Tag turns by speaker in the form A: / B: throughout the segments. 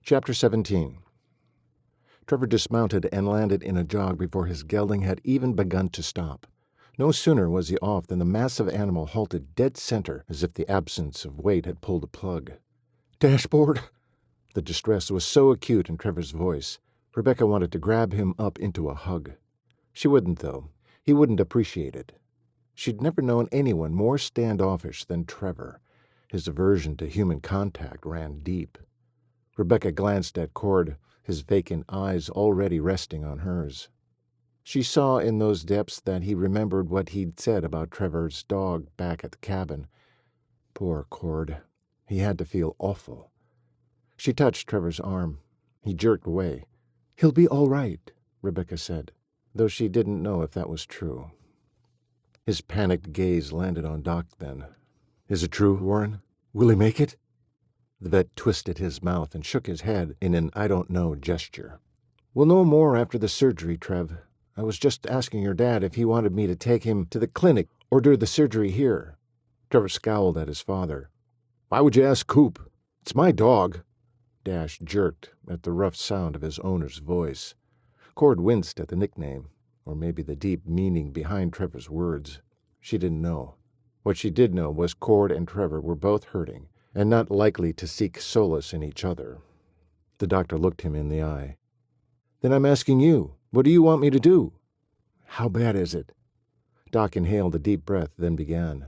A: Chapter 17. Trevor dismounted and landed in a jog before his gelding had even begun to stop. No sooner was he off than the massive animal halted dead center as if the absence of weight had pulled a plug. "Dashboard!" The distress was so acute in Trevor's voice, Rebecca wanted to grab him up into a hug. She wouldn't, though. He wouldn't appreciate it. She'd never known anyone more standoffish than Trevor. His aversion to human contact ran deep. Rebecca glanced at Cord, his vacant eyes already resting on hers. She saw in those depths that he remembered what he'd said about Trevor's dog back at the cabin. Poor Cord. He had to feel awful. She touched Trevor's arm. He jerked away. "He'll be all right," Rebecca said, though she didn't know if that was true. His panicked gaze landed on Doc then. "Is it true, Warren? Will he make it?" The vet twisted his mouth and shook his head in an I-don't-know gesture. "We'll know more after the surgery, Trev. I was just asking your dad if he wanted me to take him to the clinic or do the surgery here." Trevor scowled at his father. "Why would you ask Coop? It's my dog." Dash jerked at the rough sound of his owner's voice. Cord winced at the nickname, or maybe the deep meaning behind Trevor's words. She didn't know. What she did know was Cord and Trevor were both hurting, and not likely to seek solace in each other. The doctor looked him in the eye. "Then I'm asking you, what do you want me to do?" "How bad is it?" Doc inhaled a deep breath, then began.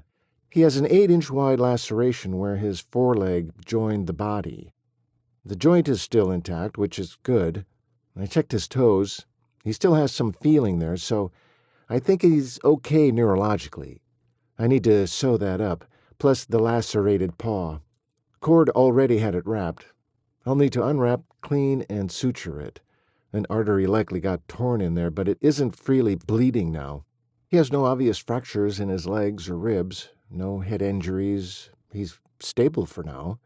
A: "He has an 8-inch wide laceration where his foreleg joined the body. The joint is still intact, which is good. I checked his toes. He still has some feeling there, so I think he's okay neurologically. I need to sew that up, plus the lacerated paw. Cord already had it wrapped. I'll need to unwrap, clean, and suture it. An artery likely got torn in there, but it isn't freely bleeding now. He has no obvious fractures in his legs or ribs, no head injuries. He's stable for now.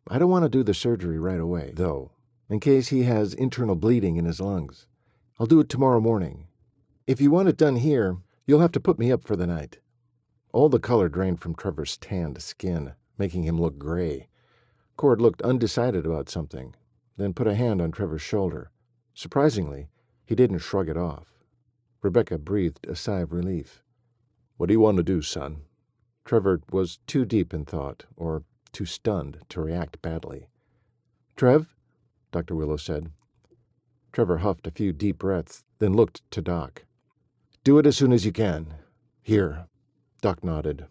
A: I don't want to do the surgery right away, though, in case he has internal bleeding in his lungs. I'll do it tomorrow morning. If you want it done here, you'll have to put me up for the night." All the color drained from Trevor's tanned skin, making him look gray. Cord looked undecided about something, then put a hand on Trevor's shoulder. Surprisingly, he didn't shrug it off. Rebecca breathed a sigh of relief. "What do you want to do, son?" Trevor was too deep in thought, or too stunned, to react badly. "Trev?" Dr. Willow said. Trevor huffed a few deep breaths, then looked to Doc. "Do it as soon as you can. Here." Doc nodded.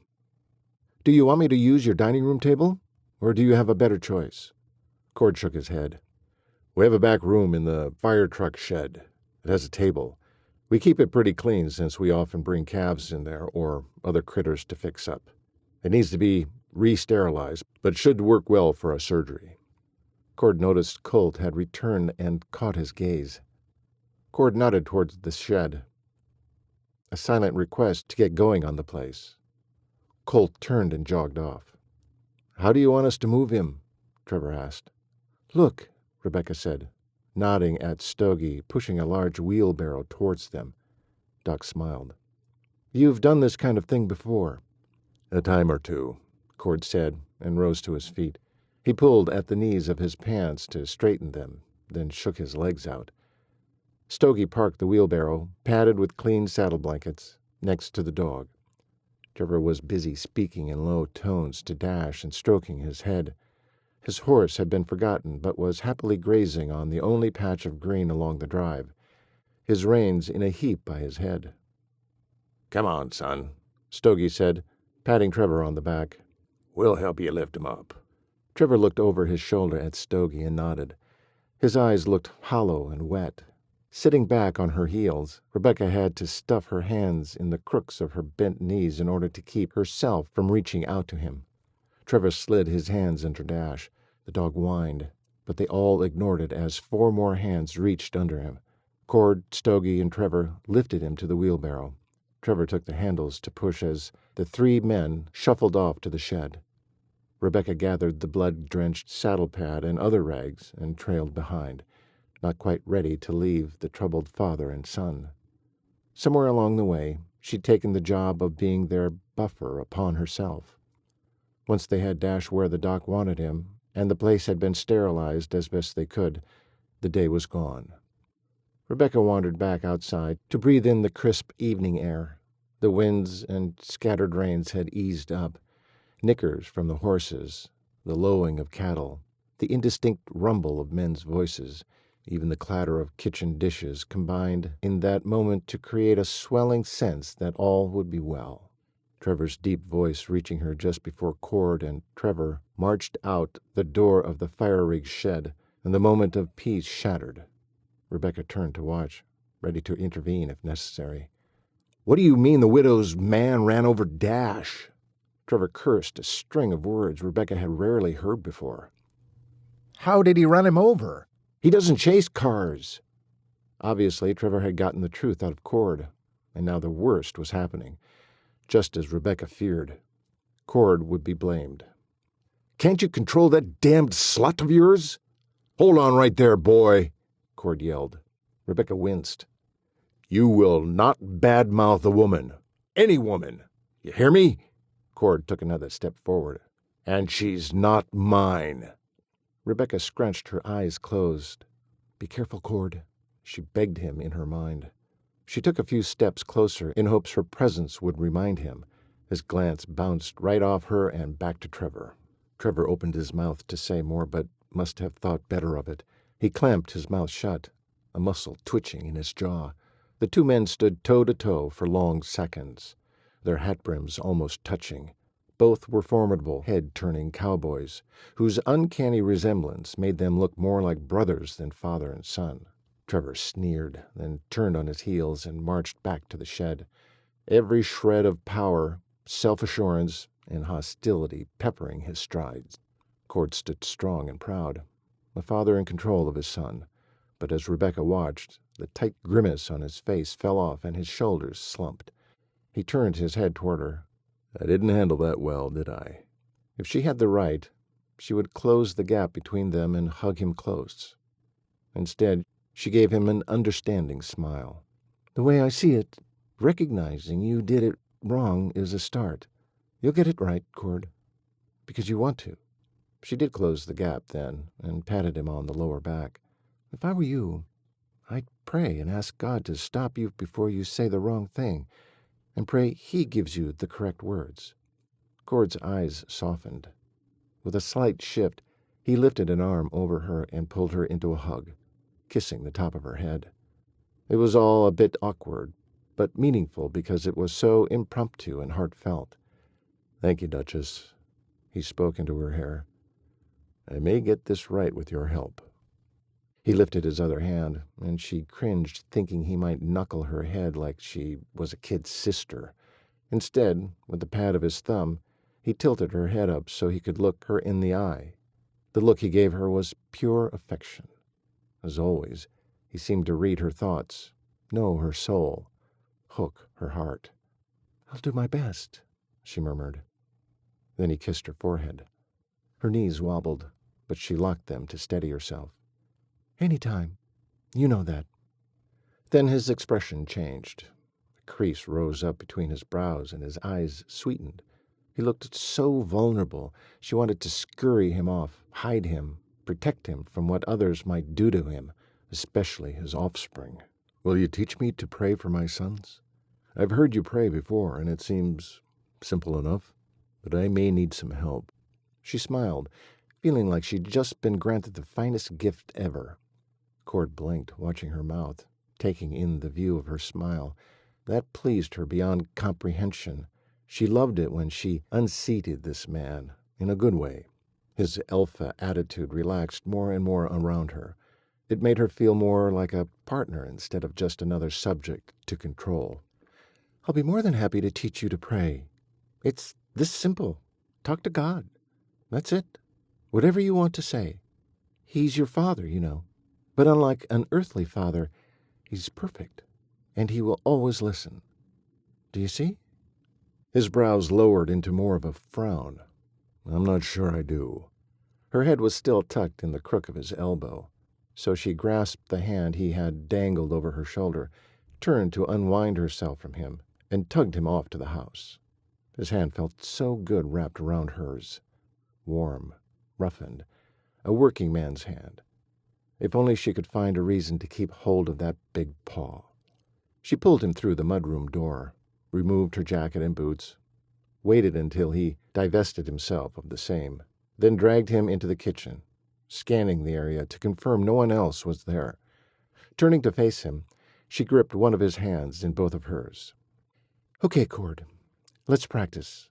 A: "Do you want me to use your dining room table? Or do you have a better choice?" Cord shook his head. "We have a back room in the fire truck shed. It has a table. We keep it pretty clean since we often bring calves in there or other critters to fix up. It needs to be re-sterilized, but should work well for a surgery." Cord noticed Colt had returned and caught his gaze. Cord nodded towards the shed, a silent request to get going on the place. Colt turned and jogged off. "How do you want us to move him?" Trevor asked. "Look," Rebecca said, nodding at Stogie pushing a large wheelbarrow towards them. Doc smiled. "You've done this kind of thing before." "A time or two," Cord said, and rose to his feet. He pulled at the knees of his pants to straighten them, then shook his legs out. Stogie parked the wheelbarrow, padded with clean saddle blankets, next to the dog. Trevor was busy speaking in low tones to Dash and stroking his head. His horse had been forgotten, but was happily grazing on the only patch of green along the drive, his reins in a heap by his head. "Come on, son," Stogie said, patting Trevor on the back. "We'll help you lift him up." Trevor looked over his shoulder at Stogie and nodded. His eyes looked hollow and wet. Sitting back on her heels, Rebecca had to stuff her hands in the crooks of her bent knees in order to keep herself from reaching out to him. Trevor slid his hands into Dash. The dog whined, but they all ignored it as 4 more hands reached under him. Cord, Stogie, and Trevor lifted him to the wheelbarrow. Trevor took the handles to push as the 3 men shuffled off to the shed. Rebecca gathered the blood-drenched saddle pad and other rags and trailed behind, not quite ready to leave the troubled father and son. Somewhere along the way, she'd taken the job of being their buffer upon herself. Once they had Dash where the doc wanted him, and the place had been sterilized as best they could. The day was gone. Rebecca wandered back outside to breathe in the crisp evening air. The winds and scattered rains had eased up. Nickers from the horses, the lowing of cattle, the indistinct rumble of men's voices, even the clatter of kitchen dishes combined in that moment to create a swelling sense that all would be well. Trevor's deep voice reaching her just before Cord and Trevor marched out the door of the fire-rig shed, and the moment of peace shattered. Rebecca turned to watch, ready to intervene if necessary. "What do you mean the widow's man ran over Dash?" Trevor cursed a string of words Rebecca had rarely heard before. "How did he run him over? He doesn't chase cars." Obviously, Trevor had gotten the truth out of Cord, and now the worst was happening, just as Rebecca feared. Cord would be blamed. "Can't you control that damned slut of yours?" "Hold on right there, boy," Cord yelled. Rebecca winced. "You will not badmouth a woman. Any woman. You hear me?" Cord took another step forward. "And she's not mine." Rebecca scrunched her eyes closed. "Be careful, Cord," she begged him in her mind. She took a few steps closer in hopes her presence would remind him. His glance bounced right off her and back to Trevor. Trevor opened his mouth to say more, but must have thought better of it. He clamped his mouth shut, a muscle twitching in his jaw. The two men stood toe-to-toe for long seconds, their hat brims almost touching. Both were formidable, head-turning cowboys, whose uncanny resemblance made them look more like brothers than father and son. Trevor sneered, then turned on his heels and marched back to the shed, every shred of power, self-assurance, and hostility peppering his strides. Cord stood strong and proud, a father in control of his son, but as Rebecca watched, the tight grimace on his face fell off and his shoulders slumped. He turned his head toward her. "I didn't handle that well, did I?" If she had the right, she would close the gap between them and hug him close. Instead, she gave him an understanding smile. "The way I see it, recognizing you did it wrong is a start. You'll get it right, Cord, because you want to." She did close the gap then and patted him on the lower back. "If I were you, I'd pray and ask God to stop you before you say the wrong thing, and pray He gives you the correct words." Cord's eyes softened. With a slight shift, he lifted an arm over her and pulled her into a hug, kissing the top of her head. It was all a bit awkward, but meaningful because it was so impromptu and heartfelt. "Thank you, Duchess." He spoke into her hair. "I may get this right with your help." He lifted his other hand, and she cringed, thinking he might knuckle her head like she was a kid's sister. Instead, with the pad of his thumb, he tilted her head up so he could look her in the eye. The look he gave her was pure affection. As always, he seemed to read her thoughts, know her soul, hook her heart. "I'll do my best," she murmured. Then he kissed her forehead. Her knees wobbled, but she locked them to steady herself. "Any time. You know that." Then his expression changed. A crease rose up between his brows and his eyes sweetened. He looked so vulnerable, she wanted to scurry him off, hide him, protect him from what others might do to him, especially his offspring. "Will you teach me to pray for my sons? I've heard you pray before, and it seems simple enough, but I may need some help." She smiled, feeling like she'd just been granted the finest gift ever. Cord blinked, watching her mouth, taking in the view of her smile. That pleased her beyond comprehension. She loved it when she unseated this man, in a good way. His alpha attitude relaxed more and more around her. It made her feel more like a partner instead of just another subject to control. "I'll be more than happy to teach you to pray. It's this simple. Talk to God. That's it. Whatever you want to say. He's your father, you know. But unlike an earthly father, he's perfect, and he will always listen. Do you see?" His brows lowered into more of a frown. "I'm not sure I do." Her head was still tucked in the crook of his elbow, so she grasped the hand he had dangled over her shoulder, turned to unwind herself from him, and tugged him off to the house. His hand felt so good wrapped around hers, warm, roughened, a working man's hand. If only she could find a reason to keep hold of that big paw. She pulled him through the mudroom door, removed her jacket and boots, waited until he divested himself of the same, then dragged him into the kitchen, scanning the area to confirm no one else was there. Turning to face him, she gripped one of his hands in both of hers. "Okay, Cord, let's practice.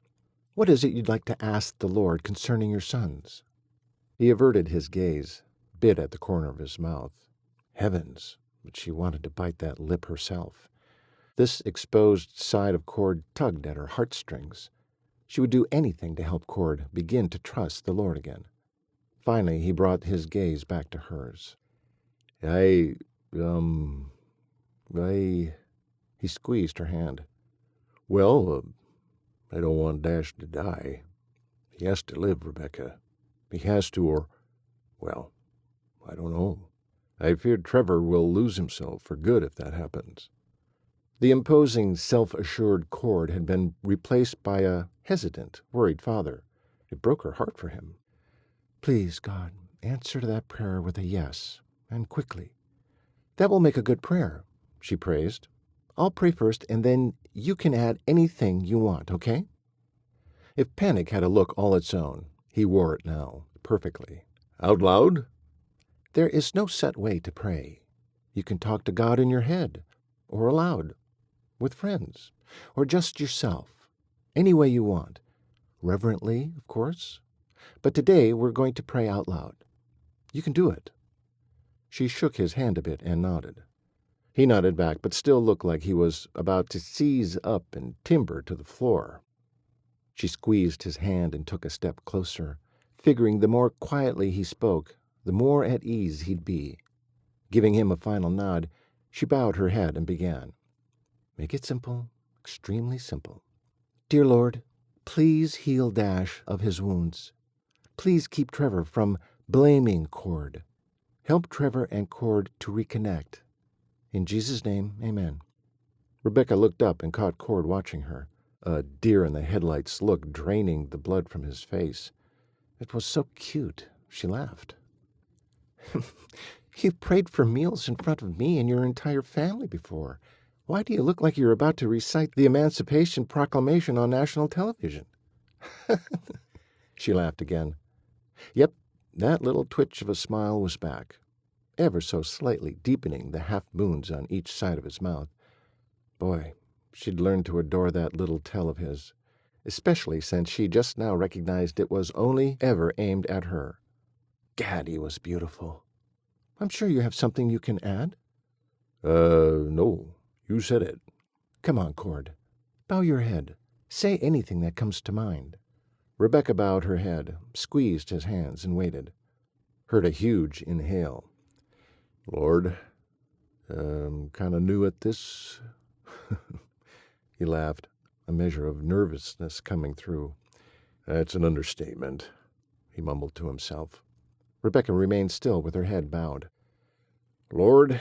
A: What is it you'd like to ask the Lord concerning your sons?" He averted his gaze, bit at the corner of his mouth. Heavens, but she wanted to bite that lip herself. This exposed side of Cord tugged at her heartstrings. She would do anything to help Cord begin to trust the Lord again. Finally, he brought his gaze back to hers. I... He squeezed her hand. "Well, I don't want Dash to die. He has to live, Rebecca. He has to, or... well, I don't know. I fear Trevor will lose himself for good if that happens." The imposing, self-assured Cord had been replaced by a hesitant, worried father. It broke her heart for him. "Please, God, answer that prayer with a yes, and quickly." "That will make a good prayer," she praised. "I'll pray first, and then you can add anything you want, okay?" If panic had a look all its own, he wore it now, perfectly. "Out loud?" "There is no set way to pray. You can talk to God in your head, or aloud, with friends, or just yourself, any way you want. Reverently, of course. But today we're going to pray out loud. You can do it." She shook his hand a bit and nodded. He nodded back, but still looked like he was about to seize up and timber to the floor. She squeezed his hand and took a step closer, figuring the more quietly he spoke, the more at ease he'd be. Giving him a final nod, she bowed her head and began. "Make it simple, extremely simple. Dear Lord, please heal Dash of his wounds. Please keep Trevor from blaming Cord. Help Trevor and Cord to reconnect. In Jesus' name, amen." Rebecca looked up and caught Cord watching her, a deer-in-the-headlights look draining the blood from his face. It was so cute, she laughed. "You've prayed for meals in front of me and your entire family before. Why do you look like you're about to recite the Emancipation Proclamation on national television?" She laughed again. Yep, that little twitch of a smile was back, ever so slightly deepening the half-moons on each side of his mouth. Boy, she'd learned to adore that little tell of his, especially since she just now recognized it was only ever aimed at her. Gad, he was beautiful. "I'm sure you have something you can add?" No. You said it." "Come on, Cord. Bow your head. Say anything that comes to mind." Rebecca bowed her head, squeezed his hands, and waited. Heard a huge inhale. "Lord, kind of new at this." He laughed, a measure of nervousness coming through. "That's an understatement," he mumbled to himself. Rebecca remained still with her head bowed. "Lord,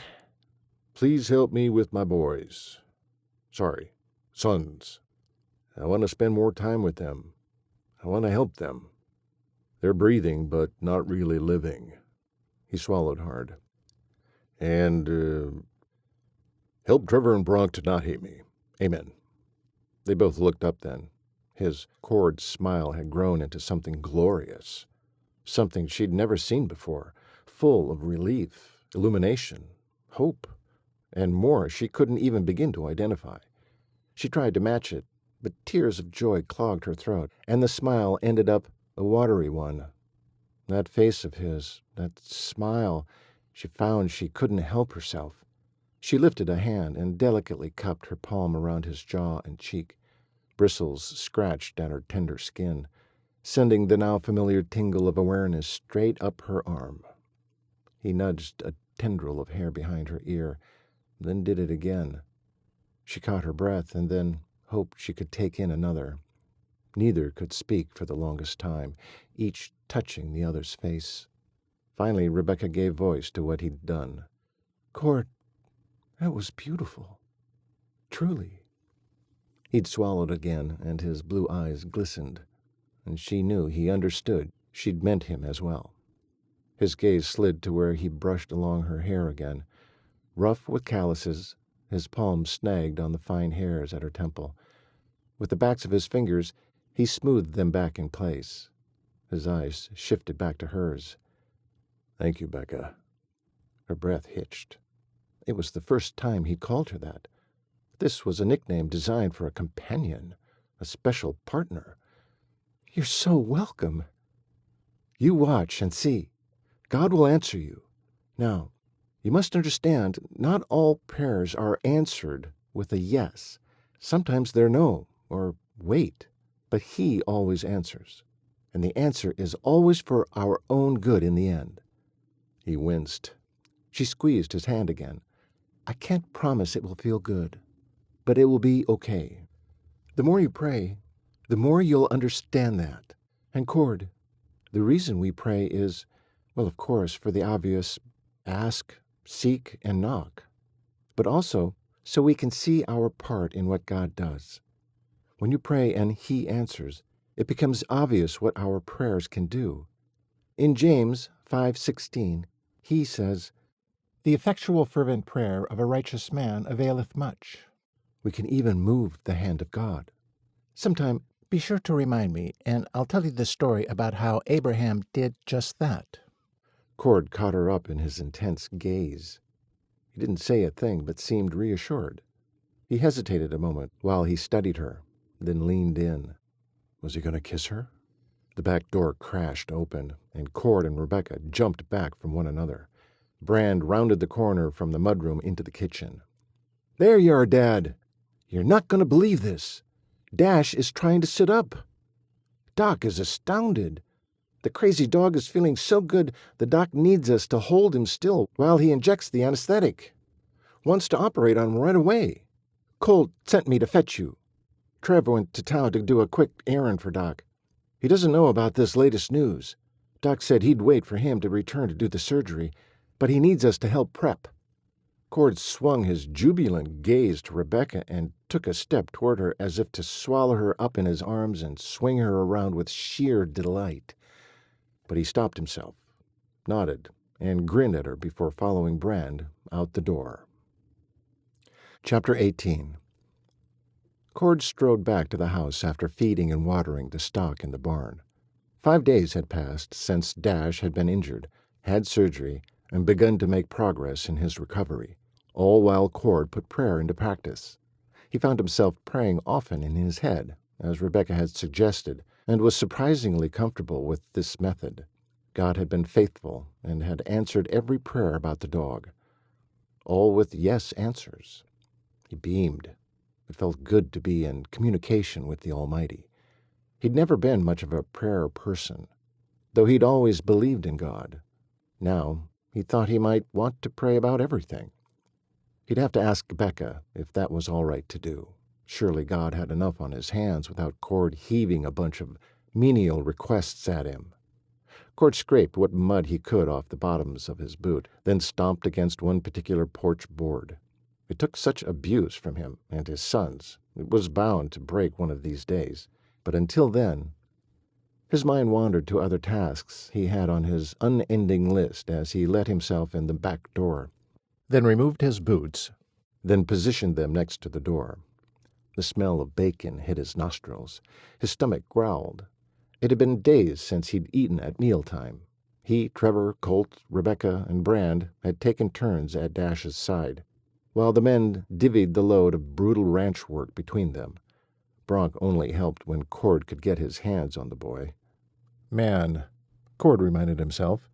A: please help me with my boys. Sorry, sons. I want to spend more time with them. I want to help them. They're breathing, but not really living." He swallowed hard. "And, help Trevor and Bronk to not hate me. Amen." They both looked up then. His Cord's smile had grown into something glorious, something she'd never seen before, full of relief, illumination, hope, and more she couldn't even begin to identify. She tried to match it, but tears of joy clogged her throat, and the smile ended up a watery one. That face of his, that smile, she found she couldn't help herself. She lifted a hand and delicately cupped her palm around his jaw and cheek. Bristles scratched at her tender skin, sending the now familiar tingle of awareness straight up her arm. He nudged a tendril of hair behind her ear, then did it again. She caught her breath and then hoped she could take in another. Neither could speak for the longest time, each touching the other's face. Finally, Rebecca gave voice to what he'd done. "Cord, that was beautiful. Truly." He'd swallowed again, and his blue eyes glistened, and she knew he understood she'd meant him as well. His gaze slid to where he brushed along her hair again. Rough with calluses, his palms snagged on the fine hairs at her temple. With the backs of his fingers, he smoothed them back in place. His eyes shifted back to hers. "Thank you, Becca." Her breath hitched. It was the first time he'd called her that. This was a nickname designed for a companion, a special partner. "You're so welcome." "You watch and see. God will answer you. Now, you must understand, not all prayers are answered with a yes. Sometimes they're no, or wait, but He always answers. And the answer is always for our own good in the end." He winced. She squeezed his hand again. "I can't promise it will feel good, but it will be okay. The more you pray, the more you'll understand that. And Cord, the reason we pray is, well, of course, for the obvious ask, seek, and knock, but also so we can see our part in what God does. When you pray and He answers, it becomes obvious what our prayers can do. In James 5:16, he says, "The effectual fervent prayer of a righteous man availeth much." We can even move the hand of God. Sometime be sure to remind me, and I'll tell you the story about how Abraham did just that. Cord caught her up in his intense gaze. He didn't say a thing, but seemed reassured. He hesitated a moment while he studied her, then leaned in. Was he going to kiss her? The back door crashed open, and Cord and Rebecca jumped back from one another. Brand rounded the corner from the mudroom into the kitchen. "There you are, Dad. You're not going to believe this. Dash is trying to sit up. Doc is astounded. The crazy dog is feeling so good the doc needs us to hold him still while he injects the anesthetic. Wants to operate on him right away. Colt sent me to fetch you. Trevor went to town to do a quick errand for Doc. He doesn't know about this latest news. Doc said he'd wait for him to return to do the surgery, but he needs us to help prep." Cord swung his jubilant gaze to Rebecca and took a step toward her as if to swallow her up in his arms and swing her around with sheer delight. But he stopped himself, nodded, and grinned at her before following Brand out the door. Chapter 18. Cord strode back to the house after feeding and watering the stock in the barn. 5 days had passed since Dash had been injured, had surgery, and begun to make progress in his recovery, all while Cord put prayer into practice. He found himself praying often in his head, as Rebecca had suggested, and was surprisingly comfortable with this method. God had been faithful and had answered every prayer about the dog, all with yes answers. He beamed. It felt good to be in communication with the Almighty. He'd never been much of a prayer person, though he'd always believed in God. Now he thought he might want to pray about everything. He'd have to ask Becca if that was all right to do. Surely God had enough on his hands without Cord heaving a bunch of menial requests at him. Cord scraped what mud he could off the bottoms of his boot, then stomped against one particular porch board. It took such abuse from him and his sons. It was bound to break one of these days. But until then, his mind wandered to other tasks he had on his unending list as he let himself in the back door, then removed his boots, then positioned them next to the door. The smell of bacon hit his nostrils. His stomach growled. It had been days since he'd eaten at mealtime. He, Trevor, Colt, Rebecca, and Brand had taken turns at Dash's side, while the men divvied the load of brutal ranch work between them. Bronk only helped when Cord could get his hands on the boy. Man, Cord reminded himself,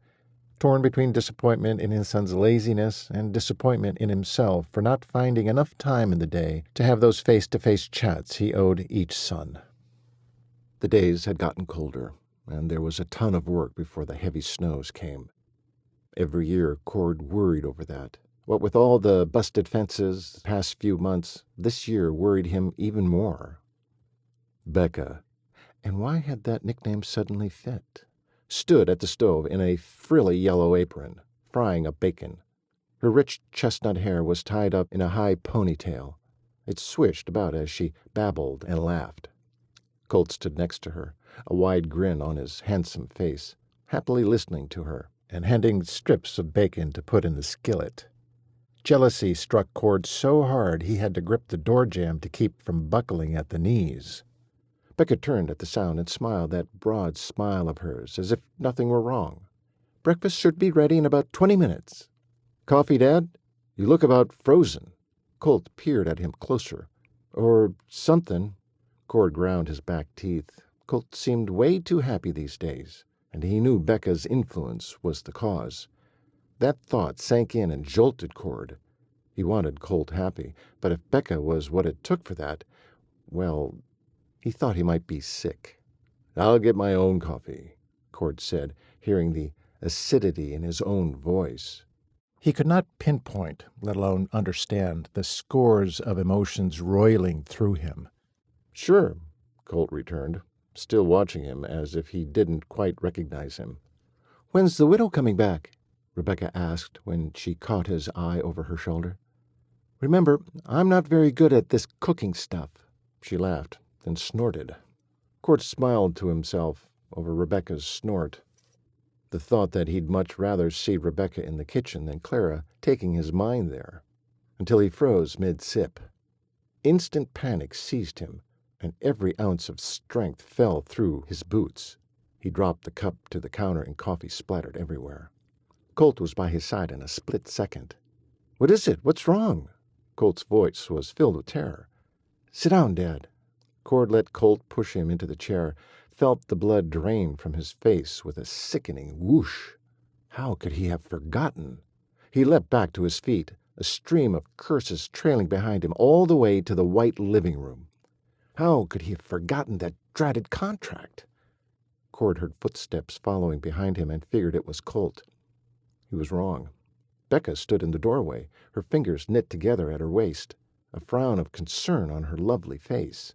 A: torn between disappointment in his son's laziness and disappointment in himself for not finding enough time in the day to have those face-to-face chats he owed each son. The days had gotten colder, and there was a ton of work before the heavy snows came. Every year Cord worried over that. What with all the busted fences the past few months, this year worried him even more. Becca, and why had that nickname suddenly fit, stood at the stove in a frilly yellow apron, frying up bacon. Her rich chestnut hair was tied up in a high ponytail. It swished about as she babbled and laughed. Colt stood next to her, a wide grin on his handsome face, happily listening to her, and handing strips of bacon to put in the skillet. Jealousy struck Cord so hard he had to grip the door jamb to keep from buckling at the knees. Becca turned at the sound and smiled that broad smile of hers, as if nothing were wrong. "Breakfast should be ready in about 20 minutes. "Coffee, Dad? You look about frozen." Colt peered at him closer. "Or something." Cord ground his back teeth. Colt seemed way too happy these days, and he knew Becca's influence was the cause. That thought sank in and jolted Cord. He wanted Colt happy, but if Becca was what it took for that, well, he thought he might be sick. "I'll get my own coffee," Cord said, hearing the acidity in his own voice. He could not pinpoint, let alone understand, the scores of emotions roiling through him. "Sure," Colt returned, still watching him as if he didn't quite recognize him. "When's the widow coming back?" Rebecca asked when she caught his eye over her shoulder. "Remember, I'm not very good at this cooking stuff." She laughed, then snorted. Cord smiled to himself over Rebecca's snort. The thought that he'd much rather see Rebecca in the kitchen than Clara taking his mind there, until he froze mid-sip. Instant panic seized him, and every ounce of strength fell through his boots. He dropped the cup to the counter and coffee splattered everywhere. Colt was by his side in a split second. "What is it? What's wrong?" Colt's voice was filled with terror. "Sit down, Dad." Cord let Colt push him into the chair, felt the blood drain from his face with a sickening whoosh. How could he have forgotten? He leapt back to his feet, a stream of curses trailing behind him all the way to the white living room. How could he have forgotten that dratted contract? Cord heard footsteps following behind him and figured it was Colt. He was wrong. Becca stood in the doorway, her fingers knit together at her waist, a frown of concern on her lovely face.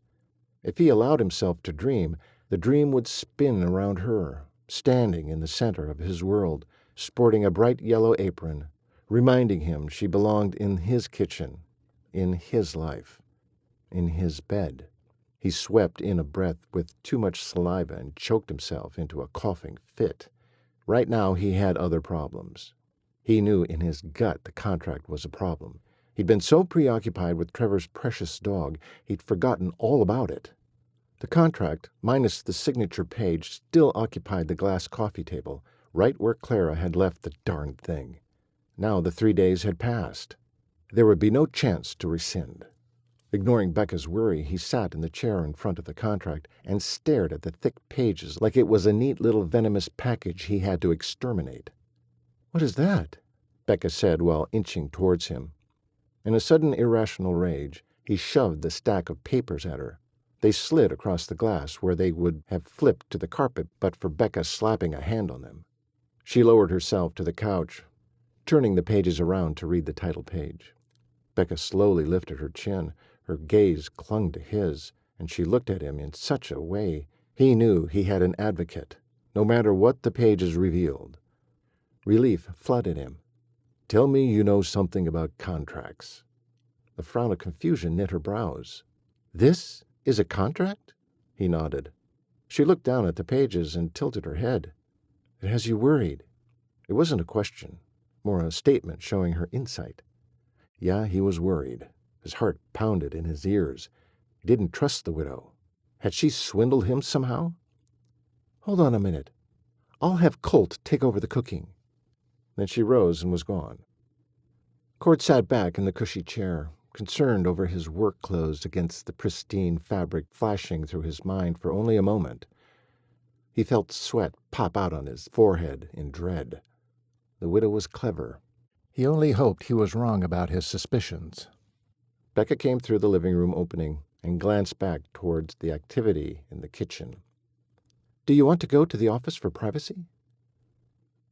A: If he allowed himself to dream, the dream would spin around her, standing in the center of his world, sporting a bright yellow apron, reminding him she belonged in his kitchen, in his life, in his bed. He swept in a breath with too much saliva and choked himself into a coughing fit. Right now he had other problems. He knew in his gut the contract was a problem. He'd been so preoccupied with Trevor's precious dog, he'd forgotten all about it. The contract, minus the signature page, still occupied the glass coffee table, right where Clara had left the darned thing. Now the 3 days had passed. There would be no chance to rescind. Ignoring Becca's worry, he sat in the chair in front of the contract and stared at the thick pages like it was a neat little venomous package he had to exterminate. "What is that?" Becca said while inching towards him. In a sudden irrational rage, he shoved the stack of papers at her. They slid across the glass where they would have flipped to the carpet but for Becca slapping a hand on them. She lowered herself to the couch, turning the pages around to read the title page. Becca slowly lifted her chin. Her gaze clung to his, and she looked at him in such a way he knew he had an advocate, no matter what the pages revealed. Relief flooded him. "Tell me you know something about contracts." A frown of confusion knit her brows. "This is a contract?" He nodded. She looked down at the pages and tilted her head. "It has you worried." It wasn't a question, more a statement showing her insight. Yeah, he was worried. His heart pounded in his ears. He didn't trust the widow. Had she swindled him somehow? "Hold on a minute. I'll have Colt take over the cooking." Then she rose and was gone. Cord sat back in the cushy chair, concerned over his work clothes against the pristine fabric flashing through his mind for only a moment. He felt sweat pop out on his forehead in dread. The widow was clever. He only hoped he was wrong about his suspicions. Becca came through the living room opening and glanced back towards the activity in the kitchen. "Do you want to go to the office for privacy?"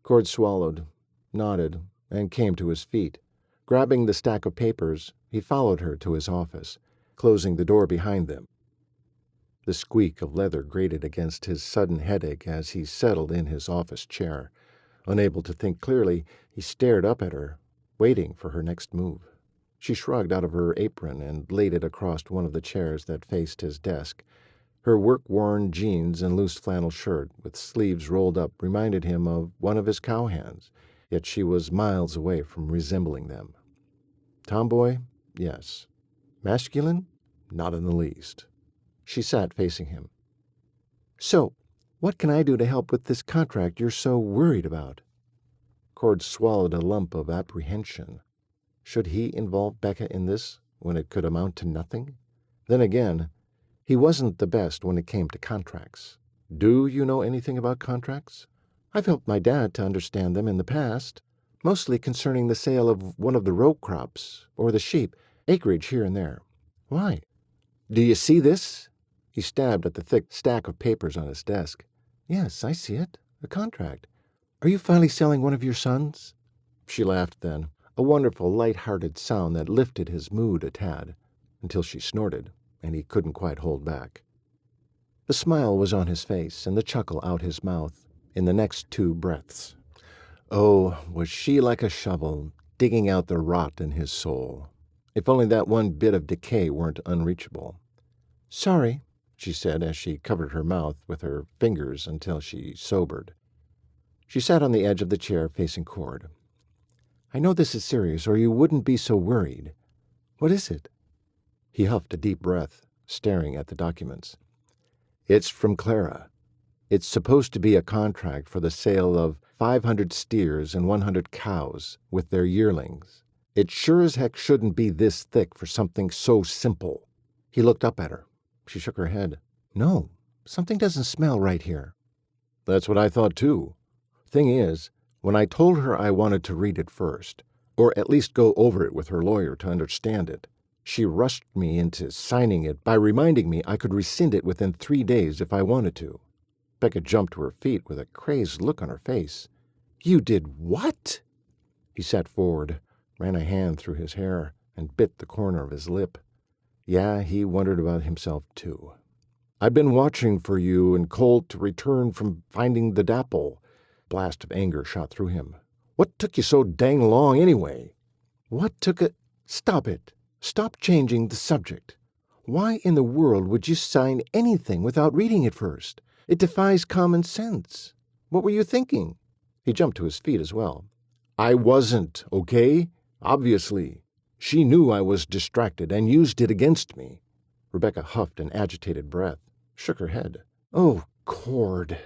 A: Cord swallowed, nodded, and came to his feet. Grabbing the stack of papers, he followed her to his office, closing the door behind them. The squeak of leather grated against his sudden headache as he settled in his office chair. Unable to think clearly, he stared up at her, waiting for her next move. She shrugged out of her apron and laid it across one of the chairs that faced his desk. Her work-worn jeans and loose flannel shirt with sleeves rolled up reminded him of one of his cowhands, yet she was miles away from resembling them. Tomboy? Yes. Masculine? Not in the least. She sat facing him. "So, what can I do to help with this contract you're so worried about?" Cord swallowed a lump of apprehension. Should he involve Becca in this when it could amount to nothing? Then again, he wasn't the best when it came to contracts. Do you know anything about contracts? I've helped my dad to understand them in the past, mostly concerning the sale of one of the row crops, or the sheep, acreage here and there. Why? Do you see this? He stabbed at the thick stack of papers on his desk. Yes, I see it. A contract. Are you finally selling one of your sons? She laughed then, a wonderful, light-hearted sound that lifted his mood a tad, until she snorted, and he couldn't quite hold back. The smile was on his face and the chuckle out his mouth in the next 2 breaths. Oh, was she like a shovel, digging out the rot in his soul. If only that one bit of decay weren't unreachable. "Sorry," she said as she covered her mouth with her fingers until she sobered. She sat on the edge of the chair facing Cord. "I know this is serious, or you wouldn't be so worried. What is it?" He huffed a deep breath, staring at the documents. "It's from Clara. It's supposed to be a contract for the sale of 500 steers and 100 cows, with their yearlings. It sure as heck shouldn't be this thick for something so simple." He looked up at her. She shook her head. "No, something doesn't smell right here." "That's what I thought, too. Thing is, when I told her I wanted to read it first, or at least go over it with her lawyer to understand it, she rushed me into signing it by reminding me I could rescind it within 3 days if I wanted to." Becca jumped to her feet with a crazed look on her face. "You did what?" He sat forward, ran a hand through his hair, and bit the corner of his lip. Yeah, he wondered about himself, too. "I'd been watching for you and Colt to return from finding the dapple." Blast of anger shot through him. "What took you so dang long, anyway?" "What took it? Stop it. Stop changing the subject. Why in the world would you sign anything without reading it first? It defies common sense. What were you thinking?" He jumped to his feet as well. "I wasn't, okay? Obviously. She knew I was distracted and used it against me." Rebecca huffed an agitated breath, shook her head. "Oh, Cord.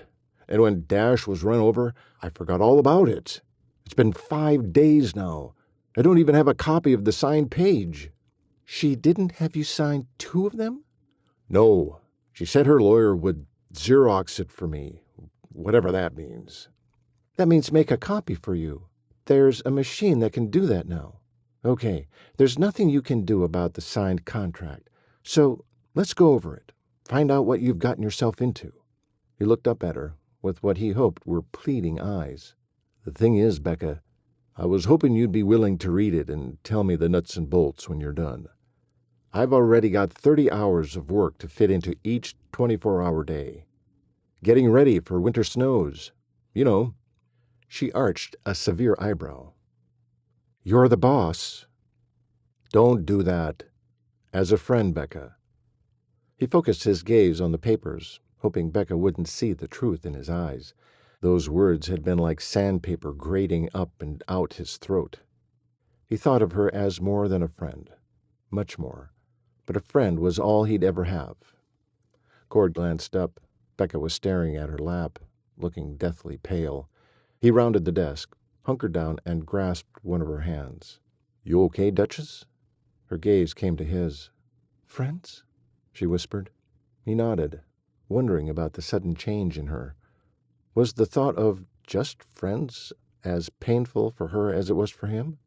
A: And when Dash was run over, I forgot all about it. It's been 5 days now. I don't even have a copy of the signed page." "She didn't have you sign 2 of them?" "No. She said her lawyer would Xerox it for me, whatever that means." "That means make a copy for you. There's a machine that can do that now. Okay, there's nothing you can do about the signed contract. So let's go over it. Find out what you've gotten yourself into." He looked up at her with what he hoped were pleading eyes. "The thing is, Becca, I was hoping you'd be willing to read it and tell me the nuts and bolts when you're done. I've already got 30 hours of work to fit into each 24-hour day. Getting ready for winter snows. You know." She arched a severe eyebrow. "You're the boss." "Don't do that. As a friend, Becca." He focused his gaze on the papers, hoping Becca wouldn't see the truth in his eyes. Those words had been like sandpaper grating up and out his throat. He thought of her as more than a friend. Much more. But a friend was all he'd ever have. Cord glanced up. Becca was staring at her lap, looking deathly pale. He rounded the desk, hunkered down, and grasped one of her hands. "You okay, Duchess?" Her gaze came to his. "Friends?" she whispered. He nodded, wondering about the sudden change in her. Was the thought of just friends as painful for her as it was for him?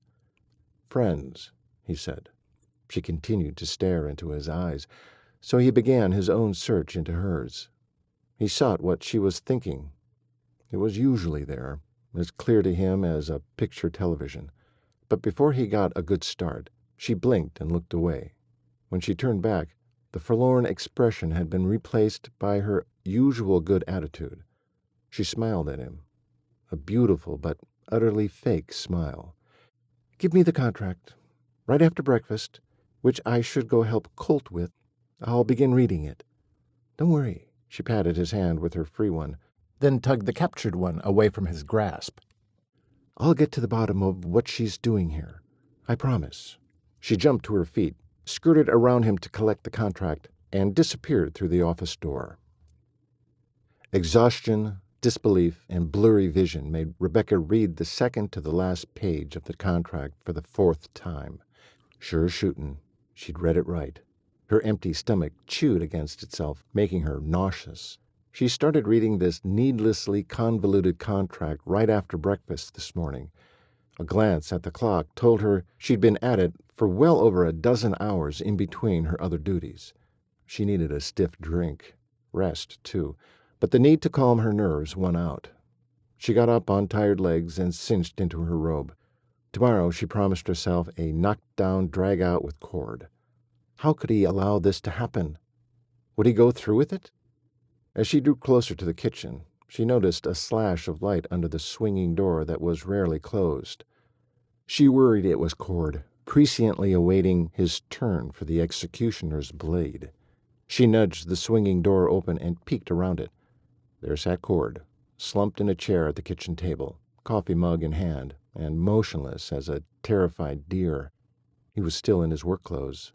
A: "Friends," he said. She continued to stare into his eyes, so he began his own search into hers. He sought what she was thinking. It was usually there, as clear to him as a picture television. But before he got a good start, she blinked and looked away. When she turned back, the forlorn expression had been replaced by her usual good attitude. She smiled at him, a beautiful but utterly fake smile. "Give me the contract. Right after breakfast, which I should go help Colt with, I'll begin reading it." Don't worry. She patted his hand with her free one, then tugged the captured one away from his grasp. I'll get to the bottom of what she's doing here. I promise. She jumped to her feet, skirted around him to collect the contract, and disappeared through the office door. Exhaustion, disbelief, and blurry vision made Rebecca read the second to the last page of the contract for the 4th time. Sure shootin', she'd read it right. Her empty stomach chewed against itself, making her nauseous. She started reading this needlessly convoluted contract right after breakfast this morning. A glance at the clock told her she'd been at it for well over a dozen hours in between her other duties. She needed a stiff drink. Rest, too. But the need to calm her nerves won out. She got up on tired legs and cinched into her robe. Tomorrow she promised herself a knockdown drag-out with Cord. How could he allow this to happen? Would he go through with it? As she drew closer to the kitchen, she noticed a slash of light under the swinging door that was rarely closed. She worried it was Cord, presciently awaiting his turn for the executioner's blade. She nudged the swinging door open and peeked around it. There sat Cord, slumped in a chair at the kitchen table, coffee mug in hand, and motionless as a terrified deer. He was still in his work clothes,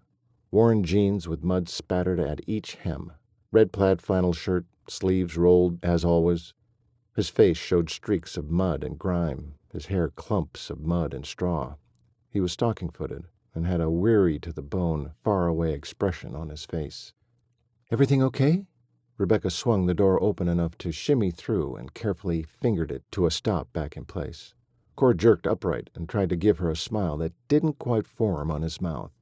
A: worn jeans with mud spattered at each hem, red plaid flannel shirt, sleeves rolled as always. His face showed streaks of mud and grime, his hair clumps of mud and straw. He was stocking-footed and had a weary-to-the-bone, far-away expression on his face. "Everything okay?" Rebecca swung the door open enough to shimmy through and carefully fingered it to a stop back in place. Cord jerked upright and tried to give her a smile that didn't quite form on his mouth.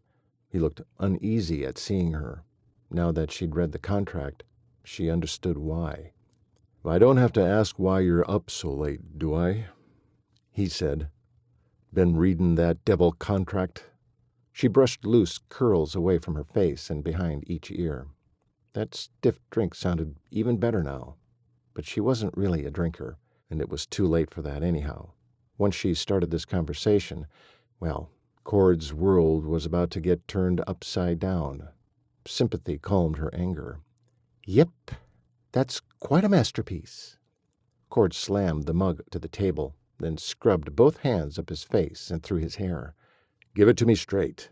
A: He looked uneasy at seeing her. Now that she'd read the contract, she understood why. "I don't have to ask why you're up so late, do I?" he said. "Been readin' that devil contract?" She brushed loose curls away from her face and behind each ear. That stiff drink sounded even better now. But she wasn't really a drinker, and it was too late for that anyhow. Once she started this conversation, well, Cord's world was about to get turned upside down. Sympathy calmed her anger. "Yep, that's quite a masterpiece." Cord slammed the mug to the table, then scrubbed both hands up his face and through his hair. "Give it to me straight."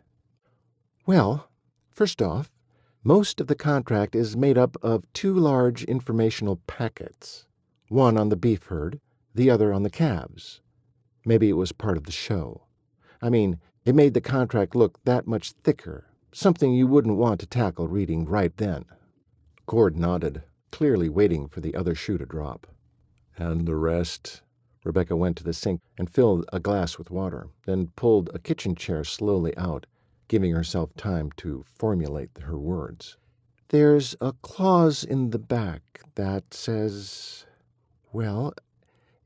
A: "Well, first off, most of the contract is made up of 2 large informational packets, one on the beef herd, the other on the calves. Maybe it was part of the show. I mean, it made the contract look that much thicker, something you wouldn't want to tackle reading right then." Cord nodded, clearly waiting for the other shoe to drop. "And the rest?" Rebecca went to the sink and filled a glass with water, then pulled a kitchen chair slowly out, giving herself time to formulate her words. "There's a clause in the back that says, well,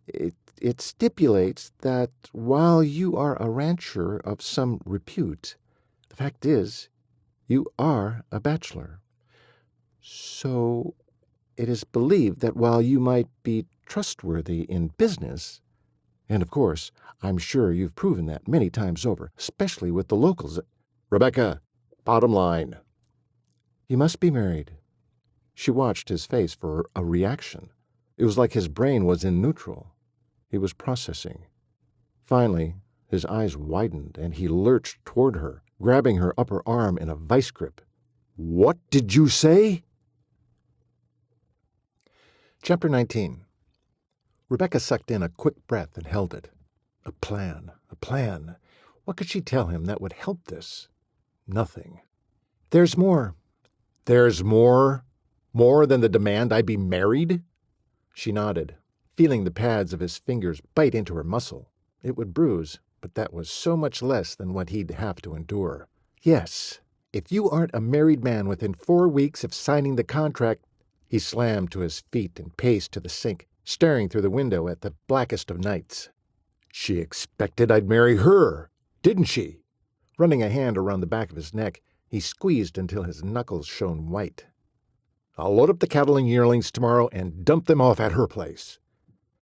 A: it stipulates that while you are a rancher of some repute, the fact is, you are a bachelor. So it is believed that while you might be trustworthy in business, and of course, I'm sure you've proven that many times over, especially with the locals—" "Rebecca, bottom line." "You must be married." She watched his face for a reaction. It was like his brain was in neutral. He was processing. Finally, his eyes widened and he lurched toward her, grabbing her upper arm in a vice grip. "What did you say?" Chapter 19. Rebecca sucked in a quick breath and held it. A plan. What could she tell him that would help this? Nothing. "There's more." "There's more? More than the demand I be married?" She nodded, feeling the pads of his fingers bite into her muscle. It would bruise, but that was so much less than what he'd have to endure. "Yes, if you aren't a married man within 4 weeks of signing the contract—" He slammed to his feet and paced to the sink, staring through the window at the blackest of nights. "She expected I'd marry her, didn't she?" Running a hand around the back of his neck, he squeezed until his knuckles shone white. "I'll load up the cattle and yearlings tomorrow and dump them off at her place."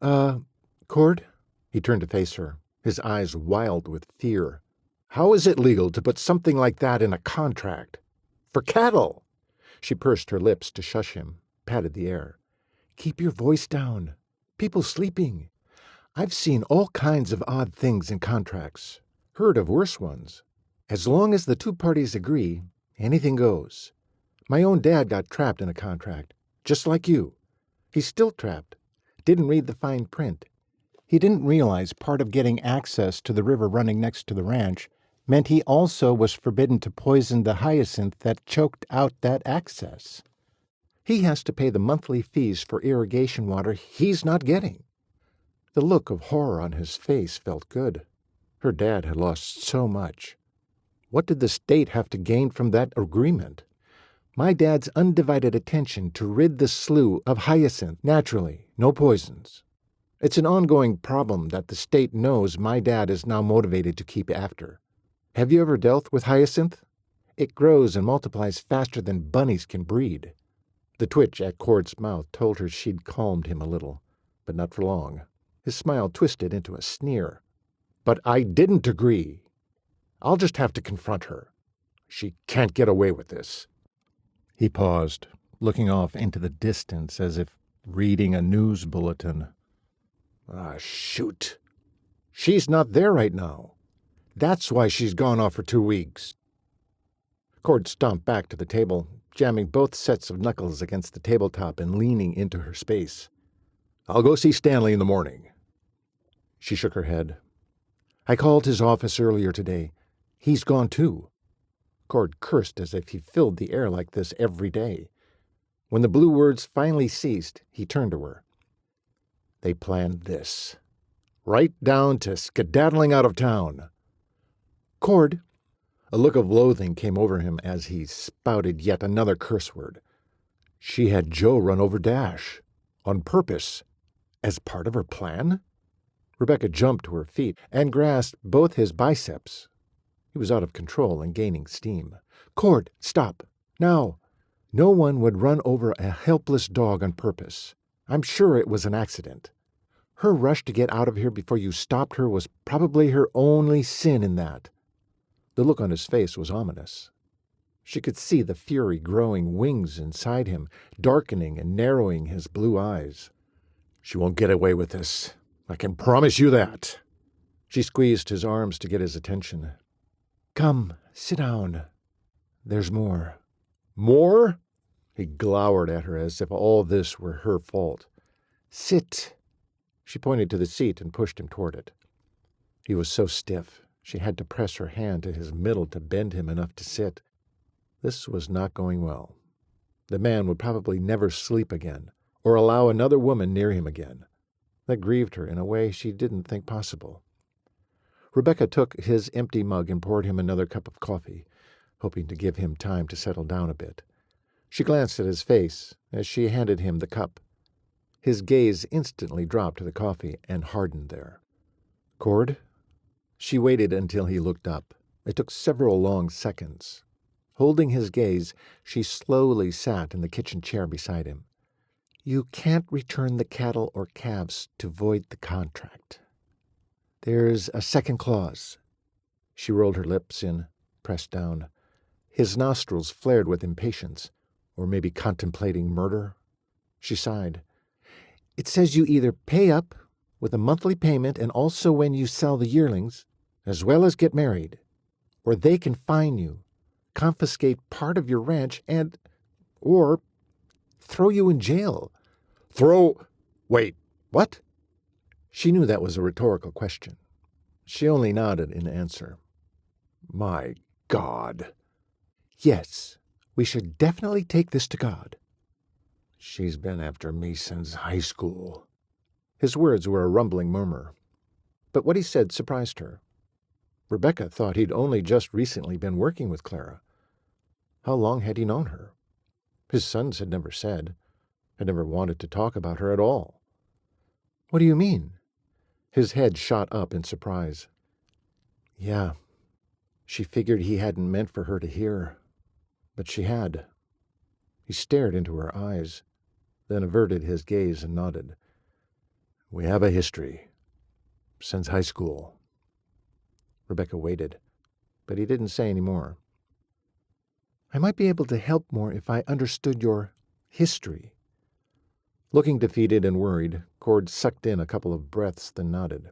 A: Cord?" He turned to face her, his eyes wild with fear. "How is it legal to put something like that in a contract? For cattle? She pursed her lips to shush him, patted the air. "Keep your voice down. People sleeping. I've seen all kinds of odd things in contracts. Heard of worse ones. As long as the two parties agree, anything goes. My own dad got trapped in a contract, just like you. He's still trapped. Didn't read the fine print. He didn't realize part of getting access to the river running next to the ranch meant he also was forbidden to poison the hyacinth that choked out that access. He has to pay the monthly fees for irrigation water he's not getting." The look of horror on his face felt good. Her dad had lost so much. What did the state have to gain from that agreement? My dad's undivided attention to rid the slough of hyacinth naturally, no poisons. It's an ongoing problem that the state knows my dad is now motivated to keep after. Have you ever dealt with hyacinth? It grows and multiplies faster than bunnies can breed. The twitch at Cord's mouth told her she'd calmed him a little, but not for long. His smile twisted into a sneer. "But I didn't agree. I'll just have to confront her. She can't get away with this." He paused, looking off into the distance as if reading a news bulletin. Shoot. She's not there right now. That's why she's gone off for 2 weeks. Cord stomped back to the table, jamming both sets of knuckles against the tabletop and leaning into her space. "I'll go see Stanley in the morning." She shook her head. "I called his office earlier today. He's gone too." Cord cursed as if he filled the air like this every day. When the blue words finally ceased, he turned to her. "They planned this. Right down to skedaddling out of town." "Cord." A look of loathing came over him as he spouted yet another curse word. She had Joe run over Dash. On purpose. As part of her plan? Rebecca jumped to her feet and grasped both his biceps. He was out of control and gaining steam. "Cord, stop. Now. No one would run over a helpless dog on purpose. I'm sure it was an accident. Her rush to get out of here before you stopped her was probably her only sin in that." The look on his face was ominous. She could see the fury growing wings inside him, darkening and narrowing his blue eyes. "She won't get away with this. I can promise you that." She squeezed his arms to get his attention. "Come, sit down. There's more." "More?" He glowered at her as if all this were her fault. "Sit." She pointed to the seat and pushed him toward it. He was so stiff, she had to press her hand to his middle to bend him enough to sit. This was not going well. The man would probably never sleep again, or allow another woman near him again. That grieved her in a way she didn't think possible. Rebecca took his empty mug and poured him another cup of coffee, hoping to give him time to settle down a bit. She glanced at his face as she handed him the cup. His gaze instantly dropped to the coffee and hardened there. "Cord?" She waited until he looked up. It took several long seconds. Holding his gaze, she slowly sat in the kitchen chair beside him. "You can't return the cattle or calves to void the contract. There's a second clause." She rolled her lips in, pressed down. His nostrils flared with impatience, or maybe contemplating murder. She sighed. "It says you either pay up with a monthly payment and also when you sell the yearlings, as well as get married, or they can fine you, confiscate part of your ranch, or throw you in jail." Wait, what? She knew that was a rhetorical question. She only nodded in answer. "My God." "Yes, we should definitely take this to God." "She's been after me since high school." His words were a rumbling murmur. But what he said surprised her. Rebecca thought he'd only just recently been working with Clara. How long had he known her? His sons had never said, had never wanted to talk about her at all. "What do you mean?" His head shot up in surprise. Yeah, she figured he hadn't meant for her to hear, but she had. He stared into her eyes, then averted his gaze and nodded. "We have a history. Since high school." Rebecca waited, but he didn't say any more. I might be able to help more if I understood your history." Looking defeated and worried, Cord sucked in a couple of breaths, then nodded.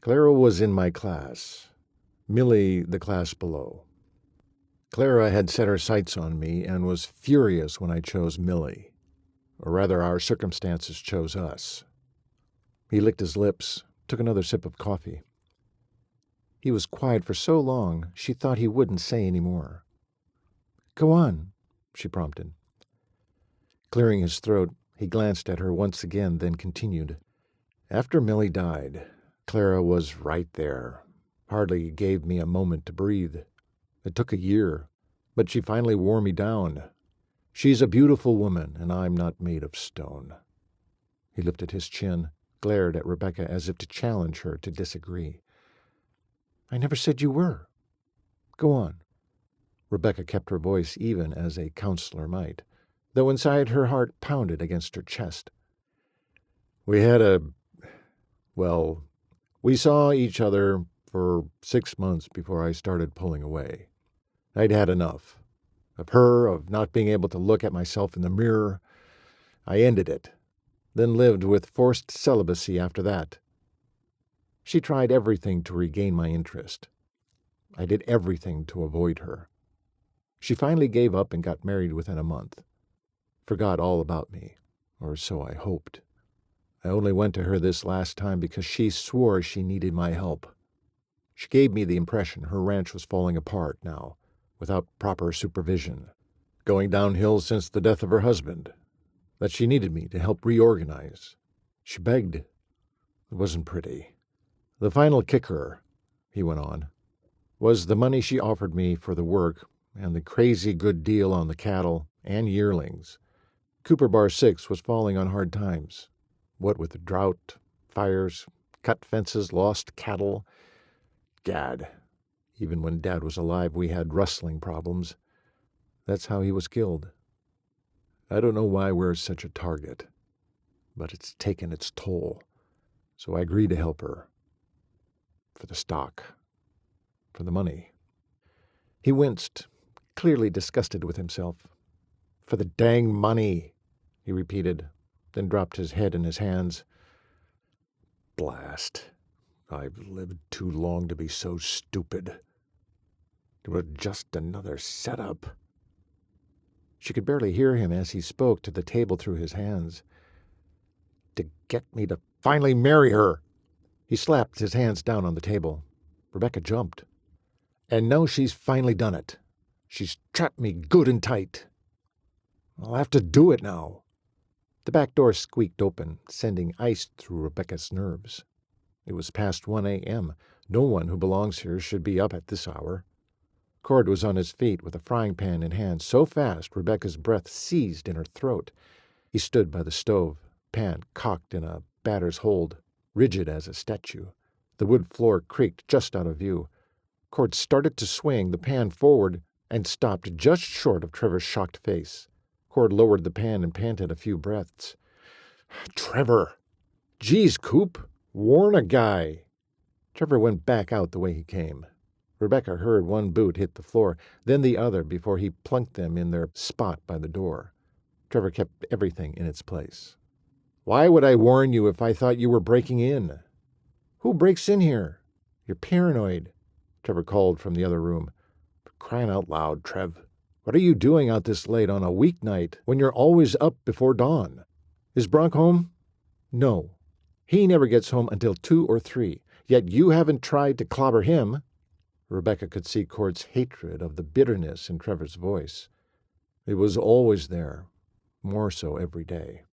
A: "Clara was in my class. Millie the class below. Clara had set her sights on me and was furious when I chose Millie. Or rather, our circumstances chose us." He licked his lips, took another sip of coffee. He was quiet for so long she thought he wouldn't say any more. "Go on," she prompted. Clearing his throat, he glanced at her once again, then continued. "After Millie died, Clara was right there. Hardly gave me a moment to breathe. It took a year, but she finally wore me down. She's a beautiful woman, and I'm not made of stone." He lifted his chin, glared at Rebecca as if to challenge her to disagree. "I never said you were. Go on." Rebecca kept her voice even as a counselor might, though inside her heart pounded against her chest. "We we saw each other for 6 months before I started pulling away. I'd had enough. Of her, of not being able to look at myself in the mirror. I ended it, then lived with forced celibacy after that. She tried everything to regain my interest. I did everything to avoid her. She finally gave up and got married within a month. Forgot all about me, or so I hoped. I only went to her this last time because she swore she needed my help. She gave me the impression her ranch was falling apart now, without proper supervision, going downhill since the death of her husband, that she needed me to help reorganize. She begged. It wasn't pretty. The final kicker," he went on, "was the money she offered me for the work and the crazy good deal on the cattle and yearlings. Cooper Bar 6 was falling on hard times. What with the drought, fires, cut fences, lost cattle. Gad, even when Dad was alive we had rustling problems. That's how he was killed. I don't know why we're such a target, but it's taken its toll. So I agreed to help her. For the stock. For the money." He winced, clearly disgusted with himself. "For the dang money," he repeated, then dropped his head in his hands. "Blast. I've lived too long to be so stupid. It was just another setup." She could barely hear him as he spoke to the table through his hands. "To get me to finally marry her." He slapped his hands down on the table. Rebecca jumped. "And now she's finally done it. She's trapped me good and tight. I'll have to do it now." The back door squeaked open, sending ice through Rebecca's nerves. It was past 1 a.m. No one who belongs here should be up at this hour. Cord was on his feet with a frying pan in hand so fast Rebecca's breath seized in her throat. He stood by the stove, pan cocked in a batter's hold, rigid as a statue. The wood floor creaked just out of view. Cord started to swing the pan forward and stopped just short of Trevor's shocked face. Cord lowered the pan and panted a few breaths. "Trevor! Geez, Coop! Warn a guy!" Trevor went back out the way he came. Rebecca heard one boot hit the floor, then the other before he plunked them in their spot by the door. Trevor kept everything in its place. "Why would I warn you if I thought you were breaking in?" "Who breaks in here? You're paranoid," Trevor called from the other room. "For crying out loud, Trev. What are you doing out this late on a weeknight when you're always up before dawn? Is Bronk home?" "No. He never gets home until 2 or 3, yet you haven't tried to clobber him." Rebecca could see Cord's hatred of the bitterness in Trevor's voice. It was always there, more so every day.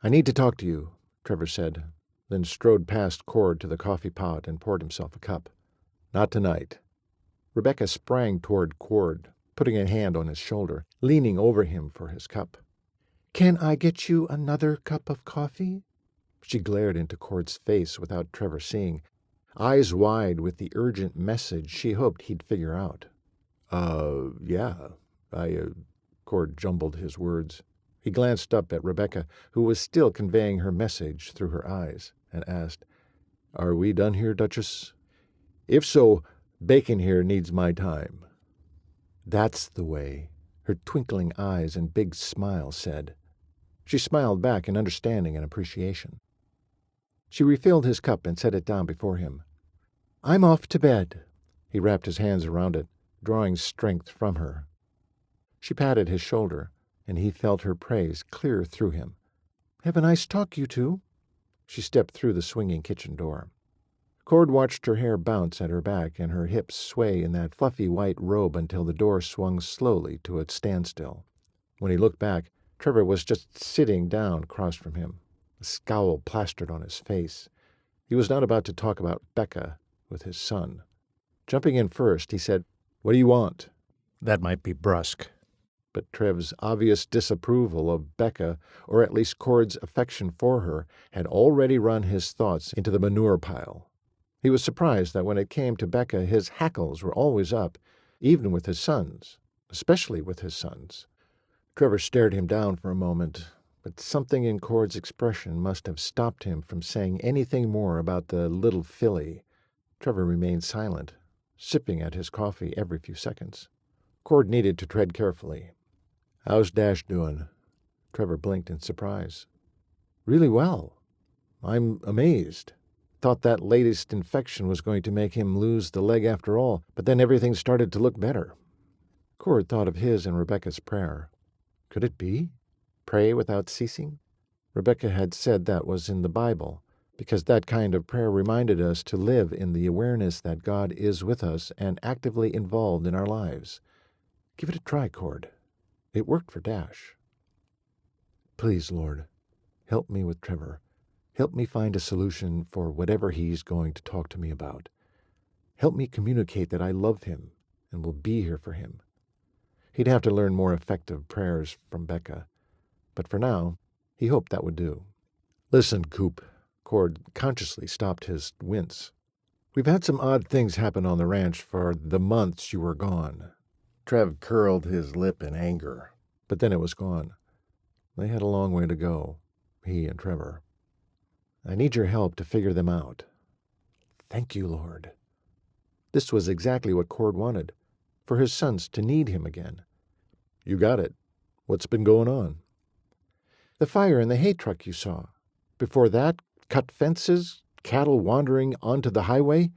A: "I need to talk to you," Trevor said, then strode past Cord to the coffee pot and poured himself a cup. "Not tonight." Rebecca sprang toward Cord, putting a hand on his shoulder, leaning over him for his cup. "Can I get you another cup of coffee?" She glared into Cord's face without Trevor seeing, eyes wide with the urgent message she hoped he'd figure out. Yeah. Cord jumbled his words. He glanced up at Rebecca, who was still conveying her message through her eyes, and asked, "Are we done here, Duchess? If so, Bacon here needs my time." "That's the way," her twinkling eyes and big smile said. She smiled back in understanding and appreciation. She refilled his cup and set it down before him. "I'm off to bed." He wrapped his hands around it, drawing strength from her. She patted his shoulder, and he felt her praise clear through him. "Have a nice talk, you two." She stepped through the swinging kitchen door. Cord watched her hair bounce at her back and her hips sway in that fluffy white robe until the door swung slowly to a standstill. When he looked back, Trevor was just sitting down across from him, a scowl plastered on his face. He was not about to talk about Becca with his son. Jumping in first, he said, "What do you want?" That might be brusque, but Trev's obvious disapproval of Becca, or at least Cord's affection for her, had already run his thoughts into the manure pile. He was surprised that when it came to Becca, his hackles were always up, even with his sons, especially with his sons. Trevor stared him down for a moment, but something in Cord's expression must have stopped him from saying anything more about the little filly. Trevor remained silent, sipping at his coffee every few seconds. Cord needed to tread carefully. "How's Dash doing?" Trevor blinked in surprise. "Really well. I'm amazed. Thought that latest infection was going to make him lose the leg after all, but then everything started to look better." Cord thought of his and Rebecca's prayer. Could it be? Pray without ceasing? Rebecca had said that was in the Bible, because that kind of prayer reminded us to live in the awareness that God is with us and actively involved in our lives. Give it a try, Cord. It worked for Dash. "Please, Lord, help me with Trevor. Help me find a solution for whatever he's going to talk to me about. Help me communicate that I love him and will be here for him." He'd have to learn more effective prayers from Becca, but for now, he hoped that would do. "Listen, Coop." Cord consciously stopped his wince. "We've had some odd things happen on the ranch for the months you were gone." Trev curled his lip in anger, but then it was gone. They had a long way to go, he and Trevor. "I need your help to figure them out." "Thank you, Lord." This was exactly what Cord wanted, for his sons to need him again. "You got it. What's been going on?" "The fire in the hay truck you saw. Before that, cut fences, cattle wandering onto the highway.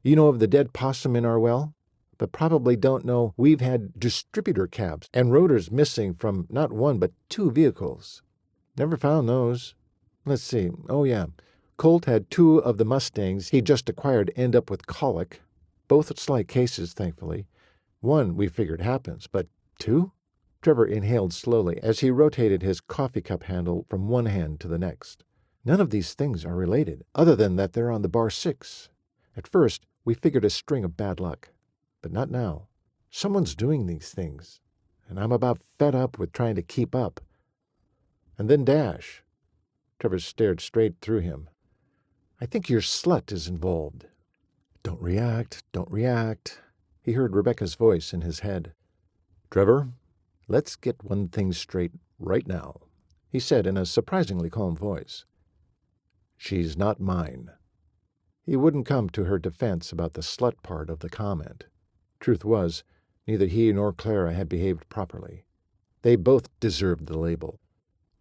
A: You know of the dead possum in our well, but probably don't know we've had distributor cabs and rotors missing from not one but 2 vehicles. Never found those. Let's see. Oh, yeah. Colt had 2 of the Mustangs he just acquired end up with colic. Both slight cases, thankfully. 1 we figured happens, but 2? Trevor inhaled slowly as he rotated his coffee cup handle from one hand to the next. "None of these things are related, other than that they're on the bar 6. At first, we figured a string of bad luck. But not now. Someone's doing these things, and I'm about fed up with trying to keep up." And then Dash. Trevor stared straight through him. "I think your slut is involved." Don't react. He heard Rebecca's voice in his head. "Trevor, let's get one thing straight right now," he said in a surprisingly calm voice. "She's not mine." He wouldn't come to her defense about the slut part of the comment. Truth was, neither he nor Clara had behaved properly. They both deserved the label.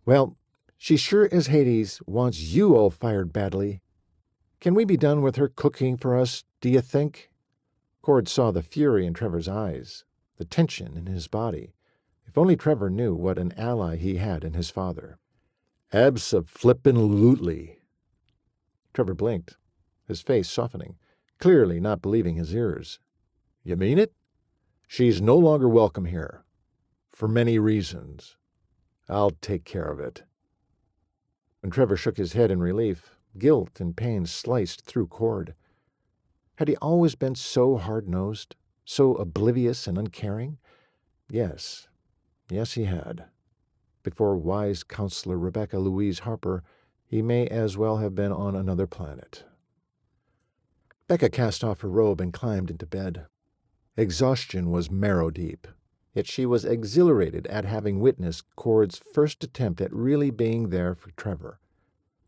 A: "Well, she sure as Hades wants you all fired badly. Can we be done with her cooking for us, do you think?" Cord saw the fury in Trevor's eyes, the tension in his body. If only Trevor knew what an ally he had in his father. "Abso-flippin-lutely." Trevor blinked, his face softening, clearly not believing his ears. "You mean it? She's no longer welcome here. For many reasons. I'll take care of it." When Trevor shook his head in relief, guilt and pain sliced through Cord. Had he always been so hard-nosed, so oblivious and uncaring? Yes, he had. Before wise counselor Rebecca Louise Harper, he may as well have been on another planet. Becca cast off her robe and climbed into bed. Exhaustion was marrow-deep, yet she was exhilarated at having witnessed Cord's first attempt at really being there for Trevor.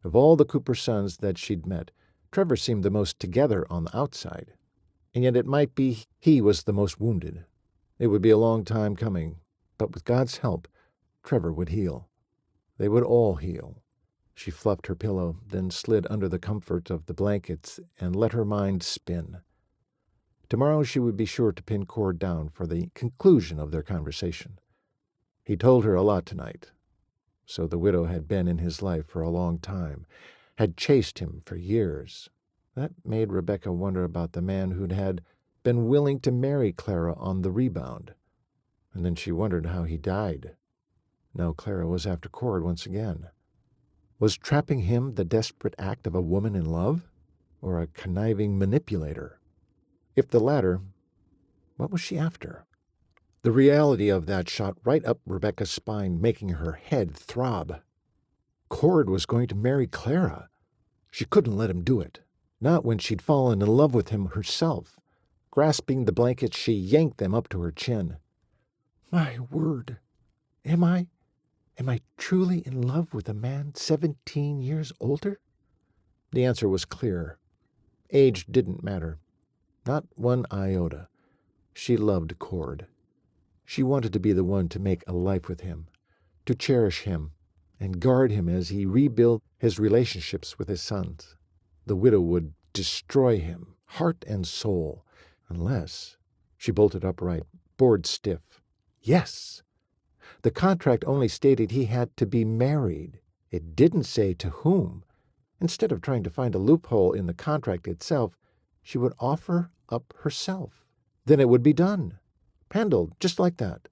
A: Of all the Cooper sons that she'd met, Trevor seemed the most together on the outside, and yet it might be he was the most wounded. It would be a long time coming, but with God's help, Trevor would heal. They would all heal. She fluffed her pillow, then slid under the comfort of the blankets and let her mind spin. Tomorrow she would be sure to pin Cord down for the conclusion of their conversation. He told her a lot tonight. So the widow had been in his life for a long time, had chased him for years. That made Rebecca wonder about the man who had been willing to marry Clara on the rebound. And then she wondered how he died. Now Clara was after Cord once again. Was trapping him the desperate act of a woman in love, or a conniving manipulator? If the latter, what was she after? The reality of that shot right up Rebecca's spine, making her head throb. Cord was going to marry Clara. She couldn't let him do it, not when she'd fallen in love with him herself. Grasping the blankets, she yanked them up to her chin. My word, am I truly in love with a man 17 years older? The answer was clear. Age didn't matter. Not one iota. She loved Cord. She wanted to be the one to make a life with him, to cherish him, and guard him as he rebuilt his relationships with his sons. The widow would destroy him, heart and soul, unless... She bolted upright, bored stiff. Yes! The contract only stated he had to be married. It didn't say to whom. Instead of trying to find a loophole in the contract itself, she would offer up herself. Then it would be done. Handled just like that.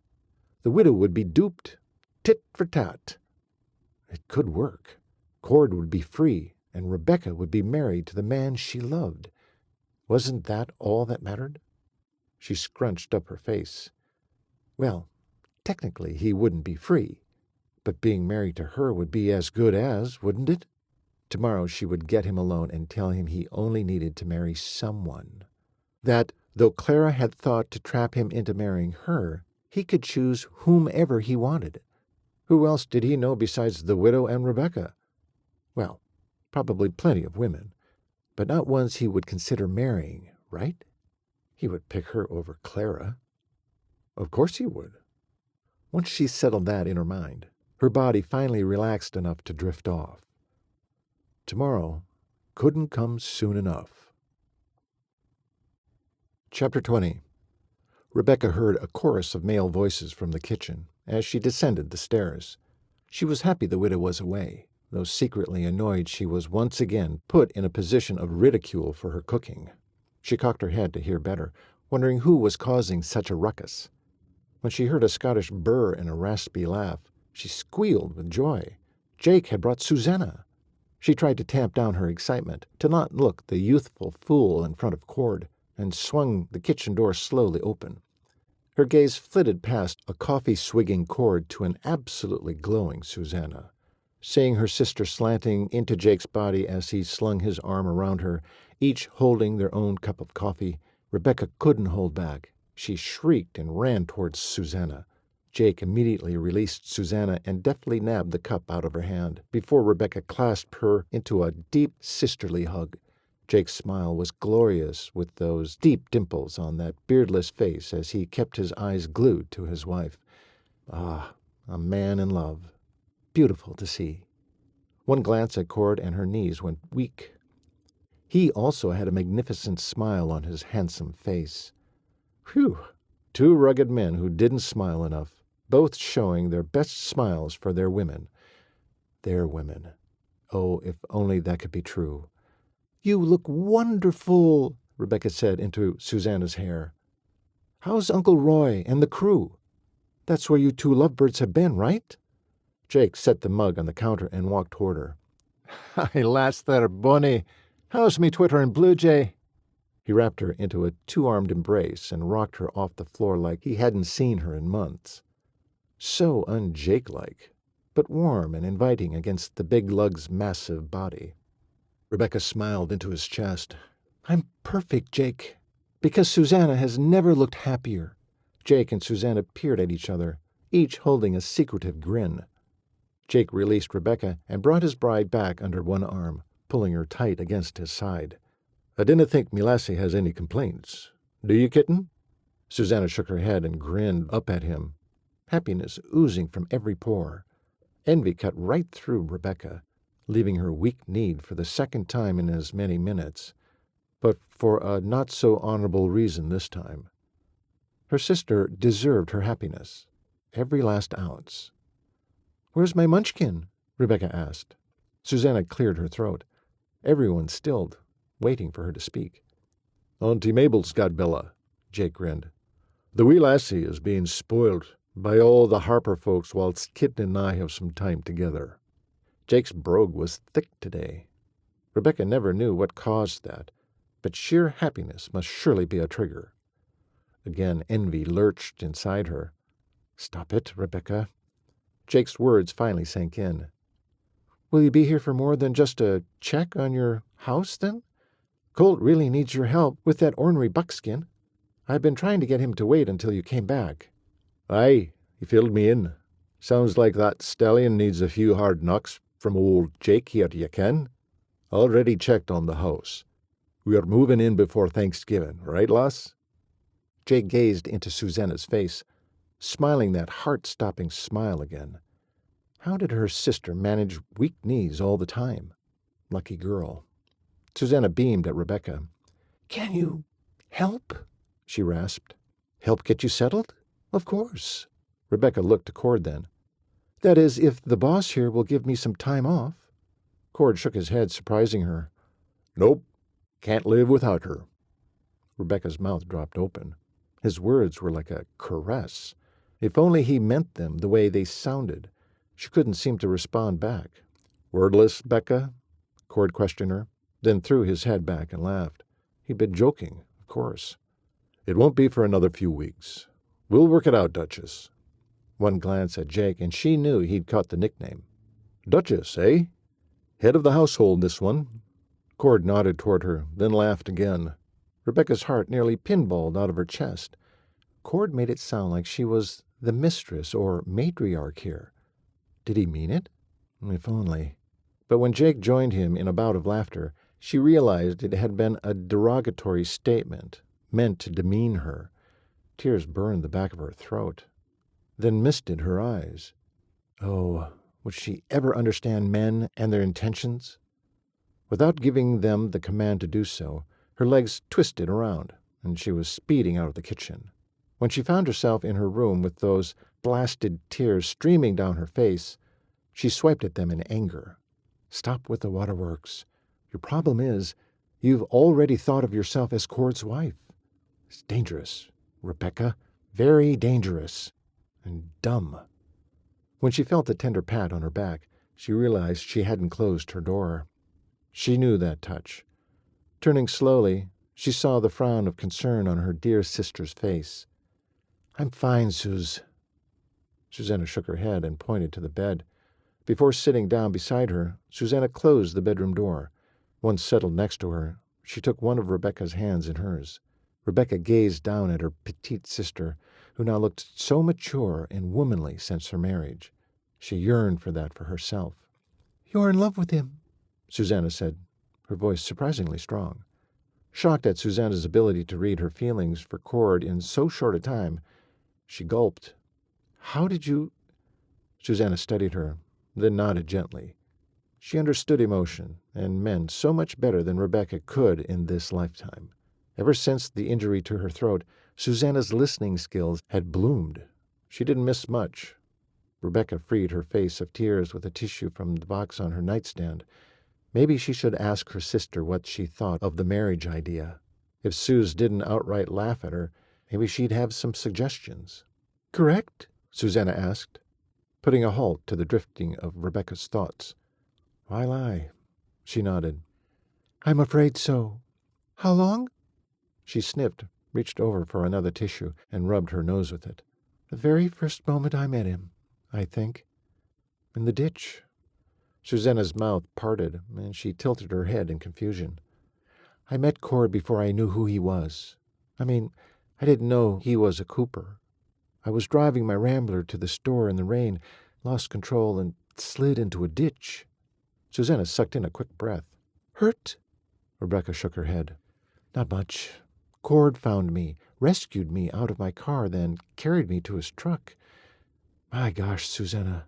A: The widow would be duped. Tit for tat. It could work. Cord would be free, and Rebecca would be married to the man she loved. Wasn't that all that mattered? She scrunched up her face. Well, technically he wouldn't be free, but being married to her would be as good as, wouldn't it? Tomorrow she would get him alone and tell him he only needed to marry someone. That, though Clara had thought to trap him into marrying her, he could choose whomever he wanted. Who else did he know besides the widow and Rebecca? Well, probably plenty of women, but not ones he would consider marrying, right? He would pick her over Clara. Of course he would. Once she settled that in her mind, her body finally relaxed enough to drift off. Tomorrow couldn't come soon enough. Chapter 20. Rebecca heard a chorus of male voices from the kitchen as she descended the stairs. She was happy the widow was away, though secretly annoyed she was once again put in a position of ridicule for her cooking. She cocked her head to hear better, wondering who was causing such a ruckus. When she heard a Scottish burr and a raspy laugh, she squealed with joy. Jake had brought Susanna. She tried to tamp down her excitement, to not look the youthful fool in front of Cord, and swung the kitchen door slowly open. Her gaze flitted past a coffee-swigging Cord to an absolutely glowing Susanna. Seeing her sister slanting into Jake's body as he slung his arm around her, each holding their own cup of coffee, Rebecca couldn't hold back. She shrieked and ran towards Susanna. Jake immediately released Susanna and deftly nabbed the cup out of her hand, before Rebecca clasped her into a deep sisterly hug. Jake's smile was glorious with those deep dimples on that beardless face as he kept his eyes glued to his wife. Ah, a man in love. Beautiful to see. One glance at Cord and her knees went weak. He also had a magnificent smile on his handsome face. Whew! Two rugged men who didn't smile enough, both showing their best smiles for their women. Their women. Oh, if only that could be true. "You look wonderful," Rebecca said into Susanna's hair. "How's Uncle Roy and the crew? That's where you two lovebirds have been, right?" Jake set the mug on the counter and walked toward her. "Hi, lass there, Bonnie. How's me Twitter and Blue Jay?" He wrapped her into a two-armed embrace and rocked her off the floor like he hadn't seen her in months. So un-Jake-like, but warm and inviting against the big lug's massive body. Rebecca smiled into his chest. "I'm perfect, Jake, because Susanna has never looked happier." Jake and Susanna peered at each other, each holding a secretive grin. Jake released Rebecca and brought his bride back under one arm, pulling her tight against his side. "I dinna think me lassie has any complaints. Do you, kitten?" Susanna shook her head and grinned up at him, happiness oozing from every pore. Envy cut right through Rebecca, leaving her weak-kneed for the second time in as many minutes, but for a not-so-honorable reason this time. Her sister deserved her happiness, every last ounce. "Where's my munchkin?" Rebecca asked. Susanna cleared her throat. Everyone stilled, waiting for her to speak. "Auntie Mabel's got Bella," Jake grinned. "The wee lassie is being spoiled by all the Harper folks whilst Kitten and I have some time together." Jake's brogue was thick today. Rebecca never knew what caused that, but sheer happiness must surely be a trigger. Again envy lurched inside her. "Stop it, Rebecca." Jake's words finally sank in. "Will you be here for more than just a check on your house, then? Colt really needs your help with that ornery buckskin. I've been trying to get him to wait until you came back."
B: "Aye, he filled me in. Sounds like that stallion needs a few hard knocks from old Jake here, you ken. Already checked on the house. We're moving in before Thanksgiving, right, lass?"
A: Jake gazed into Susanna's face, smiling that heart-stopping smile again. How did her sister manage weak knees all the time? Lucky girl. Susanna beamed at Rebecca. "Can you help?" she rasped. "Help get you settled? Of course." Rebecca looked to Cord then. "That is, if the boss here will give me some time off." Cord shook his head, surprising her.
B: "Nope, can't live without her."
A: Rebecca's mouth dropped open. His words were like a caress. If only he meant them the way they sounded. She couldn't seem to respond back.
B: "Wordless, Becca?"
A: Cord questioned her, then threw his head back and laughed. He'd been joking, of course.
B: "It won't be for another few weeks. We'll work it out, Duchess."
A: One glance at Jake, and she knew he'd caught the nickname.
B: "Duchess, eh? Head of the household, this one."
A: Cord nodded toward her, then laughed again. Rebecca's heart nearly pinballed out of her chest. Cord made it sound like she was the mistress or matriarch here. Did he mean it? If only. But when Jake joined him in a bout of laughter, she realized it had been a derogatory statement, meant to demean her. Tears burned the back of her throat, then misted her eyes. Oh, would she ever understand men and their intentions? Without giving them the command to do so, her legs twisted around, and she was speeding out of the kitchen. When she found herself in her room with those blasted tears streaming down her face, she swiped at them in anger. "Stop with the waterworks. Your problem is, you've already thought of yourself as Cord's wife. It's dangerous, Rebecca, very dangerous, and dumb." When she felt the tender pat on her back, she realized she hadn't closed her door. She knew that touch. Turning slowly, she saw the frown of concern on her dear sister's face. "I'm fine, Sus." Susanna shook her head and pointed to the bed. Before sitting down beside her, Susanna closed the bedroom door. Once settled next to her, she took one of Rebecca's hands in hers. Rebecca gazed down at her petite sister, who now looked so mature and womanly since her marriage. She yearned for that for herself. "You're in love with him," Susanna said, her voice surprisingly strong. Shocked at Susanna's ability to read her feelings for Cord in so short a time, she gulped. "How did you—" Susanna studied her, then nodded gently. She understood emotion and men so much better than Rebecca could in this lifetime. Ever since the injury to her throat, Susanna's listening skills had bloomed. She didn't miss much. Rebecca freed her face of tears with a tissue from the box on her nightstand. Maybe she should ask her sister what she thought of the marriage idea. If Sus didn't outright laugh at her, maybe she'd have some suggestions. "Correct?" Susanna asked, putting a halt to the drifting of Rebecca's thoughts. "Why lie?" She nodded. "I'm afraid so. How long?" She sniffed, reached over for another tissue, and rubbed her nose with it. "The very first moment I met him, I think. In the ditch." Susanna's mouth parted, and she tilted her head in confusion. "I met Cord before I knew who he was. I didn't know he was a Cooper. I was driving my Rambler to the store in the rain, lost control, and slid into a ditch." Susanna sucked in a quick breath. "Hurt?" Rebecca shook her head. "Not much. Cord found me, rescued me out of my car, then carried me to his truck. My gosh, Susanna.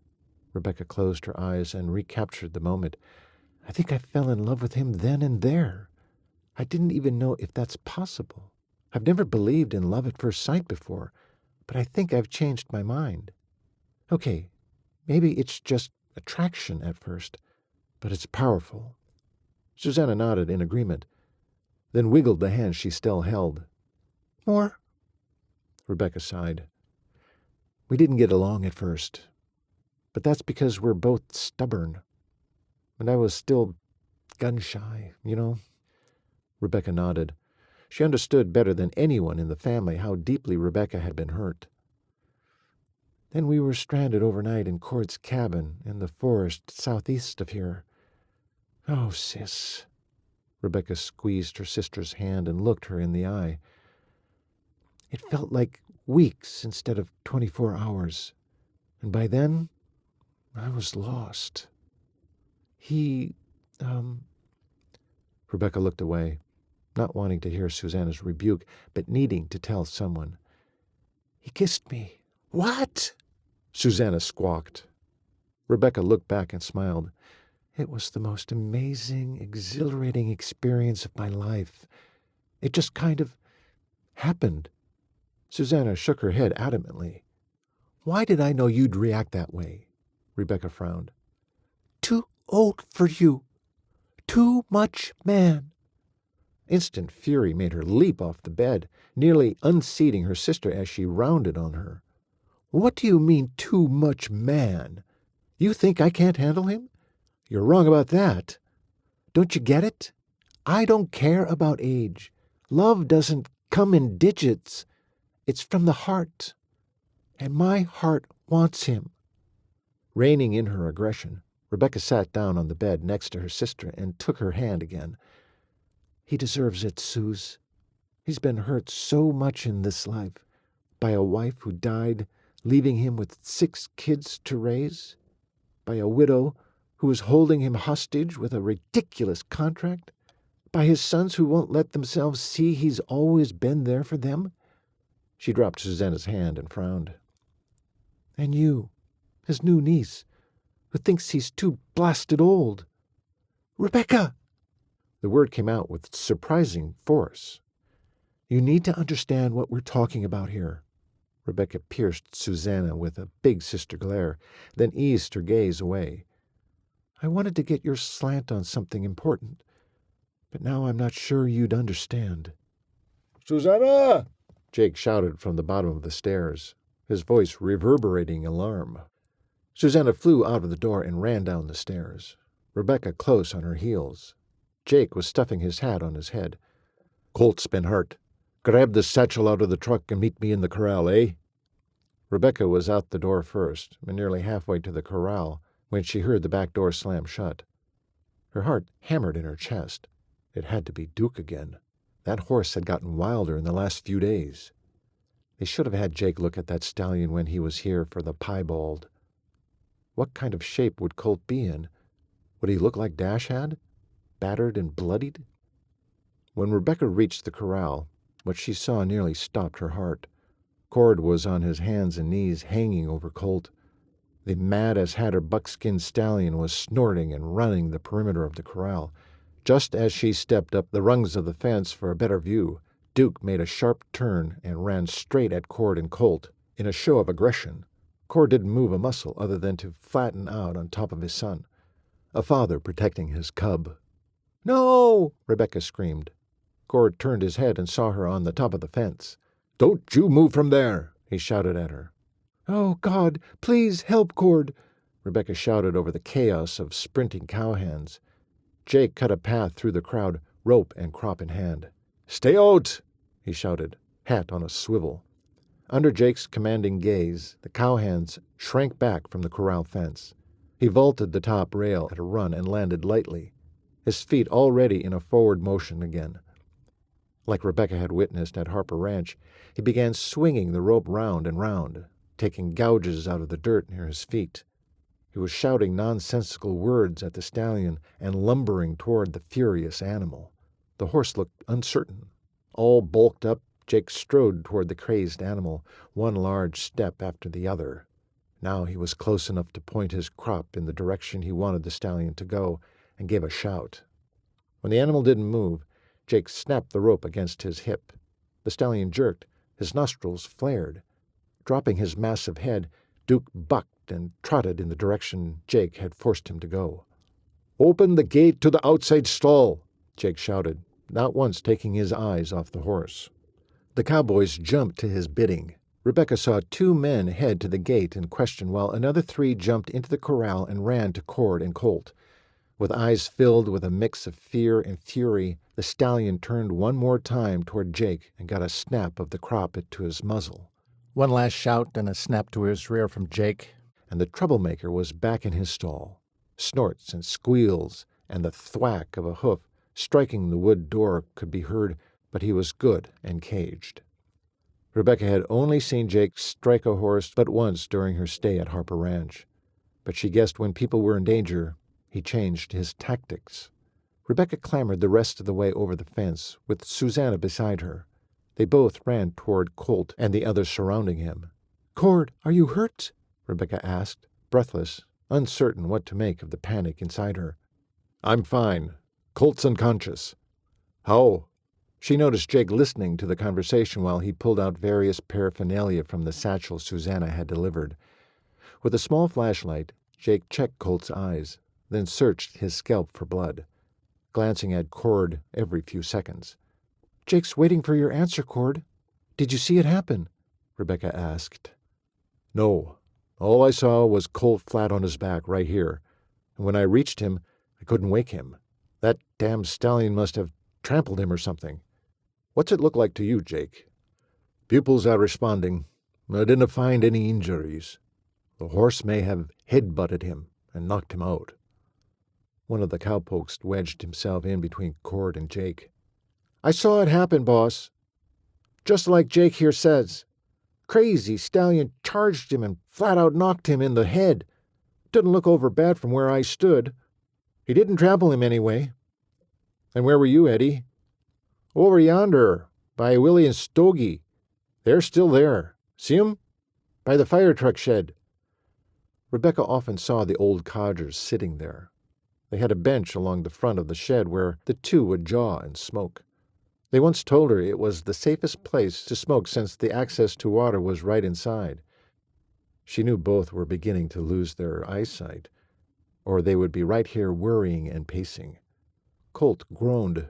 A: Rebecca closed her eyes and recaptured the moment. I think I fell in love with him then and there. I didn't even know if that's possible. I've never believed in love at first sight before, but I think I've changed my mind. Okay, maybe it's just attraction at first, but it's powerful. Susanna nodded in agreement, then wiggled the hand she still held. More? Rebecca sighed. We didn't get along at first, but that's because we're both stubborn. And I was still gun-shy, you know? Rebecca nodded. She understood better than anyone in the family how deeply Rebecca had been hurt. Then we were stranded overnight in Cord's cabin in the forest southeast of here. Oh, sis. Rebecca squeezed her sister's hand and looked her in the eye. It felt like weeks instead of 24 hours. And by then, I was lost. Rebecca looked away, not wanting to hear Susanna's rebuke, but needing to tell someone. He kissed me. What? Susanna squawked. Rebecca looked back and smiled. It was the most amazing, exhilarating experience of my life. It just kind of happened. Susanna shook her head adamantly. Why did I know you'd react that way? Rebecca frowned. Too old for you. Too much man. Instant fury made her leap off the bed, nearly unseating her sister as she rounded on her. What do you mean, too much man? You think I can't handle him? You're wrong about that. Don't you get it? I don't care about age. Love doesn't come in digits. It's from the heart. And my heart wants him. Reining in her aggression, Rebecca sat down on the bed next to her sister and took her hand again. He deserves it, Suze. He's been hurt so much in this life, by a wife who died, leaving him with 6 kids to raise, by a widow who is holding him hostage with a ridiculous contract, by his sons who won't let themselves see he's always been there for them. She dropped Susanna's hand and frowned. And you, his new niece, who thinks he's too blasted old. Rebecca! The word came out with surprising force. You need to understand what we're talking about here. Rebecca pierced Susanna with a big sister glare, then eased her gaze away. I wanted to get your slant on something important, but now I'm not sure you'd understand.
B: Susanna!
A: Jake shouted from the bottom of the stairs, his voice reverberating alarm. Susanna flew out of the door and ran down the stairs, Rebecca close on her heels. Jake was stuffing his hat on his head. Colt's been hurt. Grab the satchel out of the truck and meet me in the corral, eh? Rebecca was out the door first, and nearly halfway to the corral, when she heard the back door slam shut. Her heart hammered in her chest. It had to be Duke again. That horse had gotten wilder in the last few days. They should have had Jake look at that stallion when he was here for the piebald. What kind of shape would Colt be in? Would he look like Dash had? Battered and bloodied? When Rebecca reached the corral, what she saw nearly stopped her heart. Cord was on his hands and knees hanging over Colt. The mad-as-hatter buckskin stallion was snorting and running the perimeter of the corral. Just as she stepped up the rungs of the fence for a better view, Duke made a sharp turn and ran straight at Cord and Colt in a show of aggression. Cord didn't move a muscle other than to flatten out on top of his son, a father protecting his cub. No! Rebecca screamed. Cord turned his head and saw her on the top of the fence. Don't you move from there, he shouted at her. Oh, God, please help Cord, Rebecca shouted over the chaos of sprinting cowhands. Jake cut a path through the crowd, rope and crop in hand. Stay out, he shouted, hat on a swivel. Under Jake's commanding gaze, the cowhands shrank back from the corral fence. He vaulted the top rail at a run and landed lightly, his feet already in a forward motion again. Like Rebecca had witnessed at Harper Ranch, he began swinging the rope round and round, taking gouges out of the dirt near his feet. He was shouting nonsensical words at the stallion and lumbering toward the furious animal. The horse looked uncertain, all bulked up, Jake strode toward the crazed animal, one large step after the other. Now he was close enough to point his crop in the direction he wanted the stallion to go, and gave a shout. When the animal didn't move, Jake snapped the rope against his hip. The stallion jerked, his nostrils flared. Dropping his massive head, Duke bucked and trotted in the direction Jake had forced him to go. "Open the gate to the outside stall," Jake shouted, not once taking his eyes off the horse. The cowboys jumped to his bidding. Rebecca saw 2 men head to the gate in question, while another 3 jumped into the corral and ran to Cord and Colt. With eyes filled with a mix of fear and fury, the stallion turned one more time toward Jake and got a snap of the crop to his muzzle. One last shout and a snap to his rear from Jake, and the troublemaker was back in his stall. Snorts and squeals and the thwack of a hoof striking the wood door could be heard, but he was good and caged. Rebecca had only seen Jake strike a horse but once during her stay at Harper Ranch, but she guessed when people were in danger, he changed his tactics. Rebecca clambered the rest of the way over the fence, with Susanna beside her. They both ran toward Colt and the others surrounding him. "Cord, are you hurt?" Rebecca asked, breathless, uncertain what to make of the panic inside her. "I'm fine. Colt's unconscious." "How?" She noticed Jake listening to the conversation while he pulled out various paraphernalia from the satchel Susanna had delivered. With a small flashlight, Jake checked Colt's eyes, then searched his scalp for blood, glancing at Cord every few seconds. "Jake's waiting for your answer, Cord. Did you see it happen?" Rebecca asked. "No. All I saw was Colt flat on his back right here, and when I reached him, I couldn't wake him. That damn stallion must have trampled him or something. What's it look like to you, Jake?" "Pupils are responding. I didn't find any injuries. The horse may have head-butted him and knocked him out." One of the cowpokes wedged himself in between Cord and Jake. "I saw it happen, boss. Just like Jake here says. Crazy stallion charged him and flat-out knocked him in the head. Didn't look over bad from where I stood. He didn't trample him anyway." "And where were you, Eddie?" "Over yonder, by Willie and Stogie. They're still there. See 'em? By the fire truck shed." Rebecca often saw the old codgers sitting there. They had a bench along the front of the shed where the 2 would jaw and smoke. They once told her it was the safest place to smoke since the access to water was right inside. She knew both were beginning to lose their eyesight, or they would be right here worrying and pacing. Colt groaned.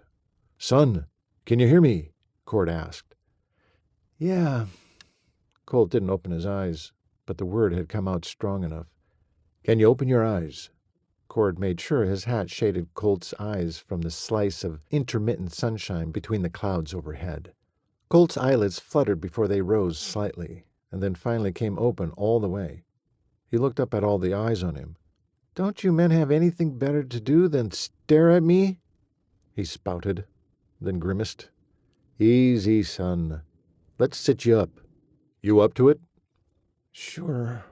A: "Son, can you hear me?" Cord asked. "Yeah." Colt didn't open his eyes, but the word had come out strong enough. "Can you open your eyes?" Cord made sure his hat shaded Colt's eyes from the slice of intermittent sunshine between the clouds overhead. Colt's eyelids fluttered before they rose slightly, and then finally came open all the way. He looked up at all the eyes on him. "Don't you men have anything better to do than stare at me?" he spouted, then grimaced. "Easy, son. Let's sit you up. You up to it?" "Sure."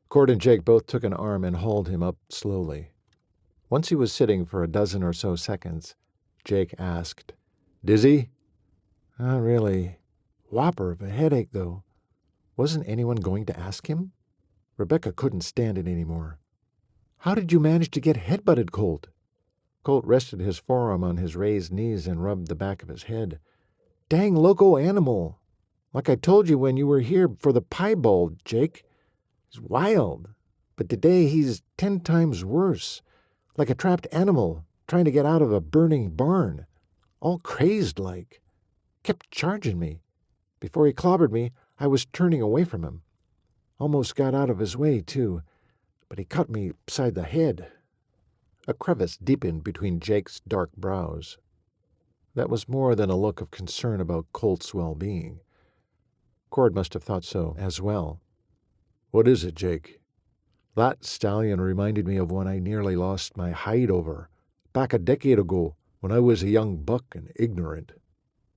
A: Cord and Jake both took an arm and hauled him up slowly. Once he was sitting for a dozen or so seconds, Jake asked, "Dizzy?" "Not really. Whopper of a headache, though." Wasn't anyone going to ask him? Rebecca couldn't stand it anymore. "How did you manage to get head-butted, Colt?" Colt rested his forearm on his raised knees and rubbed the back of his head. "Dang loco animal. Like I told you when you were here for the piebald, Jake. He's wild, but today he's 10 times worse, like a trapped animal trying to get out of a burning barn, all crazed like. Kept charging me. Before he clobbered me, I was turning away from him. Almost got out of his way, too, but he cut me beside the head." A crevice deepened between Jake's dark brows. That was more than a look of concern about Colt's well-being. Cord must have thought so as well. "What is it, Jake?" "That stallion reminded me of one I nearly lost my hide over, back a decade ago when I was a young buck and ignorant.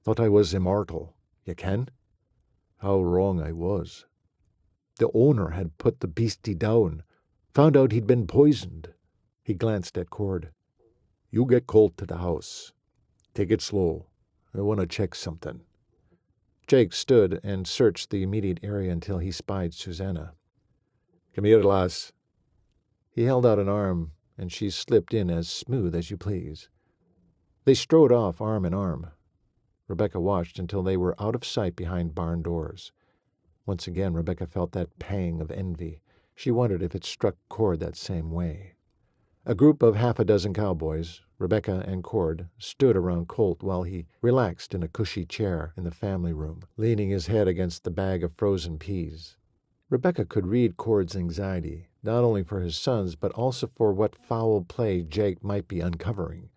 A: Thought I was immortal, you ken? How wrong I was. The owner had put the beastie down, found out he'd been poisoned." He glanced at Cord. "You get Colt to the house. Take it slow. I want to check something." Jake stood and searched the immediate area until he spied Susanna. "Come here, lass." He held out an arm, and she slipped in as smooth as you please. They strode off arm in arm. Rebecca watched until they were out of sight behind barn doors. Once again, Rebecca felt that pang of envy. She wondered if it struck Cord that same way. A group of half a dozen cowboys, Rebecca and Cord, stood around Colt while he relaxed in a cushy chair in the family room, leaning his head against the bag of frozen peas. Rebecca could read Cord's anxiety, not only for his sons, but also for what foul play Jake might be uncovering.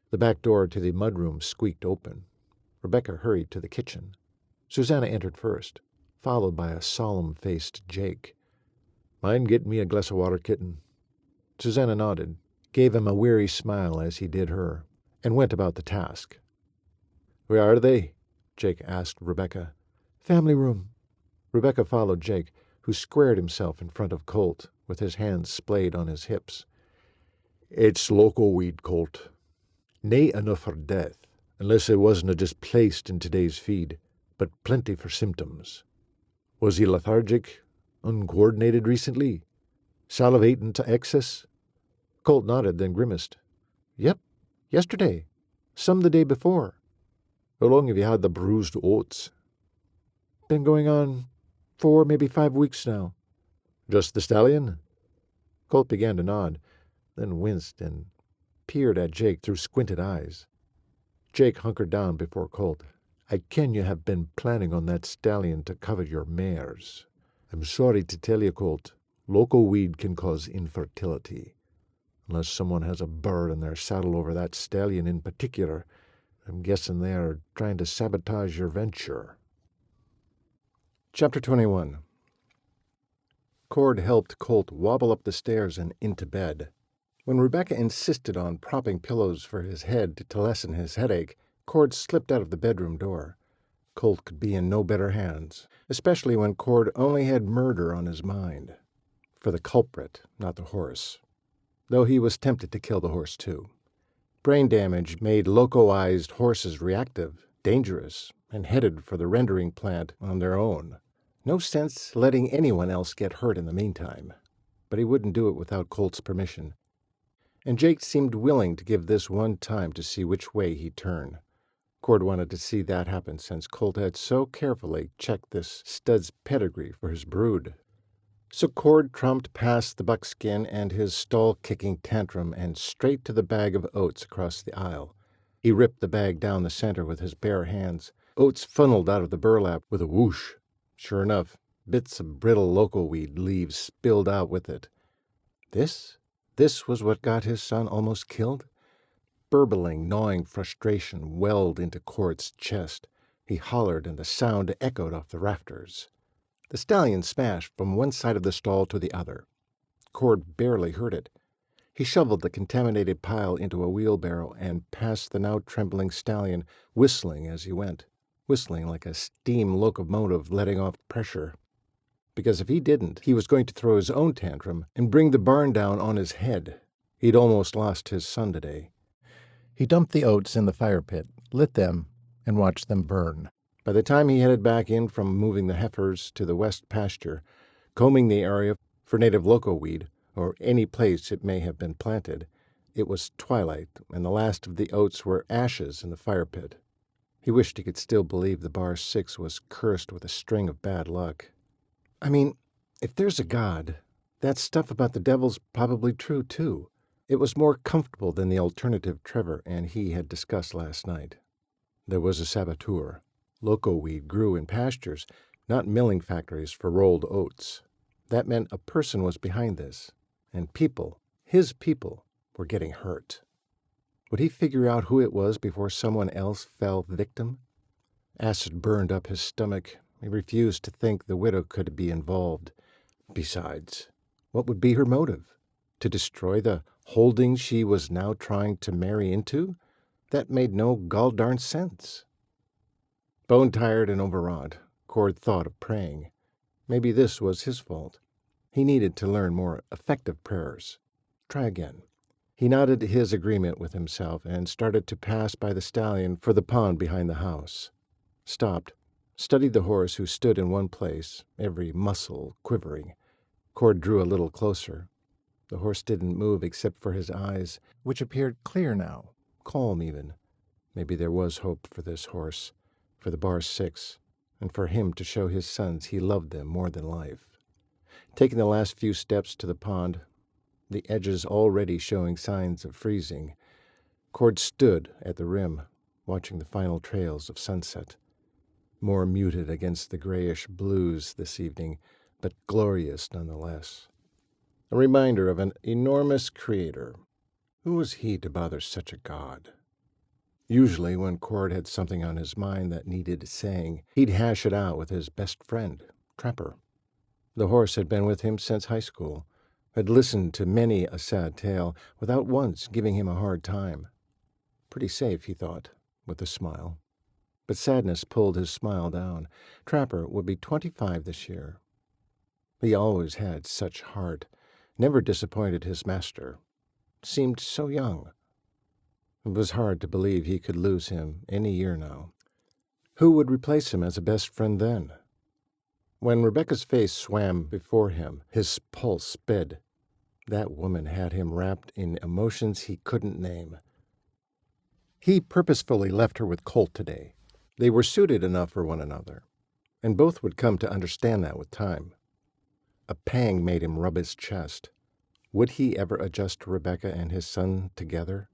A: The back door to the mudroom squeaked open. Rebecca hurried to the kitchen. Susanna entered first, followed by a solemn-faced Jake. "Mind getting me a glass of water, kitten?" Susanna nodded, gave him a weary smile as he did her, and went about the task. "Where are they?" Jake asked Rebecca. "Family room." Rebecca followed Jake, who squared himself in front of Colt, with his hands splayed on his hips. "It's local weed, Colt. Nae enough for death, unless it wasn't just placed in today's feed, but plenty for symptoms. Was he lethargic, uncoordinated recently? Salivating to excess?" Colt nodded, then grimaced. "Yep, yesterday. Some the day before."
B: "How long have you had the bruised oats?"
A: "Been going on 4, maybe 5 weeks now."
B: "Just the stallion?"
A: Colt began to nod, then winced and peered at Jake through squinted eyes. Jake hunkered down before Colt.
B: "I ken you have been planning on that stallion to cover your mares. I'm sorry to tell you, Colt, local weed can cause infertility. Unless someone has a burr in their saddle over that stallion in particular, I'm guessing they are trying to sabotage your venture."
A: Chapter 21. Cord helped Colt wobble up the stairs and into bed. When Rebecca insisted on propping pillows for his head to lessen his headache, Cord slipped out of the bedroom door. Colt could be in no better hands, especially when Cord only had murder on his mind. For the culprit, not the horse. Though he was tempted to kill the horse too. Brain damage made locoized horses reactive, dangerous, and headed for the rendering plant on their own. No sense letting anyone else get hurt in the meantime. But he wouldn't do it without Colt's permission. And Jake seemed willing to give this one time to see which way he'd turn. Cord wanted to see that happen since Colt had so carefully checked this stud's pedigree for his brood. So Cord trumped past the buckskin and his stall-kicking tantrum and straight to the bag of oats across the aisle. He ripped the bag down the center with his bare hands. Oats funneled out of the burlap with a whoosh. Sure enough, bits of brittle local weed leaves spilled out with it. This was what got his son almost killed? Burbling, gnawing frustration welled into Cord's chest. He hollered, and the sound echoed off the rafters. The stallion smashed from one side of the stall to the other. Cord barely heard it. He shoveled the contaminated pile into a wheelbarrow and passed the now trembling stallion, whistling as he went, whistling like a steam locomotive letting off pressure. Because if he didn't, he was going to throw his own tantrum and bring the barn down on his head. He'd almost lost his son today. He dumped the oats in the fire pit, lit them, and watched them burn. By the time he headed back in from moving the heifers to the west pasture, combing the area for native loco weed, or any place it may have been planted, it was twilight, and the last of the oats were ashes in the fire pit. He wished he could still believe the Bar 6 was cursed with a string of bad luck. I mean, if there's a God, that stuff about the devil's probably true, too. It was more comfortable than the alternative Trevor and he had discussed last night. There was a saboteur. Loco weed grew in pastures, not milling factories for rolled oats. That meant a person was behind this, and people, his people, were getting hurt. Would he figure out who it was before someone else fell victim? Acid burned up his stomach. He refused to think the widow could be involved. Besides, what would be her motive? To destroy the holding she was now trying to marry into? That made no gall-darn sense. Bone-tired and overwrought, Cord thought of praying. Maybe this was his fault. He needed to learn more effective prayers. Try again. He nodded his agreement with himself and started to pass by the stallion for the pond behind the house. Stopped, studied the horse who stood in one place, every muscle quivering. Cord drew a little closer. The horse didn't move except for his eyes, which appeared clear now, calm even. Maybe there was hope for this horse, for the Bar Six, and for him to show his sons he loved them more than life. Taking the last few steps to the pond, the edges already showing signs of freezing, Cord stood at the rim, watching the final trails of sunset. More muted against the grayish blues this evening, but glorious nonetheless. A reminder of an enormous creator. Who was he to bother such a god? Usually, when Cord had something on his mind that needed saying, he'd hash it out with his best friend, Trapper. The horse had been with him since high school, had listened to many a sad tale without once giving him a hard time. Pretty safe, he thought, with a smile. But sadness pulled his smile down. Trapper would be 25 this year. He always had such heart, never disappointed his master. Seemed so young. It was hard to believe he could lose him any year now. Who would replace him as a best friend then? When Rebecca's face swam before him, his pulse sped. That woman had him wrapped in emotions he couldn't name. He purposefully left her with Colt today. They were suited enough for one another, and both would come to understand that with time. A pang made him rub his chest. Would he ever adjust to Rebecca and his son together?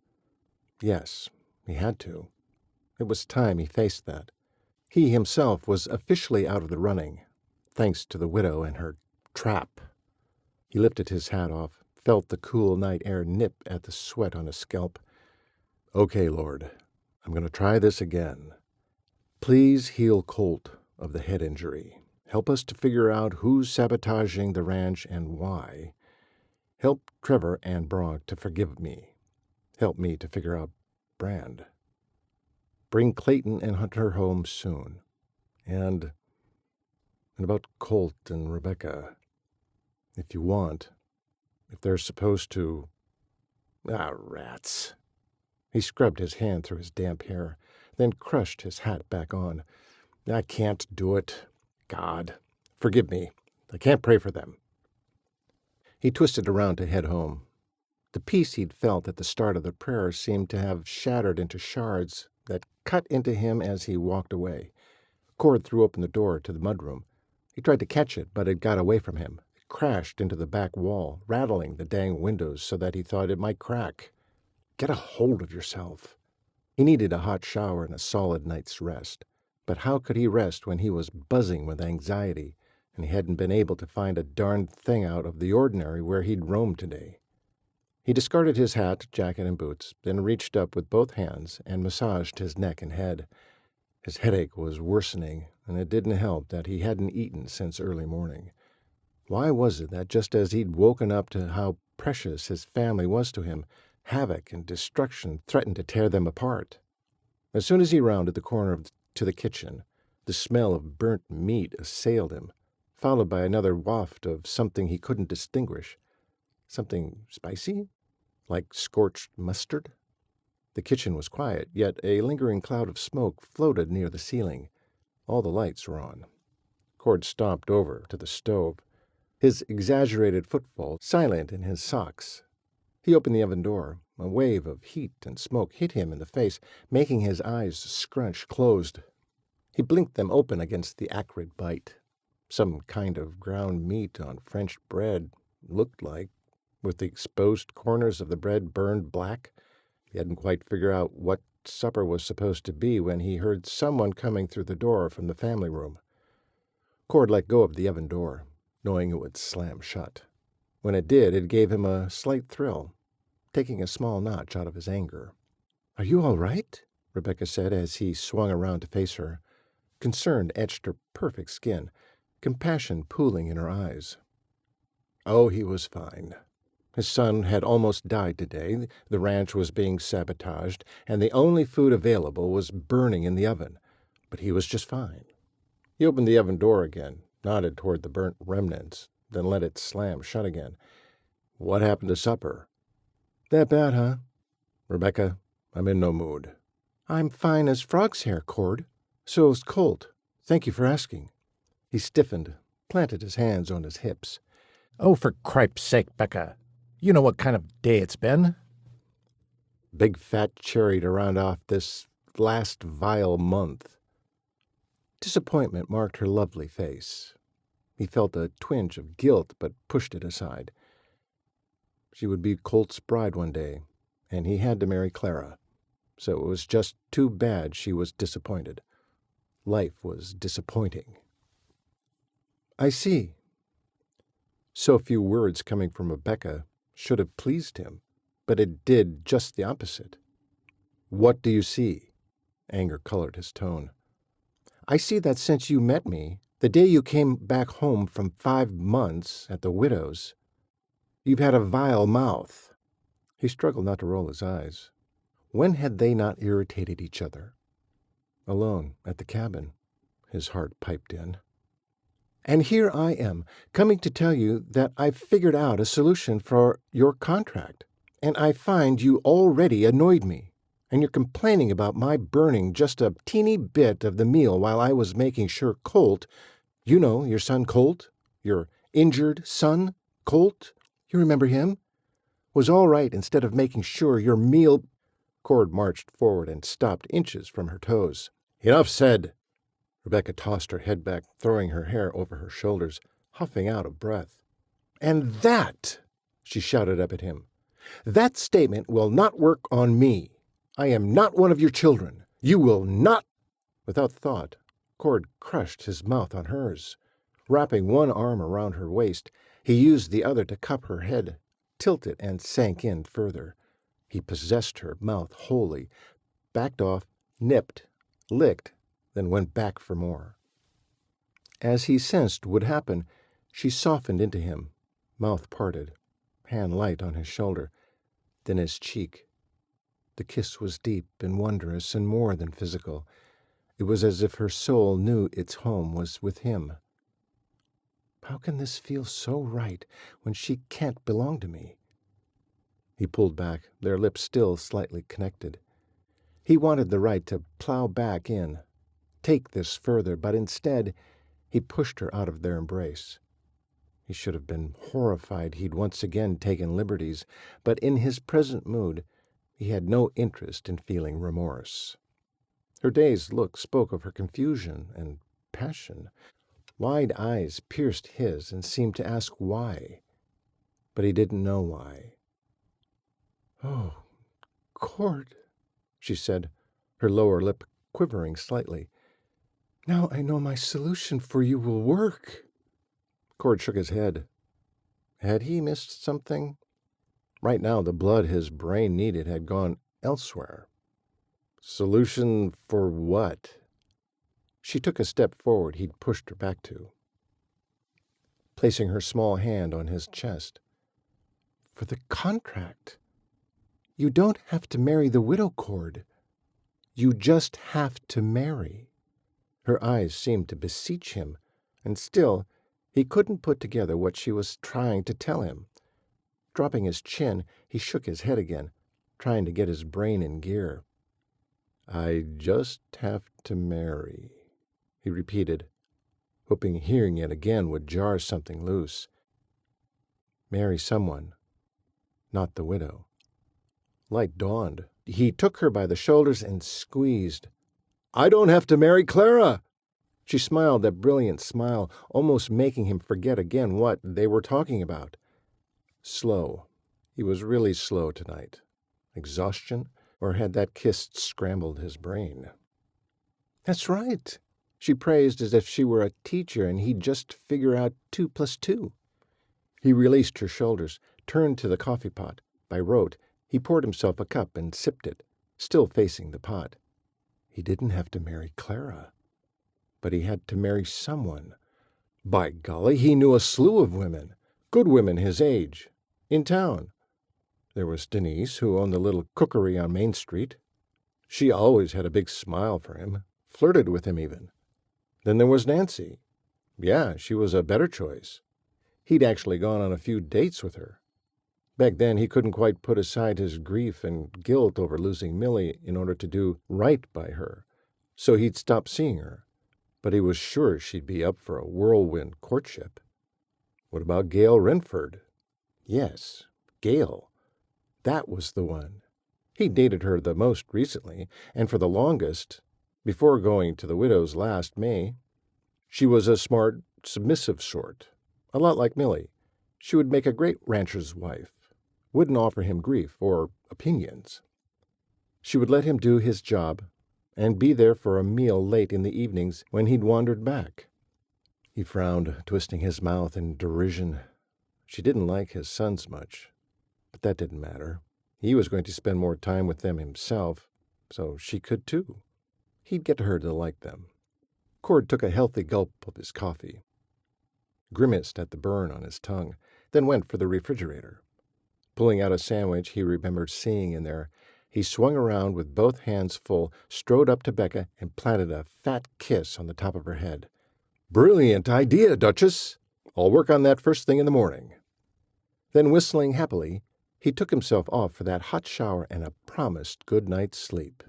A: Yes, he had to. It was time he faced that. He himself was officially out of the running, thanks to the widow and her trap. He lifted his hat off, felt the cool night air nip at the sweat on his scalp. Okay, Lord, I'm going to try this again. Please heal Colt of the head injury. Help us to figure out who's sabotaging the ranch and why. Help Trevor and Brock to forgive me. Help me to figure out Brand. Bring Clayton and Hunter home soon. And about Colt and Rebecca. If you want, if they're supposed to... Ah, rats. He scrubbed his hand through his damp hair, then crushed his hat back on. I can't do it. God, forgive me. I can't pray for them. He twisted around to head home. The peace he'd felt at the start of the prayer seemed to have shattered into shards that cut into him as he walked away. Cord threw open the door to the mudroom. He tried to catch it, but it got away from him. It crashed into the back wall, rattling the dang windows so that he thought it might crack. Get a hold of yourself. He needed a hot shower and a solid night's rest. But how could he rest when he was buzzing with anxiety, and he hadn't been able to find a darned thing out of the ordinary where he'd roamed today? He discarded his hat, jacket, and boots, then reached up with both hands and massaged his neck and head. His headache was worsening, and it didn't help that he hadn't eaten since early morning. Why was it that just as he'd woken up to how precious his family was to him, havoc and destruction threatened to tear them apart? As soon as he rounded the corner to the kitchen, the smell of burnt meat assailed him, followed by another waft of something he couldn't distinguish. Something spicy? Like scorched mustard? The kitchen was quiet, yet a lingering cloud of smoke floated near the ceiling. All the lights were on. Cord stomped over to the stove, his exaggerated footfall silent in his socks. He opened the oven door. A wave of heat and smoke hit him in the face, making his eyes scrunch closed. He blinked them open against the acrid bite. Some kind of ground meat on French bread, looked like, with the exposed corners of the bread burned black. He hadn't quite figured out what supper was supposed to be when he heard someone coming through the door from the family room. Cord let go of the oven door, knowing it would slam shut. When it did, it gave him a slight thrill, taking a small notch out of his anger. "Are you all right?" Rebecca said as he swung around to face her. Concern etched her perfect skin, compassion pooling in her eyes. Oh, he was fine. His son had almost died today, the ranch was being sabotaged, and the only food available was burning in the oven. But he was just fine. He opened the oven door again, nodded toward the burnt remnants, then let it slam shut again. What happened to supper? That bad, huh? Rebecca, I'm in no mood. I'm fine as frog's hair, Cord. So's Colt. Thank you for asking." He stiffened, planted his hands on his hips. "Oh, for cripe's sake, Becca. You know what kind of day it's been." Big fat cherry to round off this last vile month. Disappointment marked her lovely face. He felt a twinge of guilt, but pushed it aside. She would be Colt's bride one day, and he had to marry Clara. So it was just too bad she was disappointed. Life was disappointing. "I see." So few words coming from Rebecca should have pleased him, but it did just the opposite. "What do you see?" Anger colored his tone. "I see that since you met me, the day you came back home from 5 months at the widow's, you've had a vile mouth." He struggled not to roll his eyes. When had they not irritated each other? Alone at the cabin, his heart piped in. "And here I am, coming to tell you that I've figured out a solution for your contract, and I find you already annoyed me, and you're complaining about my burning just a teeny bit of the meal while I was making sure Colt, you know, your son Colt, your injured son Colt, you remember him, was all right instead of making sure your meal—" Cord marched forward and stopped inches from her toes. "Enough said." Rebecca tossed her head back, throwing her hair over her shoulders, huffing out a breath. "And that," she shouted up at him, "that statement will not work on me. I am not one of your children. You will not—" Without thought, Cord crushed his mouth on hers. Wrapping one arm around her waist, he used the other to cup her head, tilt it, and sank in further. He possessed her mouth wholly, backed off, nipped, licked, then went back for more. As he sensed would happen, she softened into him, mouth parted, hand light on his shoulder, then his cheek. The kiss was deep and wondrous and more than physical. It was as if her soul knew its home was with him. How can this feel so right when she can't belong to me? He pulled back, their lips still slightly connected. He wanted the right to plow back in, take this further, but instead he pushed her out of their embrace. He should have been horrified he'd once again taken liberties, but in his present mood he had no interest in feeling remorse. Her dazed look spoke of her confusion and passion. Wide eyes pierced his and seemed to ask why, but he didn't know why. "Oh, Cord," she said, her lower lip quivering slightly. "Now I know my solution for you will work." Cord shook his head. Had he missed something? Right now the blood his brain needed had gone elsewhere. Solution for what? She took a step forward he'd pushed her back to, placing her small hand on his chest. "For the contract. You don't have to marry the widow, Cord. You just have to marry." Her eyes seemed to beseech him, and still he couldn't put together what she was trying to tell him. Dropping his chin, he shook his head again, trying to get his brain in gear. "I just have to marry," he repeated, hoping hearing it again would jar something loose. Marry someone, not the widow. Light dawned. He took her by the shoulders and squeezed. "I don't have to marry Clara!" She smiled that brilliant smile, almost making him forget again what they were talking about. Slow. He was really slow tonight. Exhaustion? Or had that kiss scrambled his brain? "That's right," she praised as if she were a teacher and he'd just figure out 2 + 2. He released her shoulders, turned to the coffee pot. By rote, he poured himself a cup and sipped it, still facing the pot. He didn't have to marry Clara, but he had to marry someone. By golly, he knew a slew of women, good women his age, in town. There was Denise, who owned the little cookery on Main Street. She always had a big smile for him, flirted with him even. Then there was Nancy. Yeah, she was a better choice. He'd actually gone on a few dates with her. Back then he couldn't quite put aside his grief and guilt over losing Millie in order to do right by her, so he'd stopped seeing her. but he was sure she'd be up for a whirlwind courtship. What about Gail Renford? Yes, Gail. That was the one. He dated her the most recently, and for the longest, before going to the widow's last May. She was a smart, submissive sort, a lot like Millie. She would make a great rancher's wife, wouldn't offer him grief or opinions. She would let him do his job and be there for a meal late in the evenings when he'd wandered back. He frowned, twisting his mouth in derision. She didn't like his sons much, but that didn't matter. He was going to spend more time with them himself, so she could too. He'd get her to like them. Cord took a healthy gulp of his coffee, grimaced at the burn on his tongue, then went for the refrigerator. Pulling out a sandwich he remembered seeing in there, he swung around with both hands full, strode up to Becca, and planted a fat kiss on the top of her head. "Brilliant idea, Duchess! I'll work on that first thing in the morning." Then, whistling happily, he took himself off for that hot shower and a promised good night's sleep.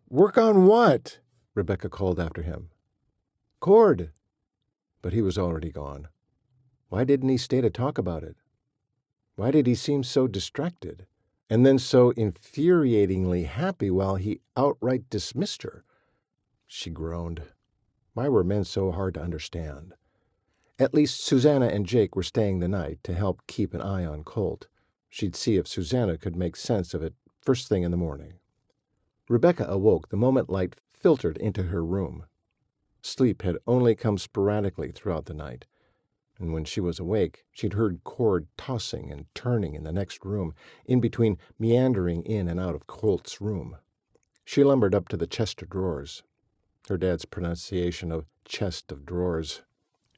A: "Work on what?" Rebecca called after him. "Cord." But he was already gone. Why didn't he stay to talk about it? Why did he seem so distracted, and then so infuriatingly happy while he outright dismissed her? She groaned. Why were men so hard to understand? At least Susanna and Jake were staying the night to help keep an eye on Colt. She'd see if Susanna could make sense of it first thing in the morning. Rebecca awoke the moment light filtered into her room. Sleep had only come sporadically throughout the night, and when she was awake, she'd heard Cord tossing and turning in the next room, in between meandering in and out of Colt's room. She lumbered up to the chest of drawers, her dad's pronunciation of chest of drawers,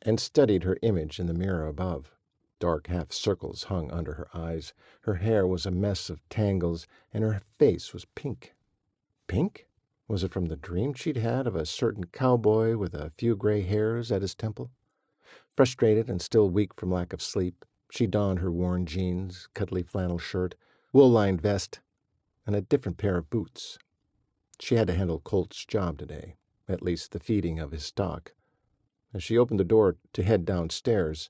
A: and studied her image in the mirror above. Dark half-circles hung under her eyes, her hair was a mess of tangles, and her face was pink. Pink? Was it from the dream she'd had of a certain cowboy with a few gray hairs at his temple? Frustrated and still weak from lack of sleep, she donned her worn jeans, cuddly flannel shirt, wool-lined vest, and a different pair of boots. She had to handle Colt's job today, at least the feeding of his stock. As she opened the door to head downstairs,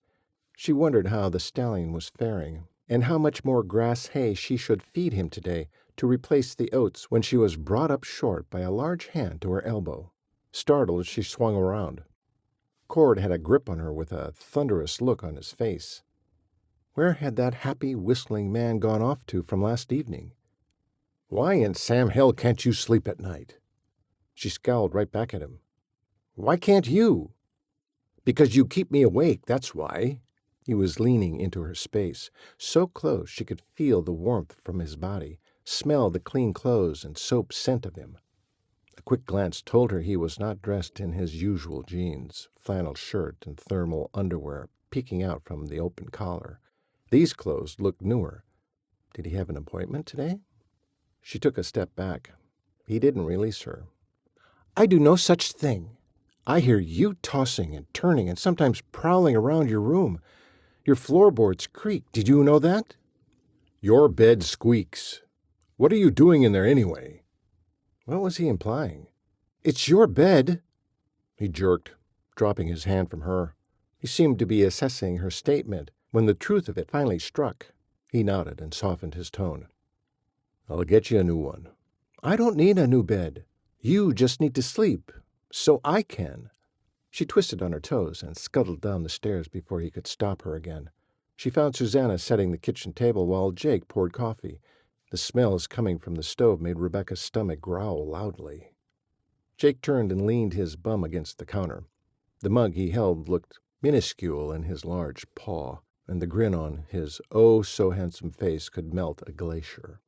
A: she wondered how the stallion was faring, and how much more grass hay she should feed him today to replace the oats when she was brought up short by a large hand to her elbow. Startled, she swung around. Cord had a grip on her with a thunderous look on his face. Where had that happy, whistling man gone off to from last evening? "Why in Sam Hill can't you sleep at night?" She scowled right back at him. "Why can't you?" "Because you keep me awake, that's why." He was leaning into her space, so close she could feel the warmth from his body, smell the clean clothes and soap scent of him. A quick glance told her he was not dressed in his usual jeans, flannel shirt, and thermal underwear peeking out from the open collar. These clothes looked newer. Did he have an appointment today? She took a step back. He didn't release her. "I do no such thing. I hear you tossing and turning and sometimes prowling around your room. Your floorboards creak. Did you know that?" "Your bed squeaks. What are you doing in there anyway?" What was he implying? "It's your bed." He jerked, dropping his hand from her. He seemed to be assessing her statement when the truth of it finally struck. He nodded and softened his tone. "I'll get you a new one." "I don't need a new bed. You just need to sleep, so I can." She twisted on her toes and scuttled down the stairs before he could stop her again. She found Susanna setting the kitchen table while Jake poured coffee. The smells coming from the stove made Rebecca's stomach growl loudly. Jake turned and leaned his bum against the counter. The mug he held looked minuscule in his large paw, and the grin on his oh-so-handsome face could melt a glacier.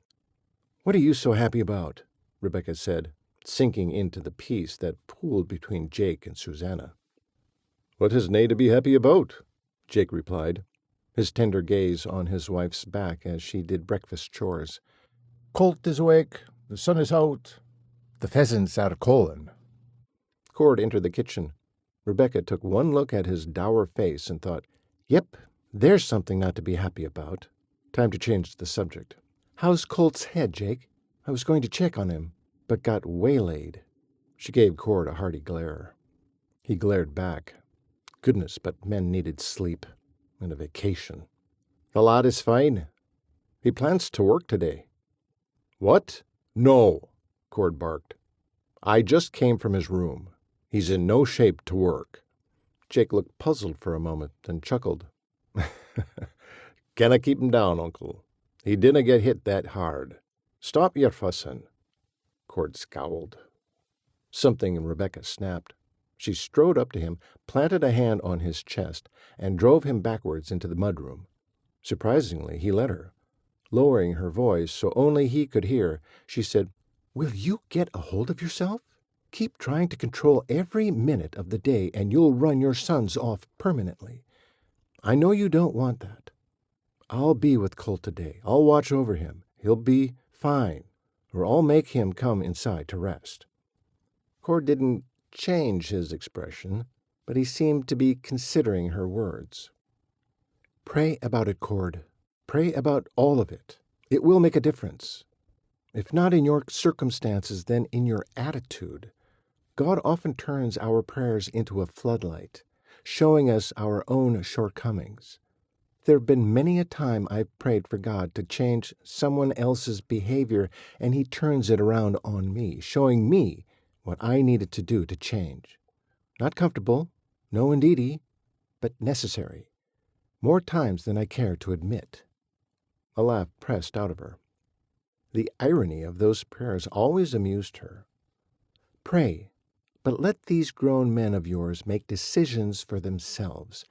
A: "What are you so happy about?" Rebecca said, sinking into the peace that pooled between Jake and Susanna. "What has nae to be happy about?" Jake replied, his tender gaze on his wife's back as she did breakfast chores. "Colt is awake, the sun is out, the pheasants are calling." Cord entered the kitchen. Rebecca took one look at his dour face and thought, "Yep, there's something not to be happy about. Time to change the subject." "How's Colt's head, Jake? I was going to check on him, but got waylaid." She gave Cord a hearty glare. He glared back. Goodness, but men needed sleep and a vacation. The lad is fine. He plans to work today. What? No, Cord barked. I just came from his room. He's in no shape to work. Jake looked puzzled for a moment, then chuckled. Canna keep him down, uncle. He dinna get hit that hard. Stop your fussin'. Cord scowled. Something in Rebecca snapped. She strode up to him, planted a hand on his chest, and drove him backwards into the mudroom. Surprisingly, he let her. Lowering her voice so only he could hear, she said, Will you get a hold of yourself? Keep trying to control every minute of the day and you'll run your sons off permanently. I know you don't want that. I'll be with Colt today. I'll watch over him. He'll be fine, or I'll make him come inside to rest. Cord didn't change his expression, but he seemed to be considering her words. Pray about it, Cord. Pray about all of it. It will make a difference. If not in your circumstances, then in your attitude. God often turns our prayers into a floodlight, showing us our own shortcomings. There have been many a time I've prayed for God to change someone else's behavior, and he turns it around on me, showing me what I needed to do to change. Not comfortable, no indeedy, but necessary. More times than I care to admit. A laugh pressed out of her. The irony of those prayers always amused her. Pray, but let these grown men of yours make decisions for themselves.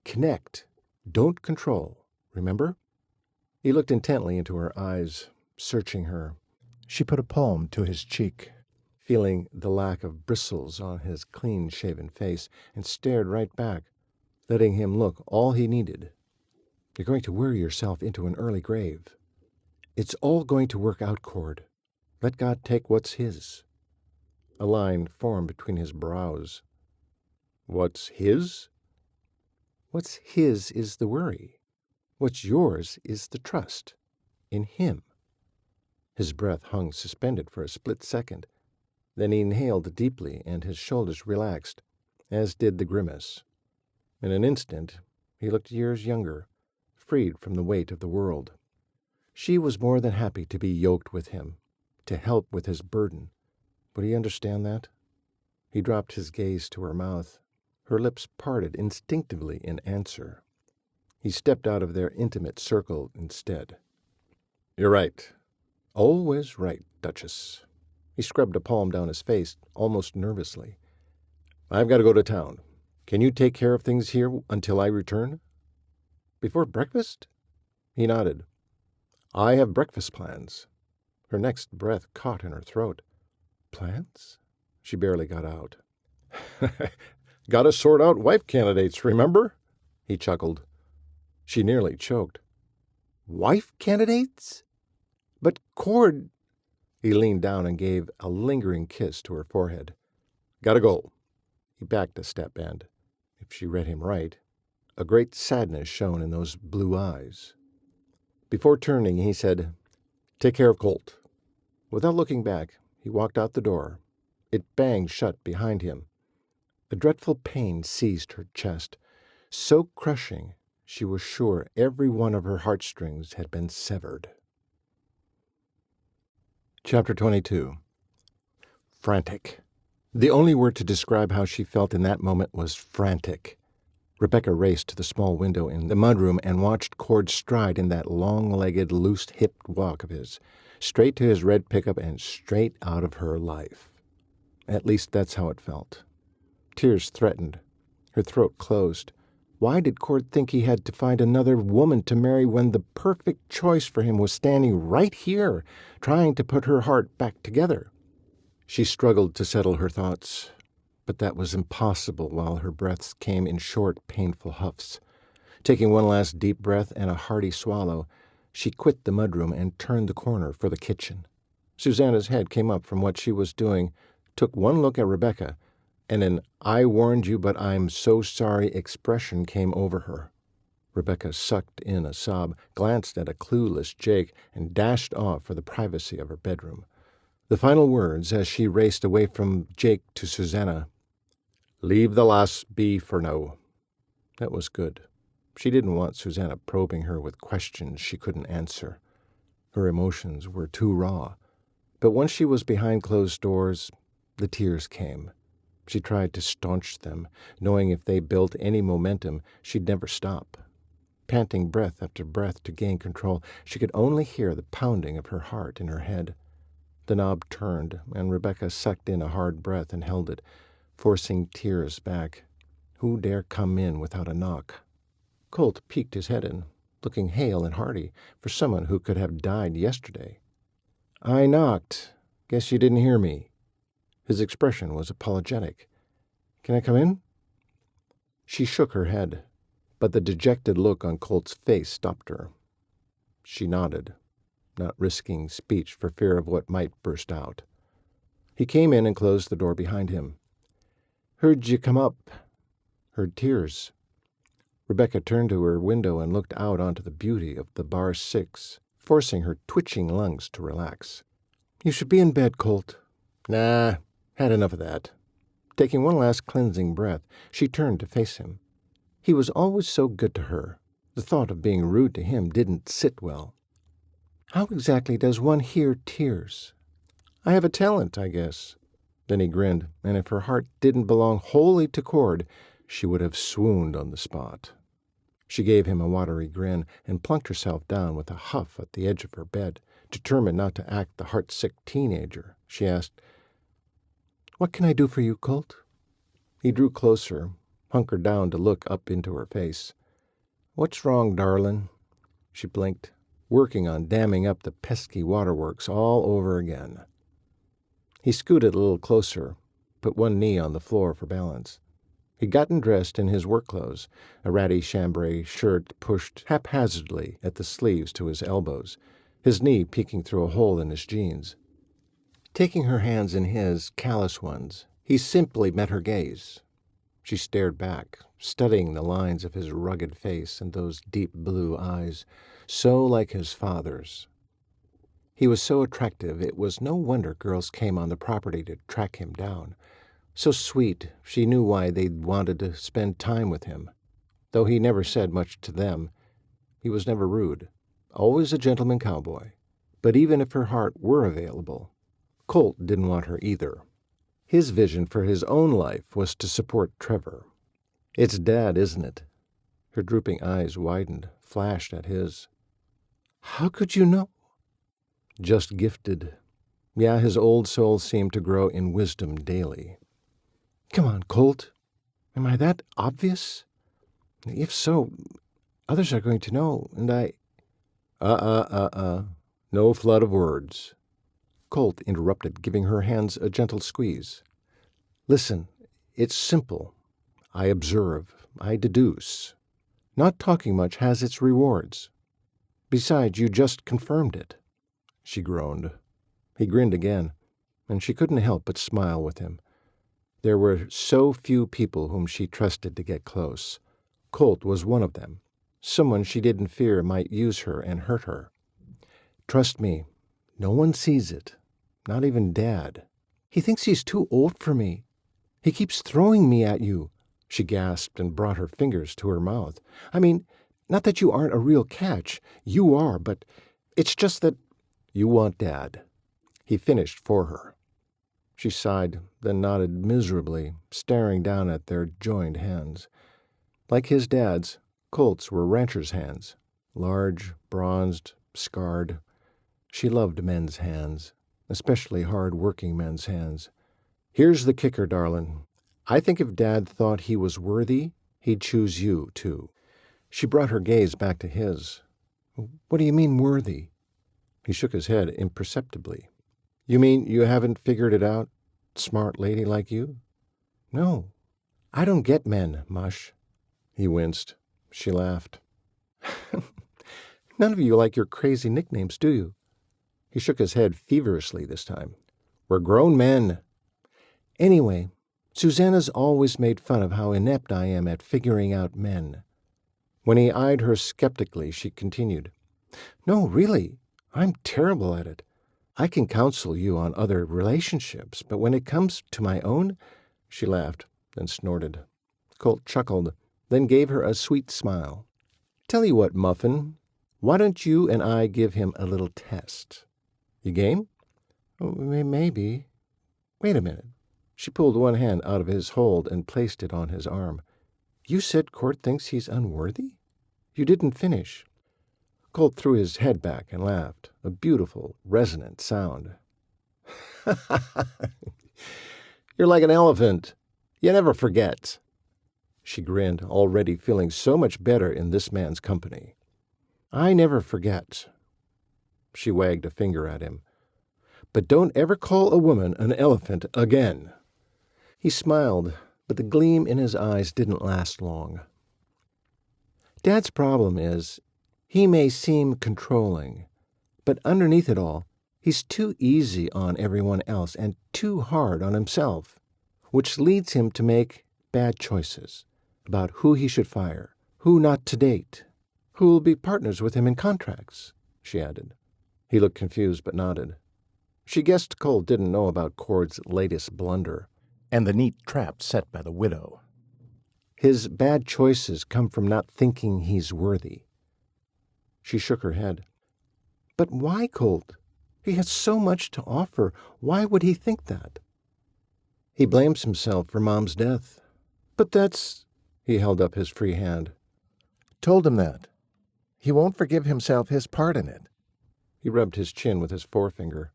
A: Connect, don't control, remember? He looked intently into her eyes, searching her. She put a palm to his cheek, feeling the lack of bristles on his clean-shaven face, and stared right back, letting him look all he needed. You're going to worry yourself into an early grave. It's all going to work out, Cord. Let God take what's his. A line formed between his brows. What's his? What's his is the worry. What's yours is the trust. In him. His breath hung suspended for a split second. Then he inhaled deeply, and his shoulders relaxed, as did the grimace. In an instant, he looked years younger, freed from the weight of the world. She was more than happy to be yoked with him, to help with his burden. Would he understand that? He dropped his gaze to her mouth. Her lips parted instinctively in answer. He stepped out of their intimate circle instead. You're right. Always right, Duchess. He scrubbed a palm down his face, almost nervously. I've got to go to town. Can you take care of things here until I return? Before breakfast? He nodded. I have breakfast plans. Her next breath caught in her throat. Plans? She barely got out. Got to sort out wife candidates, remember? He chuckled. She nearly choked. Wife candidates? But Cord... He leaned down and gave a lingering kiss to her forehead. Gotta go. He backed a step and, if she read him right, a great sadness shone in those blue eyes. Before turning, he said, Take care of Colt. Without looking back, he walked out the door. It banged shut behind him. A dreadful pain seized her chest, so crushing she was sure every one of her heartstrings had been severed. Chapter 22. Frantic. The only word to describe how she felt in that moment was frantic. Rebecca raced to the small window in the mudroom and watched Cord stride in that long-legged, loose-hipped walk of his, straight to his red pickup and straight out of her life. At least that's how it felt. Tears threatened. Her throat closed. Why did Cord think he had to find another woman to marry when the perfect choice for him was standing right here, trying to put her heart back together? She struggled to settle her thoughts, but that was impossible while her breaths came in short, painful huffs. Taking one last deep breath and a hearty swallow, she quit the mudroom and turned the corner for the kitchen. Susanna's head came up from what she was doing, took one look at Rebecca, and an I warned you but I'm so sorry expression came over her. Rebecca sucked in a sob, glanced at a clueless Jake, and dashed off for the privacy of her bedroom. The final words, as she raced away from Jake to Susanna, Leave the lass be for now." That was good. She didn't want Susanna probing her with questions she couldn't answer. Her emotions were too raw. But once she was behind closed doors, the tears came. She tried to staunch them, knowing if they built any momentum, she'd never stop. Panting breath after breath to gain control, she could only hear the pounding of her heart in her head. The knob turned, and Rebecca sucked in a hard breath and held it, forcing tears back. Who dare come in without a knock? Colt peeked his head in, looking hale and hearty for someone who could have died yesterday. "I knocked. Guess you didn't hear me." His expression was apologetic. "Can I come in?" She shook her head, but the dejected look on Colt's face stopped her. She nodded, not risking speech for fear of what might burst out. He came in and closed the door behind him. "Heard you come up." Heard tears. Rebecca turned to her window and looked out onto the beauty of the Bar 6, forcing her twitching lungs to relax. "You should be in bed, Colt." "Nah, had enough of that." Taking one last cleansing breath, she turned to face him. He was always so good to her. The thought of being rude to him didn't sit well. "How exactly does one hear tears?" "I have a talent, I guess." Then he grinned, and if her heart didn't belong wholly to Cord, she would have swooned on the spot. She gave him a watery grin and plunked herself down with a huff at the edge of her bed, determined not to act the heart-sick teenager. She asked, "What can I do for you, Colt?" He drew closer, hunkered down to look up into her face. "What's wrong, darling?" She blinked, working on damming up the pesky waterworks all over again. He scooted a little closer, put one knee on the floor for balance. He'd gotten dressed in his work clothes, a ratty chambray shirt pushed haphazardly at the sleeves to his elbows, his knee peeking through a hole in his jeans. Taking her hands in his callous ones, he simply met her gaze. She stared back, studying the lines of his rugged face and those deep blue eyes, so like his father's. He was so attractive it was no wonder girls came on the property to track him down. So sweet, she knew why they'd wanted to spend time with him. Though he never said much to them, he was never rude, always a gentleman cowboy. But even if her heart were available, Colt didn't want her either. His vision for his own life was to support Trevor. "It's Dad, isn't it?" Her drooping eyes widened, flashed at his. "How could you know?" "Just gifted." Yeah, his old soul seemed to grow in wisdom daily. "Come on, Colt. Am I that obvious? If so, others are going to know, and I—" No flood of words." Colt interrupted, giving her hands a gentle squeeze. "Listen, it's simple. I observe. I deduce. Not talking much has its rewards. Besides, you just confirmed it." She groaned. He grinned again, and she couldn't help but smile with him. There were so few people whom she trusted to get close. Colt was one of them, someone she didn't fear might use her and hurt her. "Trust me, no one sees it, not even Dad. He thinks he's too old for me. He keeps throwing me at you," she gasped and brought her fingers to her mouth. "I mean, not that you aren't a real catch. You are, but it's just that—" "You want Dad," he finished for her. She sighed, then nodded miserably, staring down at their joined hands. Like his dad's, Colt's were rancher's hands, large, bronzed, scarred. She loved men's hands, especially hard-working men's hands. "Here's the kicker, darling. I think if Dad thought he was worthy, he'd choose you, too." She brought her gaze back to his. "What do you mean, worthy?" He shook his head imperceptibly. "You mean you haven't figured it out? Smart lady like you?" "No. I don't get men, mush." He winced. She laughed. "None of you like your crazy nicknames, do you?" He shook his head feverishly this time. "We're grown men." "Anyway, Susanna's always made fun of how inept I am at figuring out men." When he eyed her skeptically, she continued, "No, really, I'm terrible at it. I can counsel you on other relationships, but when it comes to my own—" She laughed, then snorted. Colt chuckled, then gave her a sweet smile. "Tell you what, Muffin, why don't you and I give him a little test? You game?" "Oh, maybe. Wait a minute." She pulled one hand out of his hold and placed it on his arm. "You said Court thinks he's unworthy? You didn't finish." Colt threw his head back and laughed, a beautiful, resonant sound. "You're like an elephant. You never forget." She grinned, already feeling so much better in this man's company. "I never forget." She wagged a finger at him. "But don't ever call a woman an elephant again." He smiled, but the gleam in his eyes didn't last long. "Dad's problem is, he may seem controlling, but underneath it all, he's too easy on everyone else and too hard on himself, which leads him to make bad choices about who he should fire, who not to date, who will be partners with him in contracts," she added. He looked confused but nodded. She guessed Colt didn't know about Cord's latest blunder and the neat trap set by the widow. His bad choices come from not thinking he's worthy. She shook her head. "But why, Colt? He has so much to offer. Why would he think that?" "He blames himself for Mom's death." "But that's—" He held up his free hand. "Told him that. He won't forgive himself his part in it." He rubbed his chin with his forefinger.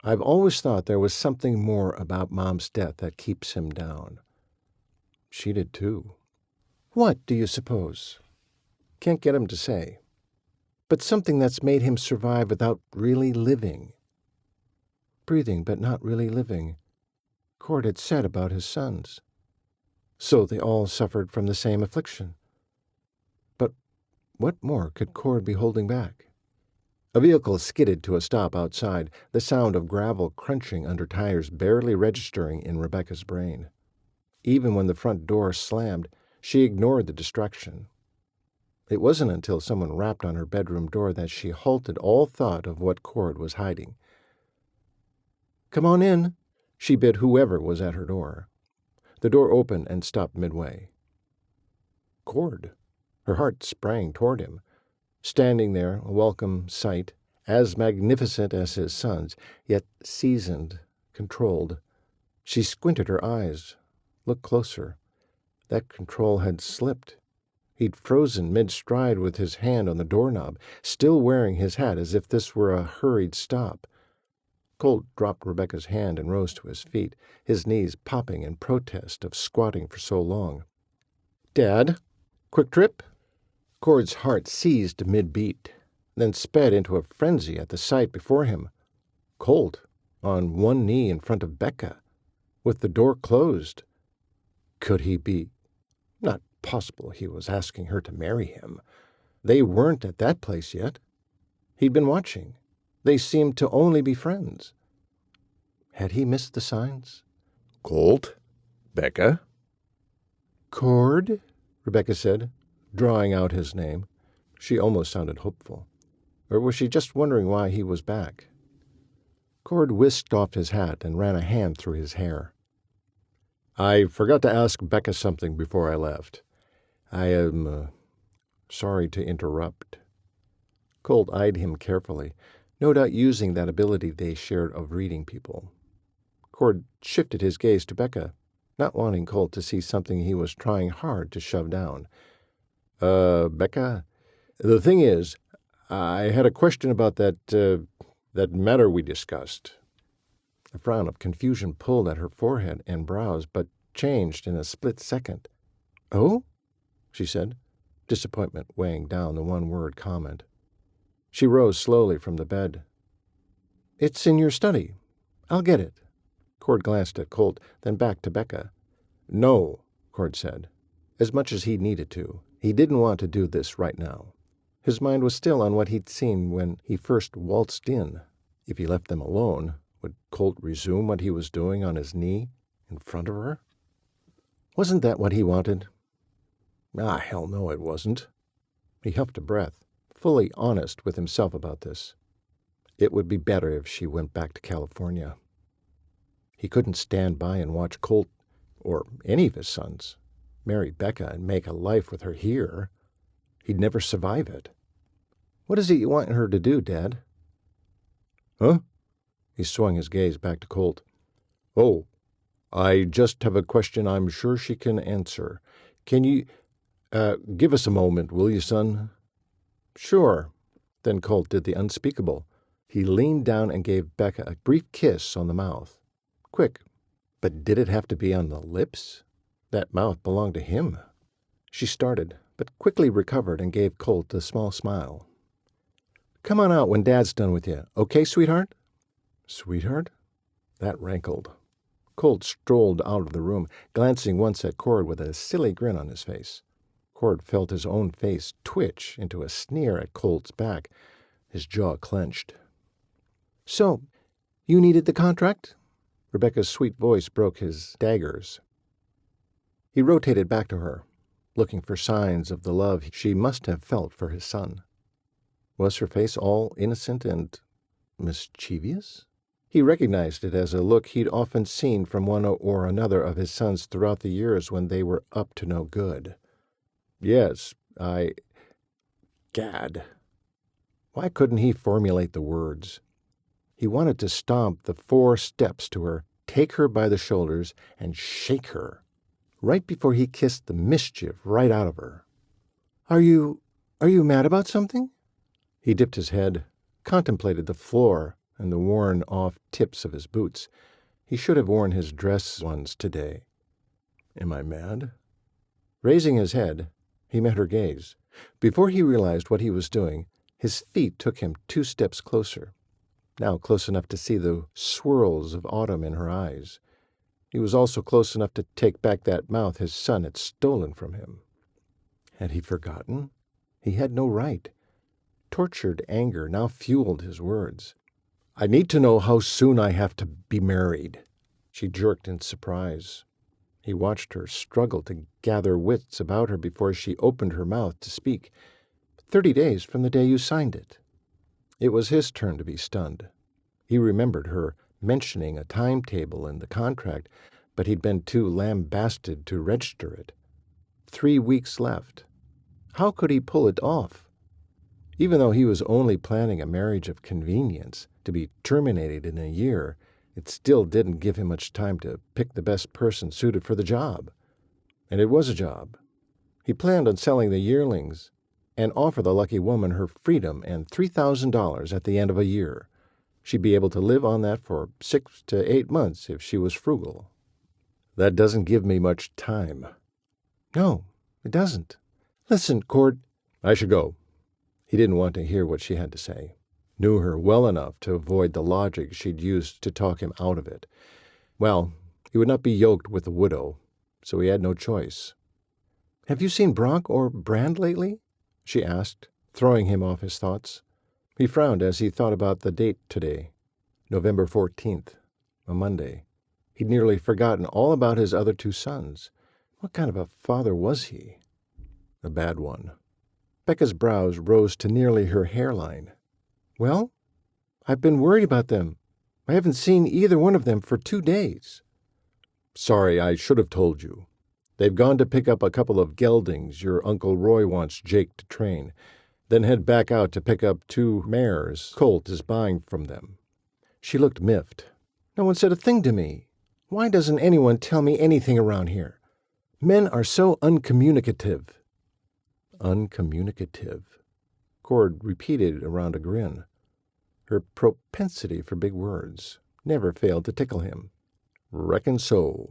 A: "I've always thought there was something more about Mom's death that keeps him down." She did too. "What, do you suppose?" "Can't get him to say. But something that's made him survive without really living." Breathing but not really living. Cord had said about his sons. So they all suffered from the same affliction. But what more could Cord be holding back? A vehicle skidded to a stop outside, the sound of gravel crunching under tires barely registering in Rebecca's brain. Even when the front door slammed, she ignored the distraction. It wasn't until someone rapped on her bedroom door that she halted all thought of what Cord was hiding. "Come on in," she bid whoever was at her door. The door opened and stopped midway. Cord. Her heart sprang toward him. Standing there, a welcome sight, as magnificent as his sons, yet seasoned, controlled. She squinted her eyes, looked closer. That control had slipped. He'd frozen mid-stride with his hand on the doorknob, still wearing his hat as if this were a hurried stop. Colt dropped Rebecca's hand and rose to his feet, his knees popping in protest of squatting for so long. "Dad, quick trip?" Cord's heart seized mid-beat, then sped into a frenzy at the sight before him. Colt, on one knee in front of Becca, with the door closed. Could he be? Not possible he was asking her to marry him. They weren't at that place yet. He'd been watching. They seemed to only be friends. Had he missed the signs? "Colt? Becca?" "Cord?" Rebecca said, drawing out his name. She almost sounded hopeful. Or was she just wondering why he was back? Cord whisked off his hat and ran a hand through his hair. "I forgot to ask Becca something before I left. I am sorry to interrupt." Colt eyed him carefully, no doubt using that ability they shared of reading people. Cord shifted his gaze to Becca, not wanting Colt to see something he was trying hard to shove down. Becca, the thing is, I had a question about that matter we discussed." A frown of confusion pulled at her forehead and brows, but changed in a split second. "Oh?" she said, disappointment weighing down the one-word comment. She rose slowly from the bed. "It's in your study. I'll get it." Cord glanced at Colt, then back to Becca. "No," Cord said, as much as he needed to. He didn't want to do this right now. His mind was still on what he'd seen when he first waltzed in. If he left them alone, would Colt resume what he was doing on his knee in front of her? Wasn't that what he wanted? Hell no, it wasn't. He huffed a breath, fully honest with himself about this. It would be better if she went back to California. He couldn't stand by and watch Colt, or any of his sons. Marry Becca and make a life with her here. He'd never survive it. What is it you want her to do, Dad? Huh? He swung his gaze back to Colt. Oh, I just have a question I'm sure she can answer. Can you, give us a moment, will you, son? Sure. Then Colt did the unspeakable. He leaned down and gave Becca a brief kiss on the mouth. Quick. But did it have to be on the lips? That mouth belonged to him. She started, but quickly recovered and gave Colt a small smile. Come on out when Dad's done with you, okay, sweetheart? Sweetheart? That rankled. Colt strolled out of the room, glancing once at Cord with a silly grin on his face. Cord felt his own face twitch into a sneer at Colt's back. His jaw clenched. So, you needed the contract? Rebecca's sweet voice broke his daggers. He rotated back to her, looking for signs of the love she must have felt for his son. Was her face all innocent and mischievous? He recognized it as a look he'd often seen from one or another of his sons throughout the years when they were up to no good. Yes, Gad. Why couldn't he formulate the words? He wanted to stomp the 4 steps to her, take her by the shoulders, and shake her, right before he kissed the mischief right out of her. Are you mad about something? He dipped his head, contemplated the floor and the worn-off tips of his boots. He should have worn his dress ones today. Am I mad? Raising his head, he met her gaze. Before he realized what he was doing, his feet took him 2 steps closer, now close enough to see the swirls of autumn in her eyes. He was also close enough to take back that mouth his son had stolen from him. Had he forgotten? He had no right. Tortured anger now fueled his words. I need to know how soon I have to be married. She jerked in surprise. He watched her struggle to gather wits about her before she opened her mouth to speak. 30 days from the day you signed it. It was his turn to be stunned. He remembered her mentioning a timetable in the contract, but he'd been too lambasted to register it. 3 weeks left. How could he pull it off? Even though he was only planning a marriage of convenience, to be terminated in a year, it still didn't give him much time to pick the best person suited for the job. And it was a job. He planned on selling the yearlings and offer the lucky woman her freedom and $3,000 at the end of a year. She'd be able to live on that for 6 to 8 months if she was frugal. That doesn't give me much time. No, it doesn't. Listen, Cord. I should go. He didn't want to hear what she had to say. Knew her well enough to avoid the logic she'd used to talk him out of it. Well, he would not be yoked with a widow, so he had no choice. Have you seen Bronk or Brand lately? She asked, throwing him off his thoughts. He frowned as he thought about the date today, November 14th, a Monday. He'd nearly forgotten all about his other 2 sons. What kind of a father was he? A bad one. Becca's brows rose to nearly her hairline. Well, I've been worried about them. I haven't seen either one of them for 2 days. Sorry, I should have told you. They've gone to pick up a couple of geldings your Uncle Roy wants Jake to train, then head back out to pick up 2 mares Colt is buying from them. She looked miffed. No one said a thing to me. Why doesn't anyone tell me anything around here? Men are so uncommunicative. Uncommunicative. Cord repeated around a grin. Her propensity for big words never failed to tickle him. Reckon so.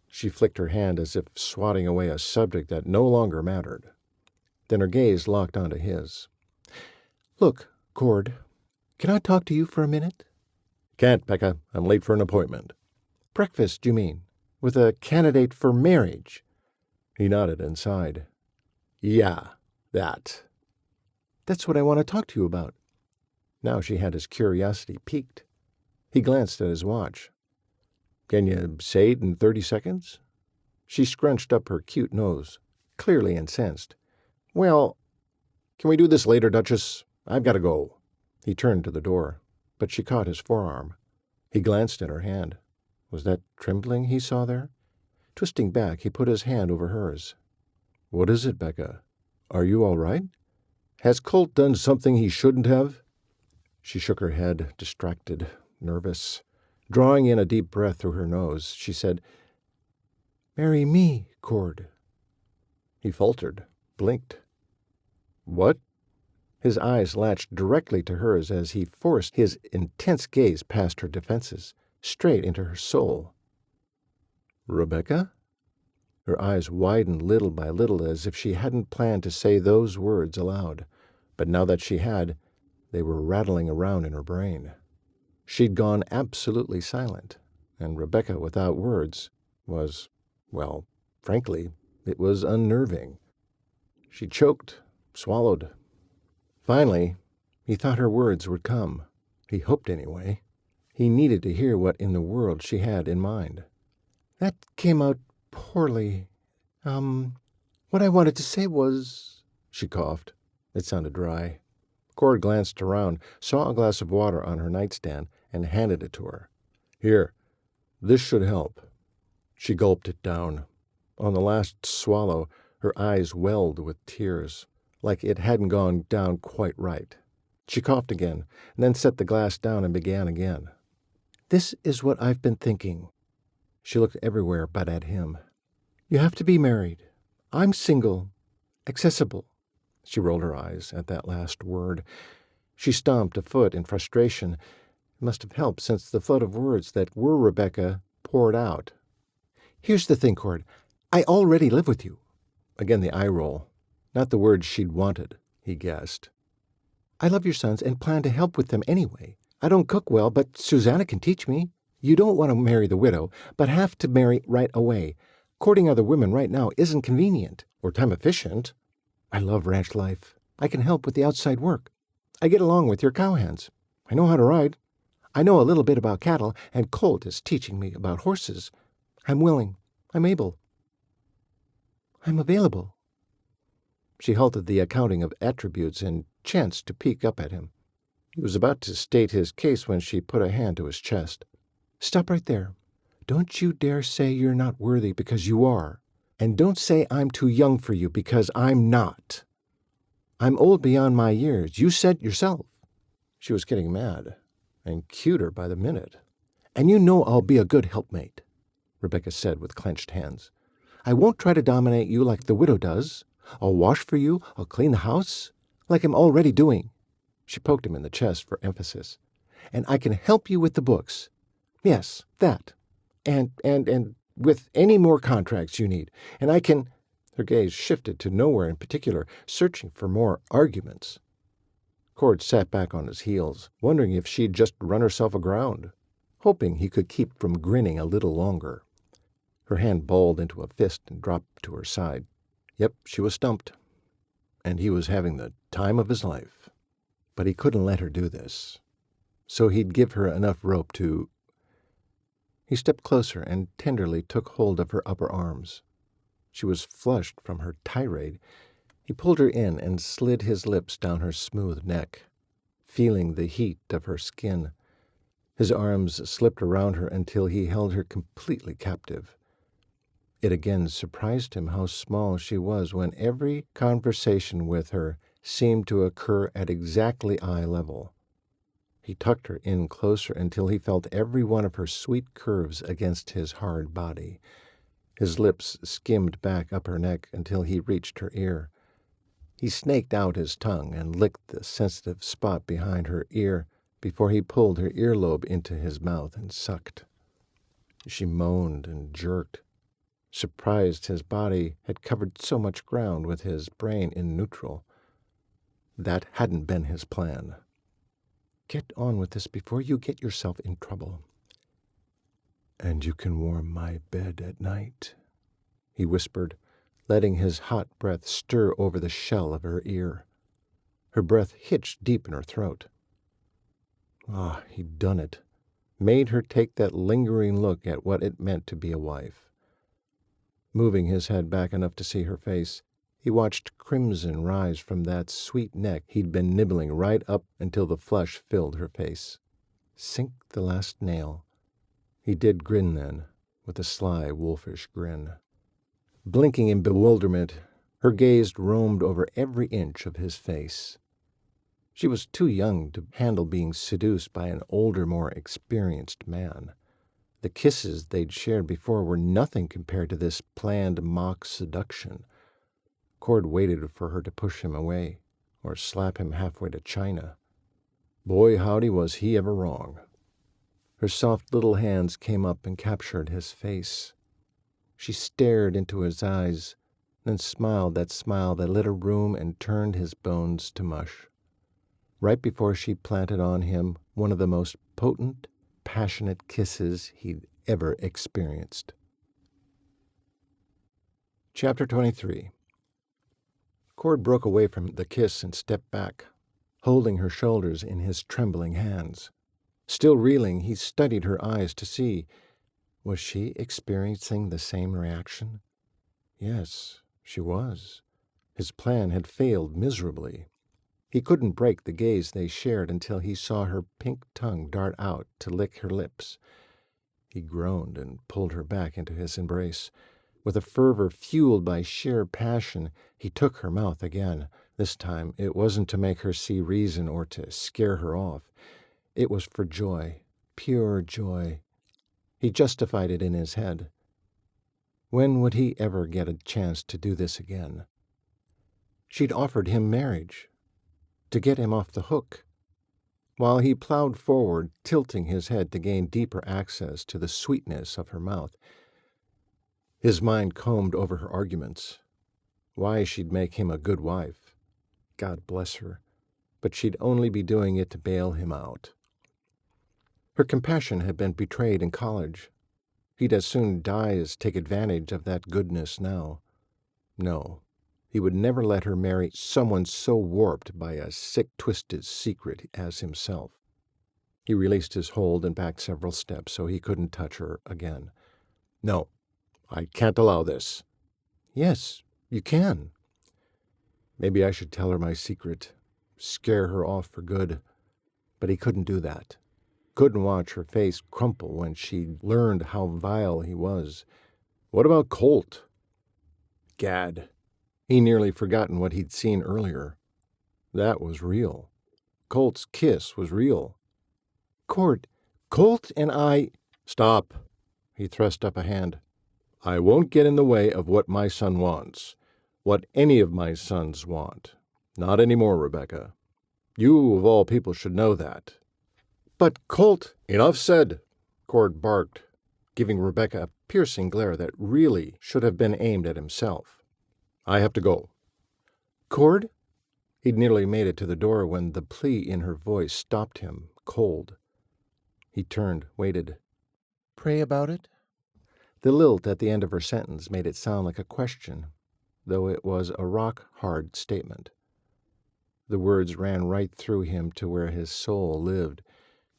A: She flicked her hand as if swatting away a subject that no longer mattered. Then her gaze locked onto his. Look, Cord, can I talk to you for a minute? Can't, Becca. I'm late for an appointment. Breakfast, you mean? With a candidate for marriage? He nodded and sighed. Yeah, that. That's what I want to talk to you about. Now she had his curiosity piqued. He glanced at his watch. Can you say it in 30 seconds? She scrunched up her cute nose, clearly incensed. Well, can we do this later, Duchess? I've got to go. He turned to the door, but she caught his forearm. He glanced at her hand. Was that trembling he saw there? Twisting back, he put his hand over hers. "What is it, Becca? Are you all right? Has Colt done something he shouldn't have?" She shook her head, distracted, nervous. Drawing in a deep breath through her nose, she said, "Marry me, Cord." He faltered, blinked. "What?" His eyes latched directly to hers as he forced his intense gaze past her defenses, straight into her soul. "Rebecca?" Her eyes widened little by little as if she hadn't planned to say those words aloud, but now that she had, they were rattling around in her brain. She'd gone absolutely silent, and Rebecca without words was, well, frankly, it was unnerving. She choked, swallowed. Finally, he thought her words would come. He hoped anyway. He needed to hear what in the world she had in mind. "That came out poorly. What I wanted to say was—" She coughed. It sounded dry. Cord glanced around, saw a glass of water on her nightstand, and handed it to her. "Here, this should help." She gulped it down. On the last swallow, her eyes welled with tears, like it hadn't gone down quite right. She coughed again, and then set the glass down and began again. "This is what I've been thinking." She looked everywhere but at him. "You have to be married. I'm single. Accessible." She rolled her eyes at that last word. She stomped a foot in frustration. It must have helped, since the flood of words that were Rebecca poured out. "Here's the thing, Cord. I already live with you." Again the eye roll. Not the words she'd wanted, he guessed. "I love your sons and plan to help with them anyway. I don't cook well, but Susanna can teach me. You don't want to marry the widow, but have to marry right away. Courting other women right now isn't convenient or time efficient. I love ranch life. I can help with the outside work. I get along with your cowhands. I know how to ride. I know a little bit about cattle, and Colt is teaching me about horses. I'm willing. I'm able. I'm available." She halted the accounting of attributes and chanced to peek up at him. He was about to state his case when she put a hand to his chest. "Stop right there. Don't you dare say you're not worthy, because you are. And don't say I'm too young for you, because I'm not. I'm old beyond my years. You said yourself." She was getting mad, and cuter by the minute. "And you know I'll be a good helpmate," Rebecca said with clenched hands. "I won't try to dominate you like the widow does. I'll wash for you. I'll clean the house, like I'm already doing." She poked him in the chest for emphasis. "And I can help you with the books. Yes, that. And with any more contracts you need. And I can—" Her gaze shifted to nowhere in particular, searching for more arguments. Cord sat back on his heels, wondering if she'd just run herself aground, hoping he could keep from grinning a little longer. Her hand balled into a fist and dropped to her side. Yep, she was stumped. And he was having the time of his life. But he couldn't let her do this. So he'd give her enough rope to— He stepped closer and tenderly took hold of her upper arms. She was flushed from her tirade. He pulled her in and slid his lips down her smooth neck, feeling the heat of her skin. His arms slipped around her until he held her completely captive. It again surprised him how small she was when every conversation with her seemed to occur at exactly eye level. He tucked her in closer until he felt every one of her sweet curves against his hard body. His lips skimmed back up her neck until he reached her ear. He snaked out his tongue and licked the sensitive spot behind her ear before he pulled her earlobe into his mouth and sucked. She moaned and jerked, surprised his body had covered so much ground with his brain in neutral. That hadn't been his plan. "Get on with this before you get yourself in trouble." "And you can warm my bed at night," he whispered, letting his hot breath stir over the shell of her ear. Her breath hitched deep in her throat. He'd done it. Made her take that lingering look at what it meant to be a wife. Moving his head back enough to see her face, he watched crimson rise from that sweet neck he'd been nibbling right up until the flush filled her face. Sink the last nail. He did grin then, with a sly, wolfish grin. Blinking in bewilderment, her gaze roamed over every inch of his face. She was too young to handle being seduced by an older, more experienced man. The kisses they'd shared before were nothing compared to this planned mock seduction. Cord waited for her to push him away, or slap him halfway to China. Boy, howdy, was he ever wrong. Her soft little hands came up and captured his face. She stared into his eyes, then smiled that smile that lit a room and turned his bones to mush. Right before she planted on him one of the most potent, passionate kisses he'd ever experienced. Chapter 23. Cord broke away from the kiss and stepped back, holding her shoulders in his trembling hands. Still reeling, he studied her eyes to see, was she experiencing the same reaction? Yes, she was. His plan had failed miserably. He couldn't break the gaze they shared until he saw her pink tongue dart out to lick her lips. He groaned and pulled her back into his embrace. With a fervor fueled by sheer passion, he took her mouth again. This time it wasn't to make her see reason or to scare her off. It was for joy, pure joy. He justified it in his head. When would he ever get a chance to do this again? She'd offered him marriage, to get him off the hook. While he plowed forward, tilting his head to gain deeper access to the sweetness of her mouth, his mind combed over her arguments. Why she'd make him a good wife. God bless her. But she'd only be doing it to bail him out. Her compassion had been betrayed in college. He'd as soon die as take advantage of that goodness now. No, he would never let her marry someone so warped by a sick, twisted secret as himself. He released his hold and backed several steps so he couldn't touch her again. No, I can't allow this. Yes, you can. Maybe I should tell her my secret, scare her off for good. But he couldn't do that. Couldn't watch her face crumple when she learned how vile he was. What about Colt? Gad. He nearly forgotten what he'd seen earlier. That was real. Colt's kiss was real. Cord, Colt and I... Stop. He thrust up a hand. I won't get in the way of what my son wants. What any of my sons want. Not anymore, Rebecca. You, of all people, should know that. But Colt... Enough said, Cord barked, giving Rebecca a piercing glare that really should have been aimed at himself. I have to go. Cord? He'd nearly made it to the door when the plea in her voice stopped him, cold. He turned, waited. Pray about it? The lilt at the end of her sentence made it sound like a question, though it was a rock-hard statement. The words ran right through him to where his soul lived,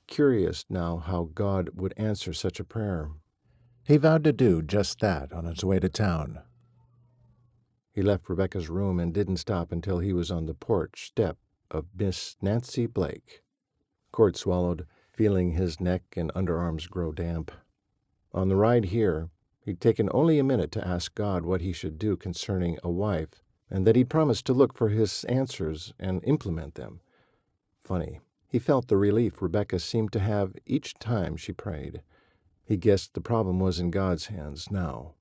A: curious now how God would answer such a prayer. He vowed to do just that on his way to town. He left Rebecca's room and didn't stop until he was on the porch step of Miss Nancy Blake. Cord swallowed, feeling his neck and underarms grow damp. On the ride here, he'd taken only a minute to ask God what he should do concerning a wife, and that he'd promised to look for his answers and implement them. Funny, he felt the relief Rebecca seemed to have each time she prayed. He guessed the problem was in God's hands now.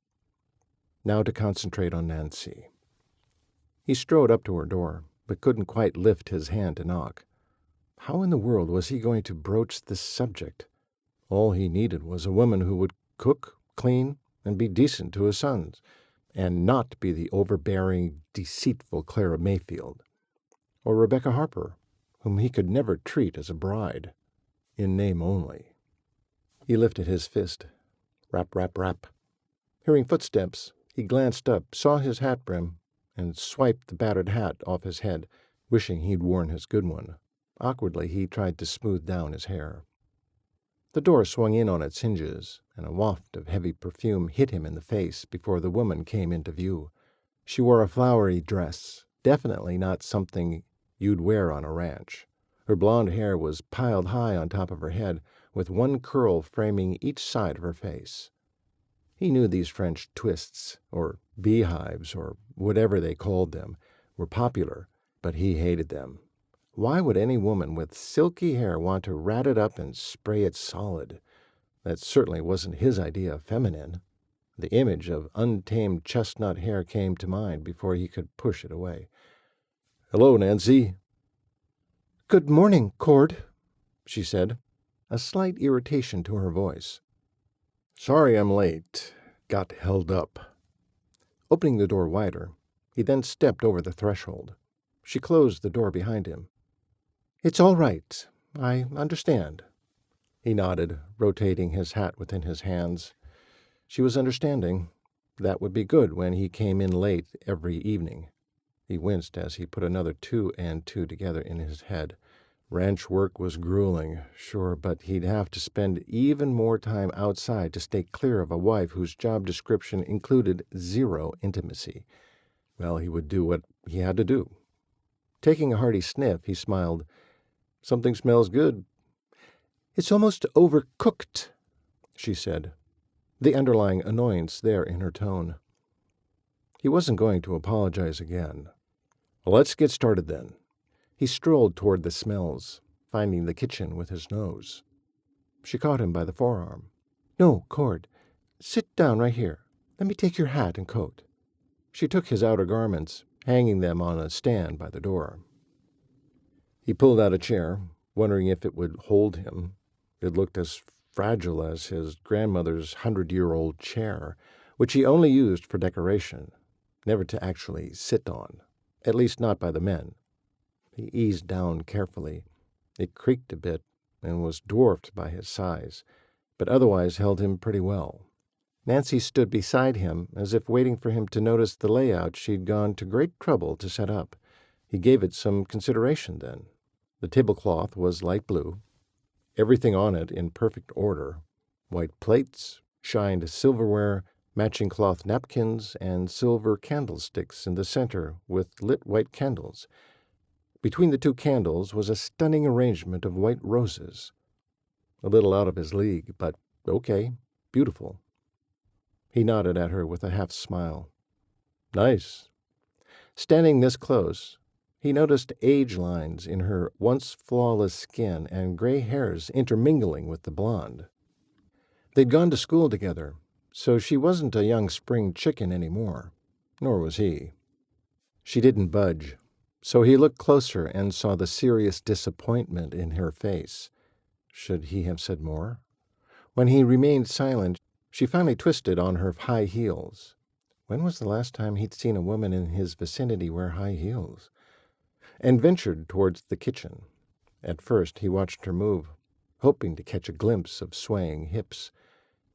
A: Now to concentrate on Nancy. He strode up to her door, but couldn't quite lift his hand to knock. How in the world was he going to broach this subject? All he needed was a woman who would cook, clean, and be decent to his sons, and not be the overbearing, deceitful Clara Mayfield, or Rebecca Harper, whom he could never treat as a bride, in name only. He lifted his fist. Rap, rap, rap. Hearing footsteps, he glanced up, saw his hat brim, and swiped the battered hat off his head, wishing he'd worn his good one. Awkwardly, he tried to smooth down his hair. The door swung in on its hinges, and a waft of heavy perfume hit him in the face before the woman came into view. She wore a flowery dress, definitely not something you'd wear on a ranch. Her blonde hair was piled high on top of her head, with one curl framing each side of her face. He knew these French twists, or beehives, or whatever they called them, were popular, but he hated them. Why would any woman with silky hair want to rat it up and spray it solid? That certainly wasn't his idea of feminine. The image of untamed chestnut hair came to mind before he could push it away. "Hello, Nancy."
C: "Good morning, Cord,"
A: she said, a slight irritation to her voice. "Sorry I'm late. Got held up." Opening the door wider, he then stepped over the threshold. She closed the door behind him.
C: "It's all right. I understand."
A: He nodded, rotating his hat within his hands. She was understanding. That would be good when he came in late every evening. He winced as he put another 2 and 2 together in his head. Ranch work was grueling, sure, but he'd have to spend even more time outside to stay clear of a wife whose job description included 0 intimacy. Well, he would do what he had to do. Taking a hearty sniff, he smiled. "Something smells good."
C: "It's almost overcooked,"
A: she said, the underlying annoyance there in her tone. He wasn't going to apologize again. "Well, let's get started then." He strolled toward the smells, finding the kitchen with his nose. She caught him by the forearm.
C: "No, Cord. Sit down right here. Let me take your hat and coat."
A: She took his outer garments, hanging them on a stand by the door. He pulled out a chair, wondering if it would hold him. It looked as fragile as his grandmother's 100-year-old chair, which he only used for decoration, never to actually sit on, at least not by the men. He eased down carefully. It creaked a bit and was dwarfed by his size, but otherwise held him pretty well. Nancy stood beside him as if waiting for him to notice the layout she'd gone to great trouble to set up. He gave it some consideration then. The tablecloth was light blue, everything on it in perfect order: white plates, shined silverware, matching cloth napkins, and silver candlesticks in the center with lit white candles. Between the 2 candles was a stunning arrangement of white roses. A little out of his league, but okay, beautiful. He nodded at her with a half smile. "Nice." Standing this close, he noticed age lines in her once flawless skin and gray hairs intermingling with the blonde. They'd gone to school together, so she wasn't a young spring chicken anymore, nor was he. She didn't budge, so he looked closer and saw the serious disappointment in her face. Should he have said more? When he remained silent, she finally twisted on her high heels. When was the last time he'd seen a woman in his vicinity wear high heels? And ventured towards the kitchen. At first he watched her move, hoping to catch a glimpse of swaying hips.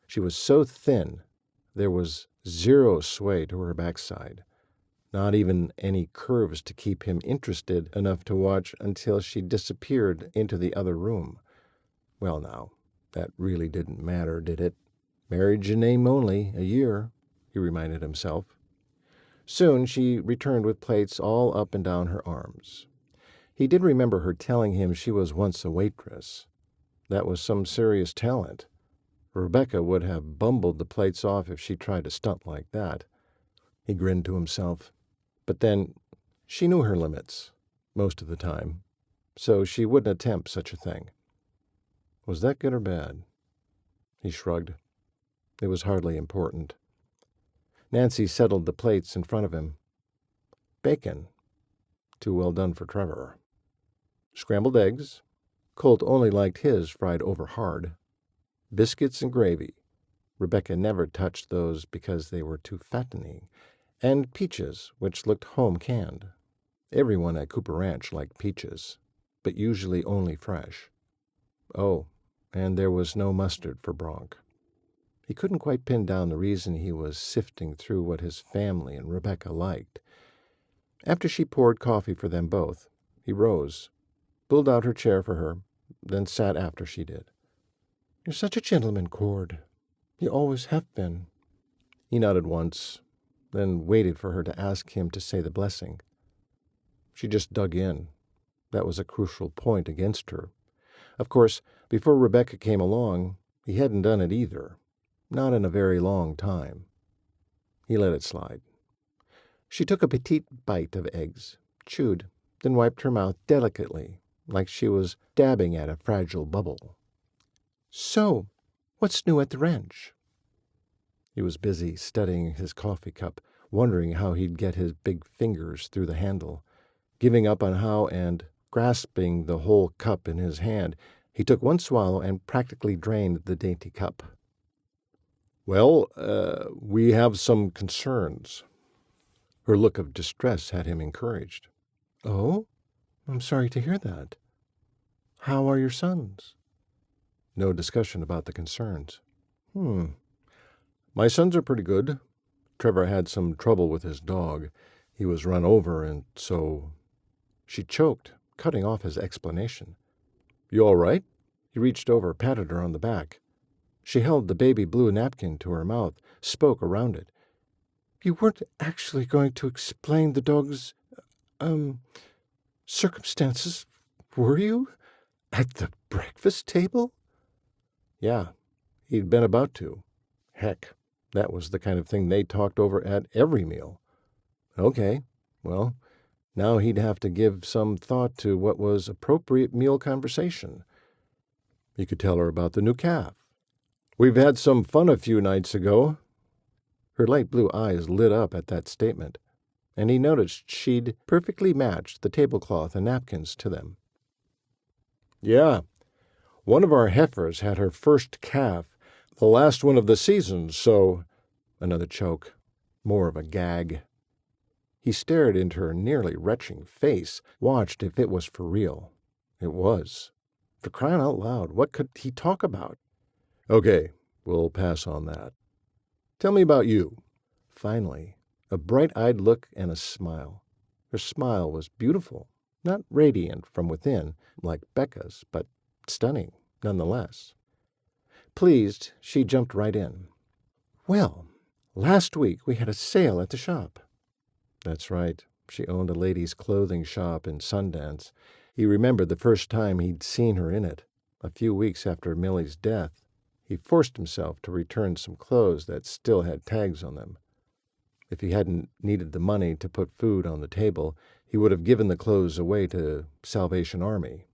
A: She was so thin, there was 0 sway to her backside. Not even any curves to keep him interested enough to watch until she disappeared into the other room. Well now, that really didn't matter, did it? Marriage in name only, a year, he reminded himself. Soon she returned with plates all up and down her arms. He did remember her telling him she was once a waitress. That was some serious talent. Rebecca would have bumbled the plates off if she tried a stunt like that. He grinned to himself. But then, she knew her limits, most of the time, so she wouldn't attempt such a thing. Was that good or bad? He shrugged. It was hardly important. Nancy settled the plates in front of him. Bacon. Too well done for Trevor. Scrambled eggs. Colt only liked his fried over hard. Biscuits and gravy. Rebecca never touched those because they were too fattening. And peaches, which looked home-canned. Everyone at Cooper Ranch liked peaches, but usually only fresh. Oh, and there was no mustard for Bronk. He couldn't quite pin down the reason he was sifting through what his family and Rebecca liked. After she poured coffee for them both, he rose, pulled out her chair for her, then sat after she did. "You're such a gentleman, Cord. You always have been." He nodded once, then waited for her to ask him to say the blessing. She just dug in. That was a crucial point against her. Of course, before Rebecca came along, he hadn't done it either. Not in a very long time. He let it slide. She took a petite bite of eggs, chewed, then wiped her mouth delicately, like she was dabbing at a fragile bubble.
C: So, what's new at the ranch?
A: He was busy studying his coffee cup, wondering how he'd get his big fingers through the handle. Giving up on how and grasping the whole cup in his hand, he took one swallow and practically drained the dainty cup. "Well, we have some concerns." Her look of distress had him encouraged.
C: Oh? I'm sorry to hear that. How are your sons?
A: No discussion about the concerns. My sons are pretty good. Trevor had some trouble with his dog. He was run over, and so... She choked, cutting off his explanation. "You all right?" He reached over, patted her on the back. She held the baby blue napkin to her mouth, spoke around it.
C: You weren't actually going to explain the dog's, circumstances, were you? At the breakfast table?
A: Yeah, he'd been about to. Heck, that was the kind of thing they talked over at every meal. Okay, well, now he'd have to give some thought to what was appropriate meal conversation. He could tell her about the new calf. "We've had some fun a few nights ago." Her light blue eyes lit up at that statement, and he noticed she'd perfectly matched the tablecloth and napkins to them. "Yeah, one of our heifers had her first calf, the last one of the season, so—" Another choke, more of a gag. He stared into her nearly retching face, watched if it was for real. It was. For crying out loud, what could he talk about? "Okay, we'll pass on that. Tell me about you." Finally, a bright-eyed look and a smile. Her smile was beautiful, not radiant from within, like Becca's, but stunning nonetheless. Pleased, she jumped right in.
C: "Well, last week we had a sale at the shop."
A: That's right. She owned a ladies' clothing shop in Sundance. He remembered the first time he'd seen her in it, a few weeks after Millie's death. He forced himself to return some clothes that still had tags on them. If he hadn't needed the money to put food on the table, he would have given the clothes away to Salvation Army.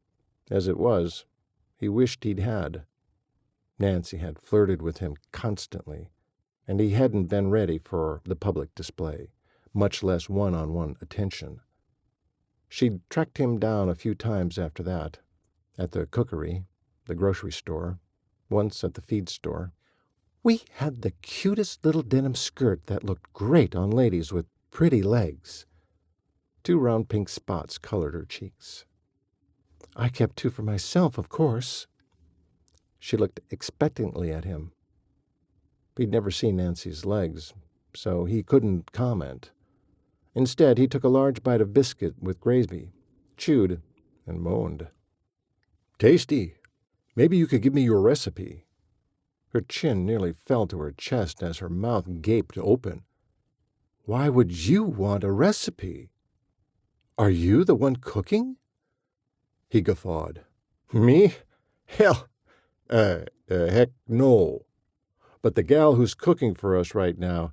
A: As it was, he wished he'd had. Nancy had flirted with him constantly, and he hadn't been ready for the public display, much less one-on-one attention. She'd tracked him down a few times after that, at the cookery, the grocery store, once at the feed store.
C: "We had the cutest little denim skirt that looked great on ladies with pretty legs."
A: 2 round pink spots colored her cheeks.
C: "I kept 2 for myself, of course."
A: She looked expectantly at him. He'd never seen Nancy's legs, so he couldn't comment. Instead, he took a large bite of biscuit with gravy, chewed, and moaned. "Tasty. Maybe you could give me your recipe." Her chin nearly fell to her chest as her mouth gaped open.
C: "Why would you want a recipe? Are you the one cooking?"
A: He guffawed. "Me? Hell, heck no. But the gal who's cooking for us right now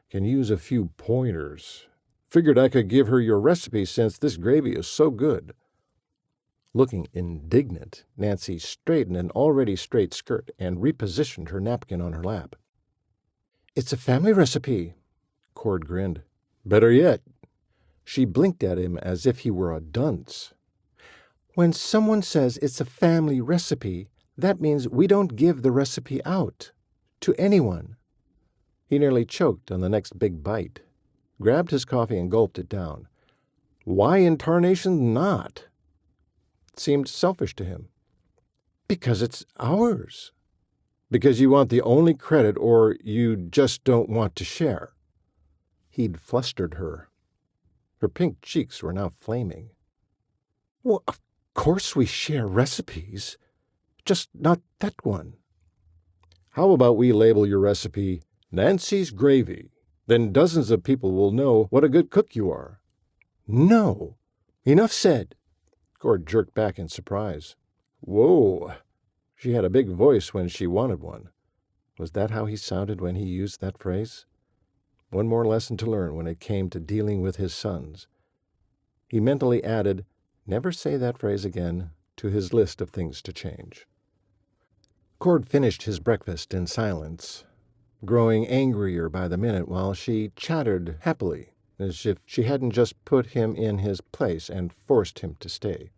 A: can use a few pointers. Figured I could give her your recipe since this gravy is so good." Looking indignant, Nancy straightened an already straight skirt and repositioned her napkin on her lap.
C: "It's a family recipe."
A: Cord grinned. "Better yet." She blinked at him as if he were a dunce.
C: "When someone says it's a family recipe, that means we don't give the recipe out to anyone."
A: He nearly choked on the next big bite, grabbed his coffee and gulped it down. Why in tarnation not? It seemed selfish to him.
C: "Because it's ours."
A: "Because you want the only credit, or you just don't want to share?" He'd flustered her. Her pink cheeks were now flaming.
C: "Well, of course we share recipes, just not that one."
A: "How about we label your recipe Nancy's Gravy? Then dozens of people will know what a good cook you are."
C: "No. Enough said."
A: Cord jerked back in surprise. Whoa. She had a big voice when she wanted one. Was that how he sounded when he used that phrase? One more lesson to learn when it came to dealing with his sons. He mentally added, "Never say that phrase again," to his list of things to change. Cord finished his breakfast in silence, growing angrier by the minute while she chattered happily, as if she hadn't just put him in his place and forced him to stay.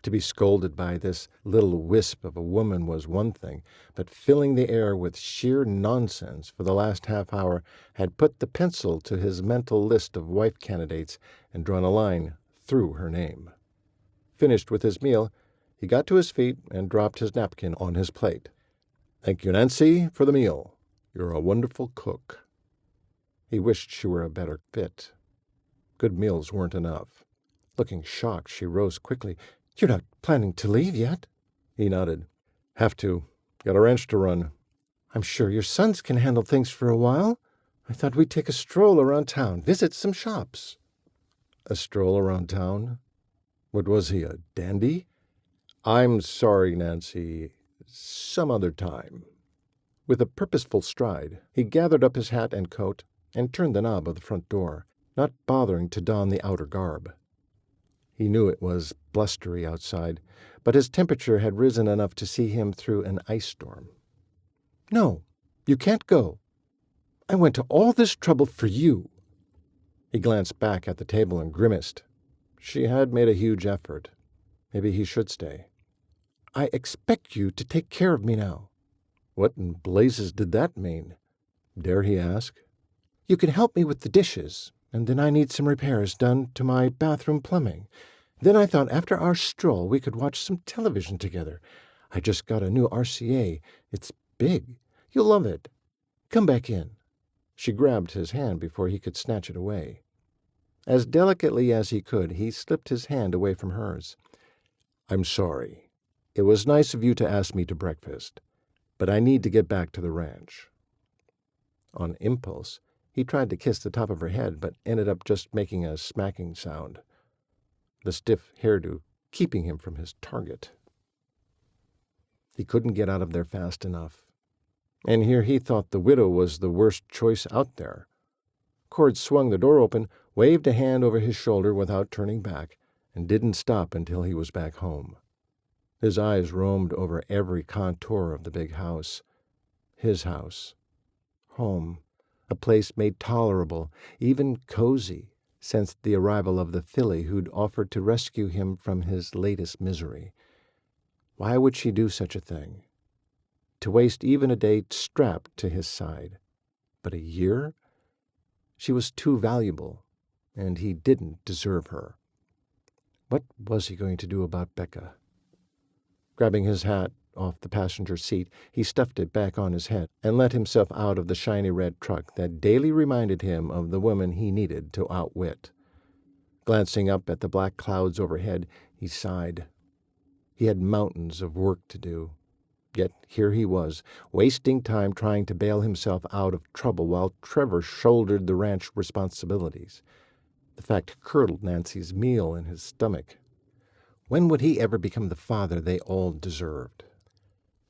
A: To be scolded by this little wisp of a woman was one thing, but filling the air with sheer nonsense for the last half hour had put the pencil to his mental list of wife candidates and drawn a line through her name. Finished with his meal, he got to his feet and dropped his napkin on his plate. "Thank you, Nancy, for the meal. You're a wonderful cook." He wished she were a better fit. Good meals weren't enough. Looking shocked, she rose quickly. "You're not planning to leave yet?" He nodded. "Have to. Got a ranch to run." "I'm sure your sons can handle things for a while. I thought we'd take a stroll around town, visit some shops." A stroll around town? What was he, a dandy? "I'm sorry, Nancy. Some other time." With a purposeful stride, he gathered up his hat and coat and turned the knob of the front door, not bothering to don the outer garb. He knew it was blustery outside, but his temperature had risen enough to see him through an ice storm. "No, you can't go. I went to all this trouble for you." He glanced back at the table and grimaced. She had made a huge effort. Maybe he should stay. "I expect you to take care of me now." What in blazes did that mean? Dare he ask? "You can help me with the dishes, and then I need some repairs done to my bathroom plumbing. Then I thought after our stroll we could watch some television together. I just got a new RCA. It's big. You'll love it. Come back in." She grabbed his hand before he could snatch it away. As delicately as he could, he slipped his hand away from hers. "I'm sorry. It was nice of you to ask me to breakfast, but I need to get back to the ranch." On impulse, he tried to kiss the top of her head, but ended up just making a smacking sound, the stiff hairdo keeping him from his target. He couldn't get out of there fast enough. And here he thought the widow was the worst choice out there. Cord swung the door open, waved a hand over his shoulder without turning back, and didn't stop until he was back home. His eyes roamed over every contour of the big house. His house. Home. A place made tolerable, even cozy, since the arrival of the filly who'd offered to rescue him from his latest misery. Why would she do such a thing? To waste even a day strapped to his side. But a year? She was too valuable, and he didn't deserve her. What was he going to do about Becca? Grabbing his hat off the passenger seat, he stuffed it back on his head and let himself out of the shiny red truck that daily reminded him of the woman he needed to outwit. Glancing up at the black clouds overhead, he sighed. He had mountains of work to do. Yet here he was, wasting time trying to bail himself out of trouble while Trevor shouldered the ranch responsibilities. The fact curdled Nancy's meal in his stomach. When would he ever become the father they all deserved?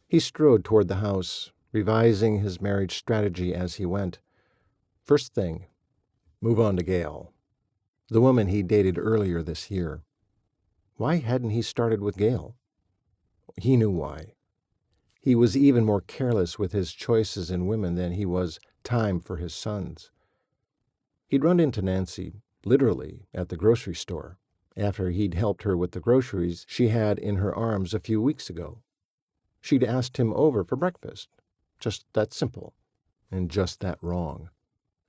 A: He strode toward the house, revising his marriage strategy as he went. First thing, move on to Gail, the woman he dated earlier this year. Why hadn't he started with Gail? He knew why. He was even more careless with his choices in women than he was time for his sons. He'd run into Nancy, literally, at the grocery store, after he'd helped her with the groceries she had in her arms a few weeks ago. She'd asked him over for breakfast. Just that simple, and just that wrong.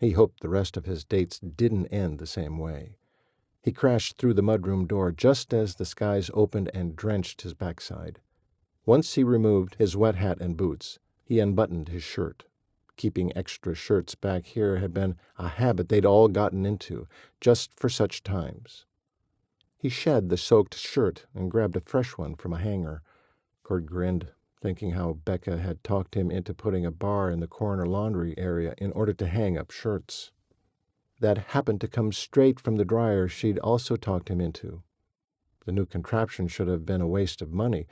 A: He hoped the rest of his dates didn't end the same way. He crashed through the mudroom door just as the skies opened and drenched his backside. Once he removed his wet hat and boots, he unbuttoned his shirt. Keeping extra shirts back here had been a habit they'd all gotten into, just for such times. He shed the soaked shirt and grabbed a fresh one from a hanger. Cord grinned, thinking how Becca had talked him into putting a bar in the corner laundry area in order to hang up shirts. That happened to come straight from the dryer she'd also talked him into. The new contraption should have been a waste of money,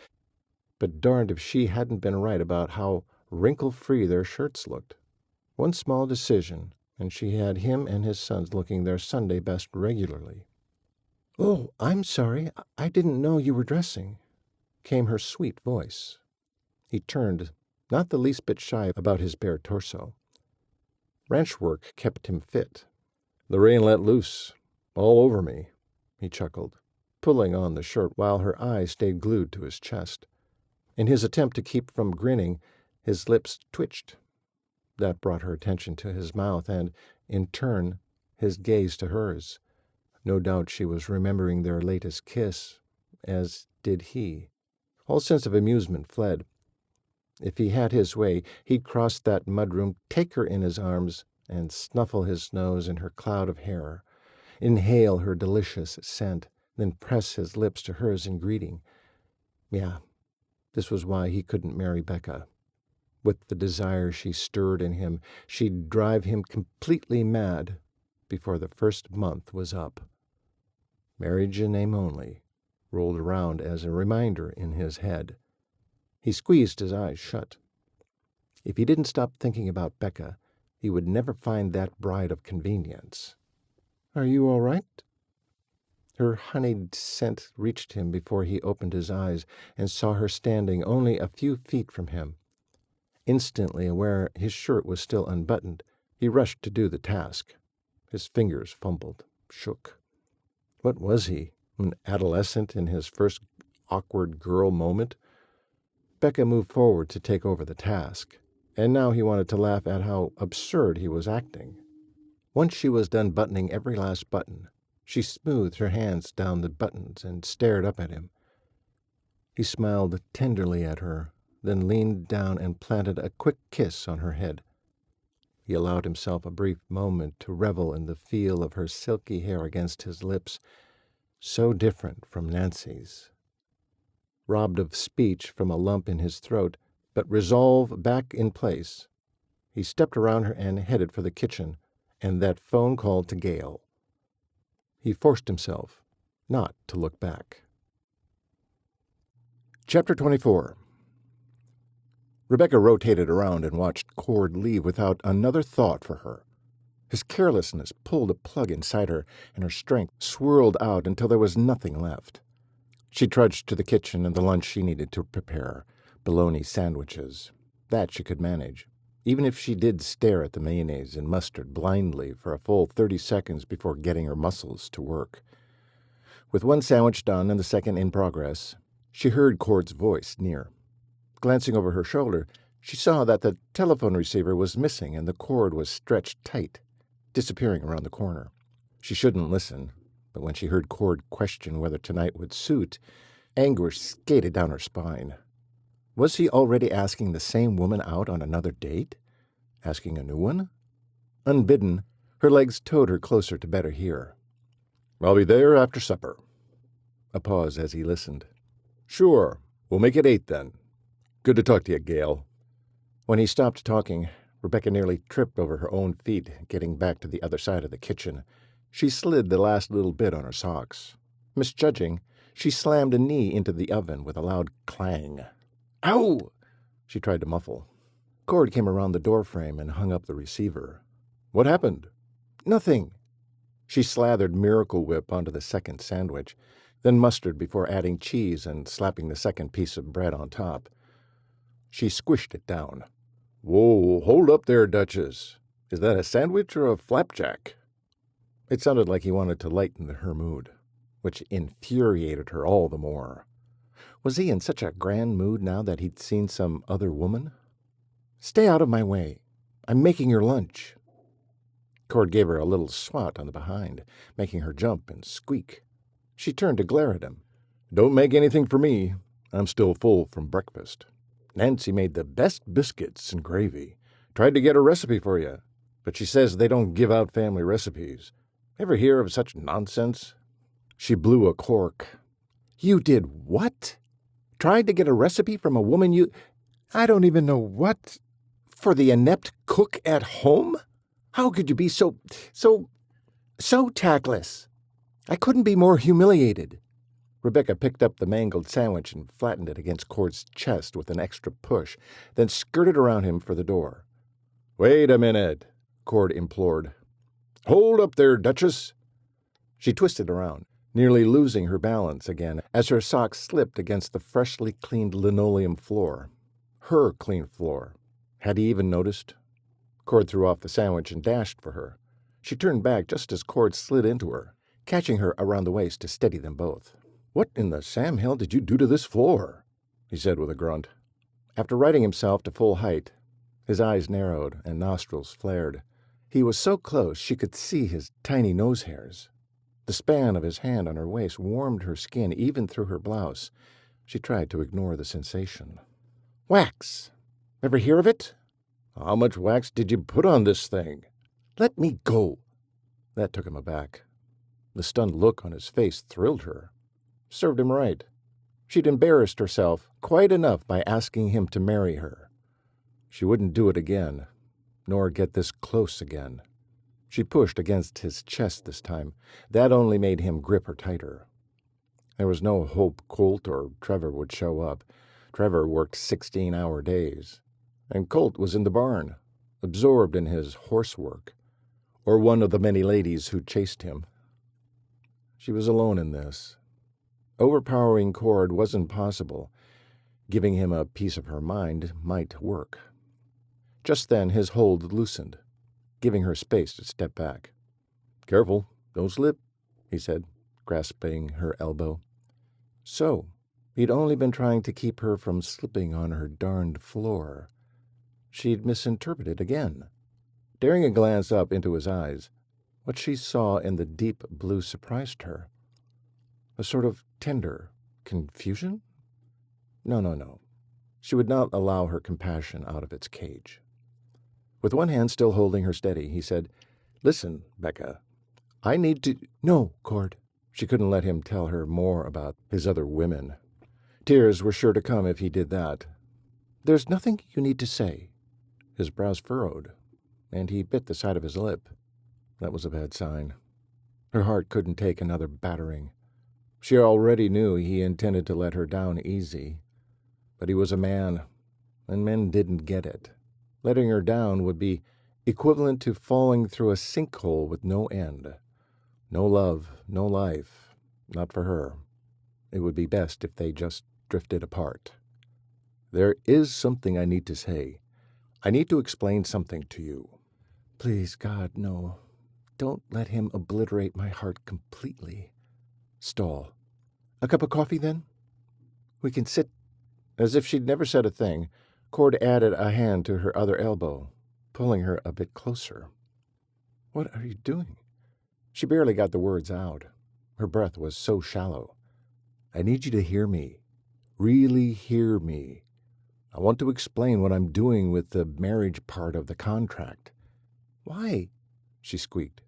A: but darned if she hadn't been right about how wrinkle-free their shirts looked. One small decision, and she had him and his sons looking their Sunday best regularly. "Oh, I'm sorry. I didn't know you were dressing," came her sweet voice. He turned, not the least bit shy about his bare torso. Ranch work kept him fit.
B: "The rain let loose, all over me," he chuckled, pulling on the shirt while her eyes stayed glued to his chest. In his attempt to keep from grinning, his lips twitched. That brought her attention to his mouth and, in turn, his gaze to hers. No doubt she was remembering their latest kiss, as did he. All sense of amusement fled. If he had his way, he'd cross that mudroom, take her in his arms, and snuffle his nose in her cloud of hair, inhale her delicious scent, then press his lips to hers in greeting. Yeah, this was why he couldn't marry Becca. With the desire she stirred in him, she'd drive him completely mad before the first month was up. Marriage in name only rolled around as a reminder in his head. He squeezed his eyes shut. If he didn't stop thinking about Becca, he would never find that bride of convenience. "Are you all right?" Her honeyed scent reached him before he opened his eyes and saw her standing only a few feet from him. Instantly aware his shirt was still unbuttoned, he rushed to do the task. His fingers fumbled, shook. What was he, an adolescent in his first awkward girl moment? Becca moved forward to take over the task, and now he wanted to laugh at how absurd he was acting. Once she was done buttoning every last button, she smoothed her hands down the buttons and stared up at him. He smiled tenderly at her, then leaned down and planted a quick kiss on her head. He allowed himself a brief moment to revel in the feel of her silky hair against his lips, so different from Nancy's. Robbed of speech from a lump in his throat, but resolve back in place, he stepped around her and headed for the kitchen and that phone call to Gail. He forced himself not to look back. Chapter 24. Rebecca rotated around and watched Cord leave without another thought for her. His carelessness pulled a plug inside her, and her strength swirled out until there was nothing left. She trudged to the kitchen and the lunch she needed to prepare, bologna sandwiches. That she could manage, even if she did stare at the mayonnaise and mustard blindly for a full 30 seconds before getting her muscles to work. With one sandwich done and the second in progress, she heard Cord's voice near. Glancing over her shoulder, she saw that the telephone receiver was missing and the cord was stretched tight, disappearing around the corner. She shouldn't listen, but when she heard Cord question whether tonight would suit, anguish skated down her spine. Was he already asking the same woman out on another date? Asking a new one? Unbidden, her legs towed her closer to better hear. "I'll be there after supper." A pause as he listened. "Sure, we'll make it 8 then. Good to talk to you, Gail." When he stopped talking, Rebecca nearly tripped over her own feet, getting back to the other side of the kitchen. She slid the last little bit on her socks. Misjudging, she slammed a knee into the oven with a loud clang. "Ow!" she tried to muffle. Cord came around the doorframe and hung up the receiver. "What happened?" "Nothing." She slathered Miracle Whip onto the second sandwich, then mustard before adding cheese and slapping the second piece of bread on top. She squished it down. "Whoa, hold up there, Duchess. Is that a sandwich or a flapjack?" It sounded like he wanted to lighten her mood, which infuriated her all the more. Was he in such a grand mood now that he'd seen some other woman? "Stay out of my way. I'm making your lunch." Cord gave her a little swat on the behind, making her jump and squeak. She turned to glare at him. "Don't make anything for me. I'm still full from breakfast. Nancy made the best biscuits and gravy. Tried to get a recipe for you, but she says they don't give out family recipes. Ever hear of such nonsense?" She blew a cork. "You did what? Tried to get a recipe from a woman you... I don't even know what... For the inept cook at home? How could you be so tactless? I couldn't be more humiliated."
A: Rebecca picked up the mangled sandwich and flattened it against Cord's chest with an extra push, then skirted around him for the door.
B: "Wait a minute," Cord implored. "Hold up there, Duchess."
A: She twisted around, nearly losing her balance again as her socks slipped against the freshly cleaned linoleum floor. Her clean floor. Had he even noticed? Cord threw off the sandwich and dashed for her. She turned back just as Cord slid into her, catching her around the waist to steady them both.
B: "What in the Sam hell did you do to this floor?" he said with a grunt.
A: After righting himself to full height, his eyes narrowed and nostrils flared. He was so close she could see his tiny nose hairs. The span of his hand on her waist warmed her skin even through her blouse. She tried to ignore the sensation. "Wax! Ever hear of it?"
B: "How much wax did you put on this thing?"
A: "Let me go." That took him aback. The stunned look on his face thrilled her. Served him right. She'd embarrassed herself quite enough by asking him to marry her. She wouldn't do it again, nor get this close again. She pushed against his chest this time. That only made him grip her tighter. There was no hope Colt or Trevor would show up. Trevor worked 16-hour days, and Colt was in the barn, absorbed in his horsework, or one of the many ladies who chased him. She was alone in this. Overpowering Cord wasn't possible. Giving him a piece of her mind might work. Just then his hold loosened, giving her space to step back.
B: "Careful, don't slip,"
A: he said, grasping her elbow. So, he'd only been trying to keep her from slipping on her darned floor. She'd misinterpreted again. Daring a glance up into his eyes, what she saw in the deep blue surprised her. A sort of tender confusion? No. She would not allow her compassion out of its cage. With one hand still holding her steady, he said, "Listen, Becca, I need to—" "No, Cord." She couldn't let him tell her more about his other women. Tears were sure to come if he did that. "There's nothing you need to say." His brows furrowed, and he bit the side of his lip. That was a bad sign. Her heart couldn't take another battering. She already knew he intended to let her down easy. But he was a man, and men didn't get it. Letting her down would be equivalent to falling through a sinkhole with no end. No love, no life. Not for her. It would be best if they just drifted apart. "There is something I need to say. I need to explain something to you." "Please, God, no. Don't let him obliterate my heart completely." Stall. "A cup of coffee, then? We can sit—" As if she'd never said a thing, Cord added a hand to her other elbow, pulling her a bit closer. "What are you doing?" She barely got the words out. Her breath was so shallow. "I need you to hear me. Really hear me. I want to explain what I'm doing with the marriage part of the contract." "Why?" she squeaked.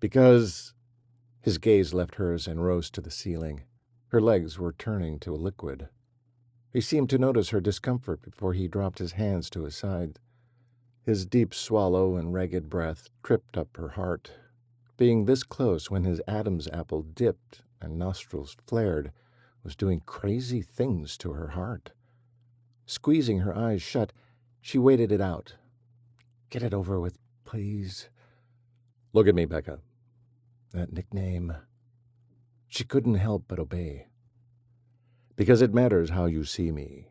A: "Because—" His gaze left hers and rose to the ceiling. Her legs were turning to a liquid. He seemed to notice her discomfort before he dropped his hands to his side. His deep swallow and ragged breath tripped up her heart. Being this close when his Adam's apple dipped and nostrils flared was doing crazy things to her heart. Squeezing her eyes shut, she waited it out. "Get it over with, please." "Look at me, Becca." That nickname. She couldn't help but obey. "Because it matters how you see me.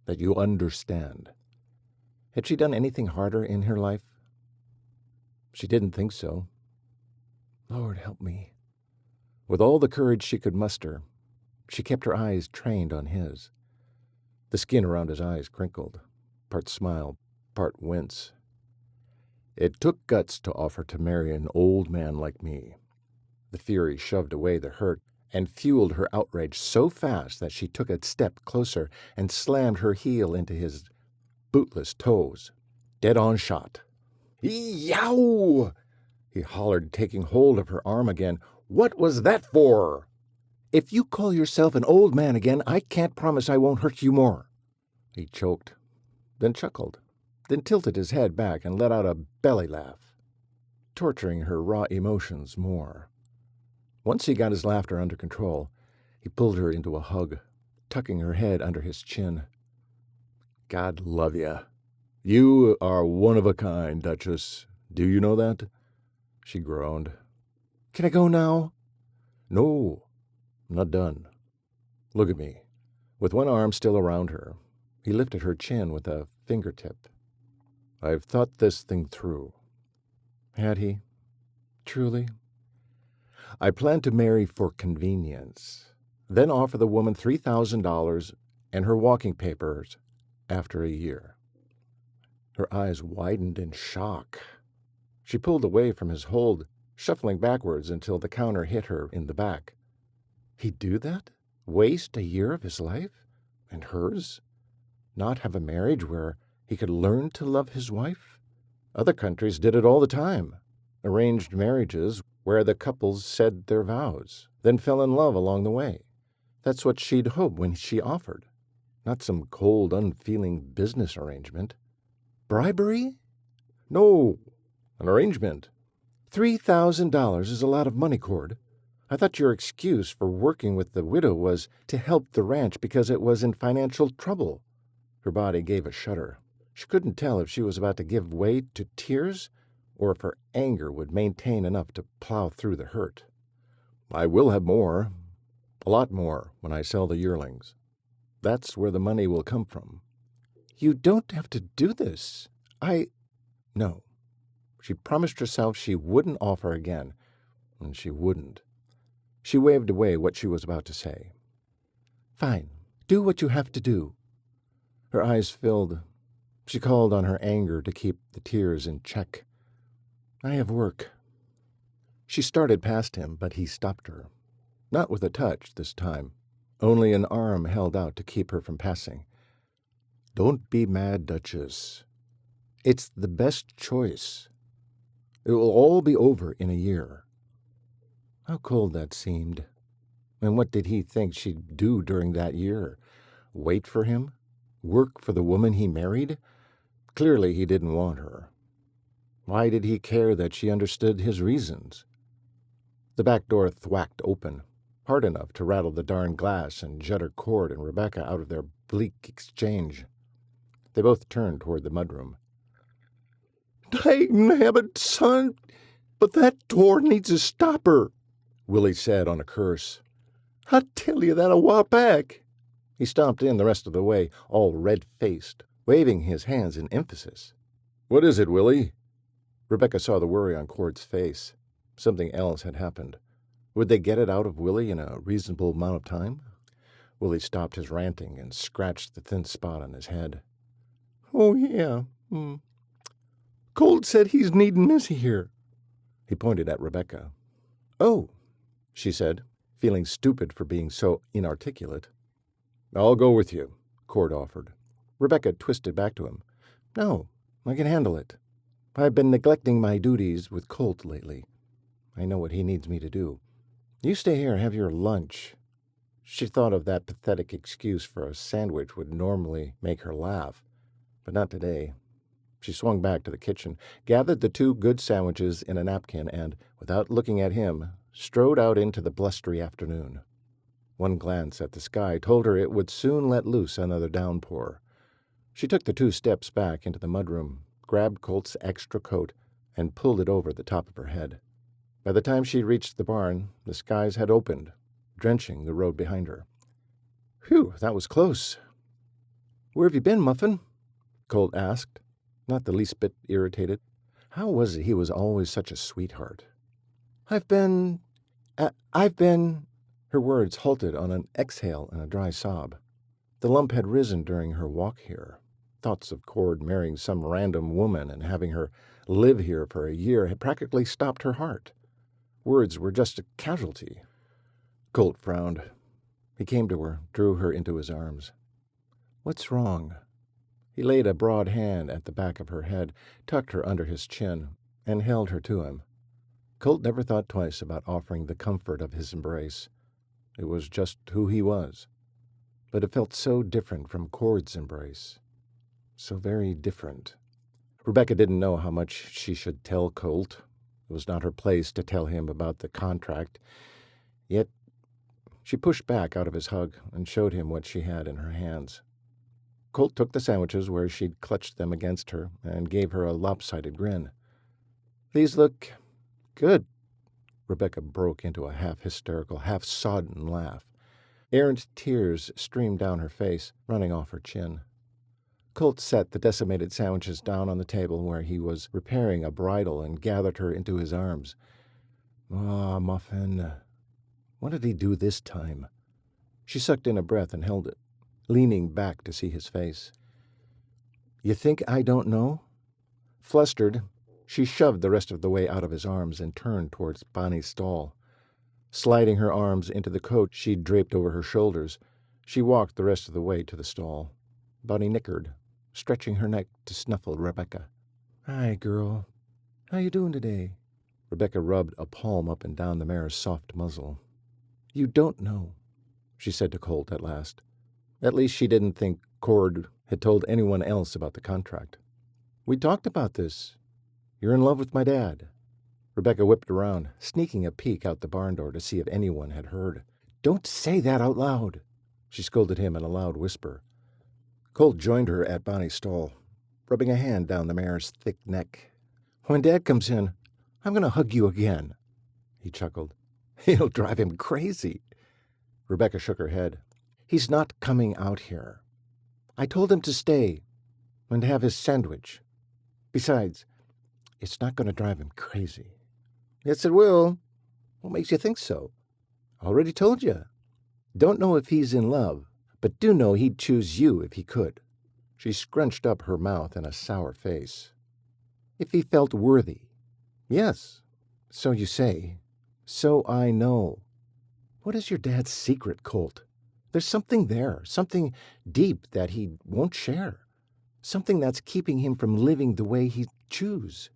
A: That you understand." Had she done anything harder in her life? She didn't think so. Lord help me. With all the courage she could muster, she kept her eyes trained on his. The skin around his eyes crinkled, part smile, part wince. "It took guts to offer to marry an old man like me." The fury shoved away the hurt and fueled her outrage so fast that she took a step closer and slammed her heel into his bootless toes. Dead-on shot. "Yow!" he hollered, taking hold of her arm again. "What was that for?" "If you call yourself an old man again, I can't promise I won't hurt you more." He choked, then chuckled, then tilted his head back and let out a belly laugh, torturing her raw emotions more. Once he got his laughter under control, He pulled her into a hug, tucking her head under his chin. God love ya. You are one of a kind, Duchess. Do you know that? She groaned.
C: Can I go now?
A: No, I'm not done. Look at me. With one arm still around her, he lifted her chin with a fingertip. I've thought this thing through.
C: Had he? Truly?
A: I plan to marry for convenience, then offer the woman $3,000 and her walking papers after a year. Her eyes widened in shock. She pulled away from his hold, shuffling backwards until the counter hit her in the back. He'd do that? Waste a year of his life? And hers? Not have a marriage where he could learn to love his wife? Other countries did it all the time. Arranged marriages where the couples said their vows, then fell in love along the way. That's what she'd hoped when she offered. Not some cold, unfeeling business arrangement.
C: Bribery?
A: No, an arrangement.
C: $3,000 is a lot of money, Cord. I thought your excuse for working with the widow was to help the ranch because it was in financial trouble.
A: Her body gave a shudder. She couldn't tell if she was about to give way to tears or if her anger would maintain enough to plow through the hurt. I will have more, a lot more, when I sell the yearlings. That's where the money will come from.
C: You don't have to do this.
A: No. She promised herself she wouldn't offer again, and she wouldn't. She waved away what she was about to say.
C: Fine. Do what you have to do.
A: Her eyes filled. She called on her anger to keep the tears in check.
C: I have work.
A: She started past him, but he stopped her. Not with a touch this time, only an arm held out to keep her from passing. Don't be mad, Duchess. It's the best choice. It will all be over in a year. How cold that seemed. And what did he think she'd do during that year? Wait for him? Work for the woman he married? Clearly he didn't want her. Why did he care that she understood his reasons? The back door thwacked open, hard enough to rattle the darn glass and judder Cord and Rebecca out of their bleak exchange. They both turned toward the mudroom.
C: Dang-nabbit, son, but that door needs a stopper,
A: Willie said on a curse.
C: I tell you that a while back.
A: He stomped in the rest of the way, all red-faced, waving his hands in emphasis. What is it, Willie? Rebecca saw the worry on Cord's face. Something else had happened. Would they get it out of Willie in a reasonable amount of time? Willie stopped his ranting and scratched the thin spot on his head.
C: Oh, yeah. Colt said he's needing Missy here.
A: He pointed at Rebecca. Oh, she said, feeling stupid for being so inarticulate. I'll go with you, Cord offered. Rebecca twisted back to him. No, I can handle it. I've been neglecting my duties with Colt lately. I know what he needs me to do. You stay here and have your lunch. She thought of that pathetic excuse for a sandwich would normally make her laugh, but not today. She swung back to the kitchen, gathered the 2 good sandwiches in a napkin, and, without looking at him, strode out into the blustery afternoon. One glance at the sky told her it would soon let loose another downpour. She took the 2 steps back into the mudroom, grabbed Colt's extra coat, and pulled it over the top of her head. By the time she reached the barn, the skies had opened, drenching the road behind her. Whew, that was close. Where have you been, Muffin? Colt asked, not the least bit irritated. How was it he was always such a sweetheart? I've been... Her words halted on an exhale and a dry sob. The lump had risen during her walk here. Thoughts of Cord marrying some random woman and having her live here for a year had practically stopped her heart. Words were just a casualty. Colt frowned. He came to her, drew her into his arms. What's wrong? He laid a broad hand at the back of her head, tucked her under his chin, and held her to him. Colt never thought twice about offering the comfort of his embrace. It was just who he was. But it felt so different from Cord's embrace. So very different. Rebecca didn't know how much she should tell Colt. It was not her place to tell him about the contract. Yet She pushed back out of his hug and showed him what she had in her hands. Colt took the sandwiches where she'd clutched them against her and gave her a lopsided grin. "These look good." Rebecca broke into a half-hysterical, half-sodden laugh. Errant tears streamed down her face, running off her chin. Colt set the decimated sandwiches down on the table where he was repairing a bridle and gathered her into his arms. "Ah, Muffin. What did he do this time?" She sucked in a breath and held it, leaning back to see his face. "You think I don't know?" Flustered, she shoved the rest of the way out of his arms and turned towards Bonnie's stall. Sliding her arms into the coat she'd draped over her shoulders, she walked the rest of the way to the stall. Bonnie nickered, stretching her neck to snuffle Rebecca. "Hi, girl. How you doing today?" Rebecca rubbed a palm up and down the mare's soft muzzle. "You don't know," she said to Colt at last. At least she didn't think Cord had told anyone else about the contract. "We talked about this. You're in love with my dad." Rebecca whipped around, sneaking a peek out the barn door to see if anyone had heard. "Don't say that out loud," she scolded him in a loud whisper. Colt joined her at Bonnie's stall, rubbing a hand down the mare's thick neck. "When Dad comes in, I'm going to hug you again," he chuckled. "It'll drive him crazy." Rebecca shook her head. "He's not coming out here. I told him to stay and to have his sandwich. Besides, it's not going to drive him crazy." "Yes, it will. What makes you think so?" "Already told you. Don't know if he's in love, but do know he'd choose you if he could." She scrunched up her mouth in a sour face. "If he felt worthy." "Yes, so you say. So I know. What is your dad's secret, Colt? There's something there, something deep that he won't share, something that's keeping him from living the way he'd choose."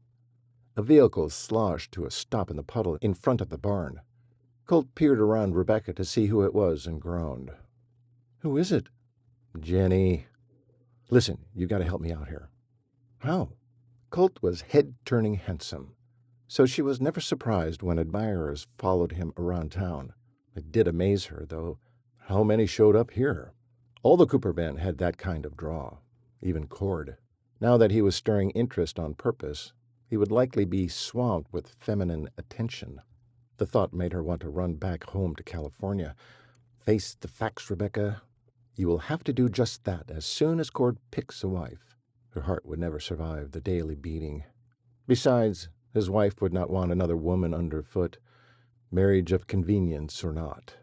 A: A vehicle sloshed to a stop in the puddle in front of the barn. Colt peered around Rebecca to see who it was and groaned. "Who is it?" "Jenny. Listen, you got to help me out here." "How?" Colt was head-turning handsome, so she was never surprised when admirers followed him around town. It did amaze her, though. How many showed up here? All the Cooper men had that kind of draw, even Cord. Now that he was stirring interest on purpose, he would likely be swamped with feminine attention. The thought made her want to run back home to California. "Face the facts, Rebecca. You will have to do just that as soon as Cord picks a wife." Her heart would never survive the daily beating. Besides, his wife would not want another woman underfoot, marriage of convenience or not.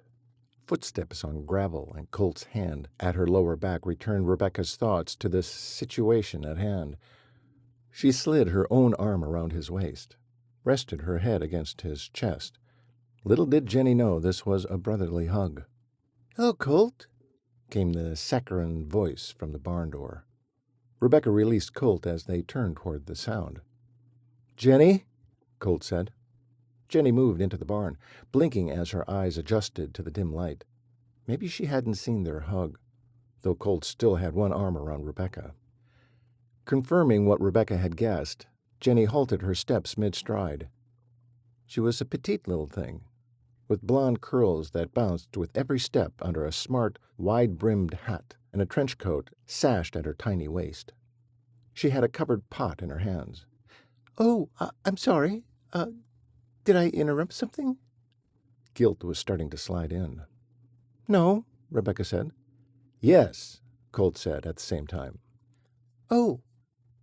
A: Footsteps on gravel and Colt's hand at her lower back returned Rebecca's thoughts to the situation at hand. She slid her own arm around his waist, rested her head against his chest. Little did Jenny know this was a brotherly hug. "Hello, Colt," came the saccharine voice from the barn door. Rebecca released Colt as they turned toward the sound. "Jenny?" Colt said. Jenny moved into the barn, blinking as her eyes adjusted to the dim light. Maybe she hadn't seen their hug, though Colt still had one arm around Rebecca. Confirming what Rebecca had guessed, Jenny halted her steps mid-stride. She was a petite little thing, with blonde curls that bounced with every step under a smart, wide-brimmed hat and a trench coat sashed at her tiny waist. She had a covered pot in her hands. "Oh, I'm sorry. Did I interrupt something?" Guilt was starting to slide in. "No," Rebecca said. "Yes," Colt said at the same time. "Oh,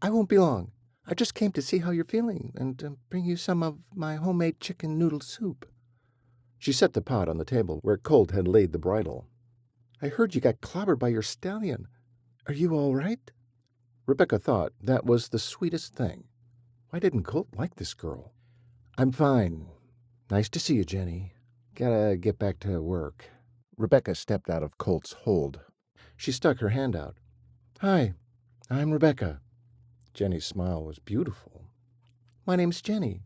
A: I won't be long. I just came to see how you're feeling and bring you some of my homemade chicken noodle soup." She set the pot on the table where Colt had laid the bridle. "I heard you got clobbered by your stallion. Are you all right?" Rebecca thought that was the sweetest thing. Why didn't Colt like this girl? "I'm fine. Nice to see you, Jenny. Gotta get back to work." Rebecca stepped out of Colt's hold. She stuck her hand out. "Hi, I'm Rebecca." Jenny's smile was beautiful. "My name's Jenny.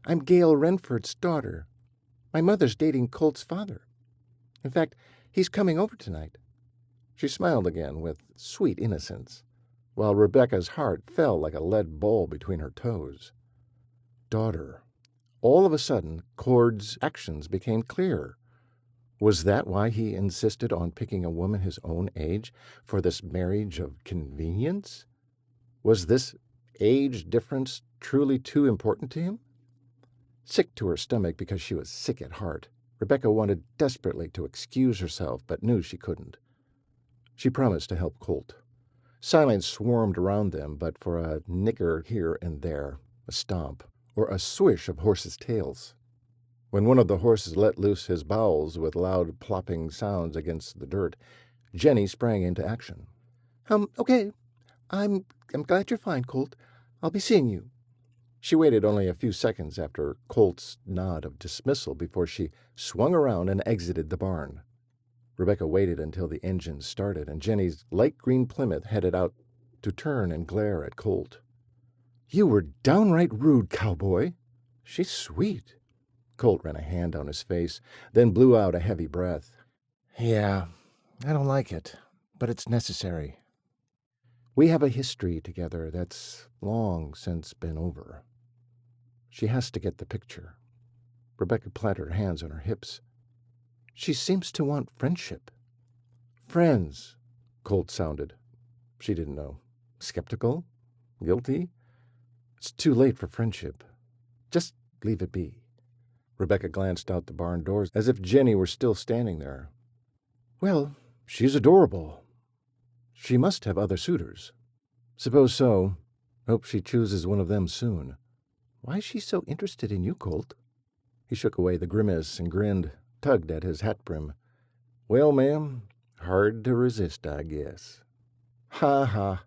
A: I'm Gail Renford's daughter. My mother's dating Colt's father. In fact, he's coming over tonight." She smiled again with sweet innocence, while Rebecca's heart fell like a lead ball between her toes. Daughter. All of a sudden, Cord's actions became clear. Was that why he insisted on picking a woman his own age for this marriage of convenience? Was this age difference truly too important to him? Sick to her stomach because she was sick at heart, Rebecca wanted desperately to excuse herself but knew she couldn't. She promised to help Colt. Silence swarmed around them but for a nicker here and there, a stomp, or a swish of horses' tails. When one of the horses let loose his bowels with loud plopping sounds against the dirt, Jenny sprang into action. Okay. I'm glad you're fine, Colt. I'll be seeing you." She waited only a few seconds after Colt's nod of dismissal before she swung around and exited the barn. Rebecca waited until the engine started and Jenny's light green Plymouth headed out to turn and glare at Colt. "You were downright rude, cowboy." "She's sweet." Colt ran a hand down his face, then blew out a heavy breath. "Yeah, I don't like it, but it's necessary. We have a history together that's long since been over." She has to get the picture. Rebecca planted her hands on her hips. "She seems to want friendship." "Friends," Colt sounded. She didn't know. Skeptical? Guilty? It's too late for friendship. Just leave it be. Rebecca glanced out the barn doors as if Jenny were still standing there. "Well, she's adorable. She must have other suitors." "Suppose so. Hope she chooses one of them soon." "Why is she so interested in you, Colt?" He shook away the grimace and grinned, tugged at his hat brim. "Well, ma'am, hard to resist, I guess." "Ha ha.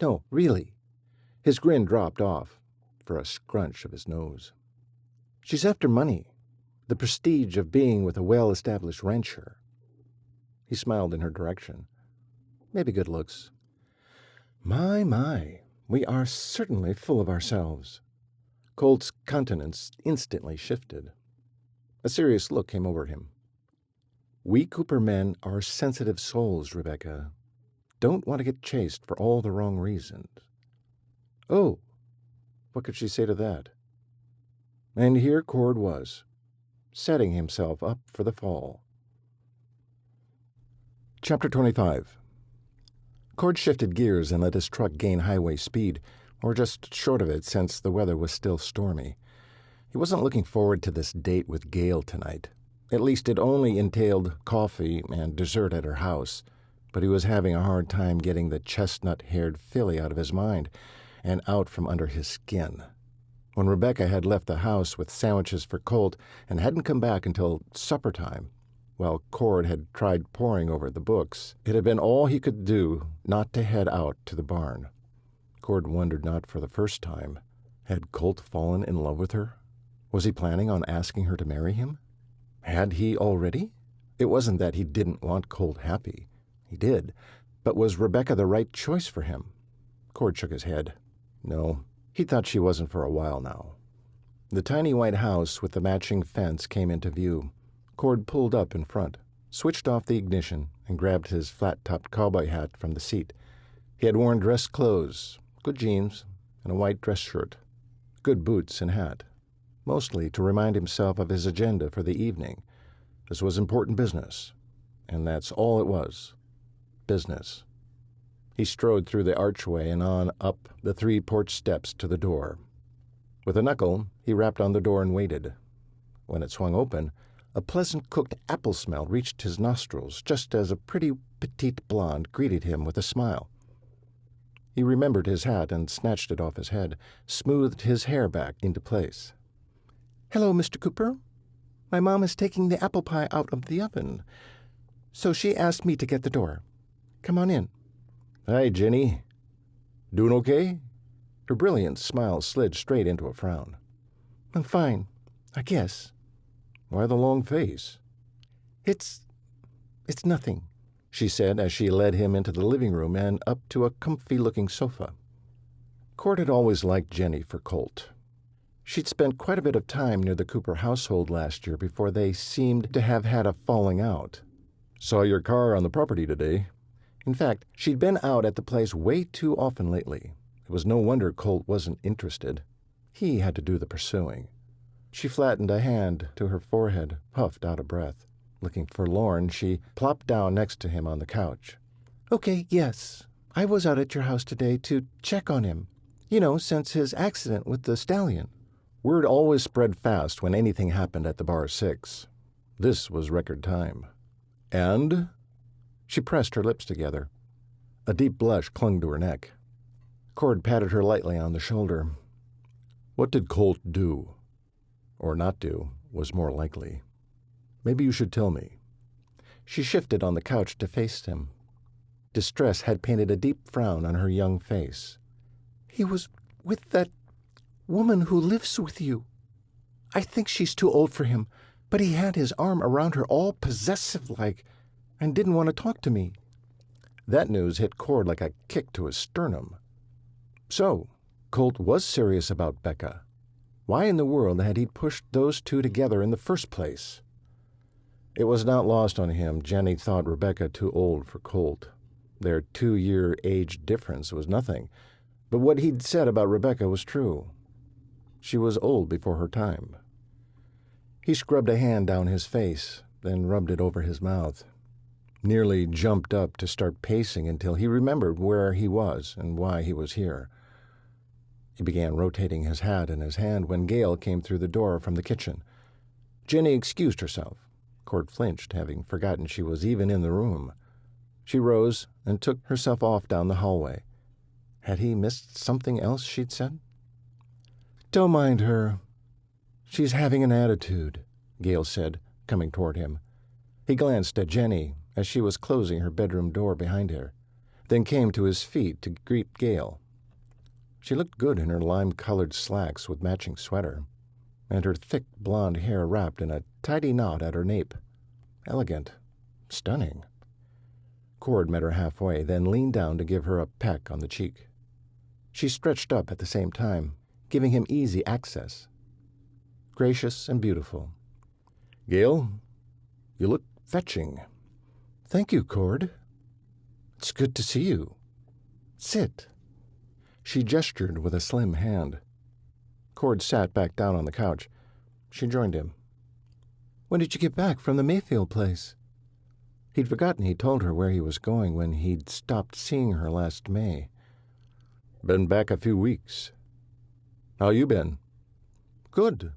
A: No, really." His grin dropped off for a scrunch of his nose. "She's after money, the prestige of being with a well-established rancher." He smiled in her direction. "Maybe good looks." My, we are certainly full of ourselves." Colt's countenance instantly shifted. A serious look came over him. "We Cooper men are sensitive souls, Rebecca. Don't want to get chased for all the wrong reasons." Oh, what could she say to that? And here Cord was, setting himself up for the fall. Chapter 25. Cord shifted gears and let his truck gain highway speed, or just short of it since the weather was still stormy. He wasn't looking forward to this date with Gail tonight. At least it only entailed coffee and dessert at her house, but he was having a hard time getting the chestnut-haired filly out of his mind and out from under his skin. When Rebecca had left the house with sandwiches for Colt and hadn't come back until supper time, while Cord had tried poring over the books, it had been all he could do not to head out to the barn. Cord wondered not for the first time. Had Colt fallen in love with her? Was he planning on asking her to marry him? Had he already? It wasn't that he didn't want Colt happy. He did. But was Rebecca the right choice for him? Cord shook his head. No, he thought she wasn't for a while now. The tiny white house with the matching fence came into view. Cord pulled up in front, switched off the ignition, and grabbed his flat-topped cowboy hat from the seat. He had worn dress clothes, good jeans, and a white dress shirt, good boots and hat, mostly to remind himself of his agenda for the evening. This was important business, and that's all it was, business. He strode through the archway and on up the 3 porch steps to the door. With a knuckle, he rapped on the door and waited. When it swung open, a pleasant cooked apple smell reached his nostrils just as a pretty petite blonde greeted him with a smile. He remembered his hat and snatched it off his head, smoothed his hair back into place. "Hello, Mr. Cooper. My mom is taking the apple pie out of the oven, so she asked me to get the door. Come on in." "Hi, Jenny. Doing okay?" Her brilliant smile slid straight into a frown. "I'm fine, I guess." "Why the long face?" It's nothing," she said as she led him into the living room and up to a comfy-looking sofa. Cord had always liked Jenny for Colt. She'd spent quite a bit of time near the Cooper household last year before they seemed to have had a falling out. "Saw your car on the property today." In fact, she'd been out at the place way too often lately. It was no wonder Colt wasn't interested. He had to do the pursuing. She flattened a hand to her forehead, puffed out of breath. Looking forlorn, she plopped down next to him on the couch.
C: Okay, yes. I was out at your house today to check on him. Since his accident with the stallion.
A: Word always spread fast when anything happened at the Bar 6. This was record time. And? She pressed her lips together. A deep blush clung to her neck. Cord patted her lightly on the shoulder. What did Colt do? Or not do, was more likely. Maybe you should tell me.
C: She shifted on the couch to face him. Distress had painted a deep frown on her young face. He was with that woman who lives with you. I think she's too old for him, but he had his arm around her all possessive-like and didn't want to talk to me.
A: That news hit Cord like a kick to his sternum. So, Colt was serious about Becca. Why in the world had he pushed those two together in the first place? It was not lost on him Janith thought Rebecca too old for Colt. Their 2-year age difference was nothing, but what he'd said about Rebecca was true. She was old before her time. He scrubbed a hand down his face, then rubbed it over his mouth. Nearly jumped up to start pacing until he remembered where he was and why he was here. He began rotating his hat in his hand when Gail came through the door from the kitchen. Jenny excused herself. Cord flinched, having forgotten she was even in the room. She rose and took herself off down the hallway. Had he missed something else she'd said?
C: Don't mind her. She's having an attitude, Gail said, coming toward him.
A: He glanced at Jenny as she was closing her bedroom door behind her, then came to his feet to greet Gail. She looked good in her lime-colored slacks with matching sweater, and her thick blonde hair wrapped in a tidy knot at her nape. Elegant. Stunning. Cord met her halfway, then leaned down to give her a peck on the cheek. She stretched up at the same time, giving him easy access. Gracious and beautiful. Gail, you look fetching.
C: Thank you, Cord. It's good to see you. Sit.
A: She gestured with a slim hand. Cord sat back down on the couch. She joined him.
C: When did you get back from the Mayfield place?
A: He'd forgotten he told her where he was going when he'd stopped seeing her last May. Been back a few weeks. How you been?
C: Good.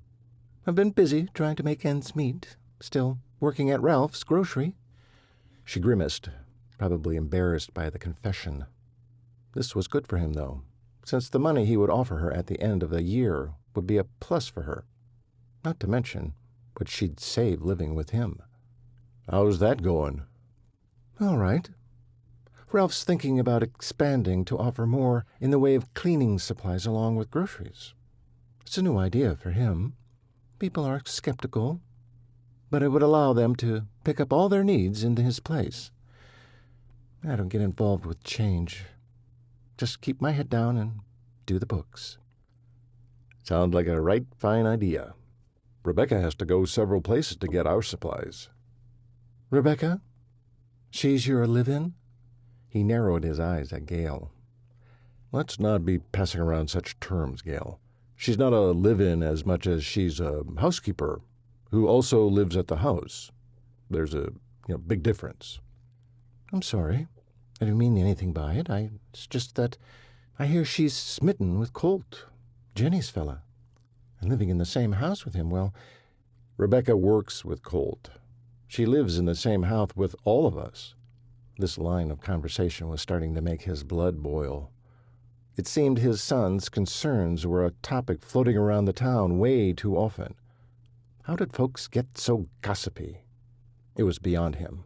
C: I've been busy trying to make ends meet. Still working at Ralph's grocery.
A: She grimaced, probably embarrassed by the confession. This was good for him, though, since the money he would offer her at the end of the year would be a plus for her. Not to mention what she'd save living with him. How's that going?
C: All right. Ralph's thinking about expanding to offer more in the way of cleaning supplies along with groceries. It's a new idea for him. People are skeptical, but it would allow them to pick up all their needs in his place. I don't get involved with change. Just keep my head down and do the books.
A: Sounds like a right fine idea. Rebecca has to go several places to get our supplies.
C: Rebecca? She's your live-in?
A: He narrowed his eyes at Gail. Let's not be passing around such terms, Gail. She's not a live-in as much as she's a housekeeper who also lives at the house. There's a big difference.
C: I'm sorry. I didn't mean anything by it. It's just that I hear she's smitten with Colt, Jenny's fella, and living in the same house with him. Well,
A: Rebecca works with Colt. She lives in the same house with all of us. This line of conversation was starting to make his blood boil. It seemed his son's concerns were a topic floating around the town way too often. How did folks get so gossipy? It was beyond him.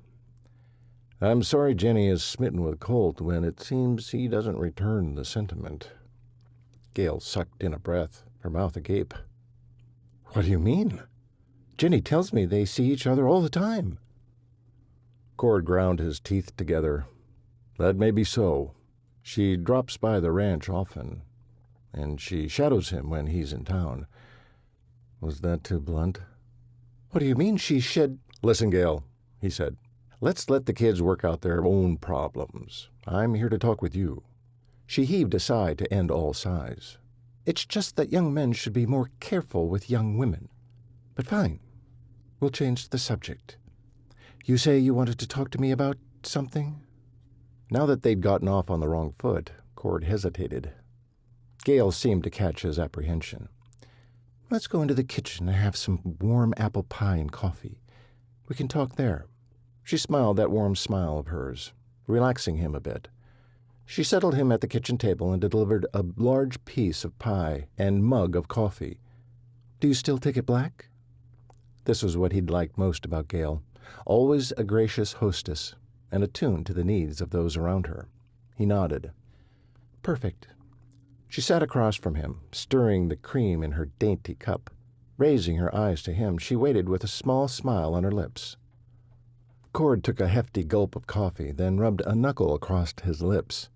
A: I'm sorry Jenny is smitten with Colt when it seems he doesn't return the sentiment. Gail sucked in a breath, her mouth agape.
C: What do you mean? Jenny tells me they see each other all the time.
A: Cord ground his teeth together. That may be so. She drops by the ranch often, and she shadows him when he's in town. Was that too blunt?
C: What do you mean she shed...
A: Listen, Gail, he said. Let's let the kids work out their own problems. I'm here to talk with you. She heaved a sigh to end all sighs.
C: It's just that young men should be more careful with young women. But fine. We'll change the subject. You say you wanted to talk to me about something?
A: Now that they'd gotten off on the wrong foot, Cord hesitated. Gale seemed to catch his apprehension.
C: Let's go into the kitchen and have some warm apple pie and coffee. We can talk there.
A: She smiled that warm smile of hers, relaxing him a bit. She settled him at the kitchen table and delivered a large piece of pie and mug of coffee.
C: Do you still take it black?
A: This was what he'd liked most about Gale. Always a gracious hostess and attuned to the needs of those around her. He nodded.
C: Perfect.
A: She sat across from him, stirring the cream in her dainty cup. Raising her eyes to him, she waited with a small smile on her lips. Cord took a hefty gulp of coffee, then rubbed a knuckle across his lips.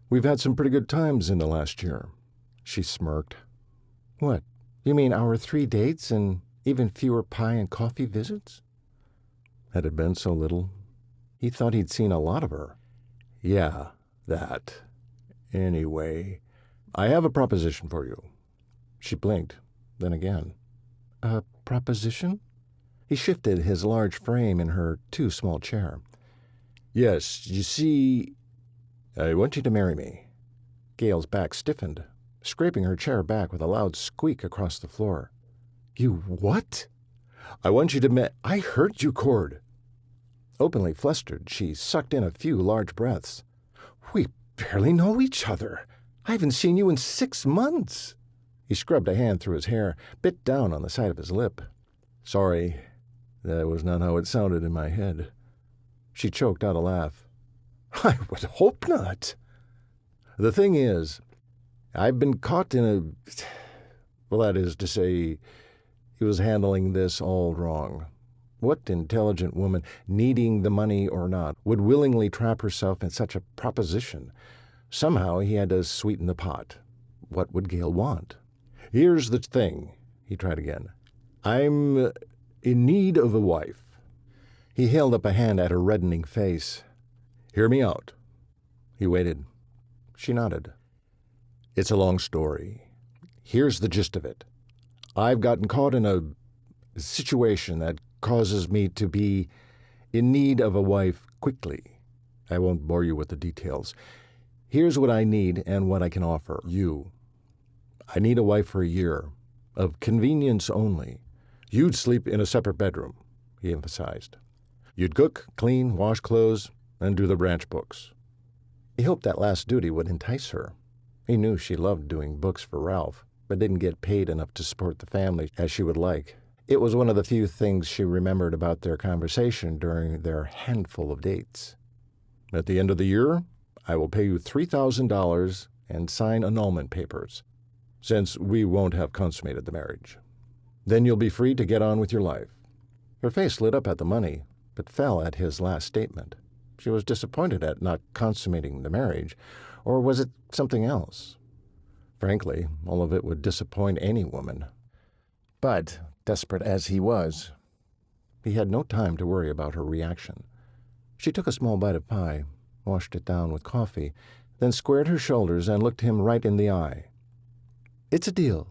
B: We've had some pretty good times in the last year. She smirked.
C: What? You mean our 3 dates and even fewer pie and coffee visits?
B: Had it been so little?
A: He thought he'd seen a lot of her.
B: Yeah, that. Anyway, I have a proposition for you.
A: She blinked, then again.
C: A proposition?
A: He shifted his large frame in her too small chair.
B: Yes, you see,
A: I want you to marry me. Gale's back stiffened, scraping her chair back with a loud squeak across the floor.
C: You what?
B: I want you to I heard you, Cord.
A: Openly flustered, she sucked in a few large breaths.
C: We barely know each other. I haven't seen you in 6 months.
A: He scrubbed a hand through his hair, bit down on the side of his lip.
B: Sorry, that was not how it sounded in my head.
A: She choked out a laugh.
C: I would hope not.
A: The thing is, I've been caught in a... Well, that is to say, he was handling this all wrong. What intelligent woman, needing the money or not, would willingly trap herself in such a proposition? Somehow he had to sweeten the pot. What would Gale want?
B: Here's the thing, he tried again. I'm in need of a wife.
A: He held up a hand at her reddening face.
B: Hear me out.
A: He waited. She nodded.
B: It's a long story. Here's the gist of it. I've gotten caught in a situation that causes me to be in need of a wife quickly. I won't bore you with the details. Here's what I need and what I can offer you. I need a wife for a year, of convenience only. You'd sleep in a separate bedroom, he emphasized. You'd cook, clean, wash clothes, and do the branch books.
A: He hoped that last duty would entice her. He knew she loved doing books for Ralph, but didn't get paid enough to support the family as she would like. It was one of the few things she remembered about their conversation during their handful of dates.
B: At the end of the year, I will pay you $3,000 and sign annulment papers, since we won't have consummated the marriage. Then you'll be free to get on with your life.
A: Her face lit up at the money, but fell at his last statement. She was disappointed at not consummating the marriage, or was it something else? Frankly, all of it would disappoint any woman. But, desperate as he was, he had no time to worry about her reaction. She took a small bite of pie, washed it down with coffee, then squared her shoulders and looked him right in the eye. It's a deal.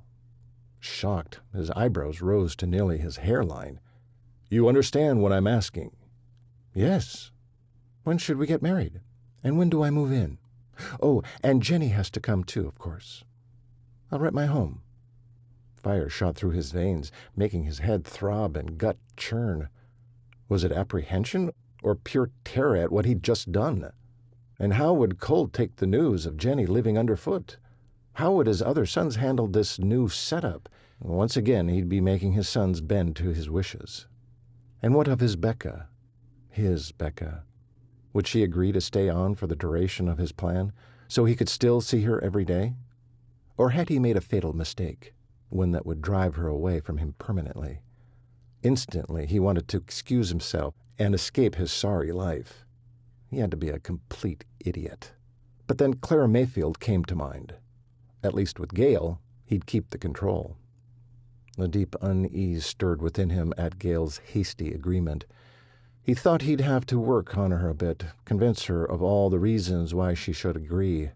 A: Shocked, his eyebrows rose to nearly his hairline.
B: You understand what I'm asking?
C: Yes. When should we get married? And when do I move in? Oh, and Jenny has to come too, of course. I'll rent my home.
A: Fire shot through his veins, making his head throb and gut churn. Was it apprehension or pure terror at what he'd just done? And how would Colt take the news of Jenny living underfoot? How would his other sons handle this new setup? Once again, he'd be making his sons bend to his wishes. And what of his Becca? His Becca. Would she agree to stay on for the duration of his plan, so he could still see her every day? Or had he made a fatal mistake, one that would drive her away from him permanently? Instantly, he wanted to excuse himself and escape his sorry life. He had to be a complete idiot. But then Clara Mayfield came to mind. At least with Gale, he'd keep the control. A deep unease stirred within him at Gale's hasty agreement. He thought he'd have to work on her a bit, convince her of all the reasons why she should agree.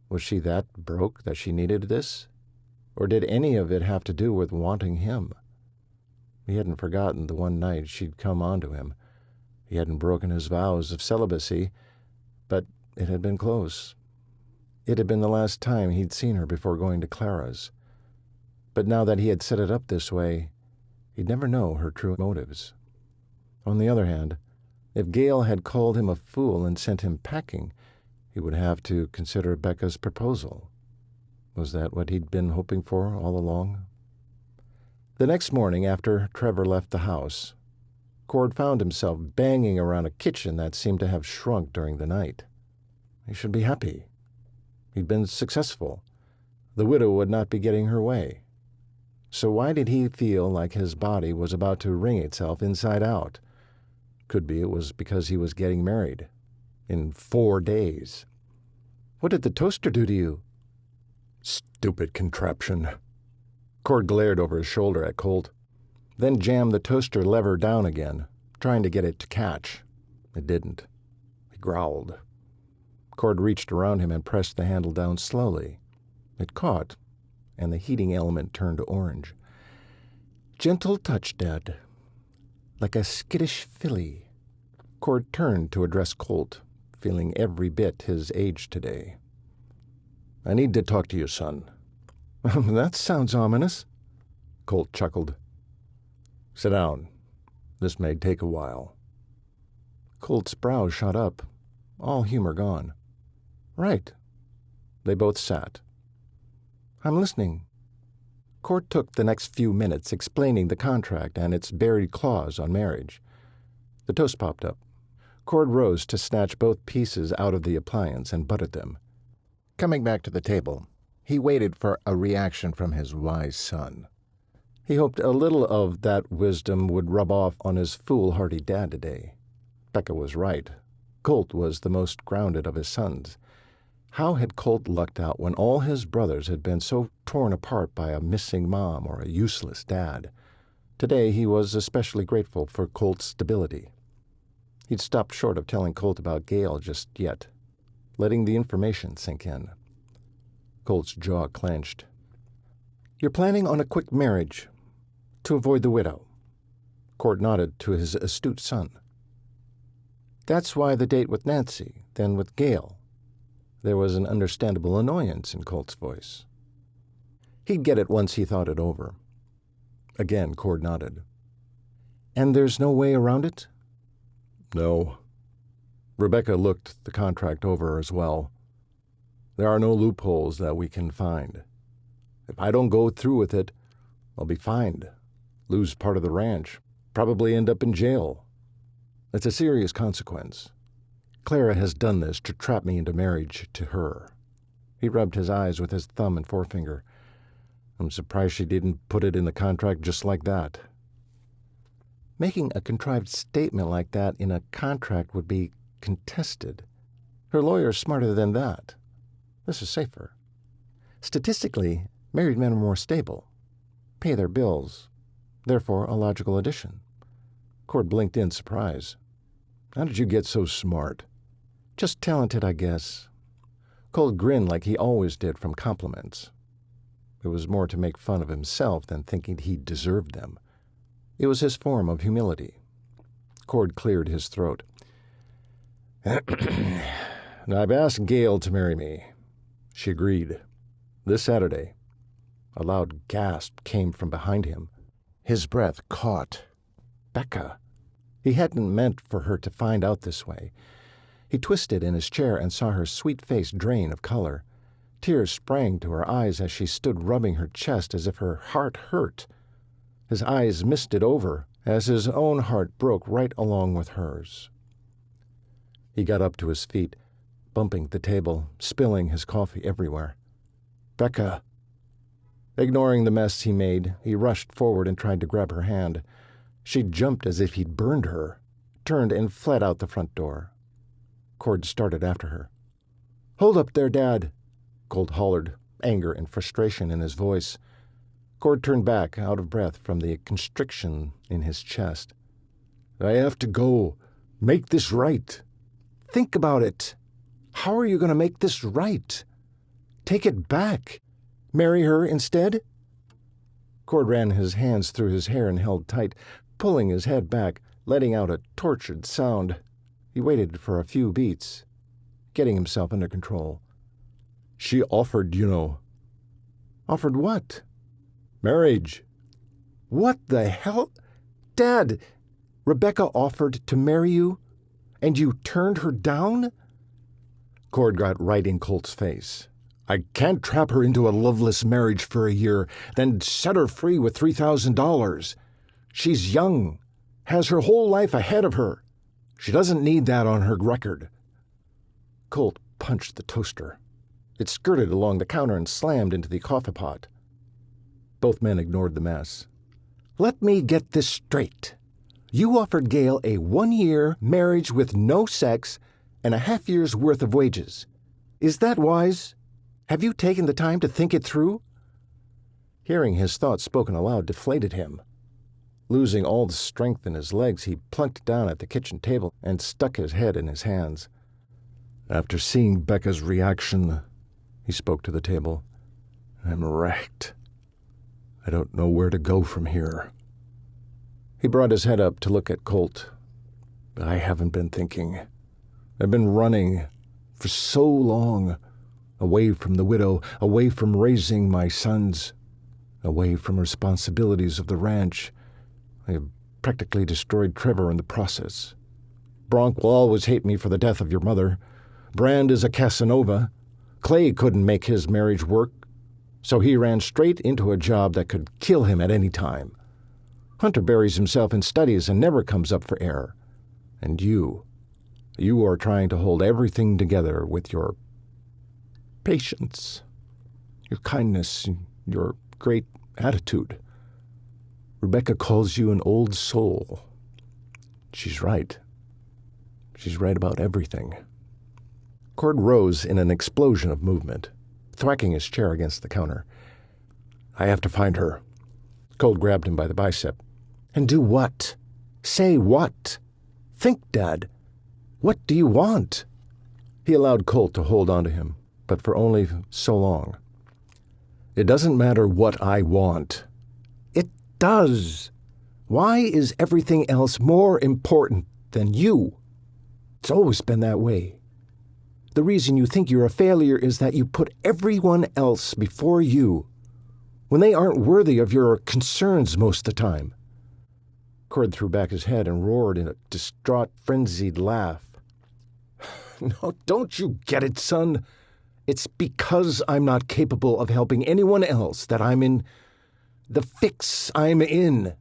A: Was she that broke that she needed this? Or did any of it have to do with wanting him? He hadn't forgotten the one night she'd come on to him.
C: He hadn't broken his vows of celibacy, but it had been close. It had been the last time he'd seen her before going to Clara's. But now that he had set it up this way, he'd never know her true motives. On the other hand, if Gail had called him a fool and sent him packing, he would have to consider Becca's proposal. Was that what he'd been hoping for all along? The next morning, after Trevor left the house, Cord found himself banging around a kitchen that seemed to have shrunk during the night. He should be happy. He'd been successful. The widow would not be getting her way. So why did he feel like his body was about to wring itself inside out? Could be it was because he was getting married. In 4 days. What did the toaster do to you?
B: Stupid contraption.
C: Cord glared over his shoulder at Colt, then jammed the toaster lever down again, trying to get it to catch. It didn't. He growled. Cord reached around him and pressed the handle down slowly. It caught, and the heating element turned orange. Gentle touch, Dad. Like a skittish filly. Cord turned to address Colt, feeling every bit his age today.
B: I need to talk to you, son.
C: That sounds ominous.
B: Colt chuckled. Sit down. This may take a while.
C: Colt's brow shot up, all humor gone. Right. They both sat. I'm listening. Cord took the next few minutes explaining the contract and its buried clause on marriage. The toast popped up. Cord rose to snatch both pieces out of the appliance and buttered them. Coming back to the table, he waited for a reaction from his wise son. He hoped a little of that wisdom would rub off on his foolhardy dad today. Becca was right. Colt was the most grounded of his sons. How had Colt lucked out when all his brothers had been so torn apart by a missing mom or a useless dad? Today he was especially grateful for Colt's stability. He'd stopped short of telling Colt about Gail just yet, letting the information sink in. Colt's jaw clenched. You're planning on a quick marriage to avoid the widow. Cord nodded to his astute son. That's why the date with Nancy, then with Gail. There was an understandable annoyance in Colt's voice. He'd get it once he thought it over. Again, Cord nodded. And there's no way around it?
B: No. Rebecca looked the contract over as well. There are no loopholes that we can find. If I don't go through with it, I'll be fined, lose part of the ranch, probably end up in jail. It's a serious consequence. Clara has done this to trap me into marriage to her. He rubbed his eyes with his thumb and forefinger. I'm surprised she didn't put it in the contract just like that. Making a contrived statement like that in a contract would be contested. Her lawyer's smarter than that. This is safer. Statistically, married men are more stable, pay their bills, therefore a logical addition. Cord blinked in surprise. How did you get so smart?
C: Just talented, I guess. Colt grinned like he always did from compliments. It was more to make fun of himself than thinking he deserved them. It was his form of humility. Cord cleared his throat.
B: I've asked Gail to marry me. She agreed. This Saturday.
C: A loud gasp came from behind him. His breath caught. Becca. He hadn't meant for her to find out this way. He twisted in his chair and saw her sweet face drain of color. Tears sprang to her eyes as she stood rubbing her chest as if her heart hurt. His eyes misted over as his own heart broke right along with hers. He got up to his feet, bumping the table, spilling his coffee everywhere. Becca. Ignoring the mess he made, he rushed forward and tried to grab her hand. She jumped as if he'd burned her, turned and fled out the front door. Cord started after her. Hold up there, Dad, Colt hollered, anger and frustration in his voice. Cord turned back, out of breath from the constriction in his chest.
B: I have to go. Make this right.
C: Think about it. How are you going to make this right? Take it back. Marry her instead? Cord ran his hands through his hair and held tight, pulling his head back, letting out a tortured sound. He waited for a few beats, getting himself under control.
B: She offered, you know.
C: Offered what?
B: Marriage.
C: What the hell? Dad, Rebecca offered to marry you, and you turned her down?
B: Cord got right in Colt's face. I can't trap her into a loveless marriage for a year, then set her free with $3,000. She's young, has her whole life ahead of her. She doesn't need that on her record.
C: Colt punched the toaster. It skirted along the counter and slammed into the coffee pot. Both men ignored the mess. Let me get this straight. You offered Gail a 1-year marriage with no sex and a half-year's worth of wages. Is that wise? Have you taken the time to think it through? Hearing his thoughts spoken aloud deflated him. Losing all the strength in his legs, he plunked down at the kitchen table and stuck his head in his hands.
B: After seeing Becca's reaction, he spoke to the table, I'm wrecked. I don't know where to go from here.
C: He brought his head up to look at Colt.
B: I haven't been thinking. I've been running for so long, away from the widow, away from raising my sons, away from responsibilities of the ranch. I have practically destroyed Trevor in the process. Bronk will always hate me for the death of your mother. Brand is a Casanova. Clay couldn't make his marriage work, so he ran straight into a job that could kill him at any time. Hunter buries himself in studies and never comes up for air. And you are trying to hold everything together with your patience, your kindness, your great attitude. Rebecca calls you an old soul. She's right. She's right about everything. Cord rose in an explosion of movement, thwacking his chair against the counter. I have to find her. Colt grabbed him by the bicep. And do what? Say what? Think, Dad. What do you want? He allowed Colt to hold on to him, but for only so long. It doesn't matter what I want. It does. Why is everything else more important than you? It's always been that way. The reason you think you're a failure is that you put everyone else before you, when they aren't worthy of your concerns most of the time. Cord threw back his head and roared in a distraught, frenzied laugh. No, don't you get it, son? It's because I'm not capable of helping anyone else that I'm in the fix I'm in.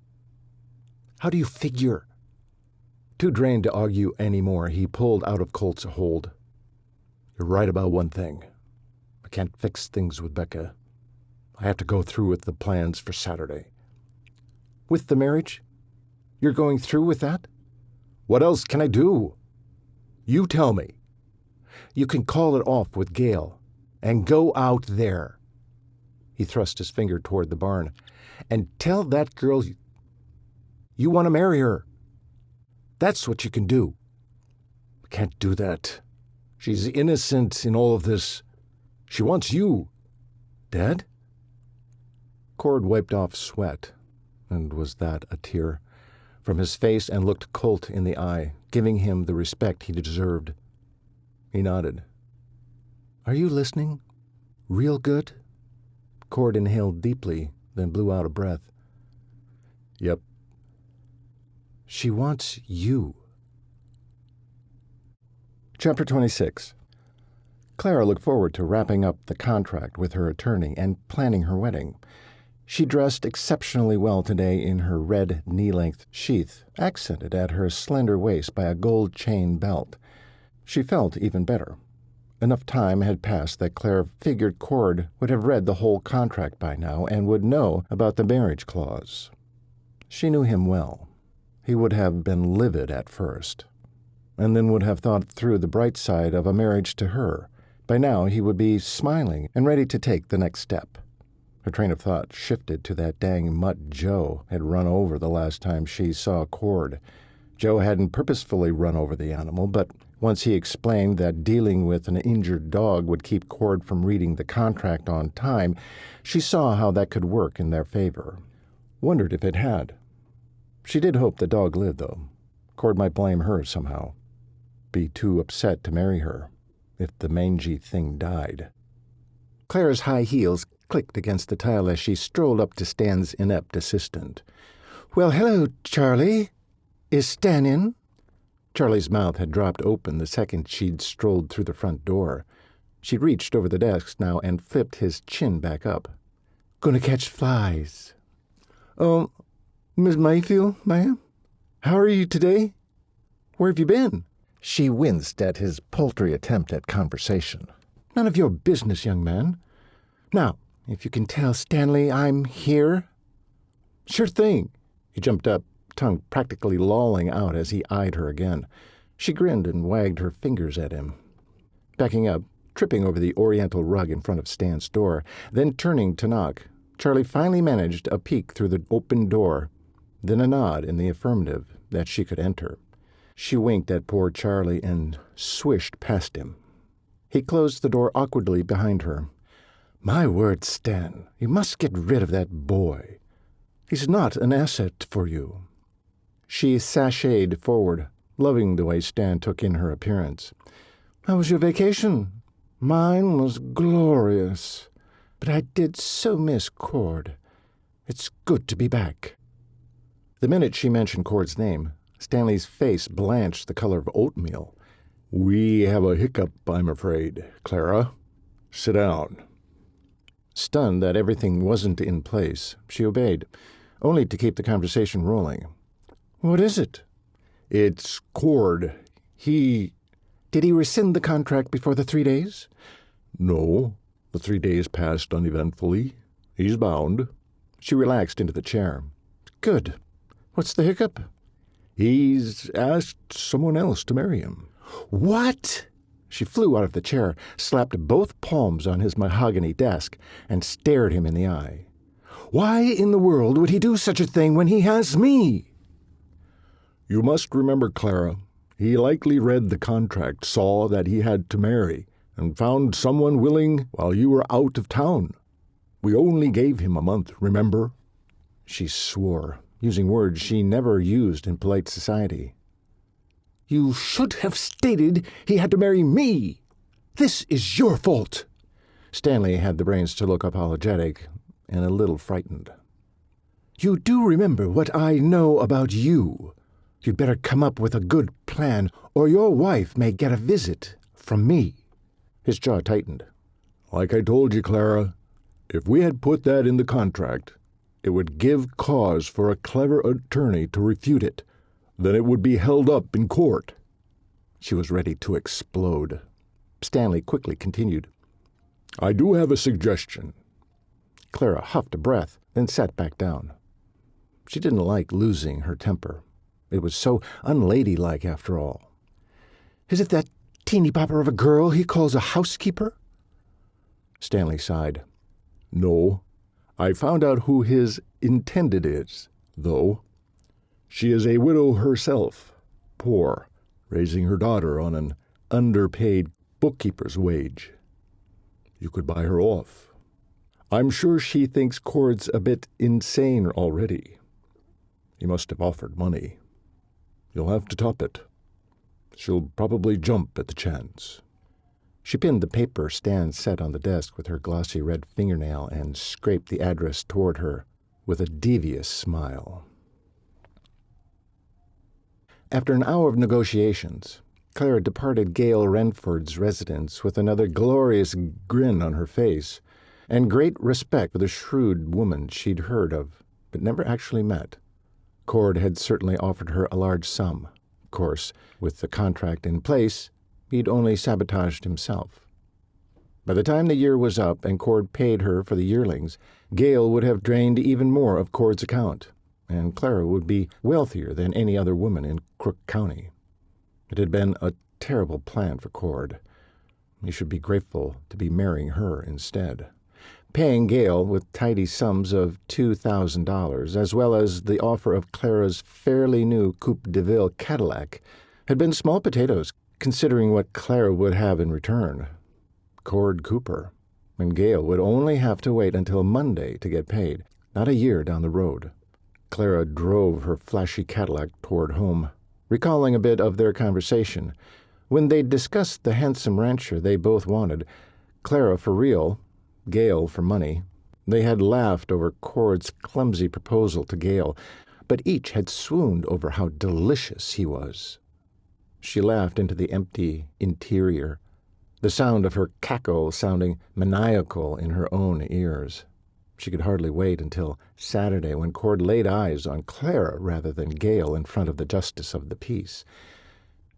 B: How do you figure? Too drained to argue any more, he pulled out of Colt's hold. You're right about one thing. I can't fix things with Becca. I have to go through with the plans for Saturday. With the marriage? You're going through with that? What else can I do? You tell me. You can call it off with Gail and go out there. He thrust his finger toward the barn. And tell that girl you want to marry her. That's what you can do. I can't do that. She's innocent in all of this. She wants you. Dad? Cord wiped off sweat, and was that a tear, from his face and looked Colt in the eye, giving him the respect he deserved. He nodded. Are you listening? Real good? Cord inhaled deeply, then blew out a breath. Yep. She wants you. Chapter 26. Clara looked forward to wrapping up the contract with her attorney and planning her wedding. She dressed exceptionally well today in her red knee-length sheath, accented at her slender waist by a gold chain belt. She felt even better. Enough time had passed that Clara figured Cord would have read the whole contract by now and would know about the marriage clause. She knew him well. He would have been livid at first, and then would have thought through the bright side of a marriage to her. By now he would be smiling and ready to take the next step. Her train of thought shifted to that dang mutt Joe had run over the last time she saw Cord. Joe hadn't purposefully run over the animal, but once he explained that dealing with an injured dog would keep Cord from reading the contract on time, she saw how that could work in their favor. Wondered if it had. She did hope the dog lived, though.
A: Cord might blame her somehow. Be too upset to marry her if the mangy thing died. Clara's high heels clicked against the tile as she strolled up to Stan's inept assistant. "Well, hello, Charlie. Is Stan in?" Charlie's mouth had dropped open the second she'd strolled through the front door. She'd reached over the desk now and flipped his chin back up. "Gonna catch flies." "Oh, Miss Mayfield, ma'am? How are you today? Where have you been?" She winced at his paltry attempt at conversation. "None of your business, young man. Now, if you can tell Stanley I'm here." "Sure thing." He jumped up, tongue practically lolling out as he eyed her again. She grinned and wagged her fingers at him. Backing up, tripping over the oriental rug in front of Stan's door, then turning to knock, Charlie finally managed a peek through the open door, then a nod in the affirmative that she could enter. She winked at poor Charlie and swished past him. He closed the door awkwardly behind her. "My word, Stan, you must get rid of that boy. He's not an asset for you." She sashayed forward, loving the way Stan took in her appearance. "How was your vacation?" "Mine was glorious. But I did so miss Cord. It's good to be back." The minute she mentioned Cord's name, Stanley's face blanched the color of oatmeal. "We have a hiccup, I'm afraid, Clara. Sit down." Stunned that everything wasn't in place, she obeyed, only to keep the conversation rolling. "What is it?" "It's Cord. He—" "Did he rescind the contract before the 3 days?" "No. The 3 days passed uneventfully. He's bound." She relaxed into the chair. "Good. What's the hiccup?" "He's asked someone else to marry him." "What?" She flew out of the chair, slapped both palms on his mahogany desk, and stared him in the eye. "Why in the world would he do such a thing when he has me?" "You must remember, Clara, he likely read the contract, saw that he had to marry, and found someone willing while you were out of town. We only gave him a month, remember?" She swore, using words she never used in polite society. "You should have stated he had to marry me. This is your fault." Stanley had the brains to look apologetic and a little frightened. "You do remember what I know about you. You'd better come up with a good plan, or your wife may get a visit from me." His jaw tightened. "Like I told you, Clara, if we had put that in the contract, it would give cause for a clever attorney to refute it. Then it would be held up in court." She was ready to explode. Stanley quickly continued. "I do have a suggestion." Clara huffed a breath, then sat back down. She didn't like losing her temper. It was so unladylike after all. "Is it that teeny bopper of a girl he calls a housekeeper?" Stanley sighed. "No. I found out who his intended is, though. She is a widow herself, poor, raising her daughter on an underpaid bookkeeper's wage. You could buy her off. I'm sure she thinks Cord's a bit insane already. He must have offered money. You'll have to top it. She'll probably jump at the chance." She pinned the paper Stan set on the desk with her glossy red fingernail and scraped the address toward her with a devious smile. After an hour of negotiations, Clara departed Gail Renford's residence with another glorious grin on her face and great respect for the shrewd woman she'd heard of but never actually met. Cord had certainly offered her a large sum. Of course, with the contract in place, he'd only sabotaged himself. By the time the year was up and Cord paid her for the yearlings, Gail would have drained even more of Cord's account, and Clara would be wealthier than any other woman in Crook County. It had been a terrible plan for Cord. He should be grateful to be marrying her instead. Paying Gail with tidy sums of $2,000, as well as the offer of Clara's fairly new Coupe de Ville Cadillac, had been small potatoes, considering what Clara would have in return. Cord Cooper. And Gail would only have to wait until Monday to get paid, not a year down the road. Clara drove her flashy Cadillac toward home, recalling a bit of their conversation. When they discussed the handsome rancher they both wanted, Clara for real, Gale for money, they had laughed over Cord's clumsy proposal to Gale, but each had swooned over how delicious he was. She laughed into the empty interior, the sound of her cackle sounding maniacal in her own ears. She could hardly wait until Saturday, when Cord laid eyes on Clara rather than Gale in front of the justice of the peace.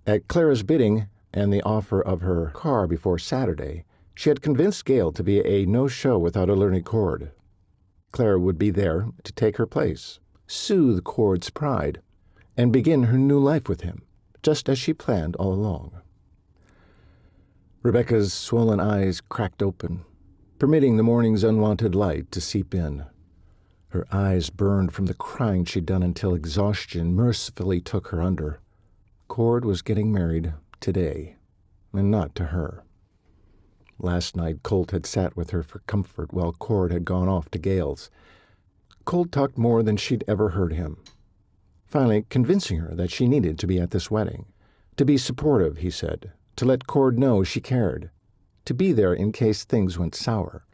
A: At Clara's bidding and the offer of her car before Saturday, she had convinced Gale to be a no-show without alerting Cord. Clara would be there to take her place, soothe Cord's pride, and begin her new life with him, just as she planned all along. Rebecca's swollen eyes cracked open, permitting the morning's unwanted light to seep in. Her eyes burned from the crying she'd done until exhaustion mercifully took her under. Cord was getting married today, and not to her. Last night Colt had sat with her for comfort while Cord had gone off to Gale's. Colt talked more than she'd ever heard him, finally convincing her that she needed to be at this wedding. To be supportive, he said, to let Cord know she cared, to be there in case things went sour.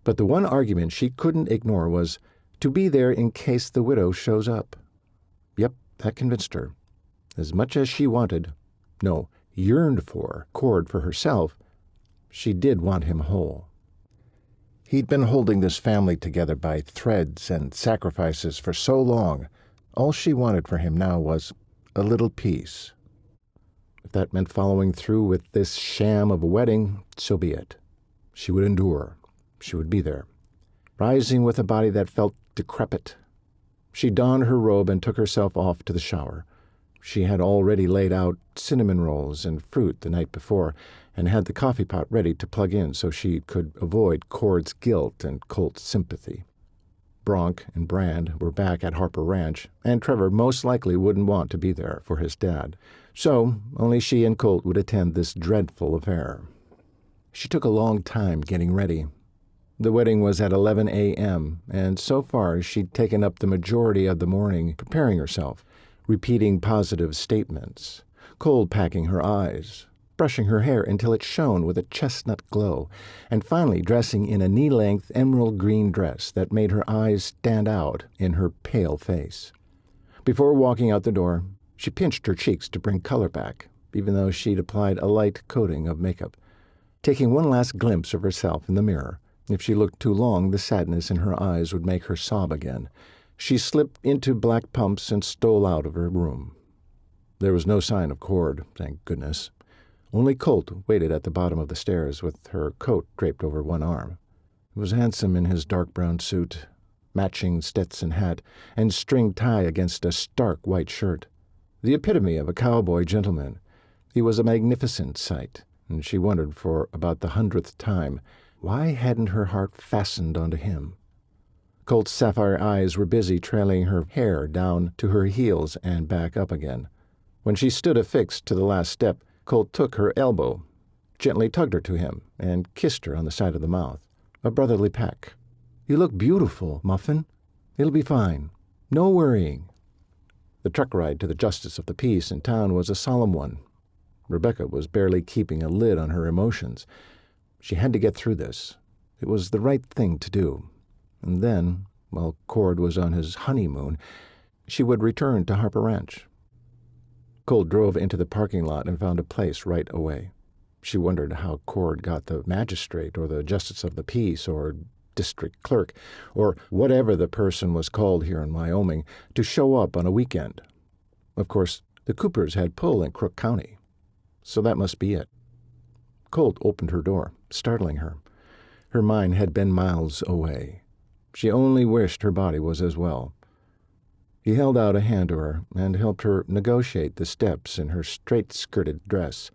A: But the one argument she couldn't ignore was to be there in case the widow shows up. Yep, that convinced her. As much as she wanted, no, yearned for, Cord for herself, she did want him whole. He'd been holding this family together by threads and sacrifices for so long. All she wanted for him now was a little peace. If that meant following through with this sham of a wedding, so be it. She would endure. She would be there, rising with a body that felt decrepit. She donned her robe and took herself off to the shower. She had already laid out cinnamon rolls and fruit the night before, and had the coffee pot ready to plug in so she could avoid Cord's guilt and Colt's sympathy. Bronk and Brand were back at Harper Ranch, and Trevor most likely wouldn't want to be there for his dad, so only she and Colt would attend this dreadful affair. She took a long time getting ready. The wedding was at 11 a.m., and so far she'd taken up the majority of the morning preparing herself, repeating positive statements, cold packing her eyes, brushing her hair until it shone with a chestnut glow, and finally dressing in a knee-length emerald green dress that made her eyes stand out in her pale face. Before walking out the door, she pinched her cheeks to bring color back, even though she'd applied a light coating of makeup. Taking one last glimpse of herself in the mirror, if she looked too long, the sadness in her eyes would make her sob again. She slipped into black pumps and stole out of her room. There was no sign of Cord, thank goodness. Only Colt waited at the bottom of the stairs with her coat draped over one arm. He was handsome in his dark brown suit, matching Stetson hat, and string tie against a stark white shirt. The epitome of a cowboy gentleman. He was a magnificent sight, and she wondered for about the 100th time, why hadn't her heart fastened onto him? Colt's sapphire eyes were busy trailing her hair down to her heels and back up again. When she stood affixed to the last step, Colt took her elbow, gently tugged her to him, and kissed her on the side of the mouth. A brotherly peck. "You look beautiful, Muffin. It'll be fine. No worrying." The truck ride to the justice of the peace in town was a solemn one. Rebecca was barely keeping a lid on her emotions. She had to get through this. It was the right thing to do. And then, while Cord was on his honeymoon, she would return to Harper Ranch. Colt drove into the parking lot and found a place right away. She wondered how Cord got the magistrate or the justice of the peace or district clerk or whatever the person was called here in Wyoming to show up on a weekend. Of course, the Coopers had pull in Crook County, so that must be it. Colt opened her door, startling her. Her mind had been miles away. She only wished her body was as well. He held out a hand to her and helped her negotiate the steps in her straight-skirted dress.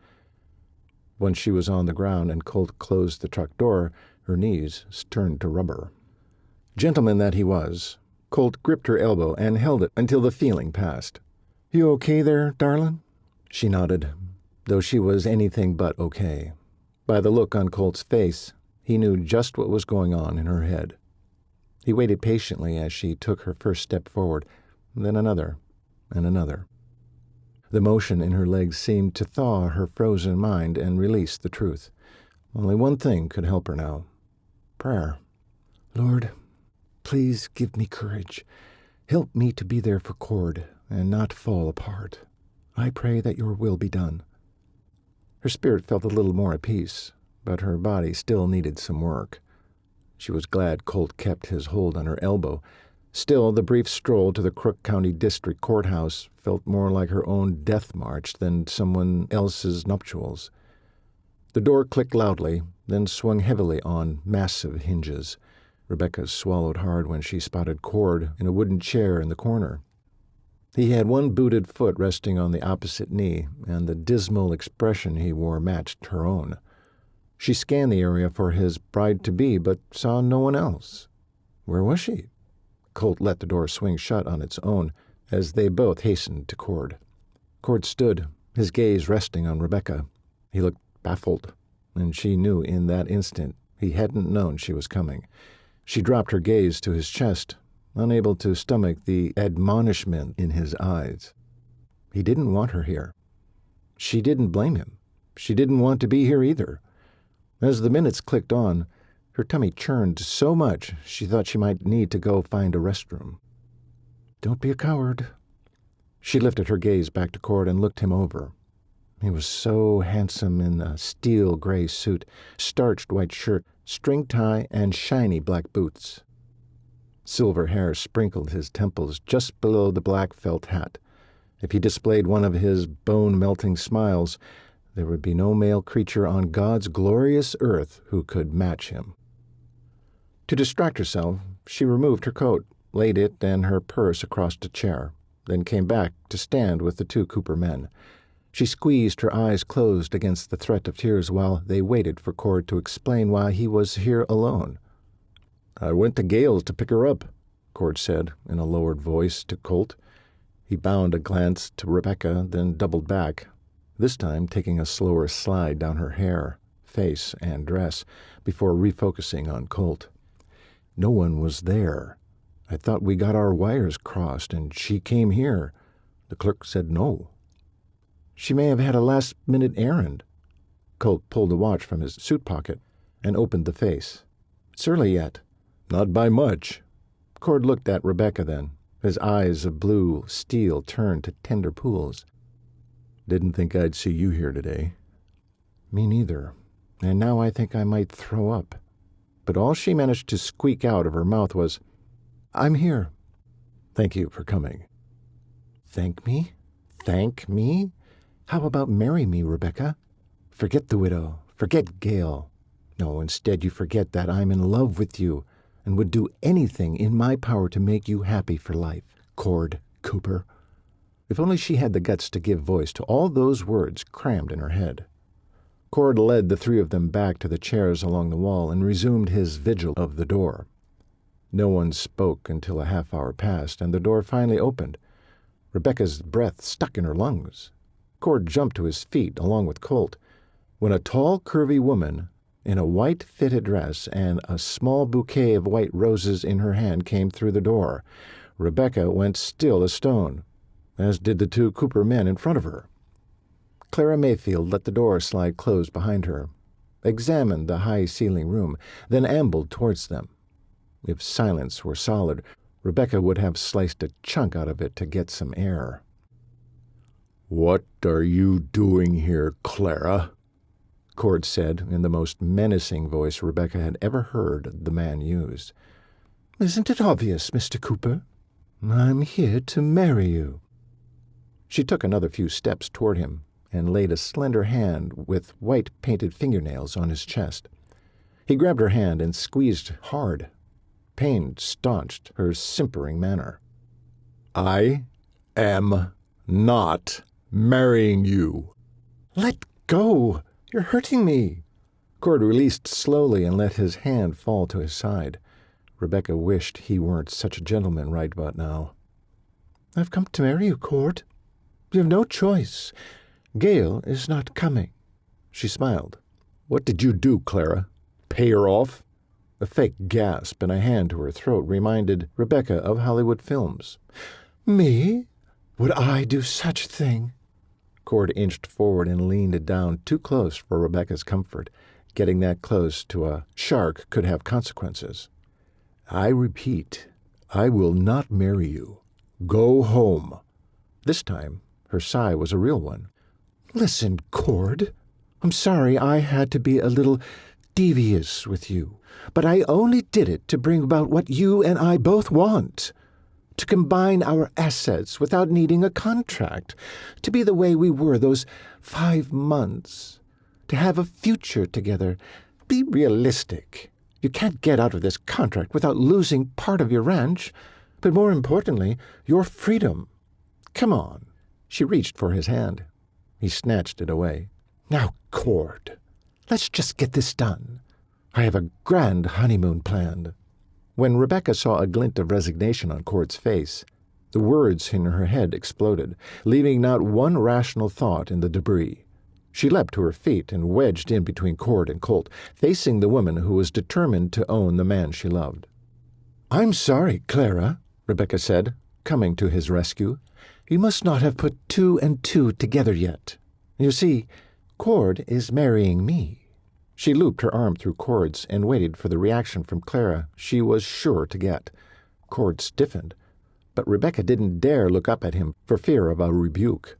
A: Once she was on the ground and Colt closed the truck door, her knees turned to rubber. Gentleman that he was, Colt gripped her elbow and held it until the feeling passed. "You okay there, darling?" She nodded, though she was anything but okay. By the look on Colt's face, he knew just what was going on in her head. He waited patiently as she took her first step forward, then another, and another. The motion in her legs seemed to thaw her frozen mind and release the truth. Only one thing could help her now. Prayer. Lord, please give me courage. Help me to be there for Cord and not fall apart. I pray that your will be done. Her spirit felt a little more at peace, but her body still needed some work. She was glad Colt kept his hold on her elbow. Still, the brief stroll to the Crook County District Courthouse felt more like her own death march than someone else's nuptials. The door clicked loudly, then swung heavily on massive hinges. Rebecca swallowed hard when she spotted Cord in a wooden chair in the corner. He had one booted foot resting on the opposite knee, and the dismal expression he wore matched her own. She scanned the area for his bride-to-be, but saw no one else. Where was she? Colt let the door swing shut on its own as they both hastened to Cord. Cord stood, his gaze resting on Rebecca. He looked baffled, and she knew in that instant he hadn't known she was coming. She dropped her gaze to his chest, unable to stomach the admonishment in his eyes. He didn't want her here. She didn't blame him. She didn't want to be here either. As the minutes clicked on, her tummy churned so much she thought she might need to go find a restroom. Don't be a coward. She lifted her gaze back to Cord and looked him over. He was so handsome in a steel gray suit, starched white shirt, string tie, and shiny black boots. Silver hair sprinkled his temples just below the black felt hat. If he displayed one of his bone-melting smiles, there would be no male creature on God's glorious earth who could match him. To distract herself, she removed her coat, laid it and her purse across a chair, then came back to stand with the two Cooper men. She squeezed her eyes closed against the threat of tears while they waited for Cord to explain why he was here alone. I went to Gale's to pick her up, Cord said in a lowered voice to Colt. He bound a glance to Rebecca, then doubled back, this time taking a slower slide down her hair, face, and dress, before refocusing on Colt. No one was there. I thought we got our wires crossed, and she came here. The clerk said no. She may have had a last-minute errand. Colt pulled a watch from his suit pocket and opened the face. It's early yet. Not by much. Cord looked at Rebecca then, his eyes of blue steel turned to tender pools. Didn't think I'd see you here today. Me neither. And now I think I might throw up. But all she managed to squeak out of her mouth was, I'm here. Thank you for coming. Thank me? Thank me? How about marry me, Rebecca? Forget the widow. Forget Gale. No, instead you forget that I'm in love with you and would do anything in my power to make you happy for life, Cord Cooper. If only she had the guts to give voice to all those words crammed in her head. Cord led the three of them back to the chairs along the wall and resumed his vigil of the door. No one spoke until a half-hour passed, and the door finally opened. Rebecca's breath stuck in her lungs. Cord jumped to his feet along with Colt, when a tall, curvy woman in a white fitted dress and a small bouquet of white roses in her hand came through the door. Rebecca went still as stone, as did the two Cooper men in front of her. Clara Mayfield let the door slide closed behind her, examined the high-ceiling room, then ambled towards them. If silence were solid, Rebecca would have sliced a chunk out of it to get some air. "What are you doing here, Clara?" Cord said in the most menacing voice Rebecca had ever heard the man use. "Isn't it obvious, Mr. Cooper? I'm here to marry you." She took another few steps toward him and laid a slender hand with white painted fingernails on his chest. He grabbed her hand and squeezed hard. Pain staunched her simpering manner. "I am not marrying you." "Let go! You're hurting me." Cord released slowly and let his hand fall to his side. Rebecca wished he weren't such a gentleman right about now. "I've come to marry you, Cord. You have no choice. Gale is not coming." She smiled. "What did you do, Clara? Pay her off?" A fake gasp and a hand to her throat reminded Rebecca of Hollywood films. "Me? Would I do such a thing?" Cord inched forward and leaned down too close for Rebecca's comfort. Getting that close to a shark could have consequences. I repeat, I will not marry you. Go home. This time, her sigh was a real one.
C: Listen, Cord. I'm sorry I had to be a little devious with you, but I only did it to bring about what you and I both want. To combine our assets without needing a contract. To be the way we were those 5 months. To have a future together. Be realistic. You can't get out of this contract without losing part of your ranch, but more importantly, your freedom. Come on. She reached for his hand. He snatched it away. Now, Cord, let's just get this done. I have a grand honeymoon planned. When Rebecca saw a glint of resignation on Cord's face, the words in her head exploded, leaving not one rational thought in the debris. She leapt to her feet and wedged in between Cord and Colt, facing the woman who was determined to own the man she loved. I'm sorry, Clara, Rebecca said, coming to his rescue. You must not have put 2 and 2 together yet. You see, Cord is marrying me. She looped her arm through Cord's and waited for the reaction from Clara she was sure to get. Cord stiffened, but Rebecca didn't dare look up at him for fear of a rebuke.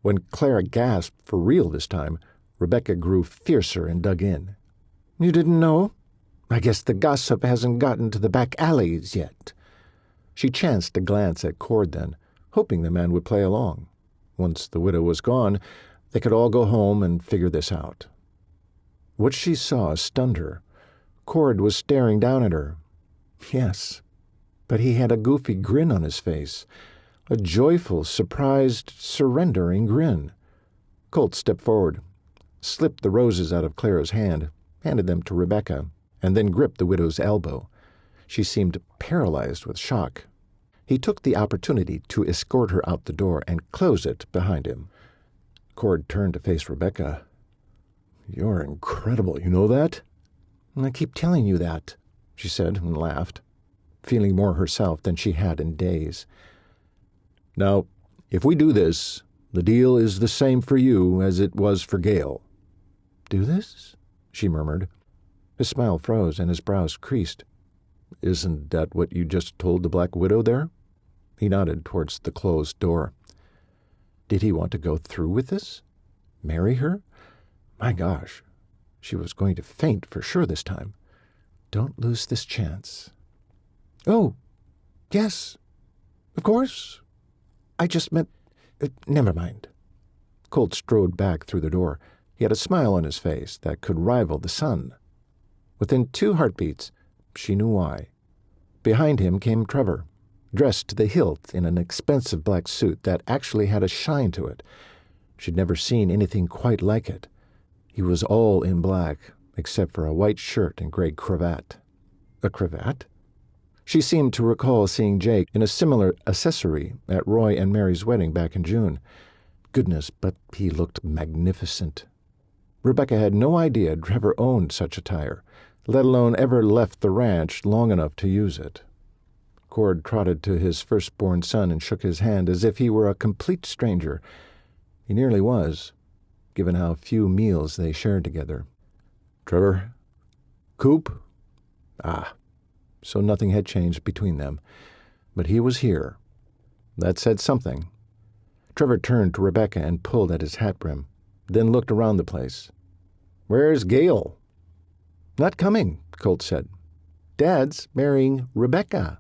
C: When Clara gasped for real this time, Rebecca grew fiercer and dug in. You didn't know? I guess the gossip hasn't gotten to the back alleys yet. She chanced a glance at Cord then, hoping the man would play along. Once the widow was gone, they could all go home and figure this out. What she saw stunned her. Cord was staring down at her. Yes, but he had a goofy grin on his face, a joyful, surprised, surrendering grin. Colt stepped forward, slipped the roses out of Clara's hand, handed them to Rebecca, and then gripped the widow's elbow. She seemed paralyzed with shock. He took the opportunity to escort her out the door and close it behind him. Cord turned to face Rebecca. You're incredible, you know that? I keep telling you that, she said and laughed, feeling more herself than she had in days. Now, if we do this, the deal is the same for you as it was for Gale. Do this? She murmured. His smile froze and his brows creased. Isn't that what you just told the Black Widow there? He nodded towards the closed door. Did he want to go through with this? Marry her? My gosh, she was going to faint for sure this time. Don't lose this chance. Oh, yes, of course. I just meant... never mind. Colt strode back through the door. He had a smile on his face that could rival the sun. Within 2 heartbeats, she knew why. Behind him came Trevor, dressed to the hilt in an expensive black suit that actually had a shine to it. She'd never seen anything quite like it. He was all in black, except for a white shirt and gray cravat. A cravat? She seemed to recall seeing Jake in a similar accessory at Roy and Mary's wedding back in June. Goodness, but he looked magnificent. Rebecca had no idea Trevor owned such attire, let alone ever left the ranch long enough to use it. Cord trotted to his firstborn son and shook his hand as if he were a complete stranger. He nearly was, given how few meals they shared together. Trevor? Coop? So nothing had changed between them. But he was here. That said something. Trevor turned to Rebecca and pulled at his hat brim, then looked around the place. Where's Gale? Not coming, Colt said. Dad's marrying Rebecca.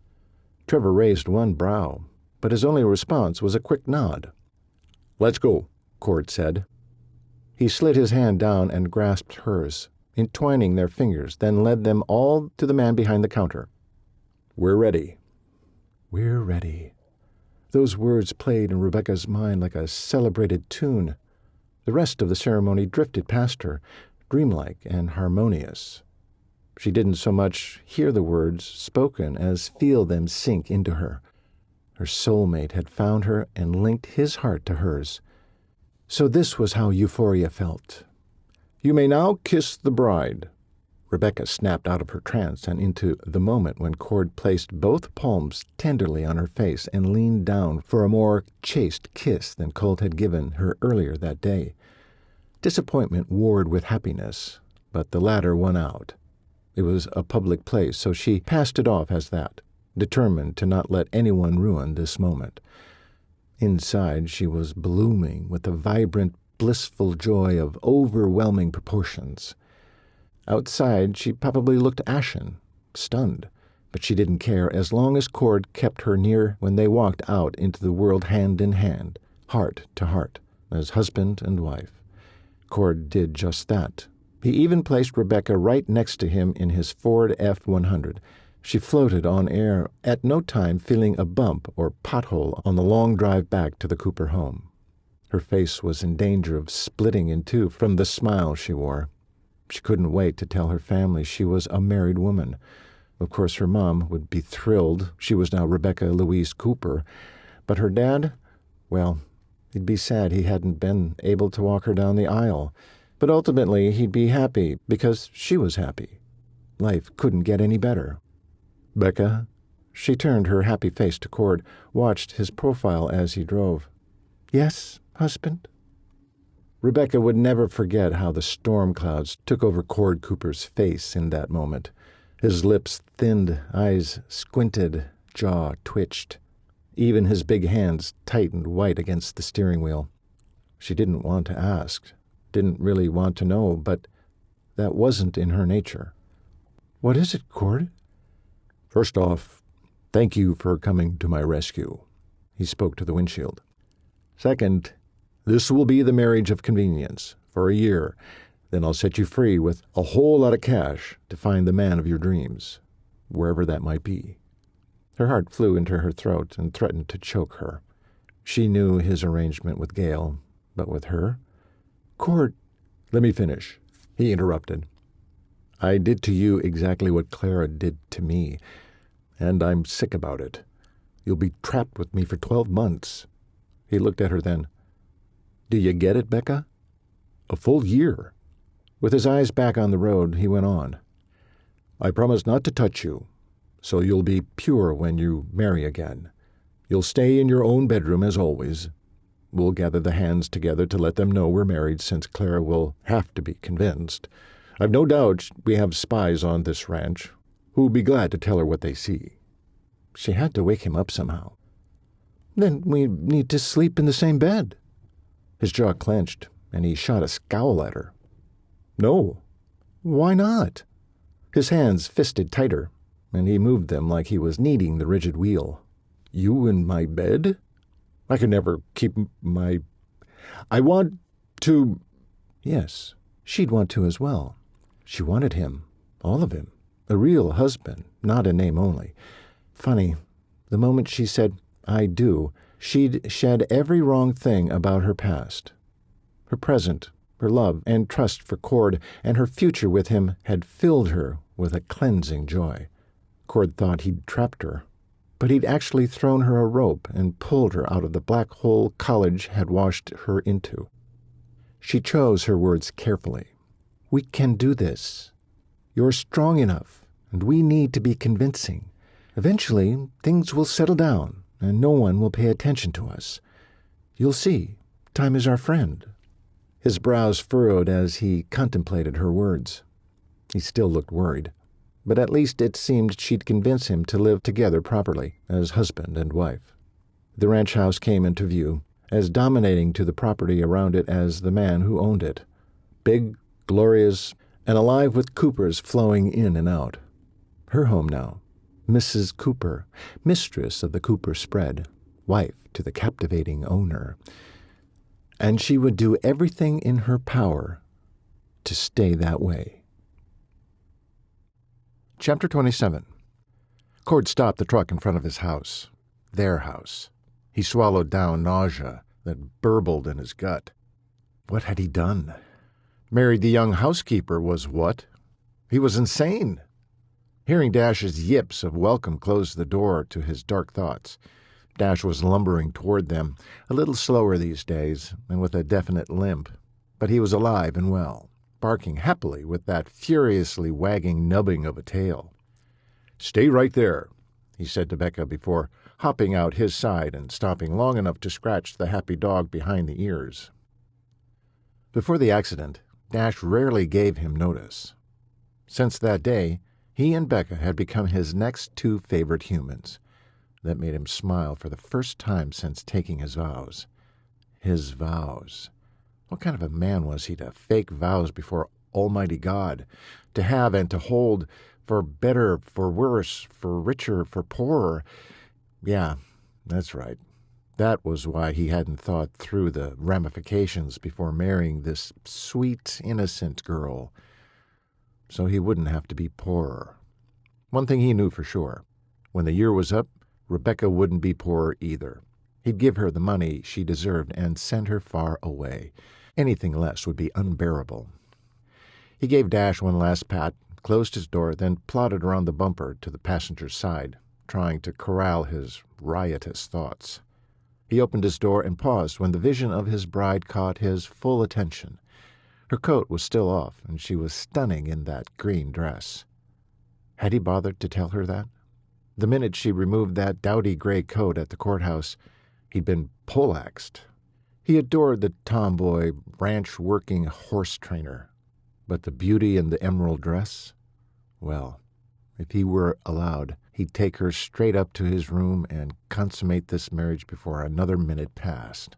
C: Trevor raised one brow, but his only response was a quick nod. Let's go, Cord said. He slid his hand down and grasped hers, entwining their fingers, then led them all to the man behind the counter. We're ready. We're ready. Those words played in Rebecca's mind like a celebrated tune. The rest of the ceremony drifted past her, dreamlike and harmonious. She didn't so much hear the words spoken as feel them sink into her. Her soulmate had found her and linked his heart to hers. So this was how Euphoria felt. You may now kiss the bride.
A: Rebecca snapped out of her trance and into the moment when Cord placed both palms tenderly on her face and leaned down for a more chaste kiss than Colt had given her earlier that day. Disappointment warred with happiness, but the latter won out. It was a public place, so she passed it off as that, determined to not let anyone ruin this moment. Inside, she was blooming with the vibrant, blissful joy of overwhelming proportions. Outside, she probably looked ashen, stunned, but she didn't care as long as Cord kept her near when they walked out into the world hand in hand, heart to heart, as husband and wife. Cord did just that. He even placed Rebecca right next to him in his Ford F-100. She floated on air, at no time feeling a bump or pothole on the long drive back to the Cooper home. Her face was in danger of splitting in two from the smile she wore. She couldn't wait to tell her family she was a married woman. Of course, her mom would be thrilled. She was now Rebecca Louise Cooper. But her dad, well, he'd be sad he hadn't been able to walk her down the aisle. But ultimately, he'd be happy because she was happy. Life couldn't get any better. "Becca?" She turned her happy face to Cord, watched his profile as he drove. "Yes, husband?" Rebecca would never forget how the storm clouds took over Cord Cooper's face in that moment. His lips thinned, eyes squinted, jaw twitched. Even his big hands tightened white against the steering wheel. She didn't want to ask, didn't really want to know, but that wasn't in her nature. "What is it, Cord?"
B: "First off, thank you for coming to my rescue." He spoke to the windshield. "Second, this will be the marriage of convenience for a year. Then I'll set you free with a whole lot of cash to find the man of your dreams, wherever that might be."
A: Her heart flew into her throat and threatened to choke her. She knew his arrangement with Gail, but with her? "Cord—"
B: "Let me finish," he interrupted. "I did to you exactly what Clara did to me, and I'm sick about it. You'll be trapped with me for 12 months. He looked at her then. "Do you get it, Becca? A full year." With his eyes back on the road, he went on. "I promise not to touch you, so you'll be pure when you marry again. You'll stay in your own bedroom as always. We'll gather the hands together to let them know we're married, since Clara will have to be convinced. I've no doubt we have spies on this ranch who'll be glad to tell her what they see."
A: She had to wake him up somehow. "Then we need to sleep in the same bed." His jaw clenched, and he shot a scowl at her.
B: "No."
A: "Why not?" His hands fisted tighter, and he moved them like he was kneading the rigid wheel.
B: "You in my bed? I could never keep my... I want to..."
A: Yes, she'd want to as well. She wanted him, all of him, a real husband, not a name only. Funny, the moment she said, "I do," she'd shed every wrong thing about her past. Her present, her love and trust for Cord, and her future with him had filled her with a cleansing joy. Cord thought he'd trapped her, but he'd actually thrown her a rope and pulled her out of the black hole college had washed her into. She chose her words carefully. "We can do this. You're strong enough, and we need to be convincing. Eventually, things will settle down, and no one will pay attention to us. You'll see, time is our friend." His brows furrowed as he contemplated her words. He still looked worried, but at least it seemed she'd convince him to live together properly, as husband and wife. The ranch house came into view, as dominating to the property around it as the man who owned it. Big, glorious, and alive with Coopers flowing in and out. Her home now. Mrs. Cooper, mistress of the Cooper spread, wife to the captivating owner. And she would do everything in her power to stay that way. Chapter 27. Cord stopped the truck in front of his house. Their house. He swallowed down nausea that burbled in his gut. What had he done? Married the young housekeeper was what? He was insane. Hearing Dash's yips of welcome closed the door to his dark thoughts. Dash was lumbering toward them, a little slower these days, and with a definite limp, but he was alive and well. barking happily with that furiously wagging nubbing of a tail. "Stay right there," he said to Becca before hopping out his side and stopping long enough to scratch the happy dog behind the ears. Before the accident, Dash rarely gave him notice. Since that day, he and Becca had become his next two favorite humans. That made him smile for the first time since taking his vows. His vows. What kind of a man was he to fake vows before Almighty God, to have and to hold, for better, for worse, for richer, for poorer? Yeah, that's right. That was why he hadn't thought through the ramifications before marrying this sweet, innocent girl. So he wouldn't have to be poorer. One thing he knew for sure. When the year was up, Rebecca wouldn't be poorer either. He'd give her the money she deserved and send her far away. Anything less would be unbearable. He gave Dash one last pat, closed his door, then plodded around the bumper to the passenger's side, trying to corral his riotous thoughts. He opened his door and paused when the vision of his bride caught his full attention. Her coat was still off, and she was stunning in that green dress. Had he bothered to tell her that? The minute she removed that dowdy gray coat at the courthouse, he'd been poleaxed. He adored the tomboy, ranch-working horse trainer. But the beauty in the emerald dress? Well, if he were allowed, he'd take her straight up to his room and consummate this marriage before another minute passed.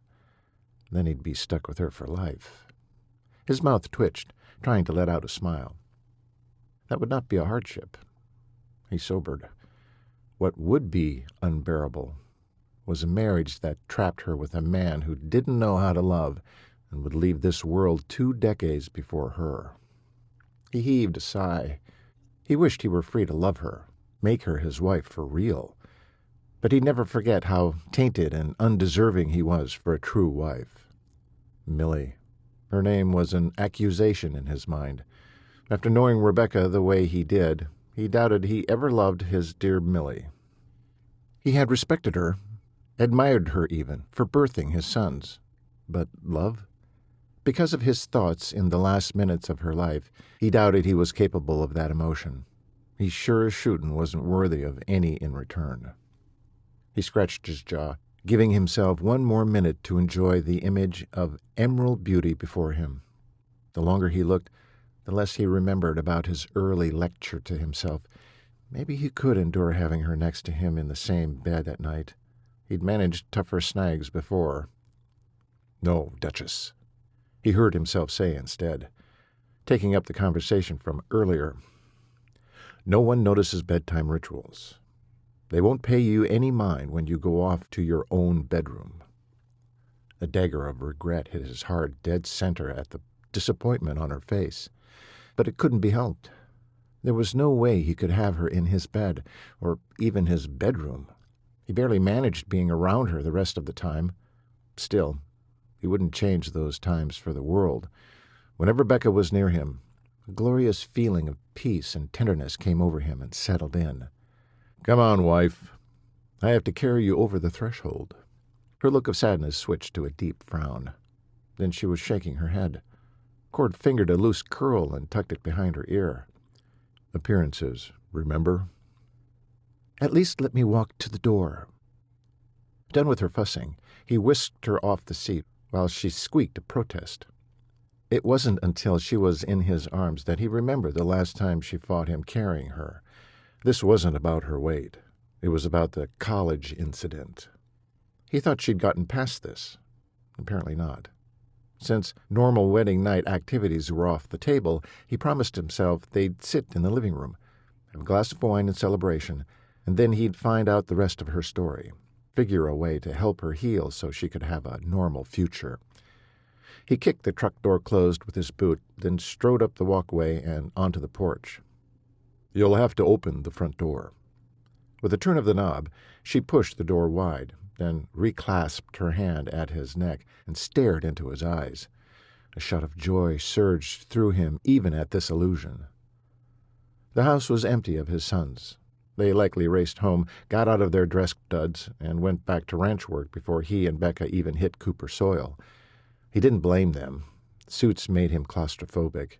A: Then he'd be stuck with her for life. His mouth twitched, trying to let out a smile. That would not be a hardship. He sobered. What would be unbearable was a marriage that trapped her with a man who didn't know how to love and would leave this world 2 decades before her. He heaved a sigh. He wished he were free to love her, make her his wife for real. But he'd never forget how tainted and undeserving he was for a true wife. Millie. Her name was an accusation in his mind. After knowing Rebecca the way he did, he doubted he ever loved his dear Millie. He had respected her, admired her even, for birthing his sons. But love? Because of his thoughts in the last minutes of her life, he doubted he was capable of that emotion. He sure as shootin' wasn't worthy of any in return. He scratched his jaw, giving himself one more minute to enjoy the image of emerald beauty before him. The longer he looked, the less he remembered about his early lecture to himself. Maybe he could endure having her next to him in the same bed at night. He'd managed tougher snags before. "No, Duchess," he heard himself say instead, taking up the conversation from earlier. "No one notices bedtime rituals. They won't pay you any mind when you go off to your own bedroom." A dagger of regret hit his hard, dead center at the disappointment on her face. But it couldn't be helped. There was no way he could have her in his bed, or even his bedroom. He barely managed being around her the rest of the time. Still, he wouldn't change those times for the world. Whenever Becca was near him, a glorious feeling of peace and tenderness came over him and settled in. "Come on, wife. I have to carry you over the threshold." Her look of sadness switched to a deep frown. Then she was shaking her head. Cord fingered a loose curl and tucked it behind her ear. "Appearances, remember?" "At least let me walk to the door." Done with her fussing, he whisked her off the seat while she squeaked a protest. It wasn't until she was in his arms that he remembered the last time she fought him carrying her. This wasn't about her weight. It was about the college incident. He thought she'd gotten past this. Apparently not. Since normal wedding night activities were off the table, he promised himself they'd sit in the living room, have a glass of wine in celebration, and then he'd find out the rest of her story, figure a way to help her heal so she could have a normal future. He kicked the truck door closed with his boot, then strode up the walkway and onto the porch. "You'll have to open the front door." With a turn of the knob, she pushed the door wide, then reclasped her hand at his neck and stared into his eyes. A shot of joy surged through him even at this illusion. The house was empty of his sons. They likely raced home, got out of their dress duds, and went back to ranch work before he and Becca even hit Cooper soil. He didn't blame them. Suits made him claustrophobic.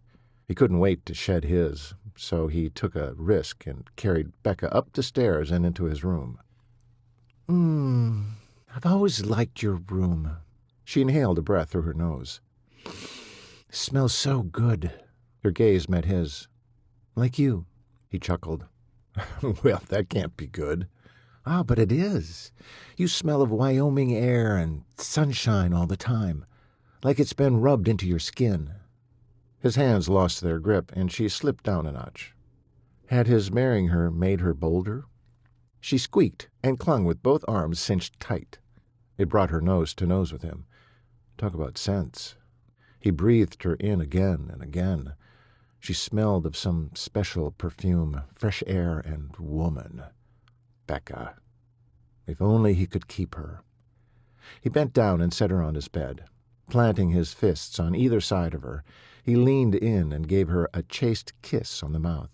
A: He couldn't wait to shed his, so he took a risk and carried Becca up the stairs and into his room.
C: I've always liked your room.
A: She inhaled a breath through her nose.
C: It smells so good.
A: Her gaze met his.
C: Like you.
A: He chuckled. Well, that can't be good.
C: Ah, but it is. You smell of Wyoming air and sunshine all the time, like it's been rubbed into your skin.
A: His hands lost their grip, and she slipped down a notch. Had his marrying her made her bolder? She squeaked and clung with both arms cinched tight. It brought her nose to nose with him. Talk about scents. He breathed her in again and again. She smelled of some special perfume, fresh air and woman. Becca. If only he could keep her. He bent down and set her on his bed. Planting his fists on either side of her, he leaned in and gave her a chaste kiss on the mouth.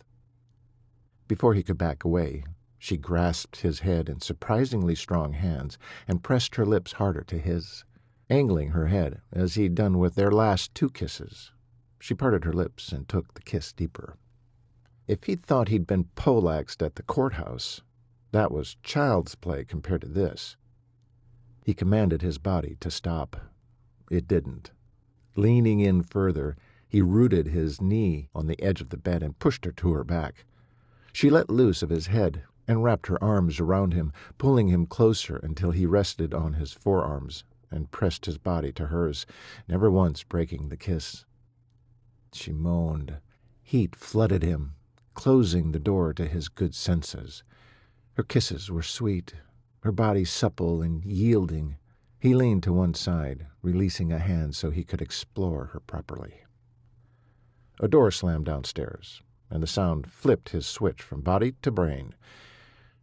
A: Before he could back away, she grasped his head in surprisingly strong hands and pressed her lips harder to his, angling her head as he'd done with their last 2 kisses. She parted her lips and took the kiss deeper. If he'd thought he'd been poleaxed at the courthouse, that was child's play compared to this. He commanded his body to stop. It didn't. Leaning in further, he rooted his knee on the edge of the bed and pushed her to her back. She let loose of his head and wrapped her arms around him, pulling him closer until he rested on his forearms and pressed his body to hers, never once breaking the kiss. She moaned. Heat flooded him, closing the door to his good senses. Her kisses were sweet, her body supple and yielding. He leaned to one side, releasing a hand so he could explore her properly. A door slammed downstairs, and the sound flipped his switch from body to brain.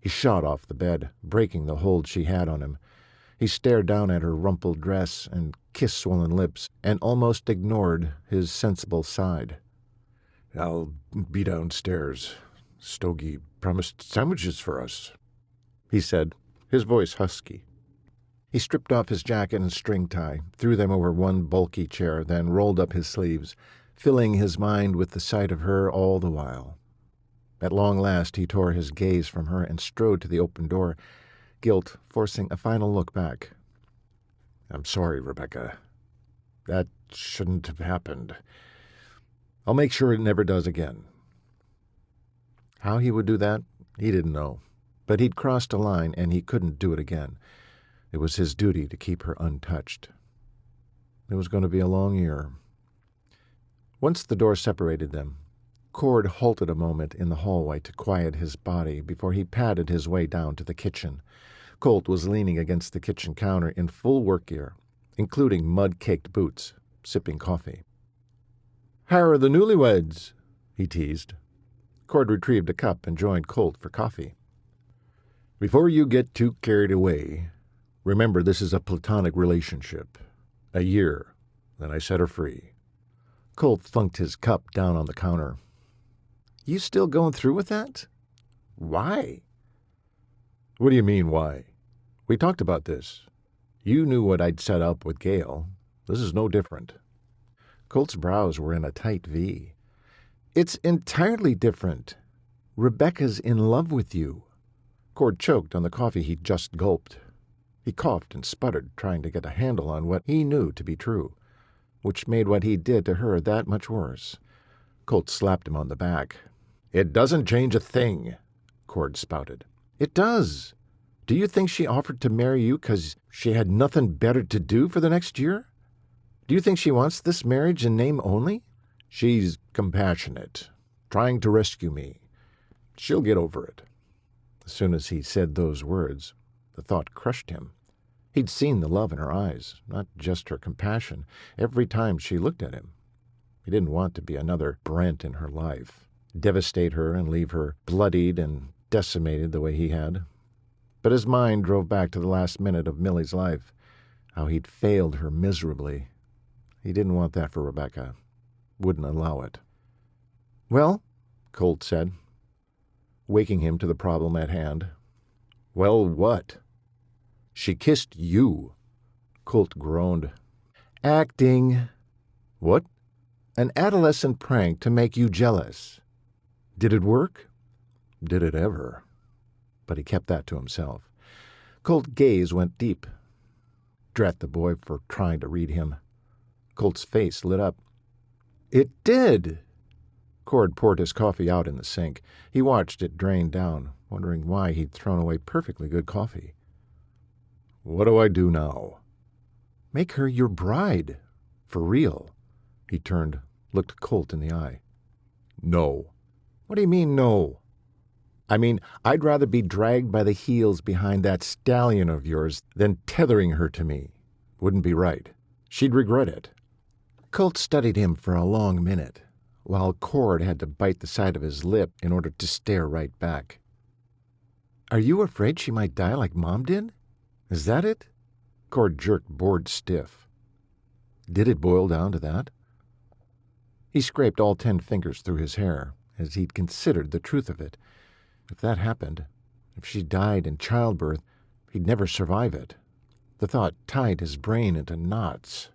A: He shot off the bed, breaking the hold she had on him. He stared down at her rumpled dress and kiss-swollen lips and almost ignored his sensible side.
B: "I'll be downstairs. Stogie promised sandwiches for us,"
A: he said, his voice husky. He stripped off his jacket and string tie, threw them over one bulky chair, then rolled up his sleeves, filling his mind with the sight of her all the while. At long last he tore his gaze from her and strode to the open door, guilt forcing a final look back.
B: "I'm sorry, Rebecca. That shouldn't have happened. I'll make sure it never does again."
A: How he would do that, he didn't know, but he'd crossed a line and he couldn't do it again. It was his duty to keep her untouched. It was going to be a long year. Once the door separated them, Cord halted a moment in the hallway to quiet his body before he padded his way down to the kitchen. Colt was leaning against the kitchen counter in full work gear, including mud-caked boots, sipping coffee. "How are the newlyweds?" he teased. Cord retrieved a cup and joined Colt for coffee.
B: "Before you get too carried away, remember this is a platonic relationship. A year, then I set her free."
A: Colt thunked his cup down on the counter.
C: "You still going through with that? Why?"
B: "What do you mean, why? We talked about this. You knew what I'd set up with Gail. This is no different."
A: Colt's brows were in a tight V.
C: "It's entirely different. Rebecca's in love with you."
A: Cord choked on the coffee he'd just gulped. He coughed and sputtered, trying to get a handle on what he knew to be true, which made what he did to her that much worse. Colt slapped him on the back.
B: "It doesn't change a thing," Cord spouted.
C: "It does. Do you think she offered to marry you 'cause she had nothing better to do for the next year? Do you think she wants this marriage in name only?"
B: "She's compassionate, trying to rescue me. She'll get over it."
A: As soon as he said those words, the thought crushed him. He'd seen the love in her eyes, not just her compassion, every time she looked at him. He didn't want to be another Brent in her life, devastate her and leave her bloodied and decimated the way he had. But his mind drove back to the last minute of Millie's life, how he'd failed her miserably. He didn't want that for Rebecca. Wouldn't allow it.
C: "Well,"
A: Colt said, waking him to the problem at hand.
B: "Well, what?" "She kissed you."
A: Colt groaned.
C: "Acting."
B: "What?"
A: An adolescent prank to make you jealous. Did it work? Did it ever? But he kept that to himself. Colt's gaze went deep. Drat the boy for trying to read him. Colt's face lit up. It did! Cord poured his coffee out in the sink. He watched it drain down, wondering why he'd thrown away perfectly good coffee. What do I do now? Make her your bride. For real. He turned, looked Colt in the eye. No. What do you mean, no? I mean, I'd rather be dragged by the heels behind that stallion of yours than tethering her to me. Wouldn't be right. She'd regret it. Colt studied him for a long minute, while Cord had to bite the side of his lip in order to stare right back. Are you afraid she might die like Mom did? Is that it? Cord jerked bored stiff. Did it boil down to that? He scraped all 10 fingers through his hair as he'd considered the truth of it. If that happened, if she died in childbirth, he'd never survive it. The thought tied his brain into knots.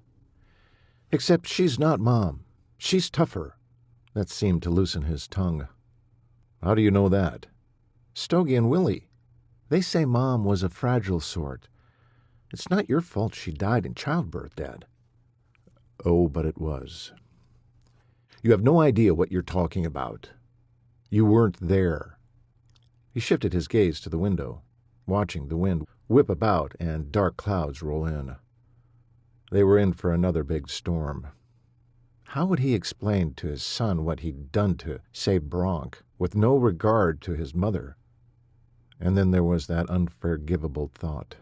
A: Except she's not Mom. She's tougher. That seemed to loosen his tongue. How do you know that? Stogie and Willie. They say Mom was a fragile sort. It's not your fault she died in childbirth, Dad. Oh, but it was. You have no idea what you're talking about. You weren't there. He shifted his gaze to the window, watching the wind whip about and dark clouds roll in. They were in for another big storm. How would he explain to his son what he'd done to save Bronk, with no regard to his mother? And then there was that unforgivable thought.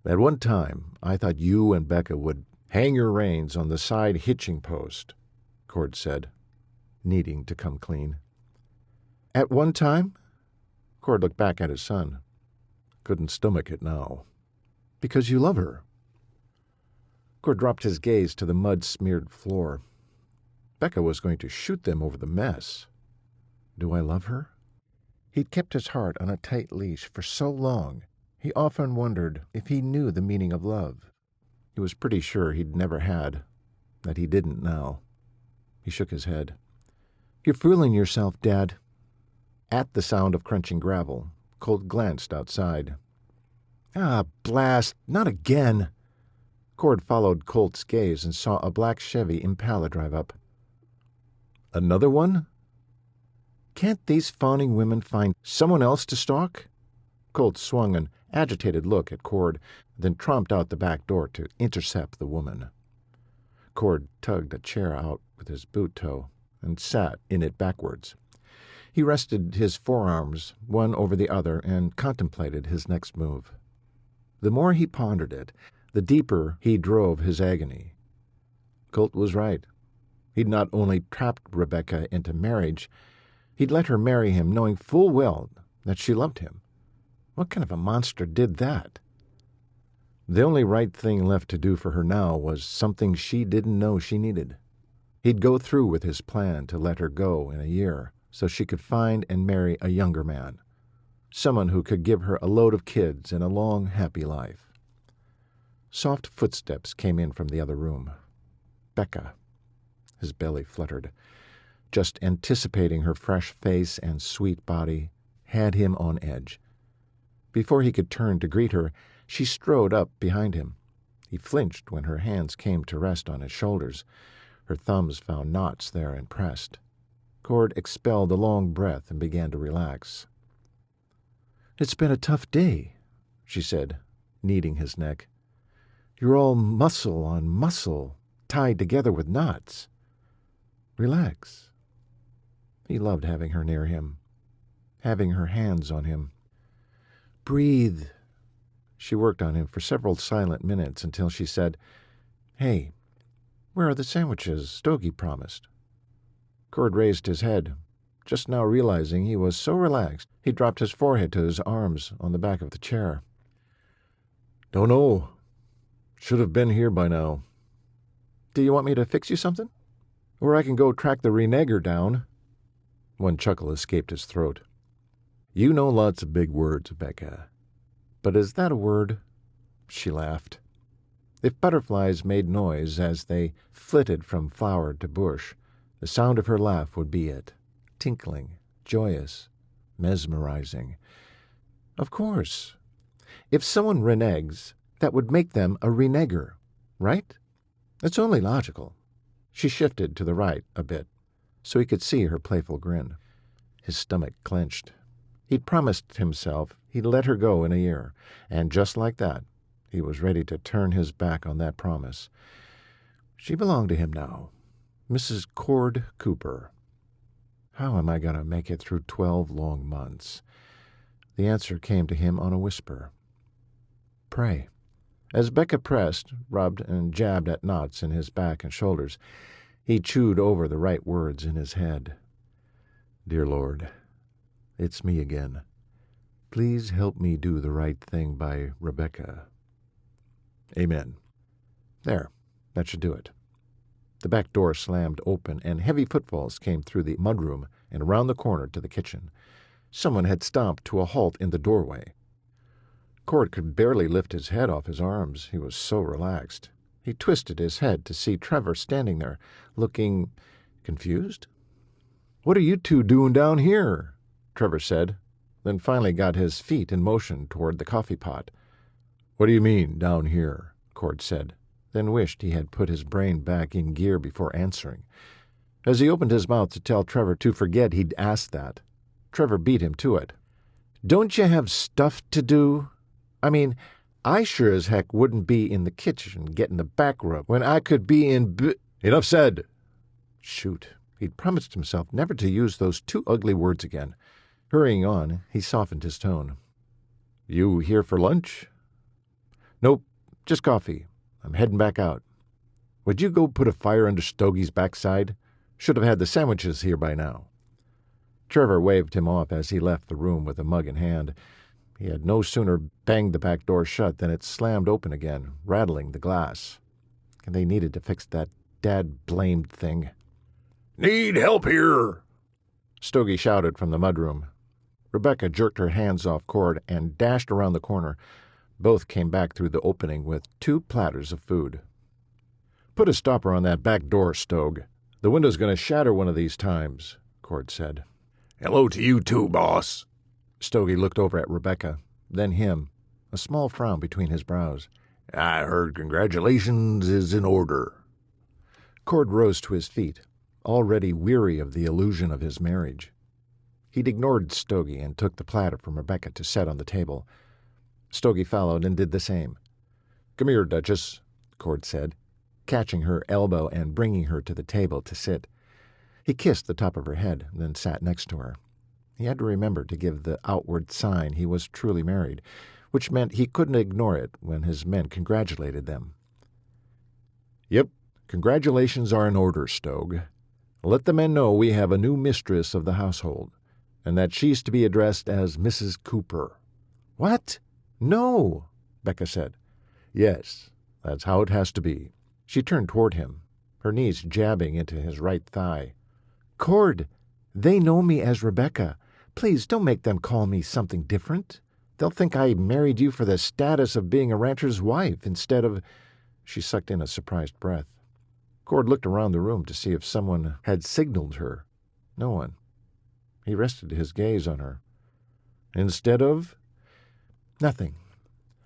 A: At one time, I thought you and Becca would hang your reins on the side hitching post, Cord said, needing to come clean. At one time? Cord looked back at his son. Couldn't stomach it now. Because you love her. Cord dropped his gaze to the mud-smeared floor. Becca was going to shoot them over the mess. Do I love her? He'd kept his heart on a tight leash for so long, he often wondered if he knew the meaning of love. He was pretty sure he'd never had, that he didn't now. He shook his head. You're fooling yourself, Dad. At the sound of crunching gravel, Colt glanced outside. Ah, blast, not again. Cord followed Colt's gaze and saw a black Chevy Impala drive up. Another one? Can't these fawning women find someone else to stalk? Colt swung an agitated look at Cord, then tromped out the back door to intercept the woman. Cord tugged a chair out with his boot toe and sat in it backwards. He rested his forearms one over the other and contemplated his next move. The more he pondered it, the deeper he drove his agony. Colt was right. He'd not only trapped Rebecca into marriage, he'd let her marry him knowing full well that she loved him. What kind of a monster did that? The only right thing left to do for her now was something she didn't know she needed. He'd go through with his plan to let her go in a year so she could find and marry a younger man, someone who could give her a load of kids and a long, happy life. Soft footsteps came in from the other room. Becca. His belly fluttered. Just anticipating her fresh face and sweet body had him on edge. Before he could turn to greet her, she strode up behind him. He flinched when her hands came to rest on his shoulders. Her thumbs found knots there and pressed. Cord expelled a long breath and began to relax. It's been a tough day, she said, kneading his neck. You're all muscle on muscle, tied together with knots. Relax. He loved having her near him, having her hands on him. Breathe. She worked on him for several silent minutes until she said, Hey, where are the sandwiches Stogie promised? Cord raised his head, just now realizing he was so relaxed he dropped his forehead to his arms on the back of the chair. Don't know. Should have been here by now. Do you want me to fix you something? Or I can go track the renegger down. One chuckle escaped his throat. You know lots of big words, Becca. But is that a word? She laughed. If butterflies made noise as they flitted from flower to bush, the sound of her laugh would be it, tinkling, joyous, mesmerizing. Of course. If someone reneges, that would make them a reneger, right? It's only logical. She shifted to the right a bit, so he could see her playful grin. His stomach clenched. He'd promised himself he'd let her go in a year, and just like that, he was ready to turn his back on that promise. She belonged to him now. Mrs. Cord Cooper. How am I going to make it through 12 long months? The answer came to him on a whisper. Pray. As Becca pressed, rubbed, and jabbed at knots in his back and shoulders, he chewed over the right words in his head. Dear Lord, it's me again. Please help me do the right thing by Rebecca. Amen. There, that should do it. The back door slammed open, and heavy footfalls came through the mudroom and around the corner to the kitchen. Someone had stomped to a halt in the doorway. Cord could barely lift his head off his arms. He was so relaxed. He twisted his head to see Trevor standing there, looking confused. "What are you two doing down here?" Trevor said, then finally got his feet in motion toward the coffee pot. "What do you mean, down here?" Cord said, then wished he had put his brain back in gear before answering. As he opened his mouth to tell Trevor to forget he'd asked that, Trevor beat him to it. "Don't you have stuff to do? I mean, I sure as heck wouldn't be in the kitchen getting the back rub when I could be in
B: Enough said.
A: Shoot, he'd promised himself never to use those two ugly words again. Hurrying on, he softened his tone. You here for lunch? Nope, just coffee. I'm heading back out. Would you go put a fire under Stogie's backside? Should have had the sandwiches here by now. Trevor waved him off as he left the room with a mug in hand. He had no sooner banged the back door shut than it slammed open again, rattling the glass. And they needed to fix that dad-blamed thing.
B: Need help here!
A: Stogie shouted from the mudroom. Rebecca jerked her hands off Cord and dashed around the corner. Both came back through the opening with 2 platters of food. Put a stopper on that back door, Stogue. The window's going to shatter one of these times, Cord said.
B: Hello to you too, boss.
A: Stogie looked over at Rebecca, then him, a small frown between his brows.
B: I heard congratulations is in order.
A: Cord rose to his feet, already weary of the illusion of his marriage. He'd ignored Stogie and took the platter from Rebecca to set on the table. Stogie followed and did the same. Come here, Duchess, Cord said, catching her elbow and bringing her to the table to sit. He kissed the top of her head, then sat next to her. He had to remember to give the outward sign he was truly married, which meant he couldn't ignore it when his men congratulated them. Yep, congratulations are in order, Stogue. Let the men know we have a new mistress of the household, and that she's to be addressed as Mrs. Cooper. What? No, Becca said. Yes, that's how it has to be. She turned toward him, her knees jabbing into his right thigh. Cord, they know me as Rebecca. Please don't make them call me something different. They'll think I married you for the status of being a rancher's wife instead of... She sucked in a surprised breath. Cord looked around the room to see if someone had signaled her. No one. He rested his gaze on her. Instead of? Nothing.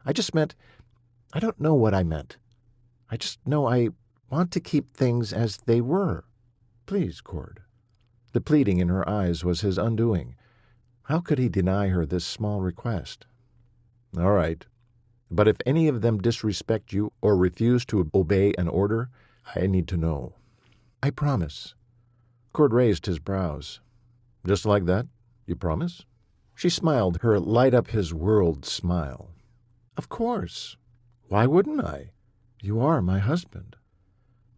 A: I just meant... I don't know what I meant. I just know I want to keep things as they were. Please, Cord. The pleading in her eyes was his undoing. How could he deny her this small request? All right. But if any of them disrespect you or refuse to obey an order, I need to know. I promise. Cord raised his brows. Just like that? You promise? She smiled her light-up-his-world smile. Of course. Why wouldn't I? You are my husband.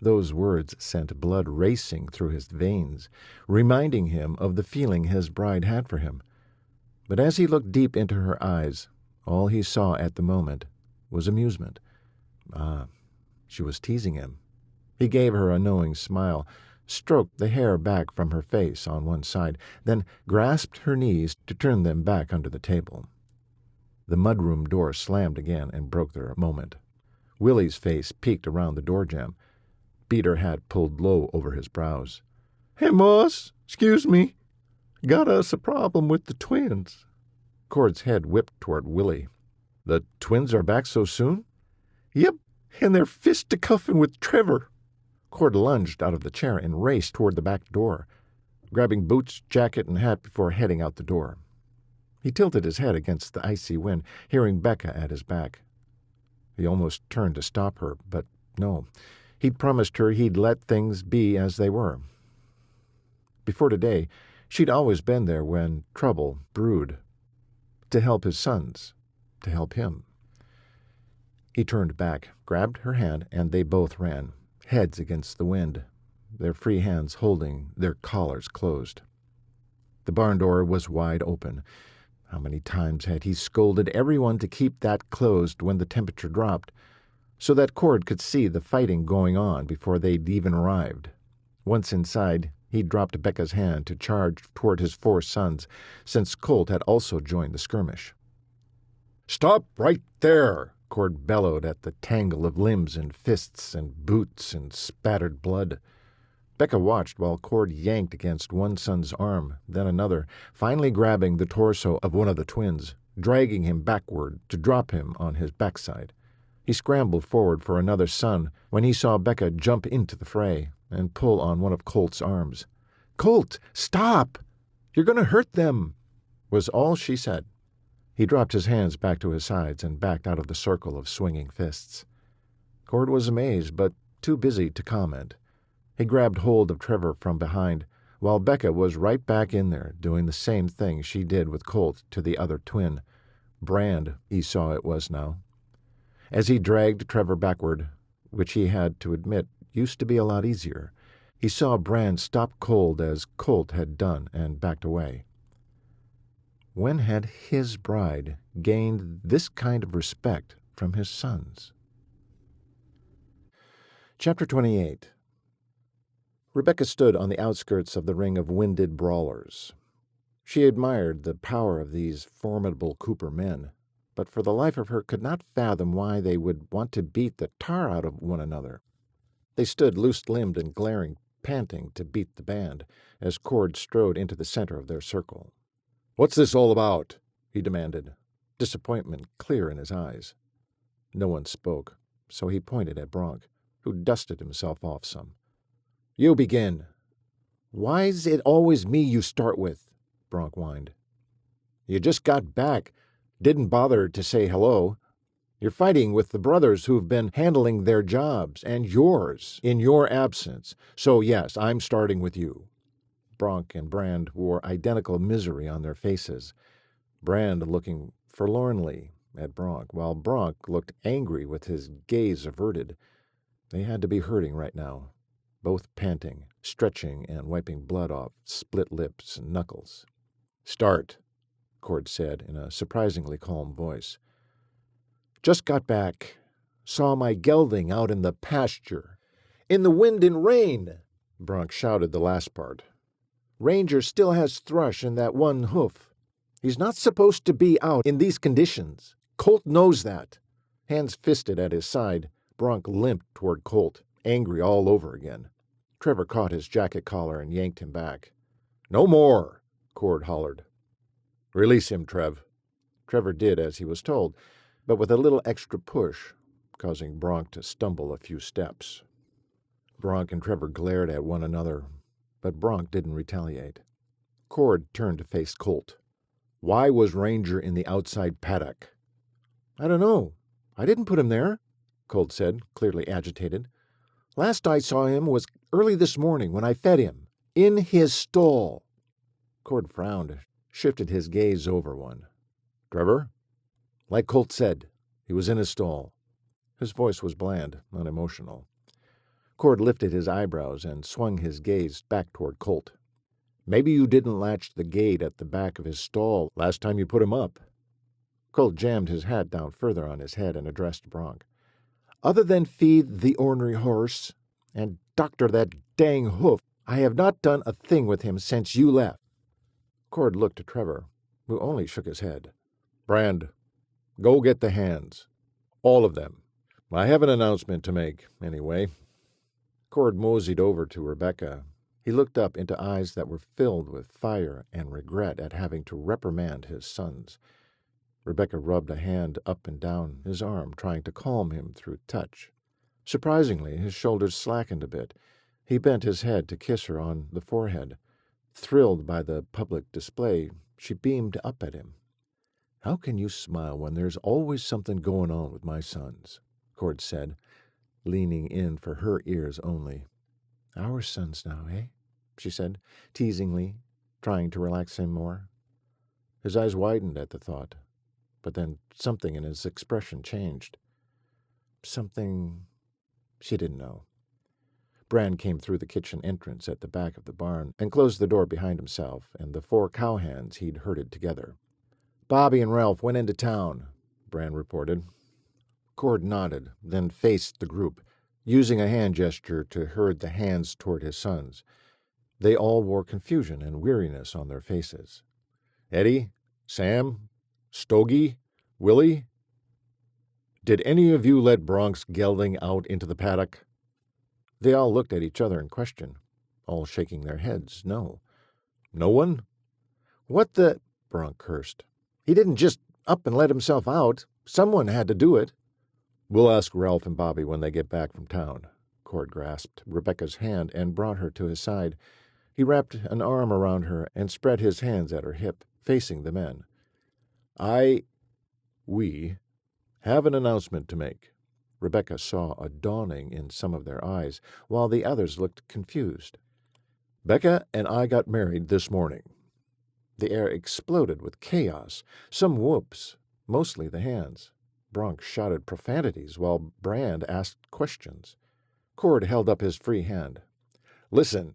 A: Those words sent blood racing through his veins, reminding him of the feeling his bride had for him. But as he looked deep into her eyes, all he saw at the moment was amusement. She was teasing him. He gave her a knowing smile, stroked the hair back from her face on one side, then grasped her knees to turn them back under the table. The mudroom door slammed again and broke their moment. Willie's face peeked around the door jamb. Beater hat pulled low over his brows.
B: "Hey, Moss, excuse me. Got us a problem with the twins."
A: Cord's head whipped toward Willie. "The twins are back so soon?"
B: "Yep, and they're fisticuffing with Trevor."
A: Cord lunged out of the chair and raced toward the back door, grabbing boots, jacket, and hat before heading out the door. He tilted his head against the icy wind, hearing Becca at his back. He almost turned to stop her, but no. He'd promised her he'd let things be as they were. Before today, she'd always been there when trouble brewed. To help his sons, to help him. He turned back, grabbed her hand, and they both ran, heads against the wind, their free hands holding their collars closed. The barn door was wide open. How many times had he scolded everyone to keep that closed when the temperature dropped, so that Cord could see the fighting going on before they'd even arrived. Once inside, he dropped Becca's hand to charge toward his 4 sons, since Colt had also joined the skirmish.
B: "Stop right there!"
A: Cord bellowed at the tangle of limbs and fists and boots and spattered blood. Becca watched while Cord yanked against one son's arm, then another, finally grabbing the torso of one of the twins, dragging him backward to drop him on his backside. He scrambled forward for another son when he saw Becca jump into the fray and pull on one of Colt's arms. "Colt, stop! You're going to hurt them!" was all she said. He dropped his hands back to his sides and backed out of the circle of swinging fists. Cord was amazed, but too busy to comment. He grabbed hold of Trevor from behind, while Becca was right back in there, doing the same thing she did with Colt to the other twin. Brand, he saw it was now. As he dragged Trevor backward, which he had to admit used to be a lot easier, he saw Brand stop cold as Colt had done and backed away. When had his bride gained this kind of respect from his sons? Chapter 28. Rebecca stood on the outskirts of the ring of winded brawlers. She admired the power of these formidable Cooper men, but for the life of her could not fathom why they would want to beat the tar out of one another. They stood loose-limbed and glaring, panting to beat the band, as Cord strode into the center of their circle.
B: "What's this all about?"
A: he demanded, disappointment clear in his eyes. No one spoke, so he pointed at Bronk, who dusted himself off some. "You begin." "Why's it always me you start with?" Bronk whined. "You just got back. Didn't bother to say hello. You're fighting with the brothers who've been handling their jobs, and yours, in your absence. So yes, I'm starting with you." Bronk and Brand wore identical misery on their faces, Brand looking forlornly at Bronk, while Bronk looked angry with his gaze averted. They had to be hurting right now, both panting, stretching, and wiping blood off split lips and knuckles. "Start," Cord said in a surprisingly calm voice. "Just got back. Saw my gelding out in the pasture. In the wind and rain," Bronk shouted the last part. "Ranger still has thrush in that one hoof. He's not supposed to be out in these conditions. Colt knows that." Hands fisted at his side, Bronk limped toward Colt, angry all over again. Trevor caught his jacket collar and yanked him back.
B: "No more,"
A: Cord hollered.
B: "Release him, Trev."
A: Trevor did as he was told, but with a little extra push, causing Bronk to stumble a few steps. Bronk and Trevor glared at one another, but Bronk didn't retaliate. Cord turned to face Colt.
B: "Why was Ranger in the outside paddock?"
A: "I don't know. I didn't put him there," Colt said, clearly agitated. "Last I saw him was early this morning when I fed him. In his stall." Cord frowned, shifted his gaze over one.
B: "Trevor?"
A: "Like Colt said, he was in his stall." His voice was bland, unemotional. Cord lifted his eyebrows and swung his gaze back toward Colt. "Maybe you didn't latch the gate at the back of his stall last time you put him up." Colt jammed his hat down further on his head and addressed Bronk. "Other than feed the ornery horse and doctor that dang hoof, I have not done a thing with him since you left." Cord looked at Trevor, who only shook his head.
B: "Brand, go get the hands. All of them. I have an announcement to make, anyway.
A: Cord moseyed over to Rebecca. He looked up into eyes that were filled with fire and regret at having to reprimand his sons. Rebecca rubbed a hand up and down his arm, trying to calm him through touch. Surprisingly, his shoulders slackened a bit. He bent his head to kiss her on the forehead. Thrilled by the public display, she beamed up at him.
B: "How can you smile when there's always something going on with my sons?" Cord said, leaning in for her ears only.
A: "Our sons now, eh?" she said, teasingly, trying to relax him more. His eyes widened at the thought, but then something in his expression changed. Something she didn't know. Bran came through the kitchen entrance at the back of the barn and closed the door behind himself and the 4 cowhands he'd herded together. "Bobby and Ralph went into town," Bran reported. Cord nodded, then faced the group, using a hand gesture to herd the hands toward his sons. They all wore confusion and weariness on their faces.
B: "Eddie? Sam? Stogie? Willie? Did any of you let Bronx gelding out into the paddock?"
A: They all looked at each other in question, all shaking their heads no.
B: "No one?"
A: "What the—" Bronk cursed. "He didn't just up and let himself out. Someone had to do it."
B: "We'll ask Ralph and Bobby when they get back from town." Cord grasped Rebecca's hand and brought her to his side. He wrapped an arm around her and spread his hands at her hip, facing the men. We have an announcement to make." Rebecca saw a dawning in some of their eyes, while the others looked confused. "Becca and I got married this morning."
A: The air exploded with chaos, some whoops, mostly the hands. Bronk shouted profanities while Brand asked questions. Cord held up his free hand.
B: "Listen,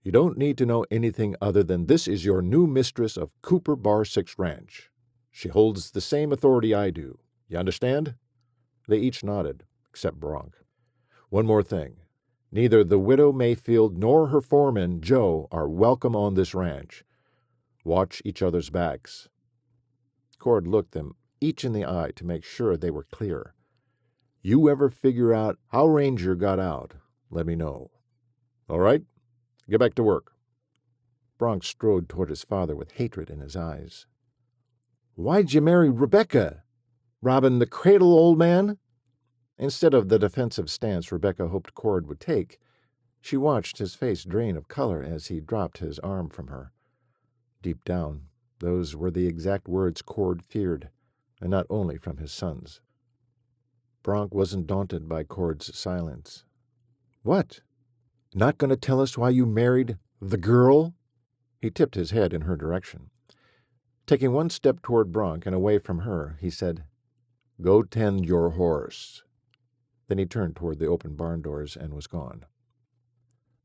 B: you don't need to know anything other than this is your new mistress of Cooper Bar 6 Ranch. She holds the same authority I do. You understand?" They each nodded, except Bronk. "One more thing. Neither the widow Mayfield nor her foreman, Joe, are welcome on this ranch. Watch each other's backs."
A: Cord looked them each in the eye to make sure they were clear.
B: "You ever figure out how Ranger got out, let me know. All right? Get back to work."
A: Bronk strode toward his father with hatred in his eyes. "Why'd you marry Rebecca? Robbing the cradle, old man?" Instead of the defensive stance Rebecca hoped Cord would take, she watched his face drain of color as he dropped his arm from her. Deep down, those were the exact words Cord feared, and not only from his sons. Bronk wasn't daunted by Cord's silence. "What? Not going to tell us why you married the girl?" He tipped his head in her direction. Taking one step toward Bronk and away from her, he said, "Go tend your horse." Then he turned toward the open barn doors and was gone.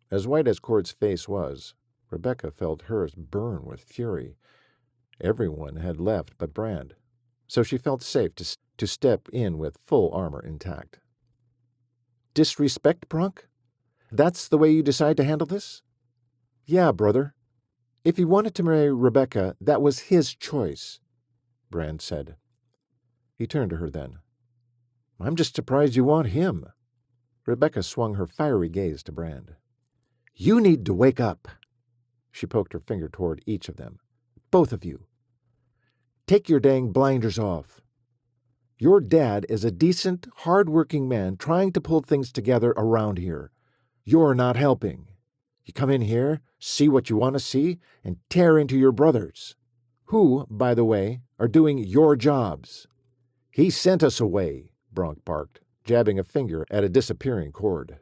A: As white as Cord's face was, Rebecca felt hers burn with fury. Everyone had left but Brand, so she felt safe to step in with full armor intact. "Disrespect, Bronk? That's the way you decide to handle this?" "Yeah, brother. If he wanted to marry Rebecca, that was his choice," Brand said. He turned to her then. "I'm just surprised you want him." Rebecca swung her fiery gaze to Brand. "You need to wake up." She poked her finger toward each of them. "Both of you. Take your dang blinders off. Your dad is a decent, hard-working man trying to pull things together around here. You're not helping. You come in here, see what you want to see, and tear into your brothers, who, by the way, are doing your jobs." "He sent us away," Bronk barked, jabbing a finger at a disappearing Cord.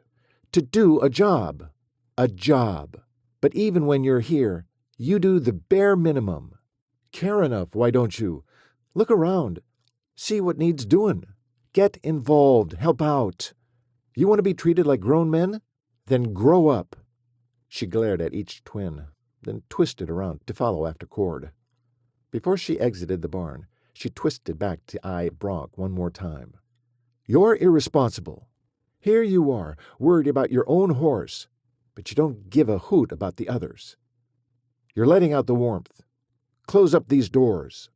A: "To do a job. A job. But even when you're here, you do the bare minimum. Care enough, why don't you? Look around. See what needs doing. Get involved. Help out. You want to be treated like grown men? Then grow up." She glared at each twin, then twisted around to follow after Cord. Before she exited the barn, she twisted back to eye Bronk one more time. "You're irresponsible. Here you are, worried about your own horse, but you don't give a hoot about the others. You're letting out the warmth. Close up these doors."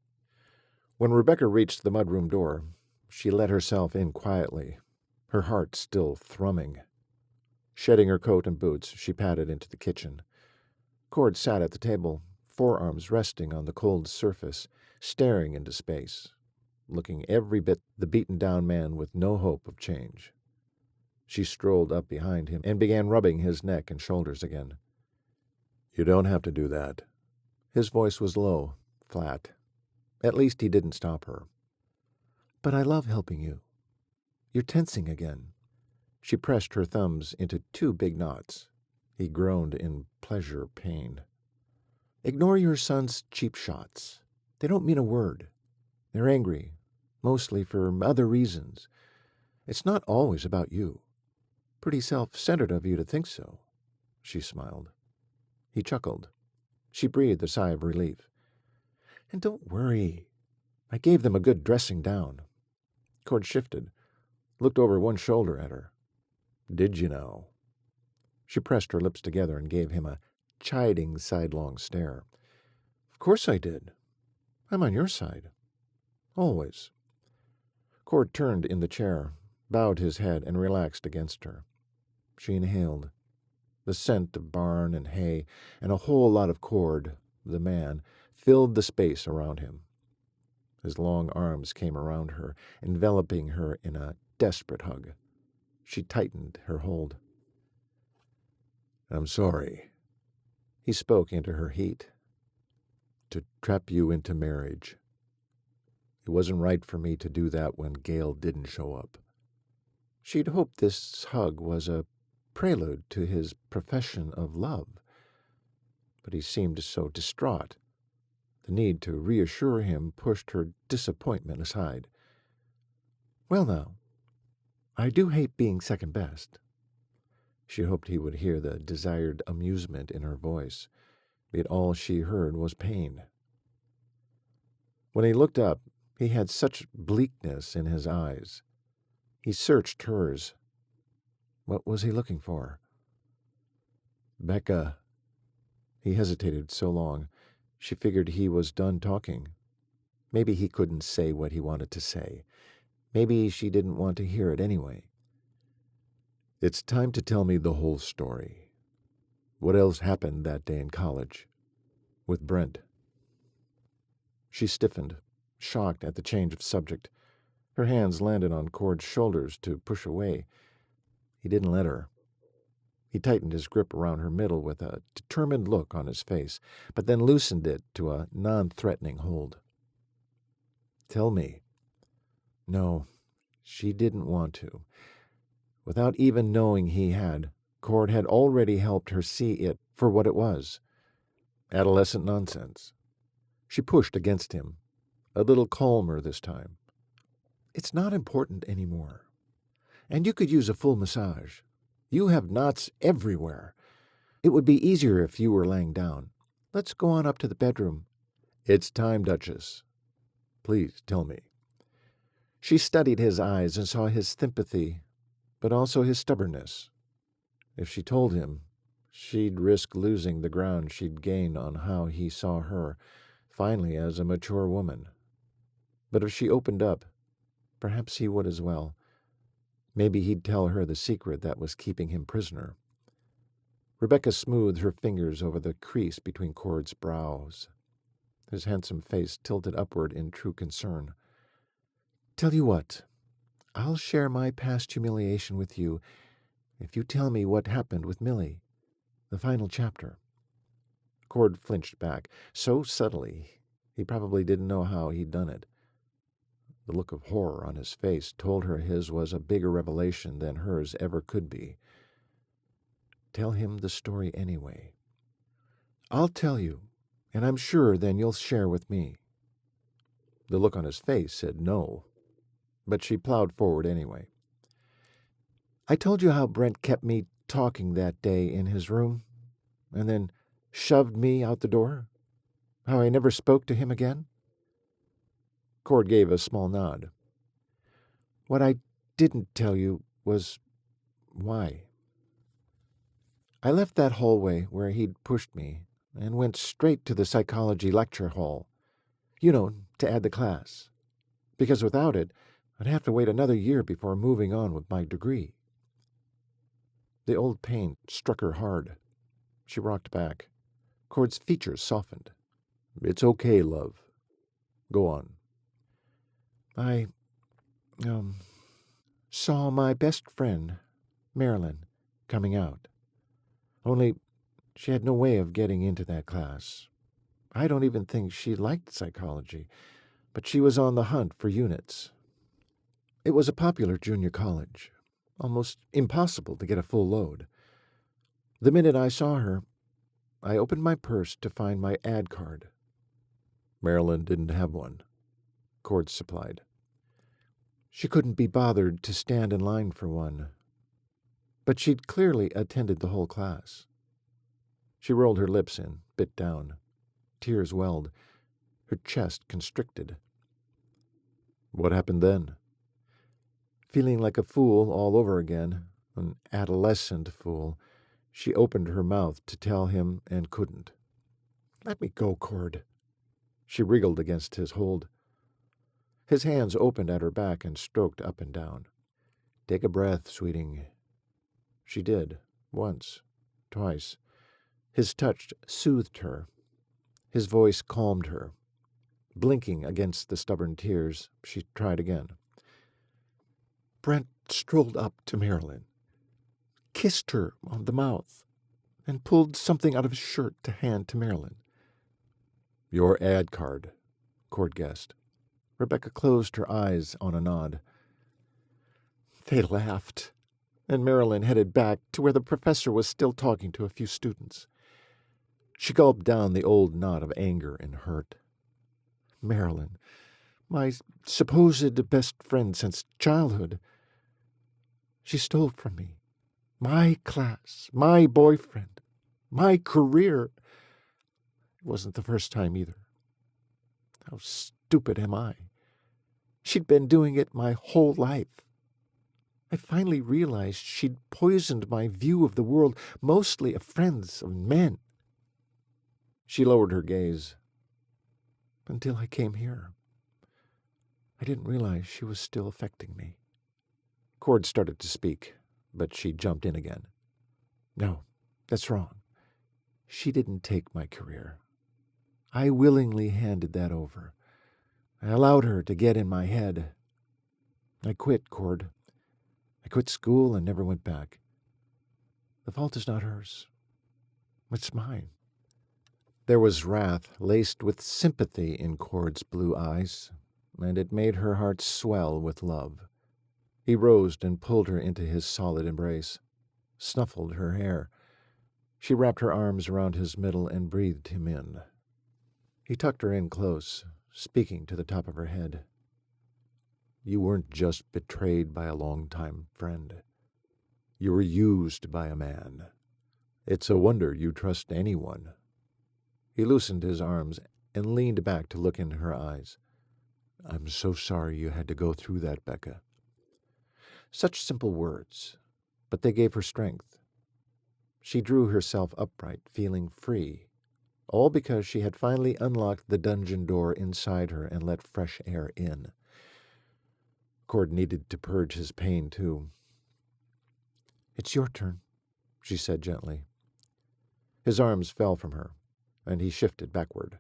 A: When Rebecca reached the mudroom door, she let herself in quietly, her heart still thrumming. Shedding her coat and boots, she padded into the kitchen. Cord sat at the table, forearms resting on the cold surface, staring into space, looking every bit the beaten-down man with no hope of change. She strolled up behind him and began rubbing his neck and shoulders again. "You don't have to do that." His voice was low, flat. At least he didn't stop her.
C: "But I love helping you. You're tensing again."
A: She pressed her thumbs into 2 big knots. He groaned in pain.
C: "Ignore your son's cheap shots. They don't mean a word. They're angry, mostly for other reasons. It's not always about you. Pretty self-centered of you to think so."
A: She smiled. He chuckled. She breathed a sigh of relief.
C: "And don't worry. I gave them a good dressing down."
A: Cord shifted, looked over one shoulder at her. "Did you now?" She pressed her lips together and gave him a chiding sidelong stare.
C: "Of course I did. I'm on your side. Always."
A: Cord turned in the chair, bowed his head, and relaxed against her. She inhaled. The scent of barn and hay and a whole lot of Cord, the man, filled the space around him. His long arms came around her, enveloping her in a desperate hug. She tightened her hold. "I'm sorry." He spoke into her heat. "To trap you into marriage. It wasn't right for me to do that when Gail didn't show up."
C: She'd hoped this hug was a prelude to his profession of love.
A: But he seemed so distraught. The need to reassure him pushed her disappointment aside.
C: "Well, now, I do hate being second best."
A: She hoped he would hear the desired amusement in her voice, yet all she heard was pain. When he looked up, he had such bleakness in his eyes. He searched hers. What was he looking for? "Becca." He hesitated so long, she figured he was done talking. Maybe he couldn't say what he wanted to say. Maybe she didn't want to hear it anyway. "It's time to tell me the whole story. What else happened that day in college? With Brent?" She stiffened, shocked at the change of subject. Her hands landed on Cord's shoulders to push away. He didn't let her. He tightened his grip around her middle with a determined look on his face, but then loosened it to a non-threatening hold. "Tell me." No, she didn't want to. Without even knowing he had, Cord had already helped her see it for what it was. Adolescent nonsense. She pushed against him, a little calmer this time.
C: "It's not important anymore. And you could use a full massage. You have knots everywhere. It would be easier if you were laying down. Let's go on up to the bedroom."
A: "It's time, Duchess. Please tell me." She studied his eyes and saw his sympathy, but also his stubbornness. If she told him, she'd risk losing the ground she'd gained on how he saw her, finally as a mature woman. But if she opened up, perhaps he would as well. Maybe he'd tell her the secret that was keeping him prisoner. Rebecca smoothed her fingers over the crease between Cord's brows. His handsome face tilted upward in true concern.
C: "Tell you what, I'll share my past humiliation with you if you tell me what happened with Millie, the final chapter."
A: Cord flinched back, so subtly he probably didn't know how he'd done it. The look of horror on his face told her his was a bigger revelation than hers ever could be. Tell him the story anyway.
C: "I'll tell you, and I'm sure then you'll share with me."
A: The look on his face said no, but she plowed forward anyway.
C: "I told you how Brent kept me talking that day in his room, and then shoved me out the door? How I never spoke to him again?"
A: Cord gave a small nod.
C: "What I didn't tell you was why. I left that hallway where he'd pushed me and went straight to the psychology lecture hall. You know, to add the class. Because without it, I'd have to wait another year before moving on with my degree. The old pain struck her hard. She rocked back. Cord's features softened.
B: It's okay, love. Go on.
C: I, saw my best friend, Marilyn, coming out. Only she had no way of getting into that class. I don't even think she liked psychology, but she was on the hunt for units. It was a popular junior college, almost impossible to get a full load. The minute I saw her, I opened my purse to find my ad card.
B: Marilyn didn't have one.
C: Cord supplied. She couldn't be bothered to stand in line for one, but she'd clearly attended the whole class. She rolled her lips in, bit down. Tears welled. Her chest constricted.
B: What happened then?
C: Feeling like a fool all over again, an adolescent fool, she opened her mouth to tell him and couldn't. Let me go, Cord. She wriggled against his hold. His hands opened at her back and stroked up and down. Take a breath, sweeting. She did, once, twice. His touch soothed her. His voice calmed her. Blinking against the stubborn tears, she tried again. Brent strolled up to Marilyn, kissed her on the mouth, and pulled something out of his shirt to hand to Marilyn.
B: Your ad card,
C: Cord guessed. Rebecca closed her eyes on a nod. They laughed, and Marilyn headed back to where the professor was still talking to a few students. She gulped down the old knot of anger and hurt. Marilyn, my supposed best friend since childhood. She stole from me. My class, my boyfriend, my career. It wasn't the first time either. How stupid am I? She'd been doing it my whole life. I finally realized she'd poisoned my view of the world, mostly of friends, of men. She lowered her gaze. Until I came here. I didn't realize she was still affecting me. Cord started to speak, but she jumped in again. No, that's wrong. She didn't take my career. I willingly handed that over. I allowed her to get in my head. I quit, Cord. I quit school and never went back. The fault is not hers. It's mine. There was wrath laced with sympathy in Cord's blue eyes, and it made her heart swell with love. He rose and pulled her into his solid embrace, snuffled her hair. She wrapped her arms around his middle and breathed him in. He tucked her in close, speaking to the top of her head. You weren't just betrayed by a longtime friend. You were used by a man. It's a wonder you trust anyone. He loosened his arms and leaned back to look in her eyes. I'm so sorry you had to go through that, Becca. Such simple words, but they gave her strength. She drew herself upright, feeling free, all because she had finally unlocked the dungeon door inside her and let fresh air in. Cord needed to purge his pain, too. It's your turn, she said gently. His arms fell from her, and he shifted backward.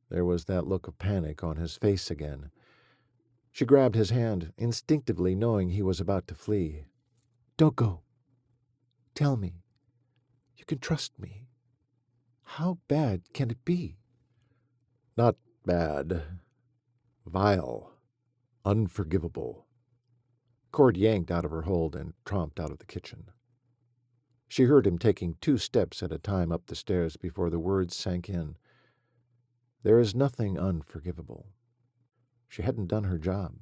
C: There was that look of panic on his face again. She grabbed his hand, instinctively knowing he was about to flee. Don't go. Tell me. You can trust me. How bad can it be?
B: Not bad. Vile. Unforgivable.
C: Cord yanked out of her hold and tromped out of the kitchen. She heard him taking 2 steps at a time up the stairs before the words sank in. There is nothing unforgivable. She hadn't done her job.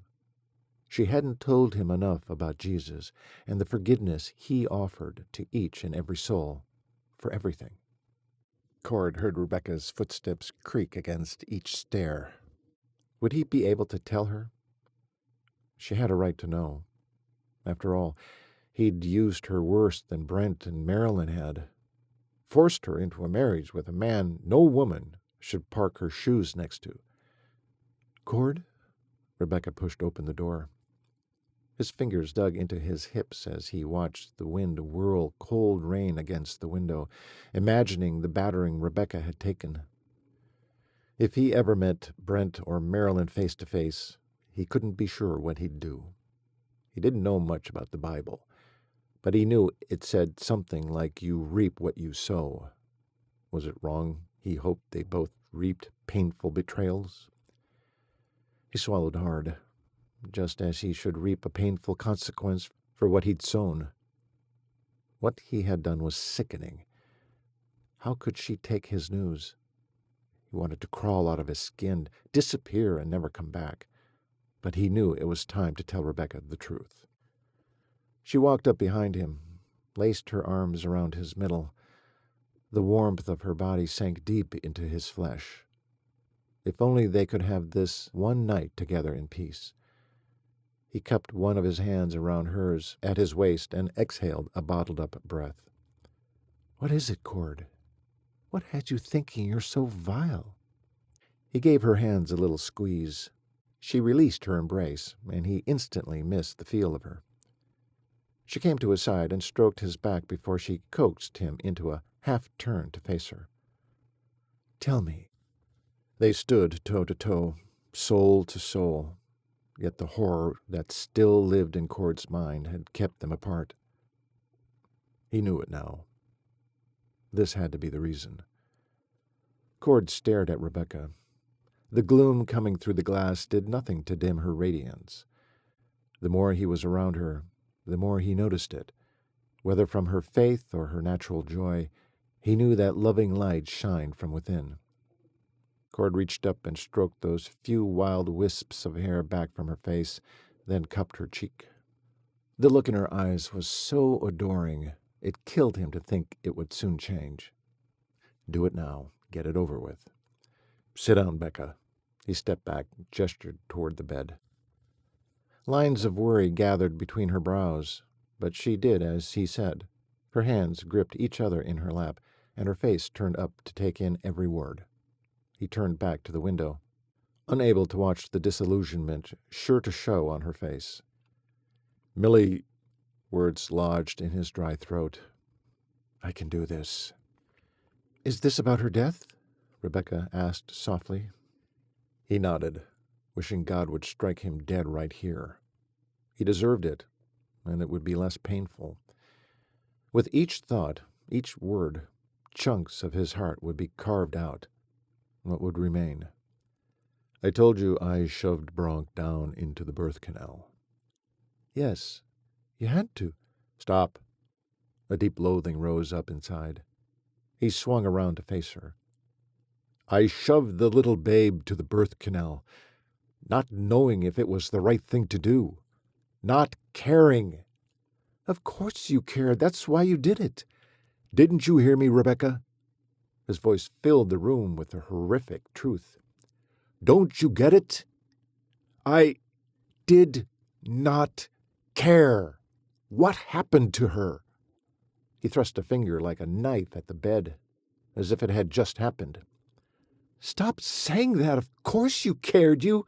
C: She hadn't told him enough about Jesus and the forgiveness he offered to each and every soul for everything. Cord heard Rebecca's footsteps creak against each stair. Would he be able to tell her? She had a right to know. After all, he'd used her worse than Brent and Marilyn had. Forced her into a marriage with a man no woman should park her shoes next to. Cord? Rebecca pushed open the door.
A: His fingers dug into his hips as he watched the wind whirl cold rain against the window, imagining the battering Rebecca had taken. If he ever met Brent or Marilyn face to face, he couldn't be sure what he'd do. He didn't know much about the Bible, but he knew it said something like you reap what you sow. Was it wrong? He hoped they both reaped painful betrayals. He swallowed hard, just as he should reap a painful consequence for what he'd sown. What he had done was sickening. How could she take his news? He wanted to crawl out of his skin, disappear, and never come back. But he knew it was time to tell Rebecca the truth. She walked up behind him, laced her arms around his middle. The warmth of her body sank deep into his flesh. If only they could have this one night together in peace. He cupped one of his hands around hers at his waist and exhaled a bottled-up breath. "What is it, Cord? What had you thinking you're so vile?" He gave her hands a little squeeze. She released her embrace, and he instantly missed the feel of her. She came to his side and stroked his back before she coaxed him into a half-turn to face her. "Tell me." They stood toe-to-toe, soul to soul, yet the horror that still lived in Cord's mind had kept them apart. He knew it now. This had to be the reason. Cord stared at Rebecca. The gloom coming through the glass did nothing to dim her radiance. The more he was around her, the more he noticed it. Whether from her faith or her natural joy, he knew that loving light shined from within. Cord reached up and stroked those few wild wisps of hair back from her face, then cupped her cheek. The look in her eyes was so adoring, it killed him to think it would soon change. Do it now. Get it over with. "Sit down, Becca." He stepped back, gestured toward the bed. Lines of worry gathered between her brows, but she did as he said. Her hands gripped each other in her lap, and her face turned up to take in every word. He turned back to the window, unable to watch the disillusionment sure to show on her face. "Millie," words lodged in his dry throat. "I can do this." "Is this about her death?" Rebecca asked softly. He nodded, wishing God would strike him dead right here. He deserved it, and it would be less painful. With each thought, each word, chunks of his heart would be carved out. What would remain? "I told you I shoved Bronk down into the birth canal." "Yes, you had to." "Stop." A deep loathing rose up inside. He swung around to face her. "I shoved the little babe to the birth canal, not knowing if it was the right thing to do. Not caring." "Of course you cared. That's why you did it." "Didn't you hear me, Rebecca?" His voice filled the room with the horrific truth. "Don't you get it? I did not care. What happened to her?" He thrust a finger like a knife at the bed, as if it had just happened. "Stop saying that. Of course you cared. You—"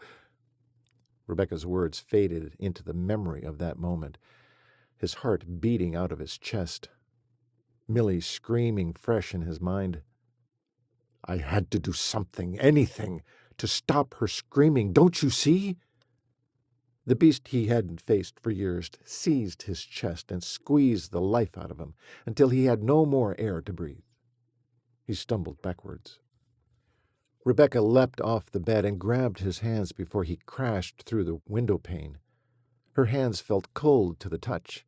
A: Rebecca's words faded into the memory of that moment, his heart beating out of his chest. Millie screaming fresh in his mind. "I had to do something, anything, to stop her screaming. Don't you see?" The beast he hadn't faced for years seized his chest and squeezed the life out of him until he had no more air to breathe. He stumbled backwards. Rebecca leapt off the bed and grabbed his hands before he crashed through the window pane. Her hands felt cold to the touch.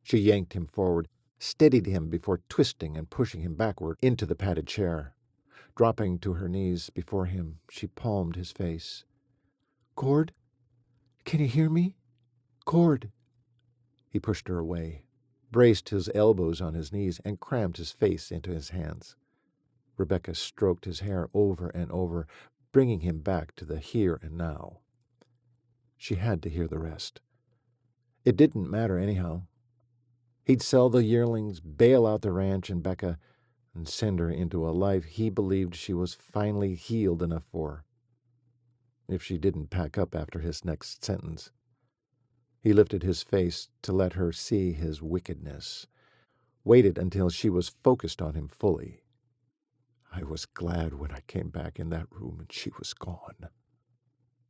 A: She yanked him forward, steadied him before twisting and pushing him backward into the padded chair. Dropping to her knees before him, she palmed his face. "Cord? Can you hear me? Cord?" He pushed her away, braced his elbows on his knees, and crammed his face into his hands. Rebecca stroked his hair over and over, bringing him back to the here and now. She had to hear the rest. It didn't matter anyhow. He'd sell the yearlings, bail out the ranch and Becca, and send her into a life he believed she was finally healed enough for. If she didn't pack up after his next sentence. He lifted his face to let her see his wickedness, waited until she was focused on him fully.
B: I was glad when I came back in that room and she was gone.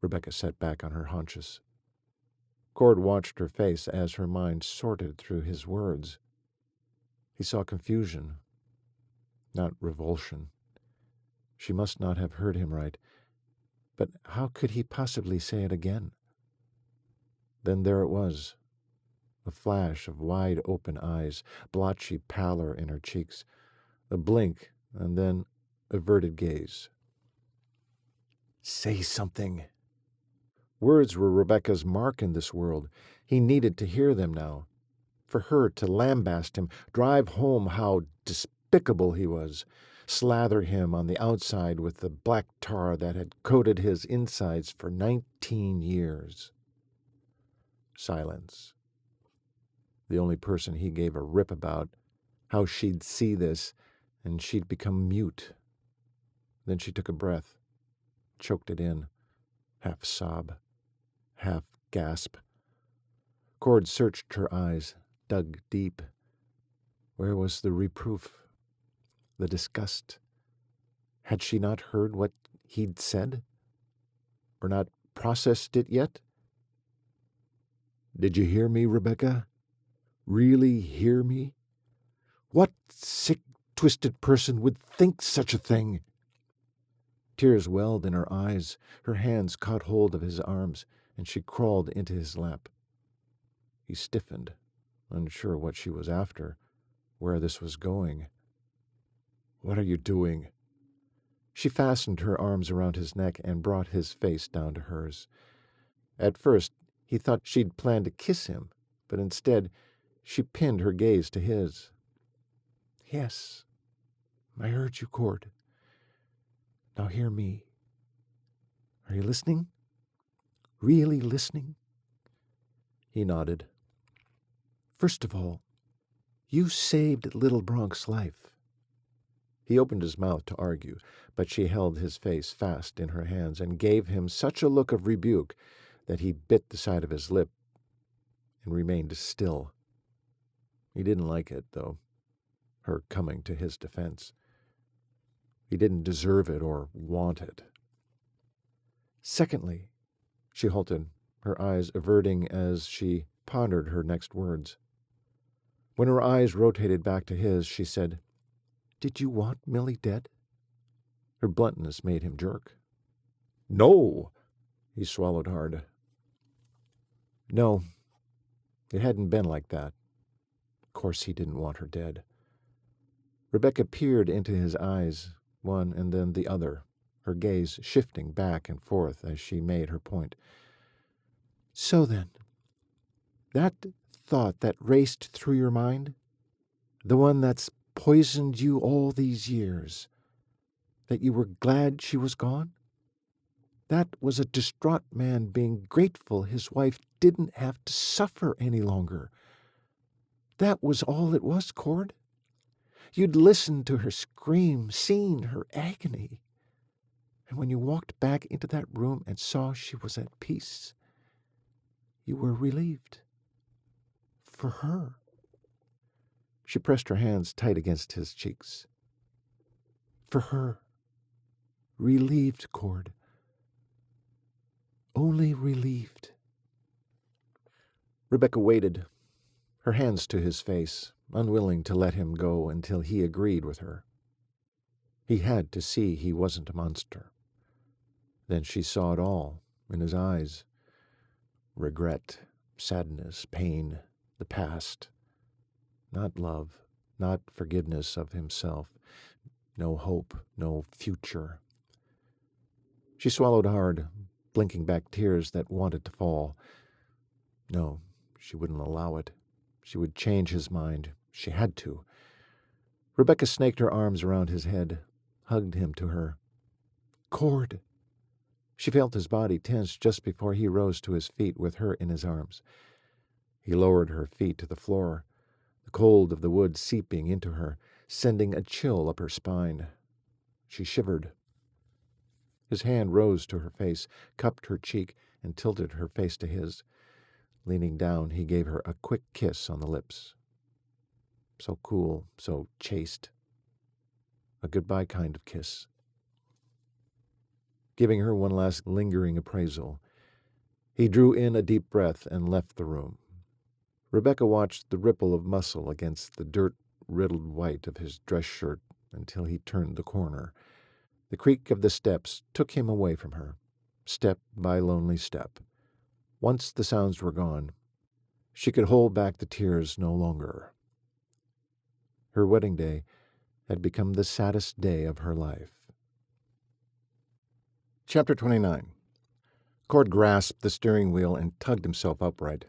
B: Rebecca sat back on her haunches.
A: Cord watched her face as her mind sorted through his words. He saw confusion, not revulsion. She must not have heard him right, but how could he possibly say it again? Then there it was, a flash of wide-open eyes, blotchy pallor in her cheeks, a blink, and then averted gaze.
B: Say something.
A: Words were Rebecca's mark in this world. He needed to hear them now. For her to lambast him, drive home how despicable he was, slather him on the outside with the black tar that had coated his insides for 19 years. Silence. The only person he gave a rip about, how she'd see this, and she'd become mute. Then she took a breath, choked it in, half sob, half gasp. Cord searched her eyes, dug deep. Where was the reproof, the disgust? Had she not heard what he'd said? Or not processed it yet?
B: Did you hear me, Rebecca? Really hear me? What sick, twisted person would think such a thing?
A: Tears welled in her eyes. Her hands caught hold of his arms, and she crawled into his lap. He stiffened, unsure what she was after, where this was going.
B: What are you doing?
A: She fastened her arms around his neck and brought his face down to hers. At first, he thought she'd planned to kiss him, but instead, she pinned her gaze to his.
C: Yes, I heard you, Cord. Now hear me. Are you listening? Really listening?
A: He nodded.
C: First of all, you saved little Bronk's life.
A: He opened his mouth to argue, but she held his face fast in her hands and gave him such a look of rebuke that he bit the side of his lip and remained still. He didn't like it, though, her coming to his defense. He didn't deserve it or want it. Secondly, she halted, her eyes averting as she pondered her next words. When her eyes rotated back to his, she said, "Did you want Millie dead?" Her bluntness made him jerk.
B: No!
A: He swallowed hard. No, it hadn't been like that. Of course he didn't want her dead. Rebecca peered into his eyes, one and then the other, her gaze shifting back and forth as she made her point.
C: So then, that thought that raced through your mind, the one that's poisoned you all these years, that you were glad she was gone? That was a distraught man being grateful his wife didn't have to suffer any longer. That was all it was, Cord. You'd listened to her scream, seen her agony. And when you walked back into that room and saw she was at peace, you were relieved. For her. She pressed her hands tight against his cheeks. For her. Relieved, Cord. Only relieved. Rebecca waited, her hands to his face, unwilling to let him go until he agreed with her. He had to see he wasn't a monster. Then she saw it all in his eyes. Regret, sadness, pain, the past. Not love, not forgiveness of himself. No hope, no future. She swallowed hard, blinking back tears that wanted to fall. No, she wouldn't allow it. She would change his mind. She had to. Rebecca snaked her arms around his head, hugged him to her. Cord. She felt his body tense just before he rose to his feet with her in his arms. He lowered her feet to the floor, the cold of the wood seeping into her, sending a chill up her spine. She shivered. His hand rose to her face, cupped her cheek, and tilted her face to his.
A: Leaning down, he gave her a quick kiss on the lips. So cool, so chaste. A goodbye kind of kiss. Giving her one last lingering appraisal, he drew in a deep breath and left the room. Rebecca watched the ripple of muscle against the dirt-riddled white of his dress shirt until he turned the corner. The creak of the steps took him away from her, step by lonely step. Once the sounds were gone, she could hold back the tears no longer. Her wedding day had become the saddest day of her life. Chapter 29. Cord grasped the steering wheel and tugged himself upright.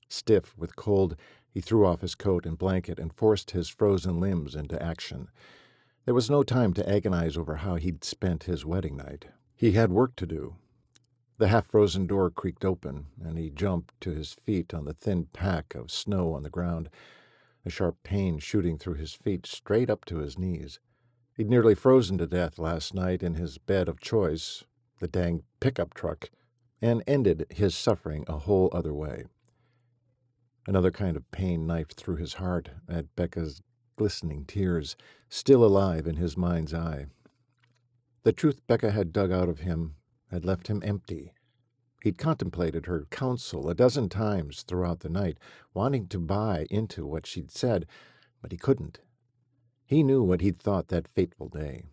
A: Stiff with cold, he threw off his coat and blanket and forced his frozen limbs into action. There was no time to agonize over how he'd spent his wedding night. He had work to do. The half-frozen door creaked open, and he jumped to his feet on the thin pack of snow on the ground, a sharp pain shooting through his feet straight up to his knees. He'd nearly frozen to death last night in his bed of choice, the dang pickup truck, and ended his suffering a whole other way. Another kind of pain knifed through his heart at Becca's glistening tears, still alive in his mind's eye. The truth Becca had dug out of him had left him empty. He'd contemplated her counsel a dozen times throughout the night, wanting to buy into what she'd said, but he couldn't. He knew what he'd thought that fateful day,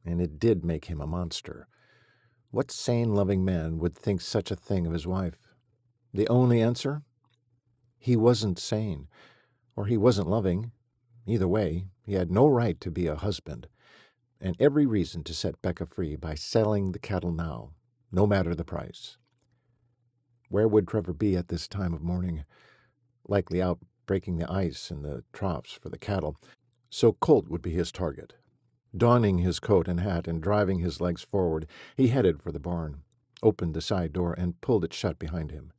A: and it did make him a monster. What sane, loving man would think such a thing of his wife? The only answer? He wasn't sane, or he wasn't loving. Either way, he had no right to be a husband, and every reason to set Becca free by selling the cattle now, no matter the price. Where would Trevor be at this time of morning? Likely out breaking the ice in the troughs for the cattle, so Colt would be his target. Donning his coat and hat and driving his legs forward, he headed for the barn, opened the side door, and pulled it shut behind him.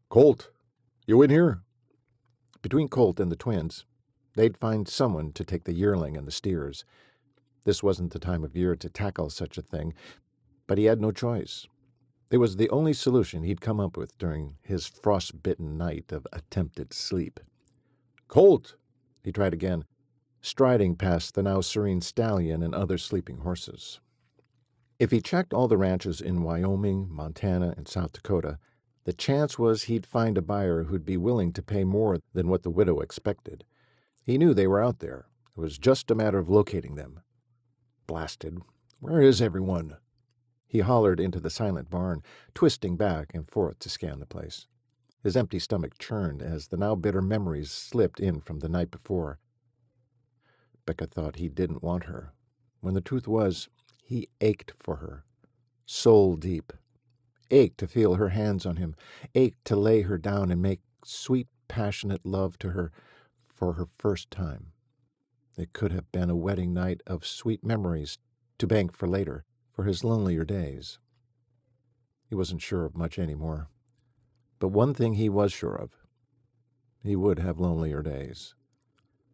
B: "Colt, you in here?"
A: Between Colt and the twins, they'd find someone to take the yearling and the steers. This wasn't the time of year to tackle such a thing, but he had no choice. It was the only solution he'd come up with during his frost-bitten night of attempted sleep.
B: "Colt!"
A: He tried again, striding past the now serene stallion and other sleeping horses. If he checked all the ranches in Wyoming, Montana, and South Dakota, the chance was he'd find a buyer who'd be willing to pay more than what the widow expected. He knew they were out there. It was just a matter of locating them. Blasted. Where is everyone? He hollered into the silent barn, twisting back and forth to scan the place. His empty stomach churned as the now bitter memories slipped in from the night before. Becca thought he didn't want her, when the truth was he ached for her, soul deep. Ached to feel her hands on him, ached to lay her down and make sweet, passionate love to her for her first time. It could have been a wedding night of sweet memories to bank for later, for his lonelier days. He wasn't sure of much anymore. But one thing he was sure of. He would have lonelier days.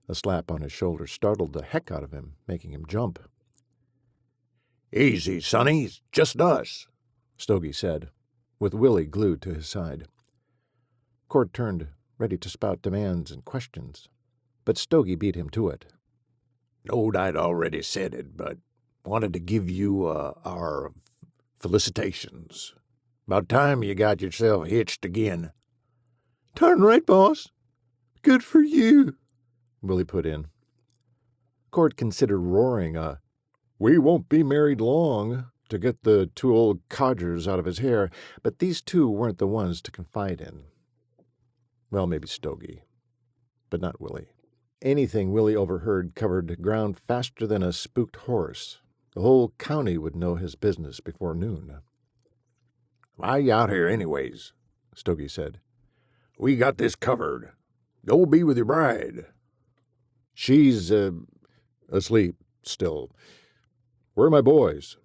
A: A slap on his shoulder startled the heck out of him, making him jump.
B: "Easy, Sonny. It's just us,"
A: Stogie said, with Willie glued to his side. Cord turned, ready to spout demands and questions, but Stogie beat him to it.
B: "Knowed I'd already said it, but wanted to give you our felicitations. About time you got yourself hitched again."
C: "Darn right, boss. Good for you,"
A: Willie put in. Cord considered roaring
B: "We won't be married long," to get the two old codgers out of his hair,
A: but these two weren't the ones to confide in. Well, maybe Stogie, but not Willie. Anything Willie overheard covered ground faster than a spooked horse. The whole county would know his business before noon.
B: "Why you out here anyways?"
A: Stogie said.
B: "We got this covered. Go be with your bride."
A: "She's, asleep still. Where are my boys?"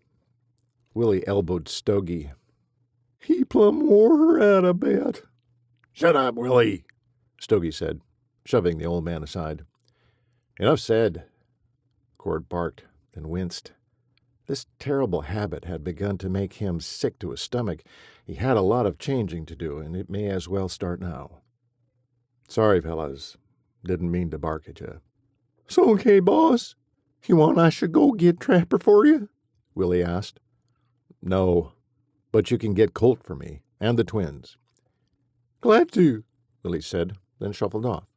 A: Willie elbowed Stogie.
C: "He plumb wore her out, I bet."
B: "Shut up, Willie,"
A: Stogie said, shoving the old man aside. "Enough said," Cord barked, then winced. This terrible habit had begun to make him sick to his stomach. He had a lot of changing to do, and it may as well start now. "Sorry, fellas. Didn't mean to bark at you."
B: "It's okay, boss. You want I should go get Trapper for you?"
A: Willie asked. "No, but you can get Colt for me, and the twins."
B: "Glad to,"
A: Willie said, then shuffled off.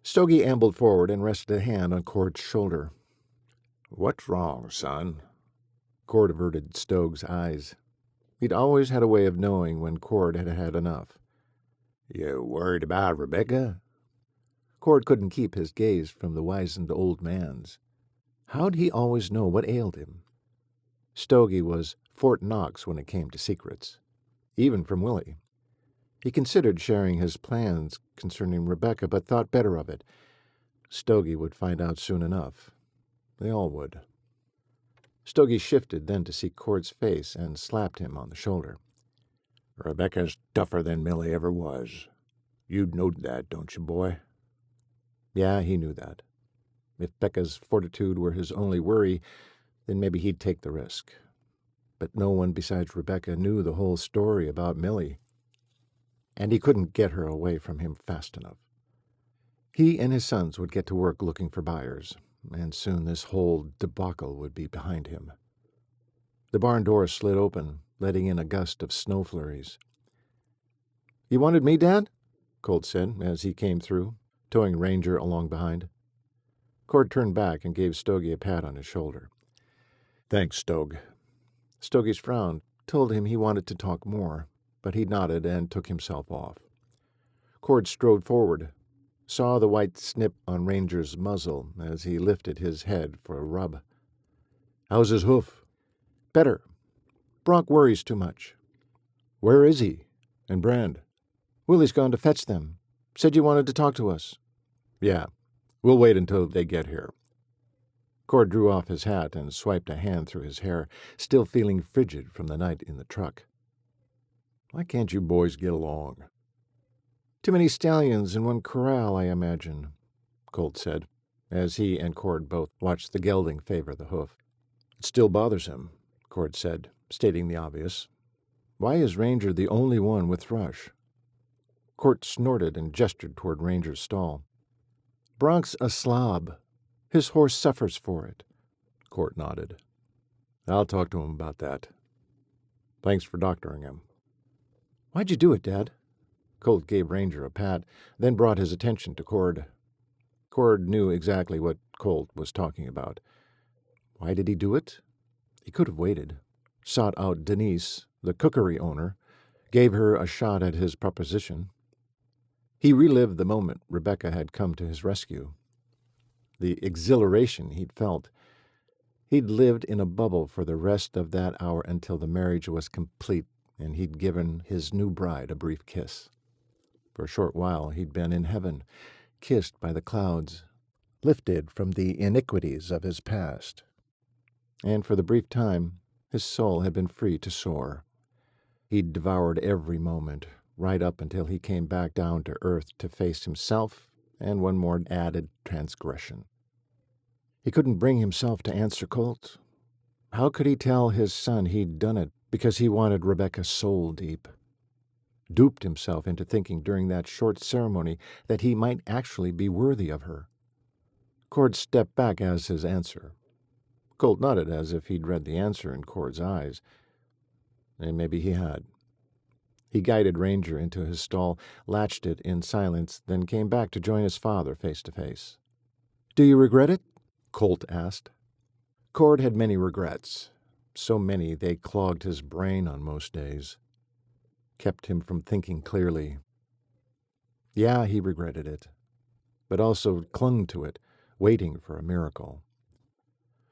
A: Stogie ambled forward and rested a hand on Cord's shoulder. "What's wrong, son?" Cord averted Stoge's eyes. He'd always had a way of knowing when Cord had had enough. "You worried about Rebecca?" Cord couldn't keep his gaze from the wizened old man's. How'd he always know what ailed him? Stogie was Fort Knox when it came to secrets, even from Willie. He considered sharing his plans concerning Rebecca, but thought better of it. Stogie would find out soon enough. They all would. Stogie shifted then to see Cord's face and slapped him on the shoulder. "Rebecca's tougher than Millie ever was. You know that, don't you, boy?" Yeah, he knew that. If Becca's fortitude were his only worry, then maybe he'd take the risk. But no one besides Rebecca knew the whole story about Millie, and he couldn't get her away from him fast enough. He and his sons would get to work looking for buyers, and soon this whole debacle would be behind him. The barn door slid open, letting in a gust of snow flurries. "You wanted me, Dad?" Colt said as he came through, towing Ranger along behind. Cord turned back and gave Stogie a pat on his shoulder. "Thanks, Stogue." Stogie's frown told him he wanted to talk more, but he nodded and took himself off. Cord strode forward, saw the white snip on Ranger's muzzle as he lifted his head for a rub. "How's his hoof?" "Better. Bronk worries too much." "Where is he? And Brand?" "Willie's gone to fetch them. Said you wanted to talk to us." "Yeah. We'll wait until they get here." Cord drew off his hat and swiped a hand through his hair, still feeling frigid from the night in the truck. "Why can't you boys get along?" "Too many stallions in one corral, I imagine," Colt said, as he and Cord both watched the gelding favor the hoof. "It still bothers him," Cord said, stating the obvious. "Why is Ranger the only one with Thrush?" Cord snorted and gestured toward Ranger's stall. "Bronk's a slob. His horse suffers for it." Cord nodded. "I'll talk to him about that. Thanks for doctoring him." "Why'd you do it, Dad?" Colt gave Ranger a pat, then brought his attention to Cord. Cord knew exactly what Colt was talking about. Why did he do it? He could have waited, sought out Denise, the cookery owner, gave her a shot at his proposition. He relived the moment Rebecca had come to his rescue. The exhilaration he'd felt. He'd lived in a bubble for the rest of that hour until the marriage was complete and he'd given his new bride a brief kiss. For a short while he'd been in heaven, kissed by the clouds, lifted from the iniquities of his past. And for the brief time, his soul had been free to soar. He'd devoured every moment, right up until he came back down to earth to face himself and one more added transgression. He couldn't bring himself to answer Colt. How could he tell his son he'd done it because he wanted Rebecca soul deep? Duped himself into thinking during that short ceremony that he might actually be worthy of her. Cord stepped back as his answer. Colt nodded as if he'd read the answer in Cord's eyes. And maybe he had. He guided Ranger into his stall, latched it in silence, then came back to join his father face to face. "Do you regret it?" Colt asked. Cord had many regrets, so many they clogged his brain on most days, kept him from thinking clearly. Yeah, he regretted it, but also clung to it, waiting for a miracle.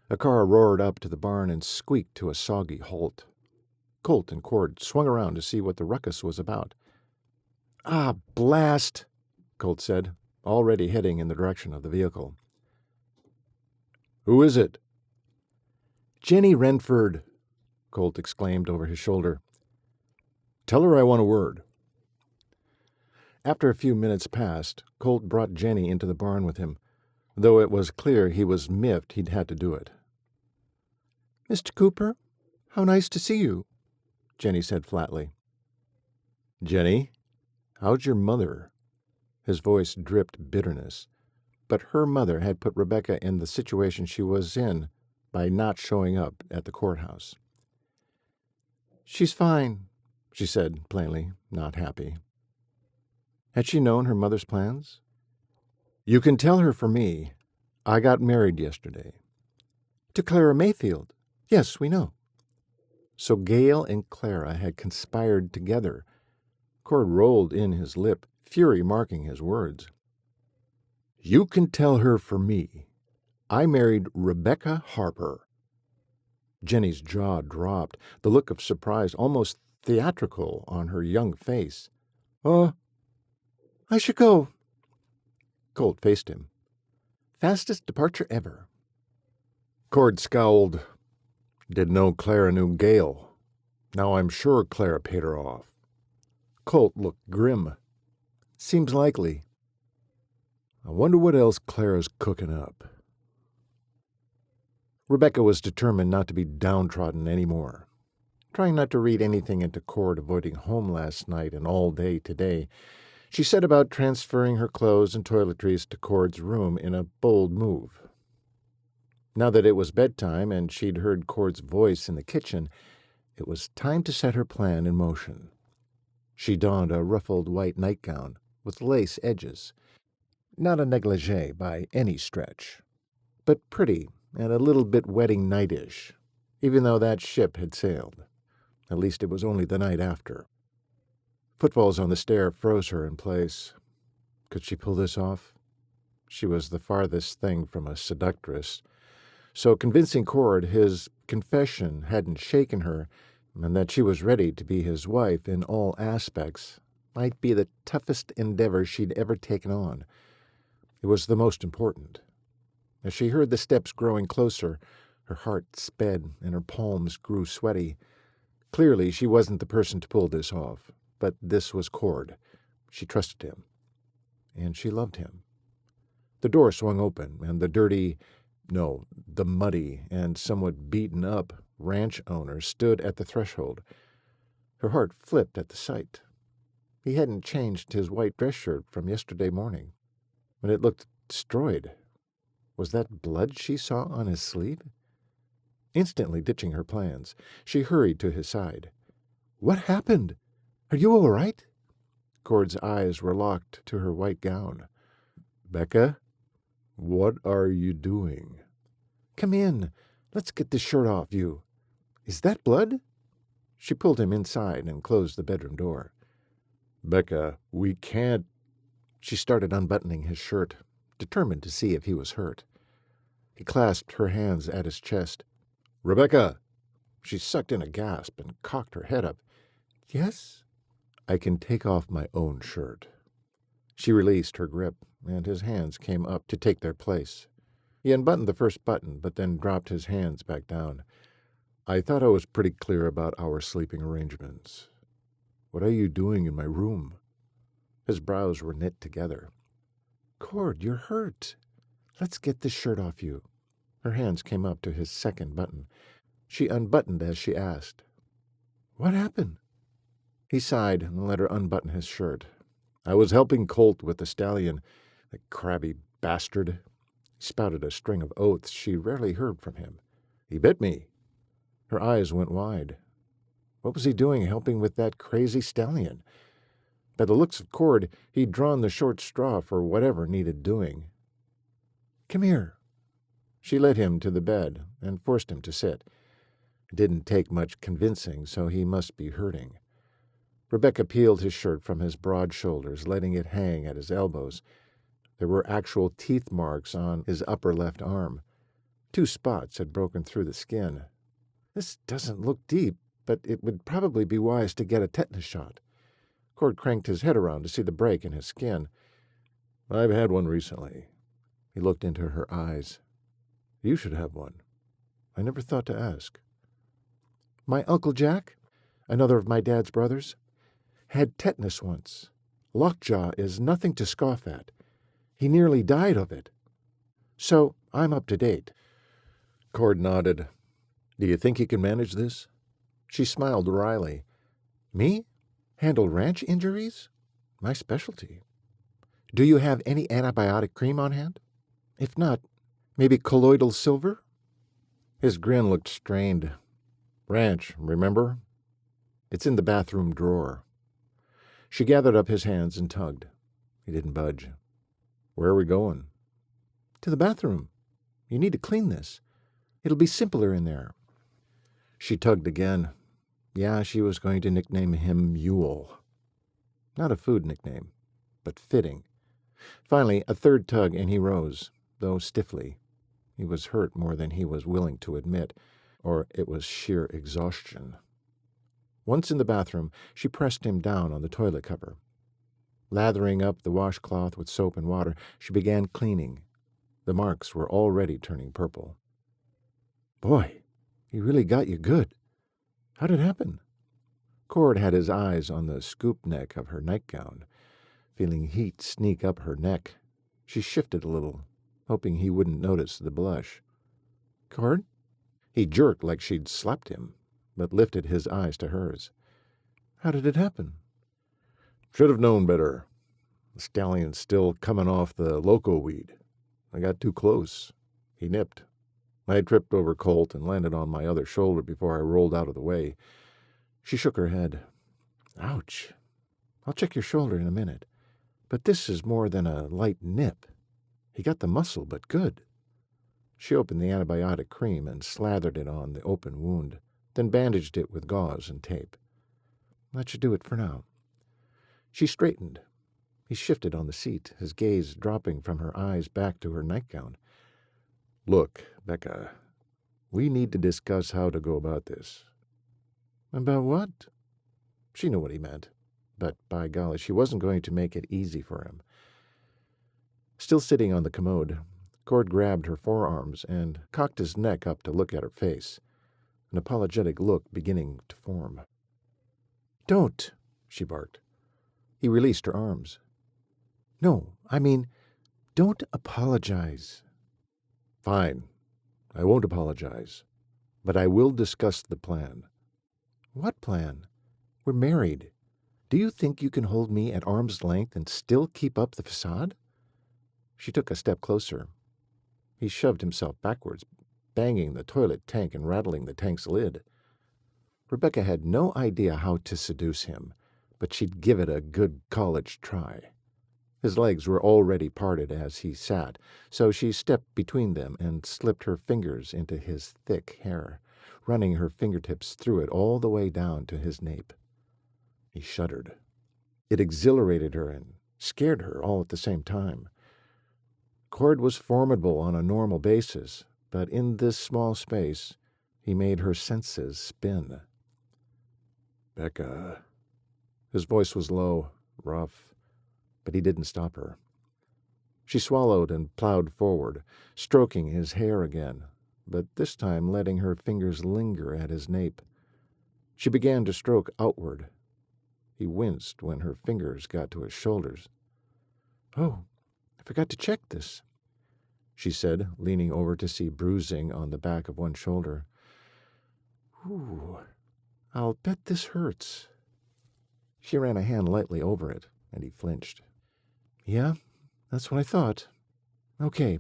A: A car roared up to the barn and squeaked to a soggy halt. Colt and Cord swung around to see what the ruckus was about. "Ah, blast!" Colt said, already heading in the direction of the vehicle. "Who is it?" "Jenny Renford," Colt exclaimed over his shoulder. "Tell her I want a word." After a few minutes passed, Colt brought Jenny into the barn with him, though it was clear he was miffed he'd had to do it.
C: "Mr. Cooper, how nice to see you," Jenny said flatly.
B: "Jenny, how's your mother?" His voice dripped bitterness. But her mother had put Rebecca in the situation she was in by not showing up at the courthouse.
C: "She's fine,"
B: she said plainly, not happy. Had she known her mother's plans? "You can tell her for me. I got married yesterday."
C: "To Clara Mayfield. Yes, we know."
B: So Gail and Clara had conspired together. Cord rolled in his lip, fury marking his words. "You can tell her for me. I married Rebecca Harper." Jenny's jaw dropped, the look of surprise almost theatrical on her young face.
C: I should go."
B: Colt faced him.
C: "Fastest departure ever."
B: Cord scowled. "Didn't know Clara knew Gail. Now I'm sure Clara paid her off." Colt looked grim. "Seems likely. I wonder what else Clara's cooking up." Rebecca was determined not to be downtrodden any more. Trying not to read anything into Cord avoiding home last night and all day today, she set about transferring her clothes and toiletries to Cord's room in a bold move. Now that it was bedtime and she'd heard Cord's voice in the kitchen, it was time to set her plan in motion. She donned a ruffled white nightgown with lace edges. Not a negligee by any stretch, but pretty and a little bit wedding night-ish, even though that ship had sailed. At least it was only the night after. Footfalls on the stair froze her in place. Could she pull this off? She was the farthest thing from a seductress, so convincing Cord his confession hadn't shaken her and that she was ready to be his wife in all aspects might be the toughest endeavor she'd ever taken on. It was the most important. As she heard the steps growing closer, her heart sped and her palms grew sweaty. Clearly, she wasn't the person to pull this off, but this was Cord. She trusted him, and she loved him. The door swung open, and the muddy and somewhat beaten up ranch owner stood at the threshold. Her heart flipped at the sight. He hadn't changed his white dress shirt from yesterday morning, and it looked destroyed. Was that blood she saw on his sleeve? Instantly ditching her plans, she hurried to his side. "What happened? Are you all right?" Cord's eyes were locked to her white gown. "Becca, what are you doing?" "Come in. Let's get this shirt off you. Is that blood?" She pulled him inside and closed the bedroom door. "Becca, we can't—" She started unbuttoning his shirt, determined to see if he was hurt. He clasped her hands at his chest. "Rebecca!" She sucked in a gasp and cocked her head up. "Yes?" "I can take off my own shirt." She released her grip, and his hands came up to take their place. He unbuttoned the first button, but then dropped his hands back down. "I thought I was pretty clear about our sleeping arrangements. What are you doing in my room?" His brows were knit together. "Cord, you're hurt. Let's get this shirt off you." Her hands came up to his second button. She unbuttoned as she asked. "What happened?" He sighed and let her unbutton his shirt. "I was helping Colt with the stallion, the crabby bastard." He spouted a string of oaths she rarely heard from him. "He bit me." Her eyes went wide. What was he doing helping with that crazy stallion? By the looks of Cord, he'd drawn the short straw for whatever needed doing. "Come here." She led him to the bed and forced him to sit. It didn't take much convincing, so he must be hurting. Rebecca peeled his shirt from his broad shoulders, letting it hang at his elbows. There were actual teeth marks on his upper left arm. 2 spots had broken through the skin. "This doesn't look deep, but it would probably be wise to get a tetanus shot." Cord cranked his head around to see the break in his skin. "I've had one recently." He looked into her eyes. "You should have one. I never thought to ask." "My Uncle Jack, another of my dad's brothers, had tetanus once. Lockjaw is nothing to scoff at. He nearly died of it. So I'm up to date." Cord nodded. Do you think you can manage this?
A: She smiled wryly. Me? Handle ranch injuries? My specialty. Do you have any antibiotic cream on hand? If not, maybe colloidal silver?
B: His grin looked strained. Ranch, remember? It's in the bathroom drawer. She gathered up his hands and tugged. He didn't budge. Where are we going?
A: To the bathroom. You need to clean this. It'll be simpler in there.
B: She tugged again. Yeah, she was going to nickname him Mule. Not a food nickname, but fitting. Finally, a third tug, and he rose, though stiffly. He was hurt more than he was willing to admit, or it was sheer exhaustion. Once in the bathroom, she pressed him down on the toilet cover. Lathering up the washcloth with soap and water, she began cleaning. The marks were already turning purple.
A: Boy, he really got you good. How'd it happen?
B: Cord had his eyes on the scoop neck of her nightgown. Feeling heat sneak up her neck, she shifted a little, hoping he wouldn't notice the blush.
A: Cord?
B: He jerked like she'd slapped him, but lifted his eyes to hers.
A: How did it happen?
B: Should have known better. The stallion's still coming off the loco weed. I got too close. He nipped. I tripped over Colt and landed on my other shoulder before I rolled out of the way. She shook her head.
A: Ouch. I'll check your shoulder in a minute. But this is more than a light nip. He got the muscle, but good.
B: She opened the antibiotic cream and slathered it on the open wound, then bandaged it with gauze and tape.
A: That should do it for now.
B: She straightened. He shifted on the seat, his gaze dropping from her eyes back to her nightgown. Look, Becca, we need to discuss how to go about this.
A: About what?
B: She knew what he meant, but by golly, she wasn't going to make it easy for him. Still sitting on the commode, Cord grabbed her forearms and cocked his neck up to look at her face, an apologetic look beginning to form.
A: Don't,
B: she barked. He released her arms.
A: No, I mean, don't apologize.
B: Fine. I won't apologize. But I will discuss the plan.
A: What plan? We're married. Do you think you can hold me at arm's length and still keep up the facade?
B: She took a step closer. He shoved himself backwards, banging the toilet tank and rattling the tank's lid. Rebecca had no idea how to seduce him, but she'd give it a good college try. His legs were already parted as he sat, so she stepped between them and slipped her fingers into his thick hair, running her fingertips through it all the way down to his nape. He shuddered. It exhilarated her and scared her all at the same time. Cord was formidable on a normal basis, but in this small space, he made her senses spin. Becca. His voice was low, rough, but he didn't stop her. She swallowed and plowed forward, stroking his hair again, but this time letting her fingers linger at his nape. She began to stroke outward. He winced when her fingers got to his shoulders.
A: Oh, I forgot to check this,
B: she said, leaning over to see bruising on the back of one shoulder.
A: Ooh, I'll bet this hurts.
B: She ran a hand lightly over it, and he flinched.
A: Yeah, that's what I thought. Okay,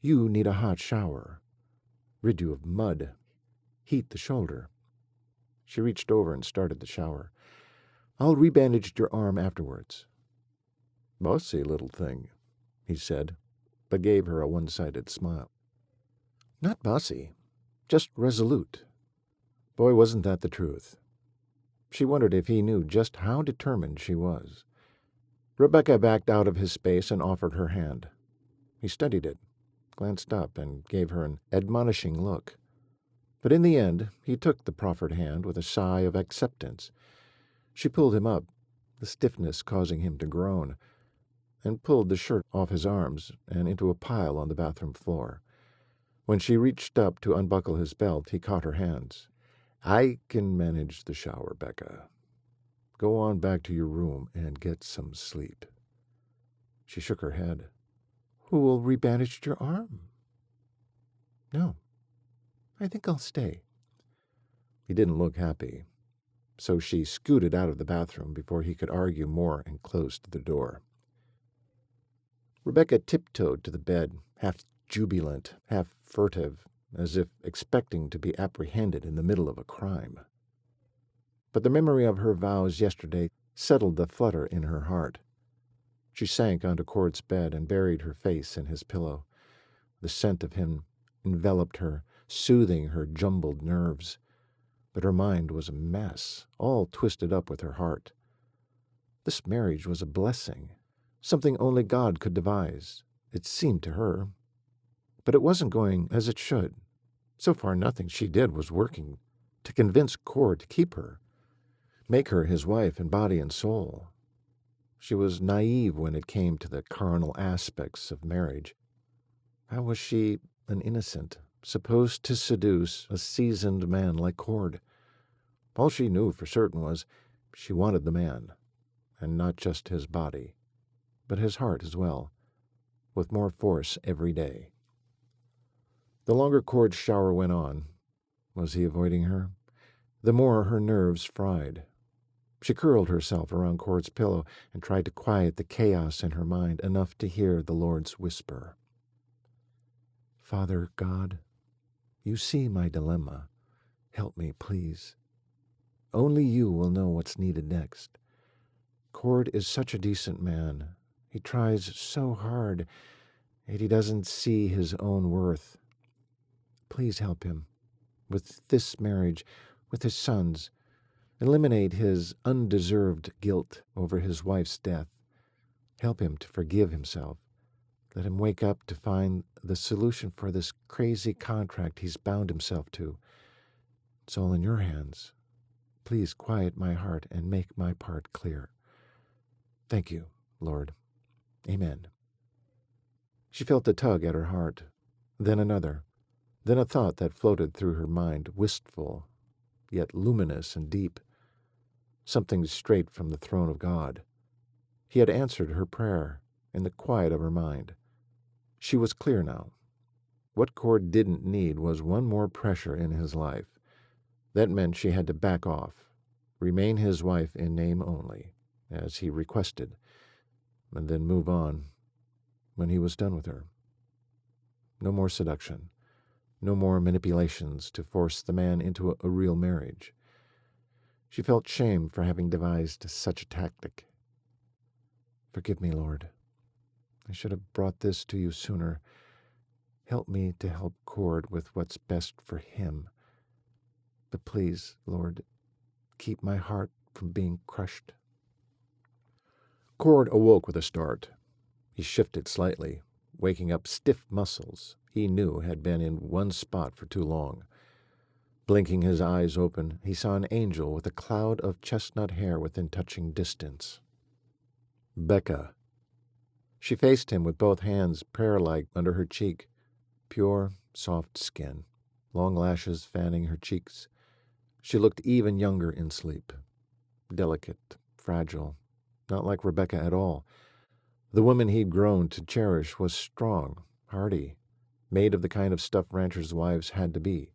A: you need a hot shower.
B: Rid you of mud. Heat the shoulder. She reached over and started the shower.
A: I'll rebandage your arm afterwards.
B: Bossy little thing, he said, but gave her a one-sided smile.
A: Not bossy, just resolute.
B: Boy, wasn't that the truth. She wondered if he knew just how determined she was. Rebecca backed out of his space and offered her hand. He studied it, glanced up, and gave her an admonishing look. But in the end, he took the proffered hand with a sigh of acceptance. She pulled him up, the stiffness causing him to groan, and pulled the shirt off his arms and into a pile on the bathroom floor. When she reached up to unbuckle his belt, he caught her hands. I can manage the shower, Becca. Go on back to your room and get some sleep. She shook her head.
A: Who will rebandage your arm? No, I think I'll stay. He didn't look happy, so she scooted out of the bathroom before he could argue more and closed the door. Rebecca tiptoed to the bed, half jubilant, half furtive, as if expecting to be apprehended in the middle of a crime. But the memory of her vows yesterday settled the flutter in her heart. She sank onto Cord's bed and buried her face in his pillow. The scent of him enveloped her, soothing her jumbled nerves. But her mind was a mess, all twisted up with her heart. This marriage was a blessing, something only God could devise, it seemed to her. But it wasn't going as it should. So far nothing she did was working to convince Cord to keep her, make her his wife in body and soul. She was naive when it came to the carnal aspects of marriage. How was she, an innocent, supposed to seduce a seasoned man like Cord? All she knew for certain was she wanted the man, and not just his body, but his heart as well, with more force every day. The longer Cord's shower went on, was he avoiding her? The more her nerves fried. She curled herself around Cord's pillow and tried to quiet the chaos in her mind enough to hear the Lord's whisper. Father God, you see my dilemma. Help me, please. Only you will know what's needed next. Cord is such a decent man. He tries so hard, yet he doesn't see his own worth. Please help him. With this marriage, with his sons, eliminate his undeserved guilt over his wife's death. Help him to forgive himself. Let him wake up to find the solution for this crazy contract he's bound himself to. It's all in your hands. Please quiet my heart and make my part clear. Thank you, Lord. Amen. She felt a tug at her heart, then another, then a thought that floated through her mind, wistful, yet luminous and deep. Something straight from the throne of God. He had answered her prayer in the quiet of her mind. She was clear now. What Cord didn't need was one more pressure in his life. That meant she had to back off, remain his wife in name only, as he requested, and then move on when he was done with her. No more seduction, no more manipulations to force the man into a real marriage. She felt shame for having devised such a tactic. Forgive me, Lord. I should have brought this to you sooner. Help me to help Cord with what's best for him. But please, Lord, keep my heart from being crushed. Cord awoke with a start. He shifted slightly, waking up stiff muscles he knew had been in one spot for too long. Blinking his eyes open, he saw an angel with a cloud of chestnut hair within touching distance. Becca. She faced him with both hands prayer-like under her cheek. Pure, soft skin, long lashes fanning her cheeks. She looked even younger in sleep. Delicate, fragile, not like Rebecca at all. The woman he'd grown to cherish was strong, hardy, made of the kind of stuff ranchers' wives had to be.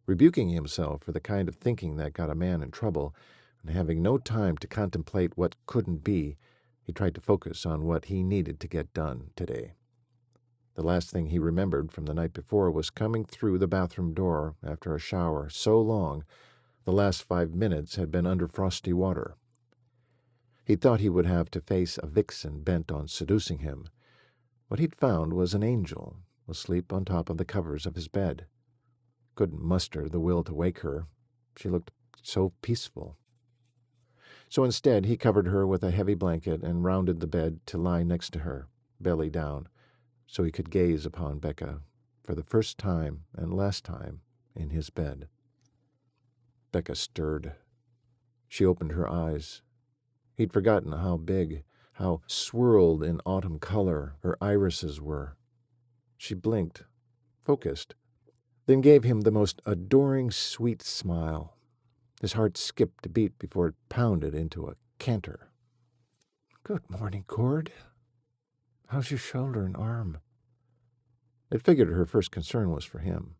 A: Rebuking himself for the kind of thinking that got a man in trouble, and having no time to contemplate what couldn't be, he tried to focus on what he needed to get done today. The last thing he remembered from the night before was coming through the bathroom door after a shower so long the last 5 minutes had been under frosty water. He thought he would have to face a vixen bent on seducing him. What he'd found was an angel, asleep on top of the covers of his bed. Couldn't muster the will to wake her. She looked so peaceful. So instead he covered her with a heavy blanket and rounded the bed to lie next to her, belly down, so he could gaze upon Becca for the first time and last time in his bed. Becca stirred. She opened her eyes. He'd forgotten how big, how swirled in autumn color her irises were. She blinked, focused, then gave him the most adoring, sweet smile. His heart skipped a beat before it pounded into a canter. "Good morning, Cord. How's your shoulder and arm?" It figured her first concern was for him.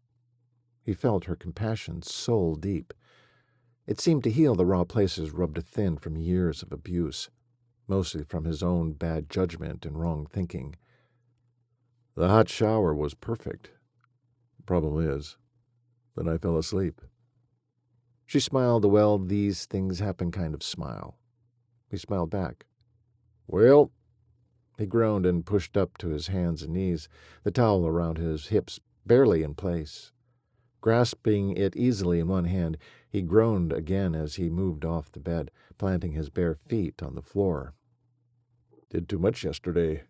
A: He felt her compassion soul deep. It seemed to heal the raw places rubbed thin from years of abuse, mostly from his own bad judgment and wrong thinking.
B: The hot shower was perfect. Problem is, then I fell asleep.
A: She smiled a well these things happen kind of smile. He smiled back.
B: Well,
A: he groaned and pushed up to his hands and knees, the towel around his hips barely in place. Grasping it easily in one hand, he groaned again as he moved off the bed, planting his bare feet on the floor.
B: Did too much yesterday.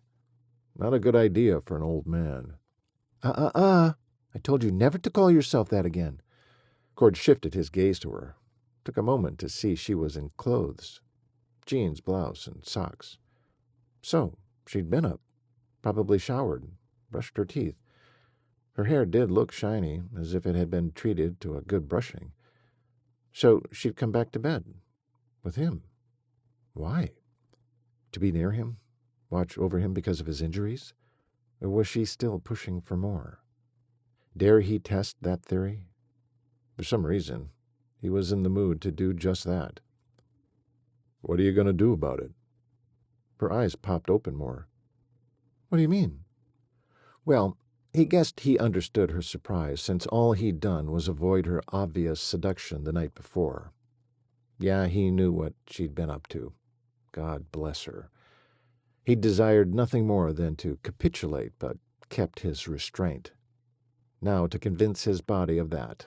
B: Not a good idea for an old man.
A: I told you never to call yourself that again. Cord shifted his gaze to her. Took a moment to see she was in clothes. Jeans, blouse, and socks. So, she'd been up. Probably showered. Brushed her teeth. Her hair did look shiny, as if it had been treated to a good brushing. So she'd come back to bed. With him. Why? To be near him? Watch over him because of his injuries? Or was she still pushing for more? Dare he test that theory? For some reason, he was in the mood to do just that.
B: What are you going to do about it?
A: Her eyes popped open more. What do you mean? Well, he guessed he understood her surprise, since all he'd done was avoid her obvious seduction the night before. Yeah, he knew what she'd been up to. God bless her. He desired nothing more than to capitulate, but kept his restraint. Now to convince his body of that.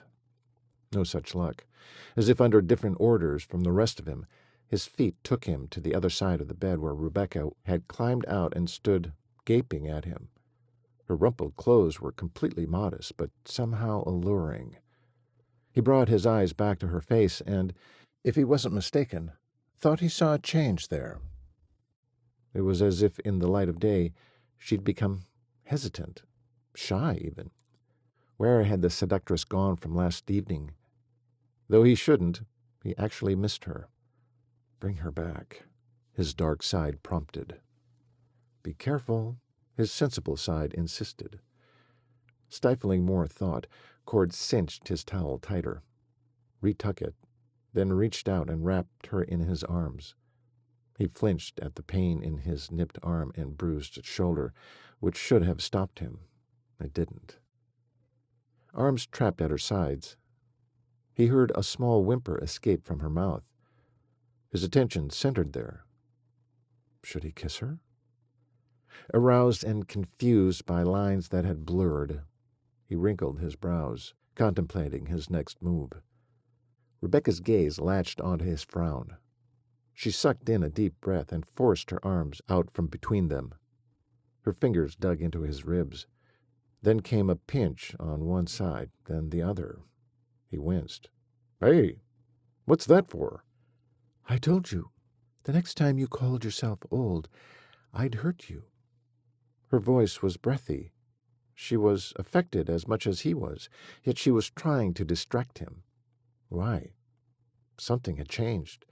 A: No such luck. As if under different orders from the rest of him, his feet took him to the other side of the bed where Rebecca had climbed out and stood gaping at him. Her rumpled clothes were completely modest, but somehow alluring. He brought his eyes back to her face and, if he wasn't mistaken, thought he saw a change there. It was as if in the light of day she'd become hesitant, shy even. Where had the seductress gone from last evening? Though he shouldn't, he actually missed her. Bring her back, his dark side prompted. Be careful, his sensible side insisted. Stifling more thought, Cord cinched his towel tighter, retucked it, then reached out and wrapped her in his arms. He flinched at the pain in his nipped arm and bruised shoulder, which should have stopped him. It didn't. Arms trapped at her sides. He heard a small whimper escape from her mouth. His attention centered there. Should he kiss her? Aroused and confused by lines that had blurred, he wrinkled his brows, contemplating his next move. Rebecca's gaze latched onto his frown. She sucked in a deep breath and forced her arms out from between them. Her fingers dug into his ribs. Then came a pinch on one side, then the other. He winced.
B: Hey, what's that for?
C: I told you, the next time you called yourself old, I'd hurt you.
A: Her voice was breathy. She was affected as much as he was, yet she was trying to distract him. Why? Something had changed.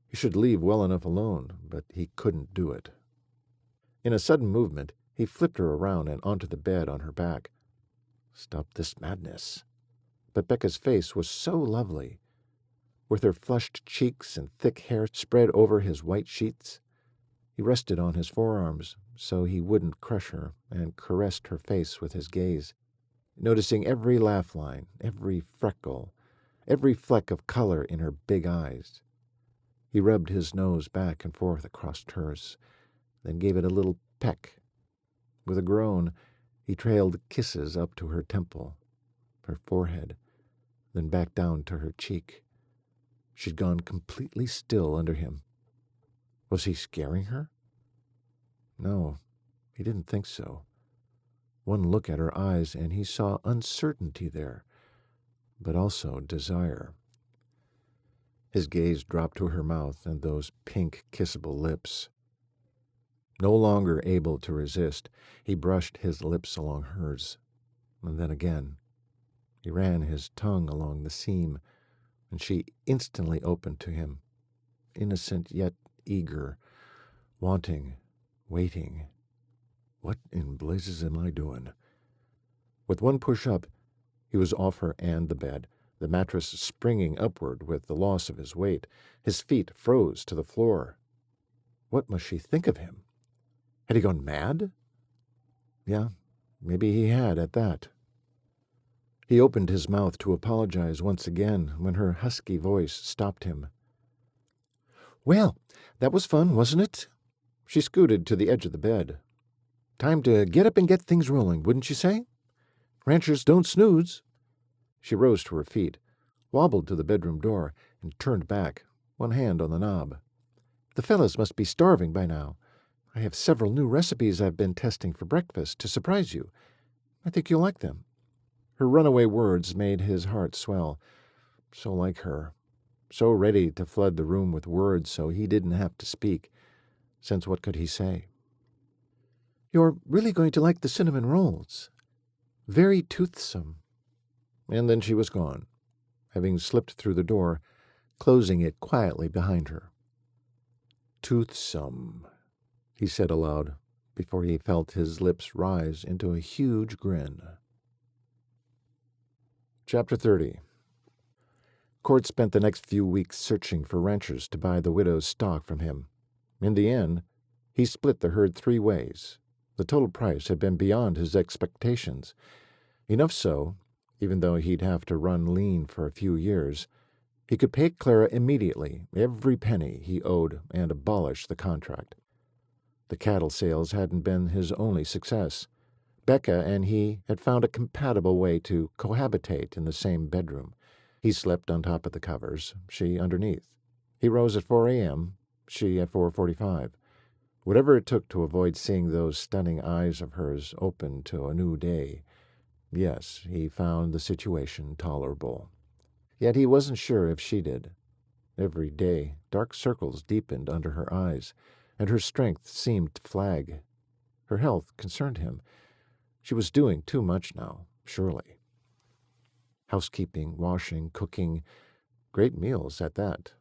A: He should leave well enough alone, but he couldn't do it. In a sudden movement, he flipped her around and onto the bed on her back. Stop this madness. But Becca's face was so lovely. With her flushed cheeks and thick hair spread over his white sheets, he rested on his forearms so he wouldn't crush her and caressed her face with his gaze, noticing every laugh line, every freckle, every fleck of color in her big eyes. He rubbed his nose back and forth across hers, then gave it a little peck. With a groan, he trailed kisses up to her temple, her forehead, then back down to her cheek. She'd gone completely still under him. Was he scaring her? No, he didn't think so. One look at her eyes and he saw uncertainty there, but also desire. His gaze dropped to her mouth and those pink, kissable lips. No longer able to resist, he brushed his lips along hers, and then again. He ran his tongue along the seam, and she instantly opened to him, innocent yet eager, wanting, waiting. What in blazes am I doing? With one push up, He was off her and the bed, the mattress springing upward with the loss of his weight. His feet froze to the floor. What must she think of him? Had he gone mad? Yeah, maybe he had at that. He opened his mouth to apologize once again when her husky voice stopped him. "Well, that was fun, wasn't it?" She scooted to the edge of the bed. "Time to get up and get things rolling, wouldn't you say? Ranchers don't snooze." She rose to her feet, wobbled to the bedroom door, and turned back, one hand on the knob. "The fellows must be starving by now. I have several new recipes I've been testing for breakfast to surprise you. I think you'll like them." Her runaway words made his heart swell. So like her. So ready to flood the room with words so he didn't have to speak, since what could he say? "You're really going to like the cinnamon rolls. Very toothsome." And then she was gone, having slipped through the door, closing it quietly behind her. "Toothsome," he said aloud, before he felt his lips rise into a huge grin. Chapter 30. Cord spent the next few weeks searching for ranchers to buy the widow's stock from him. In the end, he split the herd 3 ways. The total price had been beyond his expectations. Enough so, even though he'd have to run lean for a few years, he could pay Clara immediately every penny he owed and abolish the contract. The cattle sales hadn't been his only success. Becca and he had found a compatible way to cohabitate in the same bedroom. He slept on top of the covers, she underneath. He rose at 4 a.m., she at 4:45. Whatever it took to avoid seeing those stunning eyes of hers open to a new day. Yes, he found the situation tolerable. Yet he wasn't sure if she did. Every day, dark circles deepened under her eyes, and her strength seemed to flag. Her health concerned him. She was doing too much now, surely. Housekeeping, washing, cooking, great meals at that.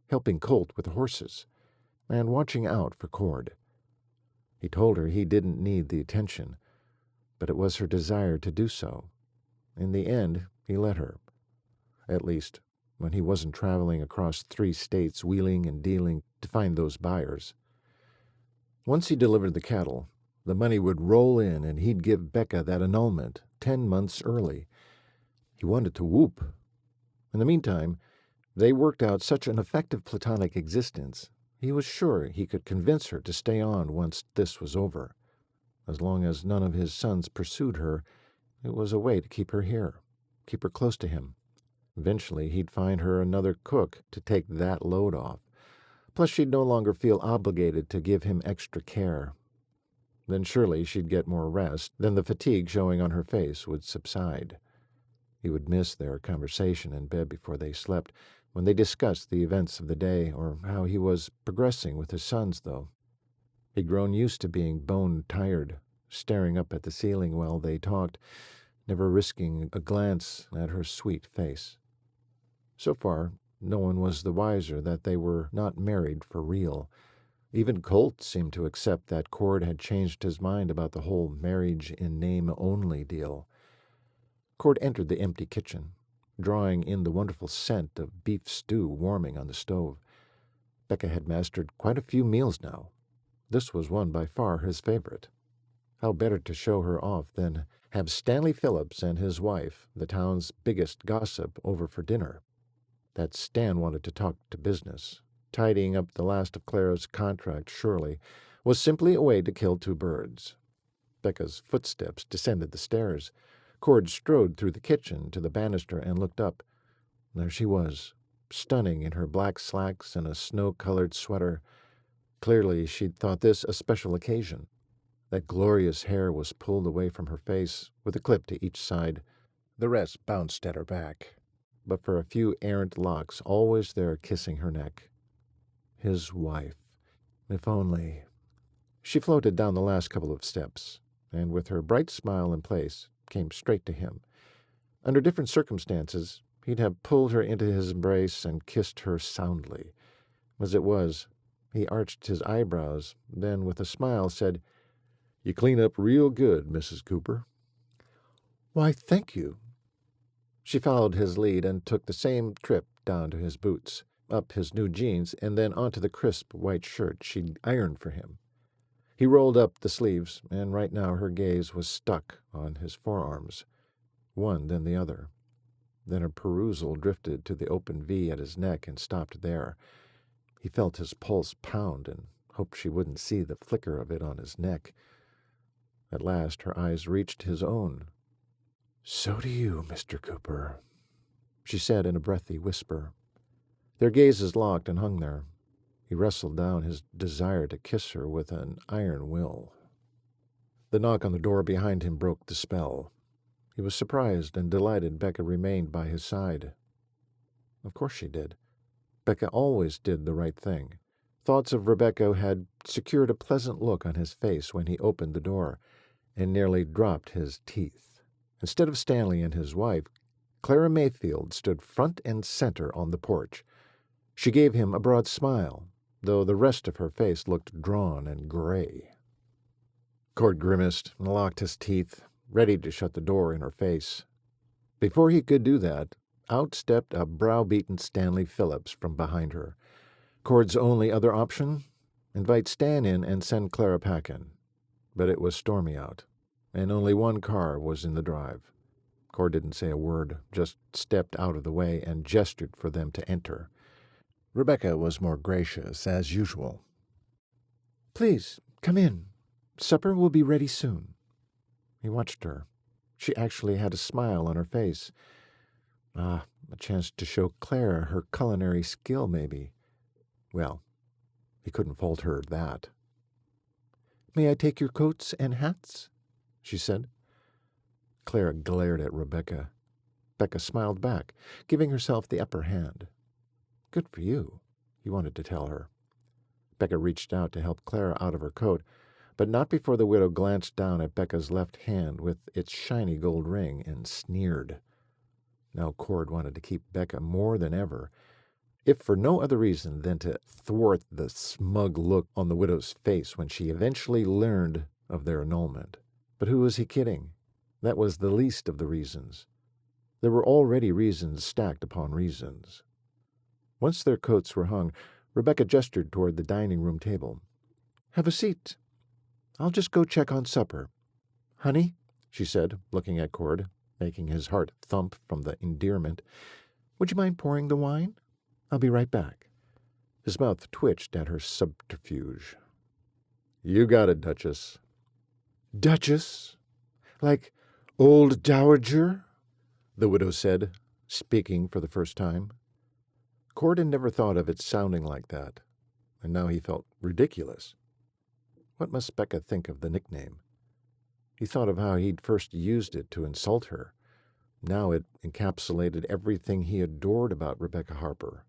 A: Helping Colt with the horses, and watching out for Cord. He told her he didn't need the attention, but it was her desire to do so. In the end, he let her. At least, when he wasn't traveling across 3 states wheeling and dealing to find those buyers. Once he delivered the cattle, the money would roll in and he'd give Becca that annulment 10 months early. He wanted to whoop. In the meantime, they worked out such an effective platonic existence, he was sure he could convince her to stay on once this was over. As long as none of his sons pursued her, it was a way to keep her here, keep her close to him. Eventually, he'd find her another cook to take that load off. Plus, she'd no longer feel obligated to give him extra care. Then surely she'd get more rest, then the fatigue showing on her face would subside. He would miss their conversation in bed before they slept, when they discussed the events of the day or how he was progressing with his sons, though. He'd grown used to being bone-tired, staring up at the ceiling while they talked, never risking a glance at her sweet face. So far, no one was the wiser that they were not married for real. Even Colt seemed to accept that Cord had changed his mind about the whole marriage-in-name-only deal. Cord entered the empty kitchen, drawing in the wonderful scent of beef stew warming on the stove. Becca had mastered quite a few meals now. This was one by far his favorite. How better to show her off than have Stanley Phillips and his wife, the town's biggest gossip, over for dinner? That Stan wanted to talk to business. Tidying up the last of Clara's contract, surely, was simply a way to kill 2 birds. Becca's footsteps descended the stairs. Cord strode through the kitchen to the banister and looked up. There she was, stunning in her black slacks and a snow-colored sweater. Clearly she'd thought this a special occasion. That glorious hair was pulled away from her face, with a clip to each side. The rest bounced at her back, but for a few errant locks always there kissing her neck. His wife. If only. She floated down the last couple of steps, and with her bright smile in place, came straight to him. Under different circumstances, he'd have pulled her into his embrace and kissed her soundly. As it was, he arched his eyebrows, then with a smile said, "You clean up real good, Mrs. Cooper." "Why, thank you. She followed his lead and took the same trip down to his boots, up his new jeans, and then onto the crisp white shirt she'd ironed for him. He rolled up the sleeves, and right now her gaze was stuck on his forearms, one then the other. Then her perusal drifted to the open V at his neck and stopped there. He felt his pulse pound and hoped she wouldn't see the flicker of it on his neck. At last her eyes reached his own. "So do you, Mr. Cooper," she said in a breathy whisper. Their gazes locked and hung there. He wrestled down his desire to kiss her with an iron will. The knock on the door behind him broke the spell. He was surprised and delighted Becca remained by his side. Of course she did. Becca always did the right thing. Thoughts of Rebecca had secured a pleasant look on his face when he opened the door, and nearly dropped his teeth. Instead of Stanley and his wife, Clara Mayfield stood front and center on the porch. She gave him a broad smile, though the rest of her face looked drawn and gray. Cord grimaced and locked his teeth, ready to shut the door in her face. Before he could do that, out stepped a browbeaten Stanley Phillips from behind her. Cord's only other option? Invite Stan in and send Clara packing. But it was stormy out, and only one car was in the drive. Cord didn't say a word, just stepped out of the way and gestured for them to enter. Rebecca was more gracious, as usual. "Please, come in. Supper will be ready soon." He watched her. She actually had a smile on her face. A chance to show Clara her culinary skill, maybe. Well, he couldn't fault her that. "May I take your coats and hats?" she said. Clara glared at Rebecca. Becca smiled back, giving herself the upper hand. "Good for you," he wanted to tell her. Becca reached out to help Clara out of her coat, but not before the widow glanced down at Becca's left hand with its shiny gold ring and sneered. Now Cord wanted to keep Becca more than ever, if for no other reason than to thwart the smug look on the widow's face when she eventually learned of their annulment. But who was he kidding? That was the least of the reasons. There were already reasons stacked upon reasons. Once their coats were hung, Rebecca gestured toward the dining-room table. "Have a seat. I'll just go check on supper. Honey," she said, looking at Cord, making his heart thump from the endearment, "would you mind pouring the wine? I'll be right back." His mouth twitched at her subterfuge. "You got it, Duchess." "Duchess? Like old dowager?" the widow said, speaking for the first time. Cord had never thought of it sounding like that, and now he felt ridiculous. What must Becca think of the nickname? He thought of how he'd first used it to insult her. Now it encapsulated everything he adored about Rebecca Harper.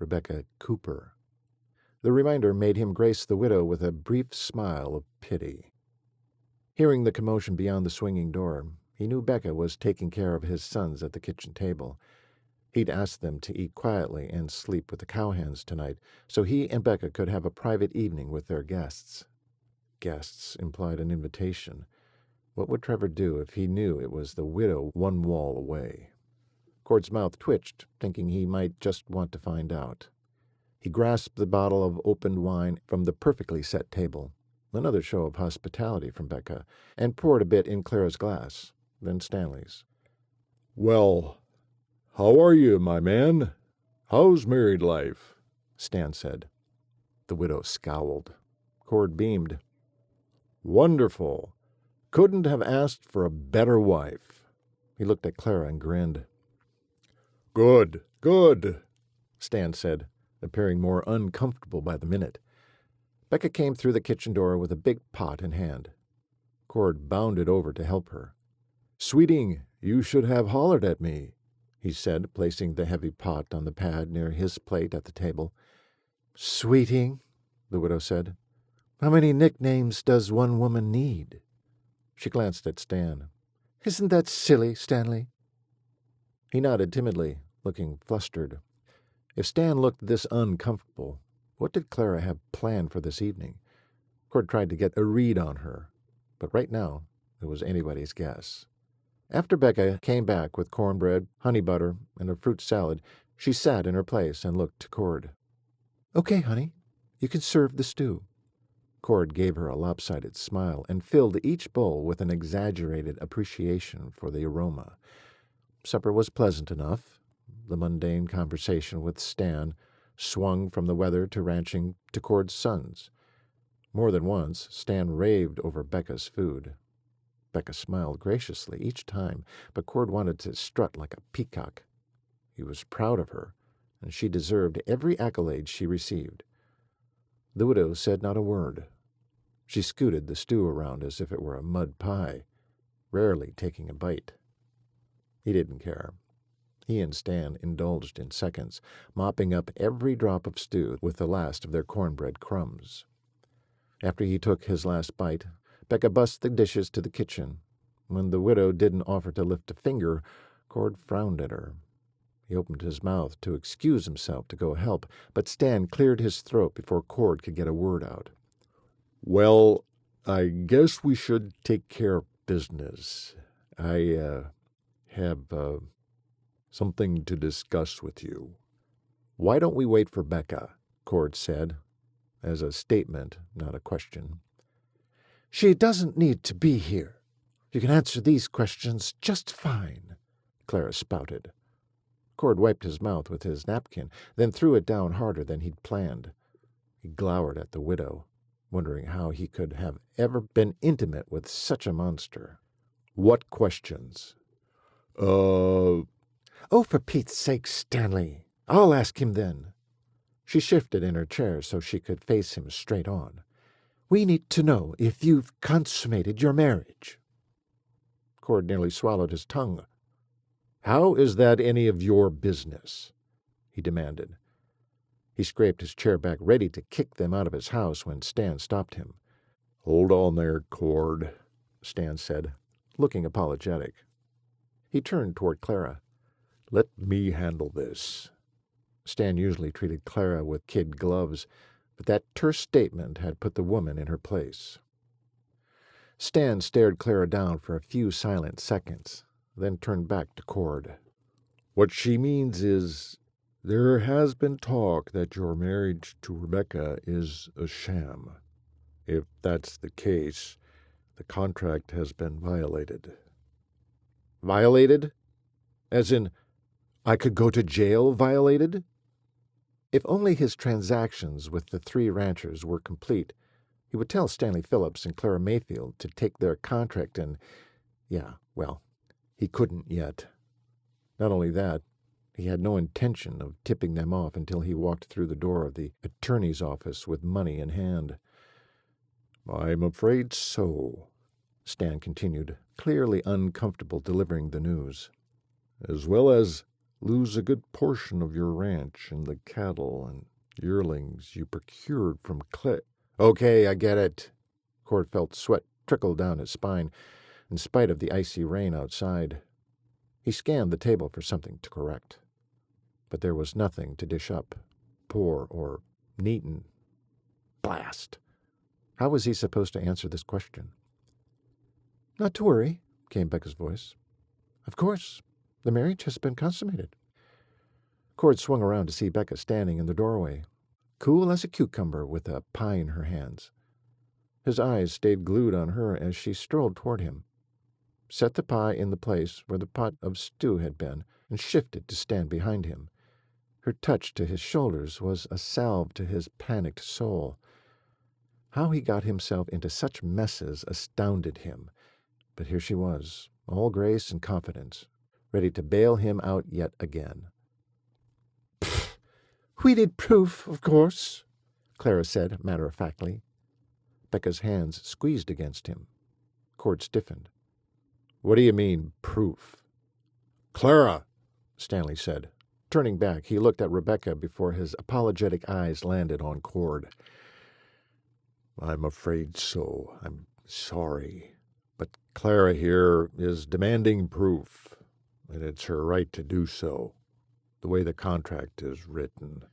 A: Rebecca Cooper. The reminder made him grace the widow with a brief smile of pity. Hearing the commotion beyond the swinging door, he knew Becca was taking care of his sons at the kitchen table. He'd asked them to eat quietly and sleep with the cowhands tonight, so he and Becca could have a private evening with their guests. Guests implied an invitation. What would Trevor do if he knew it was the widow one wall away? Cord's mouth twitched, thinking he might just want to find out. He grasped the bottle of opened wine from the perfectly set table, another show of hospitality from Becca, and poured a bit in Clara's glass, then Stanley's.
B: "Well, how are you, my man? How's married life?"
A: Stan said. The widow scowled. Cord beamed.
B: "Wonderful. Couldn't have asked for a better wife."
A: He looked at Clara and grinned.
B: Good, good,"
A: Stan said, appearing more uncomfortable by the minute. Becca came through the kitchen door with a big pot in hand. Cord bounded over to help her.
B: "Sweeting, you should have hollered at me,"
A: he said, placing the heavy pot on the pad near his plate at the table. "Sweeting," the widow said. "How many nicknames does one woman need?" She glanced at Stan. "Isn't that silly, Stanley?" He nodded timidly, looking flustered. If Stan looked this uncomfortable, what did Clara have planned for this evening? Cord tried to get a read on her, but right now it was anybody's guess. After Becca came back with cornbread, honey butter, and a fruit salad, she sat in her place and looked to Cord.
C: "Okay, honey, you can serve the stew."
A: Cord gave her a lopsided smile and filled each bowl with an exaggerated appreciation for the aroma. Supper was pleasant enough. The mundane conversation with Stan swung from the weather to ranching to Cord's sons. More than once, Stan raved over Becca's food. Becca smiled graciously each time, but Cord wanted to strut like a peacock. He was proud of her, and she deserved every accolade she received. The widow said not a word. She scooted the stew around as if it were a mud pie, rarely taking a bite. He didn't care. He and Stan indulged in seconds, mopping up every drop of stew with the last of their cornbread crumbs. After he took his last bite, Becca bussed the dishes to the kitchen. When the widow didn't offer to lift a finger, Cord frowned at her. He opened his mouth to excuse himself to go help, but Stan cleared his throat before Cord could get a word out.
B: "Well, I guess we should take care of business. I have something to discuss with you."
A: "Why don't we wait for Becca?" Cord said, as a statement, not a question.
C: "She doesn't need to be here. You can answer these questions just fine," Clara spouted.
A: Cord wiped his mouth with his napkin, then threw it down harder than he'd planned. He glowered at the widow, wondering how he could have ever been intimate with such a monster.
B: "What questions?"
C: "Oh, for Pete's sake, Stanley. I'll ask him then."
A: She shifted in her chair so she could face him straight on.
C: "We need to know if you've consummated your marriage."
A: Cord nearly swallowed his tongue. "How is that any of your business?" he demanded. He scraped his chair back, ready to kick them out of his house when Stan stopped him.
B: "Hold on there, Cord,"
A: Stan said, looking apologetic. He turned toward Clara.
B: "Let me handle this."
A: Stan usually treated Clara with kid gloves, but that terse statement had put the woman in her place. Stan stared Clara down for a few silent seconds, then turned back to Cord.
B: "What she means is, there has been talk that your marriage to Rebecca is a sham. If that's the case, the contract has been violated."
A: "Violated? As in, I could go to jail violated?" If only his transactions with the three ranchers were complete, he would tell Stanley Phillips and Clara Mayfield to take their contract and... he couldn't yet. Not only that, he had no intention of tipping them off until he walked through the door of the attorney's office with money in hand.
B: "I'm afraid so,"
A: Stan continued, clearly uncomfortable delivering the news.
B: "As well as lose a good portion of your ranch and the cattle and yearlings you procured from Clay."
A: "Okay, I get it." Cord felt sweat trickle down his spine, in spite of the icy rain outside. He scanned the table for something to correct. But there was nothing to dish up, pour, or neaten. Blast! How was he supposed to answer this question?
C: "Not to worry," came Becca's voice. "Of course, the marriage has been consummated."
A: Cord swung around to see Becca standing in the doorway, cool as a cucumber with a pie in her hands. His eyes stayed glued on her as she strolled toward him, set the pie in the place where the pot of stew had been, and shifted to stand behind him. Her touch to his shoulders was a salve to his panicked soul. How he got himself into such messes astounded him, but here she was, all grace and confidence, ready to bail him out yet again.
C: "Pfft! We need proof, of course," Clara said matter-of-factly.
A: Becca's hands squeezed against him. Cord stiffened. "What do you mean, proof?"
B: "Clara!"
A: Stanley said. Turning back, he looked at Rebecca before his apologetic eyes landed on Cord.
B: "I'm afraid so. I'm sorry. But Clara here is demanding proof, and it's her right to do so, the way the contract is written.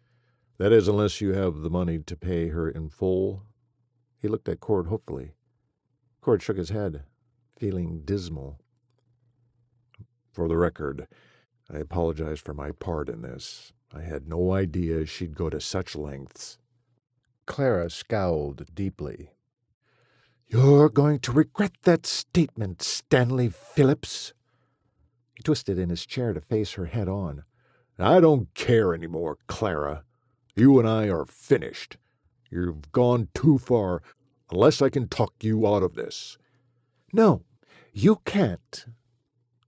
B: That is, unless you have the money to pay her in full."
A: He looked at Cord hopefully. Cord shook his head, feeling dismal.
B: For the record, I apologize for my part in this. I had no idea she'd go to such lengths."
A: Clara scowled deeply. "You're going to regret that statement, Stanley Phillips." He twisted in his chair to face her head on.
B: "I don't care anymore, Clara. You and I are finished. You've gone too far, unless I can talk you out of this."
A: "No, you can't."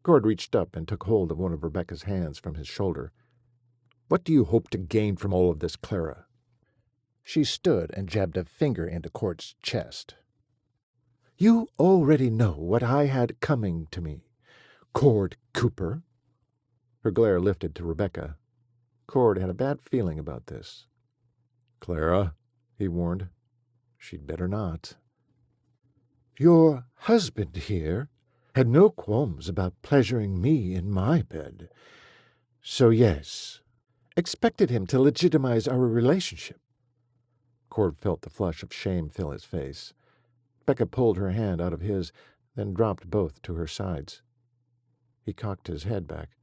A: Cord reached up and took hold of one of Rebecca's hands from his shoulder.
B: "What do you hope to gain from all of this, Clara?"
A: She stood and jabbed a finger into Cord's chest. "You already know what I had coming to me, Cord Cooper." Her glare lifted to Rebecca. Cord had a bad feeling about this.
B: "Clara," he warned, "she'd better not."
A: "Your husband here had no qualms about pleasuring me in my bed. So yes, expected him to legitimize our relationship." Cord felt the flush of shame fill his face. Becca pulled her hand out of his, then dropped both to her sides. He cocked his head back.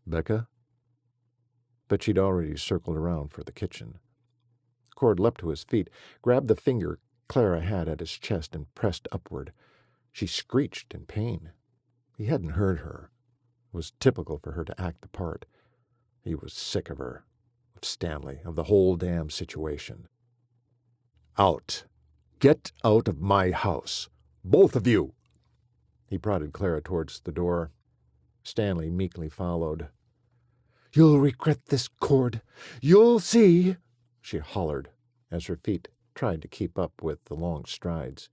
B: "Becca?"
A: But she'd already circled around for the kitchen. Cord leapt to his feet, grabbed the finger Clara had at his chest, and pressed upward. She screeched in pain. He hadn't heard her. It was typical for her to act the part. He was sick of her, of Stanley, of the whole damn situation.
B: "Out! Get out of my house! Both of you!"
A: He prodded Clara towards the door. Stanley meekly followed. "You'll regret this, Cord. You'll see," she hollered, as her feet tried to keep up with the long strides.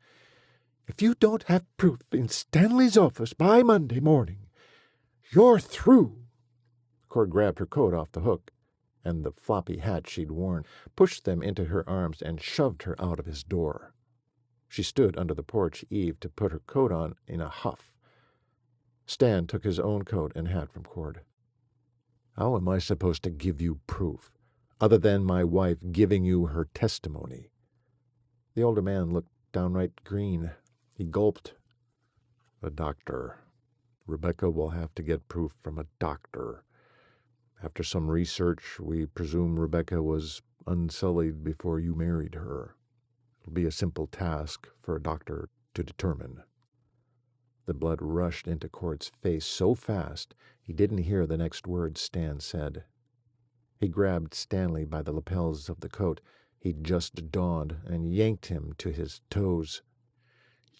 A: "If you don't have proof in Stanley's office by Monday morning, you're through." Cord grabbed her coat off the hook and the floppy hat she'd worn, pushed them into her arms, and shoved her out of his door. She stood under the porch eave to put her coat on in a huff. Stan took his own coat and hat from Cord.
B: "How am I supposed to give you proof, other than my wife giving you her testimony?"
A: The older man looked downright green. He gulped.
B: "A doctor. Rebecca will have to get proof from a doctor. After some research, we presume Rebecca was unsullied before you married her. It'll be a simple task for a doctor to determine."
A: The blood rushed into Cord's face so fast he didn't hear the next words Stan said. He grabbed Stanley by the lapels of the coat he'd just donned and yanked him to his toes.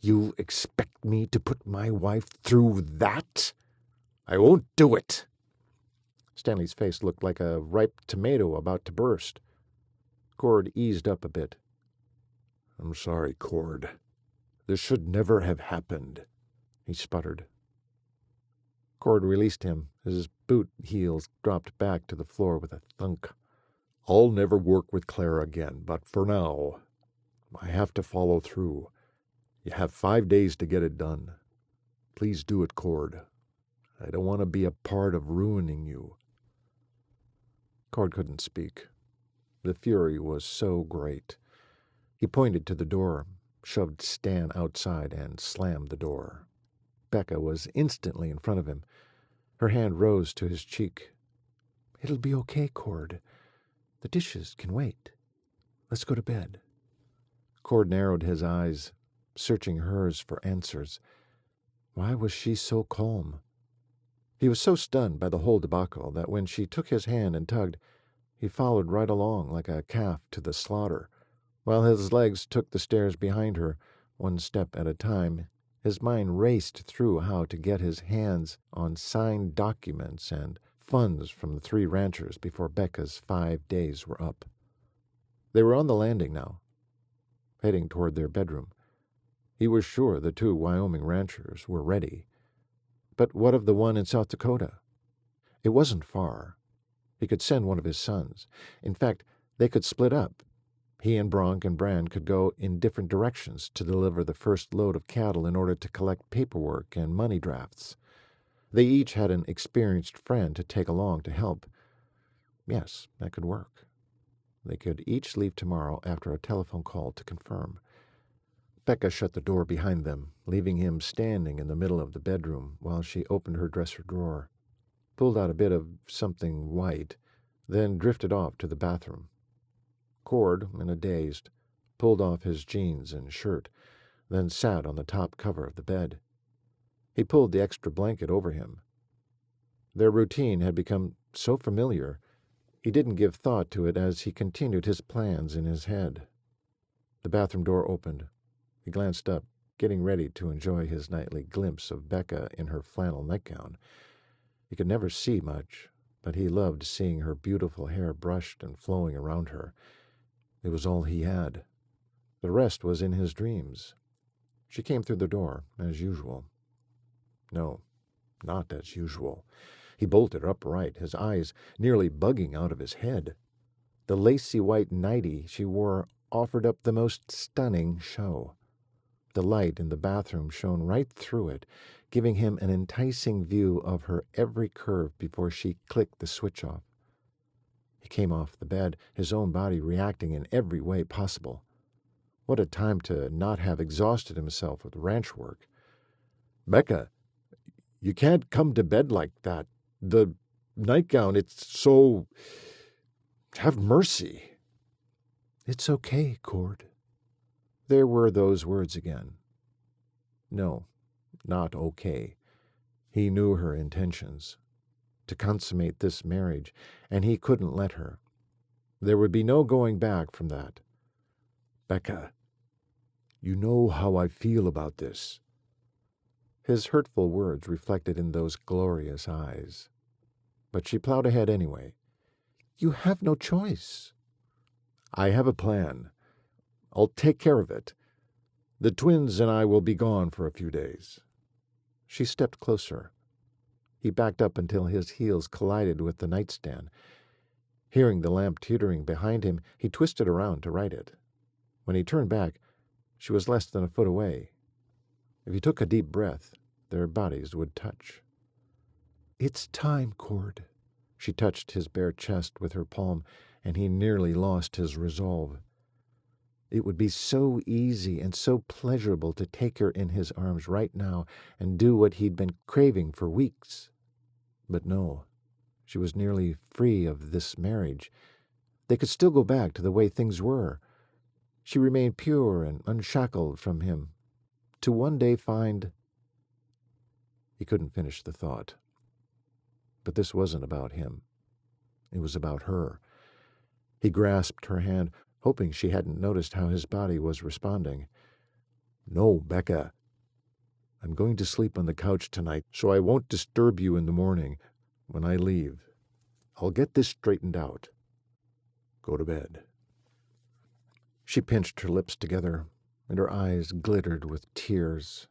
A: "You expect me to put my wife through that? I won't do it." Stanley's face looked like a ripe tomato about to burst. Cord eased up a bit.
B: "I'm sorry, Cord. This should never have happened," he sputtered.
A: Cord released him. His boot heels dropped back to the floor with a thunk.
B: "I'll never work with Clara again, but for now, I have to follow through. You have 5 days to get it done. Please do it, Cord. I don't want to be a part of ruining you."
A: Cord couldn't speak. The fury was so great. He pointed to the door, shoved Stan outside, and slammed the door. Becca was instantly in front of him. Her hand rose to his cheek. "It'll be okay, Cord. The dishes can wait. Let's go to bed." Cord narrowed his eyes, searching hers for answers. Why was she so calm? He was so stunned by the whole debacle that when she took his hand and tugged, he followed right along like a calf to the slaughter. While his legs took the stairs behind her, one step at a time, his mind raced through how to get his hands on signed documents and funds from the 3 ranchers before Becca's 5 days were up. They were on the landing now, heading toward their bedroom. He was sure the 2 Wyoming ranchers were ready. But what of the one in South Dakota? It wasn't far. He could send one of his sons. In fact, they could split up. He and Bronk and Brand could go in different directions to deliver the first load of cattle in order to collect paperwork and money drafts. They each had an experienced friend to take along to help. Yes, that could work. They could each leave tomorrow after a telephone call to confirm. Becca shut the door behind them, leaving him standing in the middle of the bedroom while she opened her dresser drawer, pulled out a bit of something white, then drifted off to the bathroom. Cord, in a daze, pulled off his jeans and shirt, then sat on the top cover of the bed. He pulled the extra blanket over him. Their routine had become so familiar, he didn't give thought to it as he continued his plans in his head. The bathroom door opened. He glanced up, getting ready to enjoy his nightly glimpse of Becca in her flannel nightgown. He could never see much, but he loved seeing her beautiful hair brushed and flowing around her. It was all he had. The rest was in his dreams. She came through the door, as usual. No, not as usual. He bolted upright, his eyes nearly bugging out of his head. The lacy white nightie she wore offered up the most stunning show. The light in the bathroom shone right through it, giving him an enticing view of her every curve before she clicked the switch off. He came off the bed, his own body reacting in every way possible. What a time to not have exhausted himself with ranch work. "Becca, you can't come to bed like that. The nightgown, it's so... Have mercy."
C: "It's okay, Cord."
A: There were those words again. No, not okay. He knew her intentions. To consummate this marriage, and he couldn't let her. There would be no going back from that.
B: "Becca, you know how I feel about this."
A: His hurtful words reflected in those glorious eyes. But she plowed ahead anyway.
C: "You have no choice."
B: "I have a plan. I'll take care of it. The twins and I will be gone for a few days."
A: She stepped closer. He backed up until his heels collided with the nightstand. Hearing the lamp teetering behind him, he twisted around to right it. When he turned back, she was less than a foot away. If he took a deep breath, their bodies would touch.
C: "It's time, Cord."
A: She touched his bare chest with her palm, and he nearly lost his resolve. It would be so easy and so pleasurable to take her in his arms right now and do what he'd been craving for weeks. But no, she was nearly free of this marriage. They could still go back to the way things were. She remained pure and unshackled from him, to one day find... He couldn't finish the thought. But this wasn't about him. It was about her. He grasped her hand, hoping she hadn't noticed how his body was responding.
B: "No, Becca. I'm going to sleep on the couch tonight, so I won't disturb you in the morning when I leave. I'll get this straightened out. Go to bed."
A: She pinched her lips together, and her eyes glittered with tears.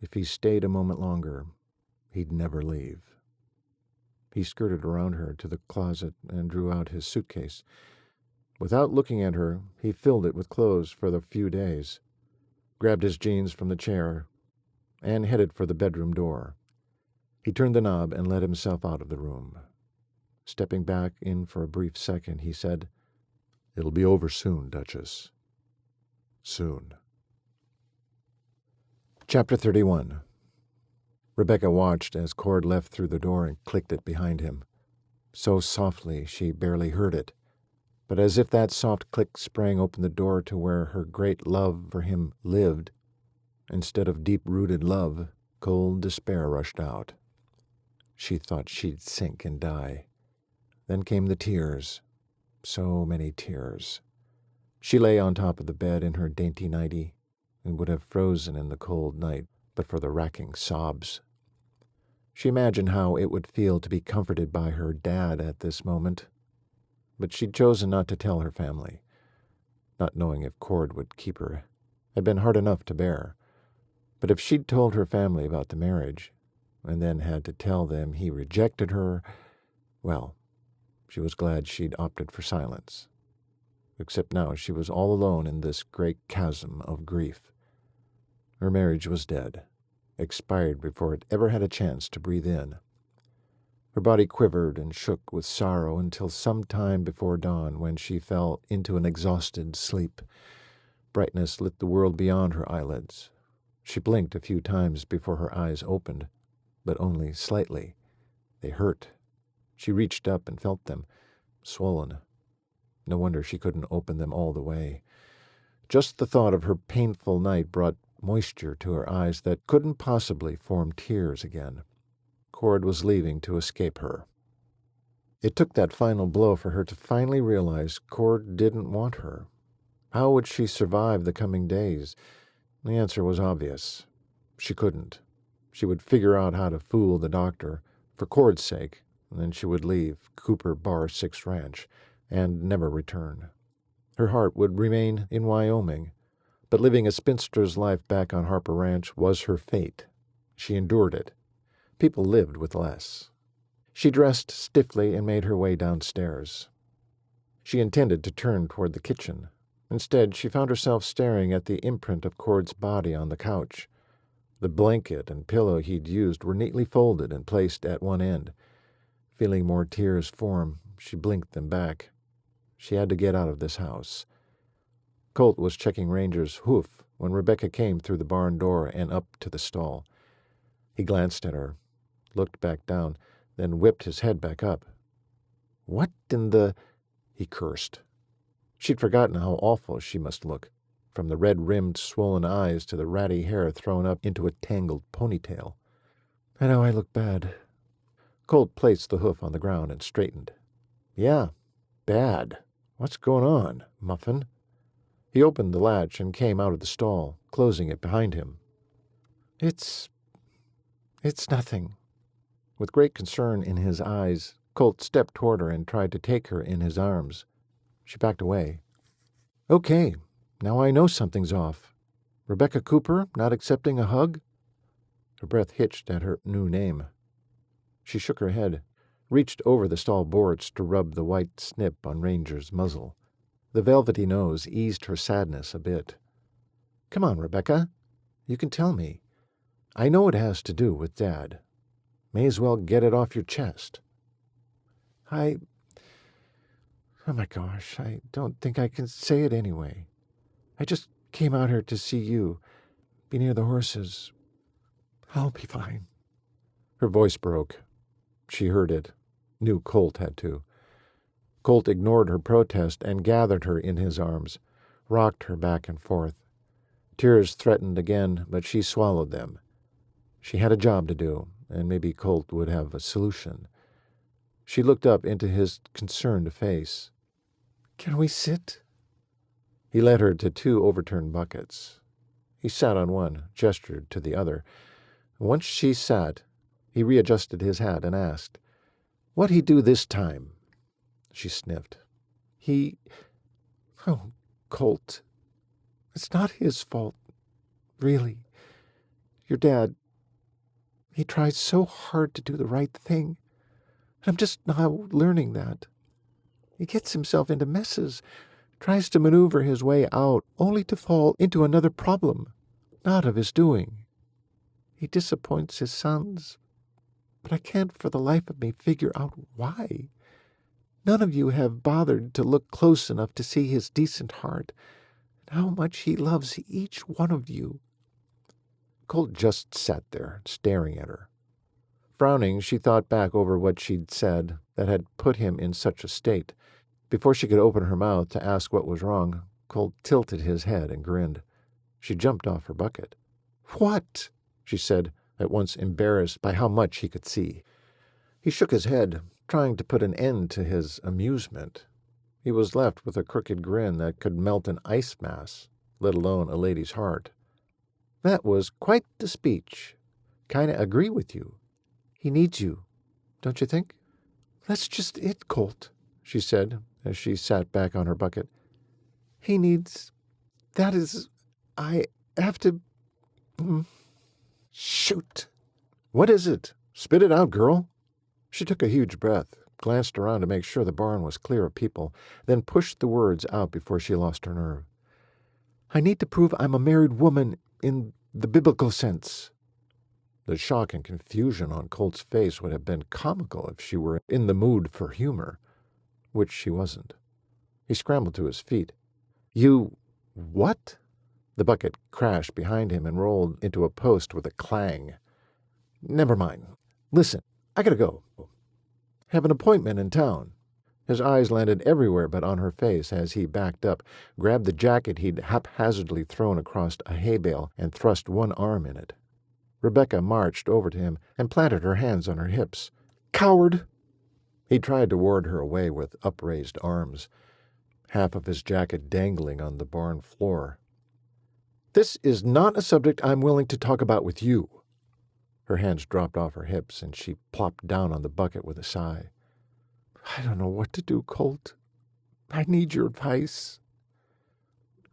A: If he stayed a moment longer, he'd never leave. He skirted around her to the closet and drew out his suitcase. Without looking at her, he filled it with clothes for the few days, grabbed his jeans from the chair, and headed for the bedroom door. He turned the knob and let himself out of the room. Stepping back in for a brief second, he said,
B: "It'll be over soon, Duchess. Soon."
A: Chapter 31. Rebecca watched as Cord left through the door and clicked it behind him. So softly she barely heard it, but as if that soft click sprang open the door to where her great love for him lived, instead of deep-rooted love, cold despair rushed out. She thought she'd sink and die. Then came the tears. So many tears. She lay on top of the bed in her dainty nightie and would have frozen in the cold night but for the racking sobs. She imagined how it would feel to be comforted by her dad at this moment, but she'd chosen not to tell her family. Not knowing if Cord would keep her had been hard enough to bear, but if she'd told her family about the marriage and then had to tell them he rejected her, well, she was glad she'd opted for silence. Except now she was all alone in this great chasm of grief. Her marriage was dead, expired before it ever had a chance to breathe in. Her body quivered and shook with sorrow until some time before dawn when she fell into an exhausted sleep, brightness lit the world beyond her eyelids. She blinked a few times before her eyes opened, but only slightly. They hurt. She reached up and felt them, swollen. No wonder she couldn't open them all the way. Just the thought of her painful night brought moisture to her eyes that couldn't possibly form tears again. Cord was leaving to escape her. It took that final blow for her to finally realize Cord didn't want her. How would she survive the coming days? The answer was obvious. She couldn't. She would figure out how to fool the doctor, for Cord's sake, and then she would leave Cooper Bar 6 Ranch and never return. Her heart would remain in Wyoming, but living a spinster's life back on Harper Ranch was her fate. She endured it. People lived with less. She dressed stiffly and made her way downstairs. She intended to turn toward the kitchen. Instead, she found herself staring at the imprint of Cord's body on the couch. The blanket and pillow he'd used were neatly folded and placed at one end. Feeling more tears form, she blinked them back. She had to get out of this house. Colt was checking Ranger's hoof when Rebecca came through the barn door and up to the stall. He glanced at her, looked back down, then whipped his head back up. "What in the—" he cursed. She'd forgotten how awful she must look, from the red-rimmed, swollen eyes to the ratty hair thrown up into a tangled ponytail. "I know I look bad." Colt placed the hoof on the ground and straightened. "Yeah, bad. What's going on, Muffin?" He opened the latch and came out of the stall, closing it behind him. It's nothing." With great concern in his eyes, Colt stepped toward her and tried to take her in his arms. She backed away. "Okay, now I know something's off. Rebecca Cooper not accepting a hug?" Her breath hitched at her new name. She shook her head, reached over the stall boards to rub the white snip on Ranger's muzzle. The velvety nose eased her sadness a bit. "Come on, Rebecca. You can tell me. I know it has to do with Dad. May as well get it off your chest." Oh my gosh, I don't think I can say it anyway. I just came out here to see you, be near the horses. I'll be fine." Her voice broke. She heard it. Knew Colt had to. Colt ignored her protest and gathered her in his arms, rocked her back and forth. Tears threatened again, but she swallowed them. She had a job to do, and maybe Colt would have a solution. She looked up into his concerned face. "Can we sit?" He led her to 2 overturned buckets. He sat on one, gestured to the other. Once she sat, he readjusted his hat and asked, "What'd he do this time?" She sniffed. Oh, Colt, it's not his fault, really. Your dad, he tries so hard to do the right thing. I'm just now learning that. He gets himself into messes, tries to maneuver his way out, only to fall into another problem, not of his doing. He disappoints his sons, but I can't for the life of me figure out why. None of you have bothered to look close enough to see his decent heart, and how much he loves each one of you." Colt just sat there, staring at her. Frowning, she thought back over what she'd said that had put him in such a state. Before she could open her mouth to ask what was wrong, Colt tilted his head and grinned. She jumped off her bucket. "What?" she said, at once embarrassed by how much he could see. He shook his head, trying to put an end to his amusement. He was left with a crooked grin that could melt an ice mass, let alone a lady's heart. "That was quite the speech. Kinda agree with you. He needs you, don't you think?" "That's just it, Colt," she said, as she sat back on her bucket. "He needs... That is... I have to... Shoot." "What is it? Spit it out, girl." She took a huge breath, glanced around to make sure the barn was clear of people, then pushed the words out before she lost her nerve. "I need to prove I'm a married woman in the biblical sense." The shock and confusion on Colt's face would have been comical if she were in the mood for humor, which she wasn't. He scrambled to his feet. "You... what?" The bucket crashed behind him and rolled into a post with a clang. "Never mind. Listen, I gotta go. Have an appointment in town." His eyes landed everywhere but on her face as he backed up, grabbed the jacket he'd haphazardly thrown across a hay bale, and thrust one arm in it. Rebecca marched over to him and planted her hands on her hips. "Coward!" He tried to ward her away with upraised arms, half of his jacket dangling on the barn floor. "This is not a subject I'm willing to talk about with you." Her hands dropped off her hips, and she plopped down on the bucket with a sigh. "I don't know what to do, Colt. I need your advice."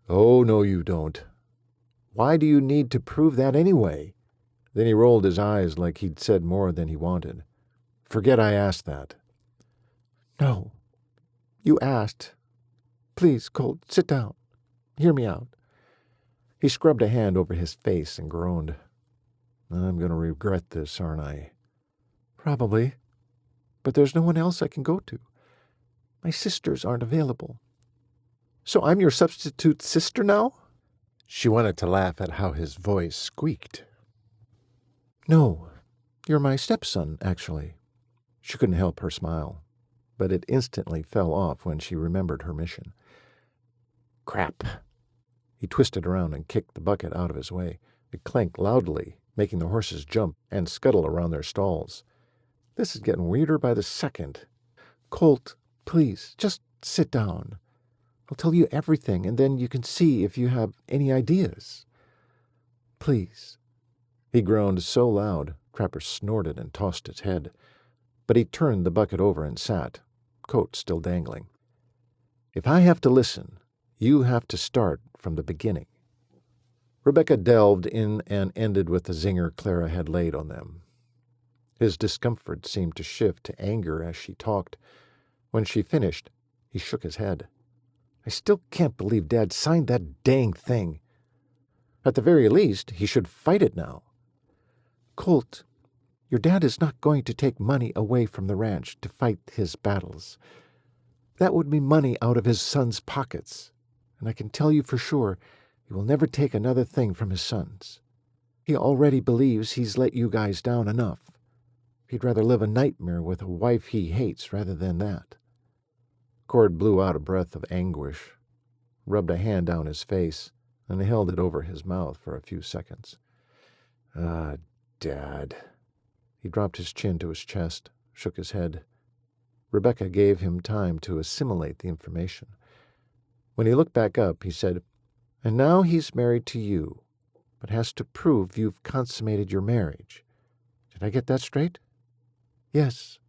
A: "Oh, no, you don't. Why do you need to prove that anyway?" Then he rolled his eyes like he'd said more than he wanted. "Forget I asked that." "No. You asked. Please, Colt, sit down. Hear me out." He scrubbed a hand over his face and groaned. "I'm going to regret this, aren't I?" "Probably. But there's no one else I can go to. My sisters aren't available." "So I'm your substitute sister now?" She wanted to laugh at how his voice squeaked. "No, you're my stepson, actually." She couldn't help her smile, but it instantly fell off when she remembered her mission. "Crap." He twisted around and kicked the bucket out of his way. It clanked loudly, making the horses jump and scuttle around their stalls. "This is getting weirder by the second. Colt, please, just sit down. I'll tell you everything, and then you can see if you have any ideas. Please." He groaned so loud, Trapper snorted and tossed his head. But he turned the bucket over and sat, coat still dangling. "If I have to listen, you have to start from the beginning." Rebecca delved in and ended with the zinger Clara had laid on them. His discomfort seemed to shift to anger as she talked. When she finished, he shook his head. "I still can't believe Dad signed that dang thing. At the very least, he should fight it now." "Colt, your dad is not going to take money away from the ranch to fight his battles. That would be money out of his son's pockets, and I can tell you for sure he will never take another thing from his sons. He already believes he's let you guys down enough. He'd rather live a nightmare with a wife he hates rather than that." Cord blew out a breath of anguish, rubbed a hand down his face, and held it over his mouth for a few seconds. "Ah, Dad." He dropped his chin to his chest, shook his head. Rebecca gave him time to assimilate the information. When he looked back up, he said, "And now he's married to you, but has to prove you've consummated your marriage. Did I get that straight?" "Yes."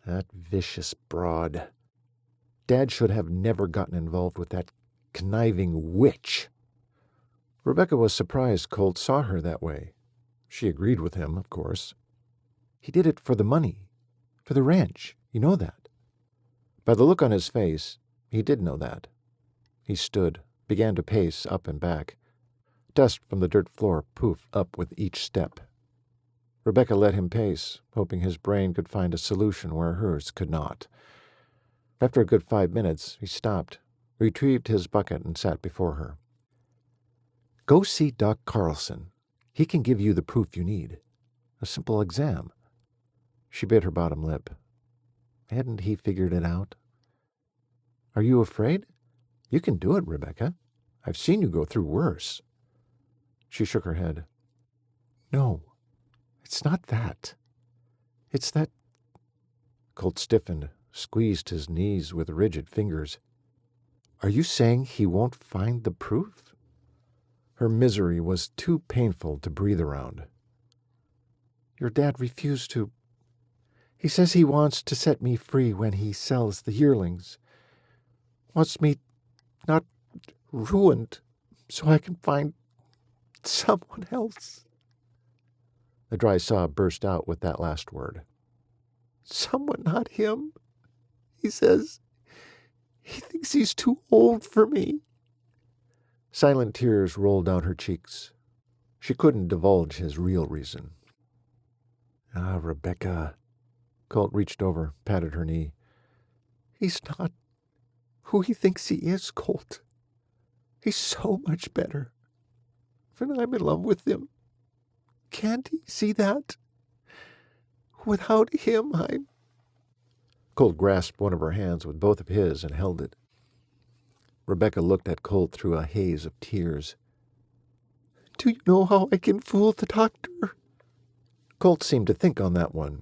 A: "That vicious broad. Dad should have never gotten involved with that conniving witch." Rebecca was surprised Colt saw her that way. She agreed with him, of course. "He did it for the money, for the ranch, you know that." By the look on his face, he did know that. He stood, began to pace up and back. Dust from the dirt floor poofed up with each step. Rebecca let him pace, hoping his brain could find a solution where hers could not. After a good 5 minutes, he stopped, retrieved his bucket, and sat before her. "Go see Doc Carlson. He can give you the proof you need. A simple exam." She bit her bottom lip. Hadn't he figured it out? "Are you afraid? You can do it, Rebecca. I've seen you go through worse." She shook her head. "No, it's not that. It's that—" Colt stiffened, squeezed his knees with rigid fingers. "Are you saying he won't find the proof?" Her misery was too painful to breathe around. "Your dad refused to. He says he wants to set me free when he sells the yearlings. Wants me not ruined so I can find someone else." A dry sob burst out with that last word. "Someone not him. He says he thinks he's too old for me." Silent tears rolled down her cheeks. She couldn't divulge his real reason. "Ah, Rebecca." Colt reached over, patted her knee. "He's not who he thinks he is, Colt.
C: He's so much better. And I'm in love with him. Can't he see that? Without him, I'm...
A: Colt grasped one of her hands with both of his and held it. Rebecca looked at Colt through a haze of tears.
C: Do you know how I can fool the doctor?
A: Colt seemed to think on that one.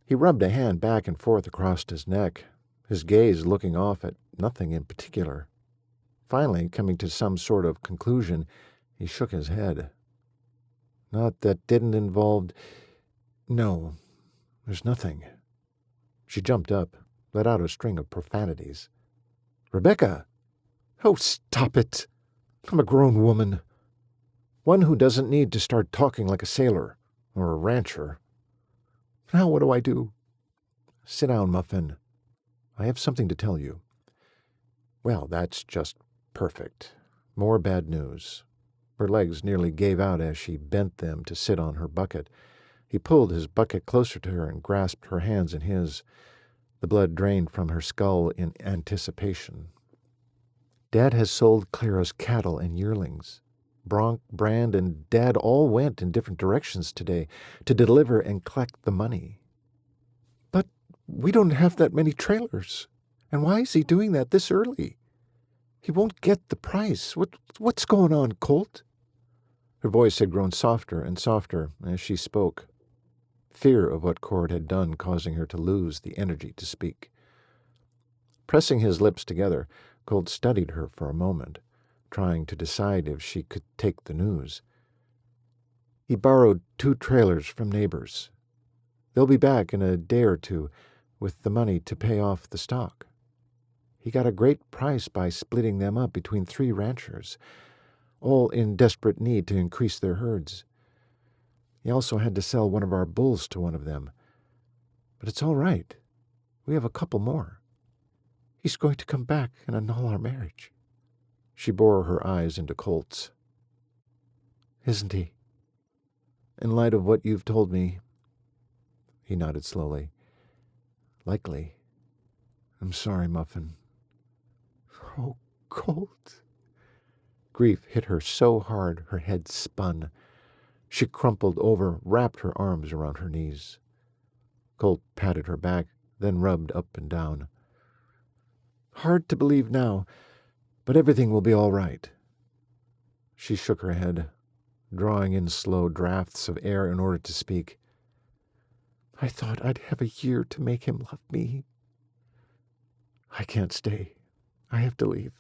A: He rubbed a hand back and forth across his neck, his gaze looking off at nothing in particular. Finally, coming to some sort of conclusion, he shook his head. Not that didn't involve... No, there's nothing. She jumped up, let out a string of profanities. Rebecca!
C: Oh, stop it! I'm a grown woman.
A: One who doesn't need to start talking like a sailor or a rancher.
C: Now what do I do?
A: Sit down, Muffin. I have something to tell you. Well, that's just perfect. More bad news. Her legs nearly gave out as she bent them to sit on her bucket. He pulled his bucket closer to her and grasped her hands in his. The blood drained from her skull in anticipation. Dad has sold Clara's cattle and yearlings. Bronk, Brand, and Dad all went in different directions today to deliver and collect the money.
C: But we don't have that many trailers. And why is he doing that this early? He won't get the price. What's going on, Colt?
A: Her voice had grown softer and softer as she spoke. Fear of what Cord had done causing her to lose the energy to speak. Pressing his lips together, Colt studied her for a moment, trying to decide if she could take the news. He borrowed 2 trailers from neighbors. They'll be back in a day or two with the money to pay off the stock. He got a great price by splitting them up between 3 ranchers, all in desperate need to increase their herds. He also had to sell one of our bulls to one of them. But it's all right. We have a couple more.
C: He's going to come back and annul our marriage.
A: She bore her eyes into Colt's.
C: Isn't he?
A: In light of what you've told me, he nodded slowly. Likely. I'm sorry, Muffin.
C: Oh, Colt.
A: Grief hit her so hard her head spun. She crumpled over, wrapped her arms around her knees. Colt patted her back, then rubbed up and down. Hard to believe now, but everything will be all right. She shook her head, drawing in slow draughts of air in order to speak.
C: I thought I'd have a year to make him love me. I can't stay. I have to leave.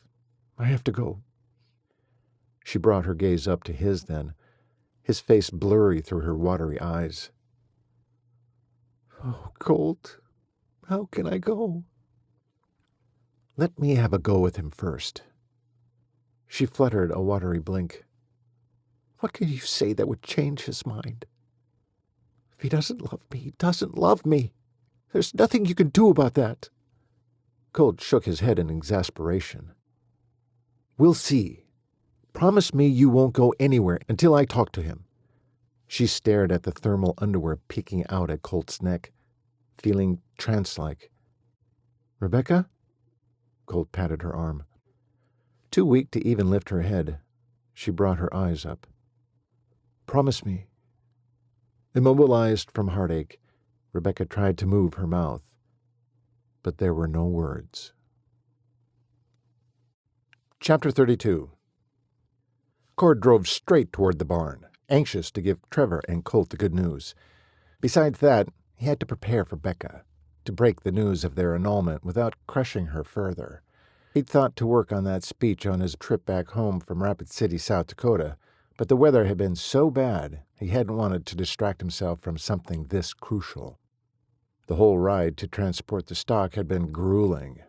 C: I have to go.
A: She brought her gaze up to his then, his face blurry through her watery eyes.
C: Oh, Colt, how can I go?
A: Let me have a go with him first. She fluttered a watery blink.
C: What can you say that would change his mind? If he doesn't love me, he doesn't love me. There's nothing you can do about that.
A: Colt shook his head in exasperation. We'll see. Promise me you won't go anywhere until I talk to him. She stared at the thermal underwear peeking out at Colt's neck, feeling trance-like. Rebecca? Colt patted her arm. Too weak to even lift her head, she brought her eyes up. Promise me. Immobilized from heartache, Rebecca tried to move her mouth, but there were no words. Chapter 32. Cord drove straight toward the barn, anxious to give Trevor and Colt the good news. Besides that, he had to prepare for Becca, to break the news of their annulment without crushing her further. He'd thought to work on that speech on his trip back home from Rapid City, South Dakota, but the weather had been so bad he hadn't wanted to distract himself from something this crucial. The whole ride to transport the stock had been grueling.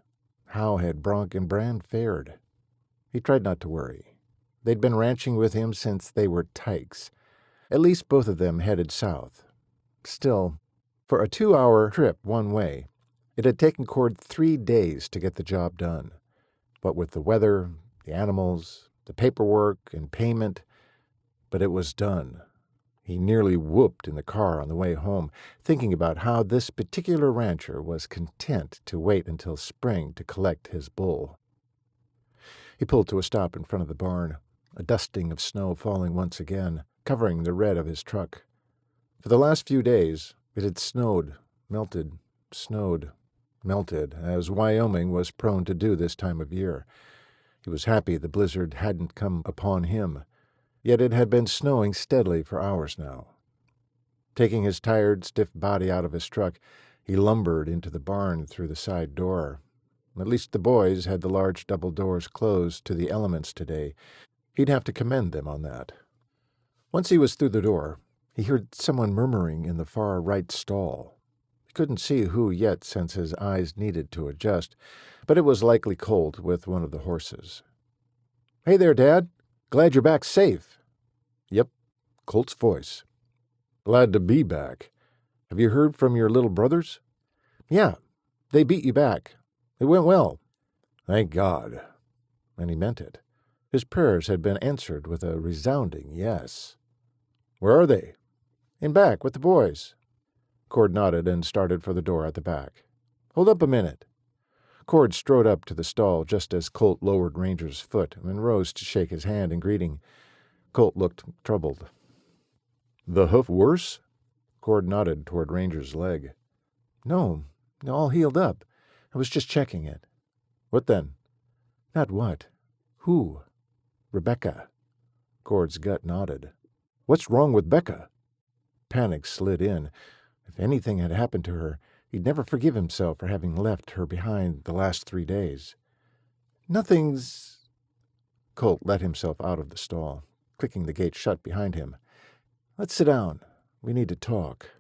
A: How had Bronk and Brand fared? He tried not to worry. They'd been ranching with him since they were tykes. At least both of them headed south. Still, for a 2-hour trip one way, it had taken Cord 3 days to get the job done. What with the weather, the animals, the paperwork, and payment, but it was done. He nearly whooped in the car on the way home, thinking about how this particular rancher was content to wait until spring to collect his bull. He pulled to a stop in front of the barn, a dusting of snow falling once again, covering the red of his truck. For the last few days, it had snowed, melted, snowed, melted, as Wyoming was prone to do this time of year. He was happy the blizzard hadn't come upon him, yet it had been snowing steadily for hours now. Taking his tired, stiff body out of his truck, he lumbered into the barn through the side door. At least the boys had the large double doors closed to the elements today. He'd have to commend them on that. Once he was through the door, he heard someone murmuring in the far right stall. He couldn't see who yet since his eyes needed to adjust, but it was likely Colt with one of the horses. "Hey there, Dad. Glad you're back safe." Yep, Colt's voice. "Glad to be back. Have you heard from your little brothers?" "Yeah, they beat you back. It went well." "Thank God." And he meant it. His prayers had been answered with a resounding yes. "Where are they?" "In back with the boys." Cord nodded and started for the door at the back. "Hold up a minute." Cord strode up to the stall just as Colt lowered Ranger's foot and rose to shake his hand in greeting. Colt looked troubled. "The hoof worse?" Cord nodded toward Ranger's leg. "No, all healed up. I was just checking it." "What then?" "Not what. Who?" "Rebecca." Cord's gut nodded. "What's wrong with Becca?" Panic slid in. If anything had happened to her, he'd never forgive himself for having left her behind the last 3 days. "Nothing's—" Colt let himself out of the stall, clicking the gate shut behind him. "Let's sit down. We need to talk."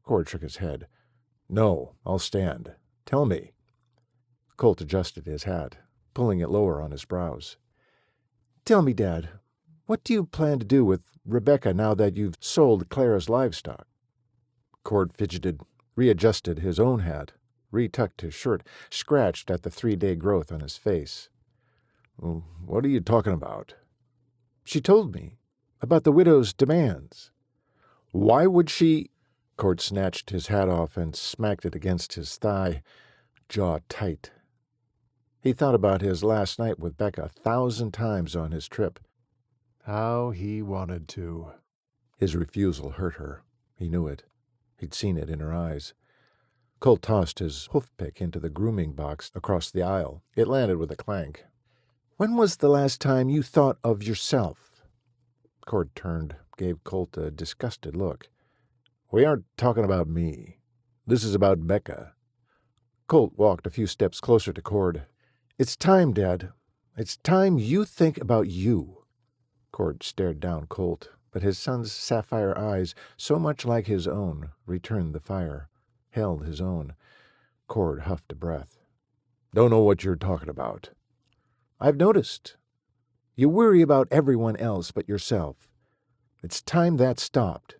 A: Cord shook his head. "No, I'll stand. Tell me." Colt adjusted his hat, pulling it lower on his brows. "Tell me, Dad, what do you plan to do with Rebecca now that you've sold Clara's livestock?" Cord fidgeted, readjusted his own hat, retucked his shirt, scratched at the 3-day growth on his face. "What are you talking about?" "She told me about the widow's demands." "Why would she—" Cord snatched his hat off and smacked it against his thigh, jaw tight. He thought about his last night with Becca 1,000 times on his trip. How he wanted to. His refusal hurt her. He knew it. He'd seen it in her eyes. Colt tossed his hoof-pick into the grooming box across the aisle. It landed with a clank. "When was the last time you thought of yourself?" Cord turned, gave Colt a disgusted look. "We aren't talking about me. This is about Becca." Colt walked a few steps closer to Cord. "It's time, Dad. It's time you think about you." Cord stared down Colt, but his son's sapphire eyes, so much like his own, returned the fire, held his own. Cord huffed a breath. "Don't know what you're talking about." "I've noticed. You worry about everyone else but yourself. It's time that stopped."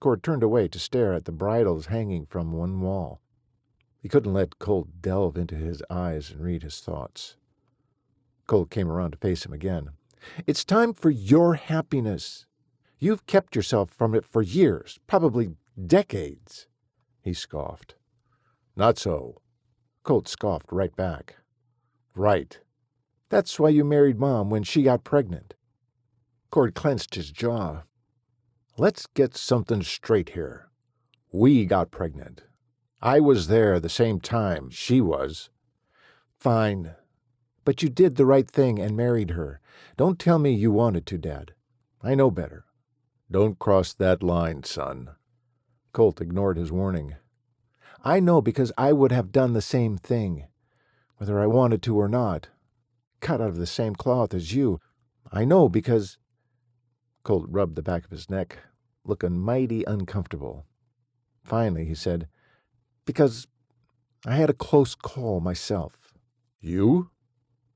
A: Cord turned away to stare at the bridles hanging from one wall. He couldn't let Colt delve into his eyes and read his thoughts. Colt came around to face him again. "It's time for your happiness. You've kept yourself from it for years, probably decades." He scoffed. "Not so." Colt scoffed right back. "Right. That's why you married Mom when she got pregnant." Cord clenched his jaw. "Let's get something straight here. We got pregnant. I was there the same time she was." "Fine. But you did the right thing and married her. Don't tell me you wanted to, Dad. I know better." "Don't cross that line, son." Colt ignored his warning. "I know because I would have done the same thing, whether I wanted to or not. Cut out of the same cloth as you. I know because—" Colt rubbed the back of his neck, looking mighty uncomfortable. Finally, he said, "Because I had a close call myself." "You?"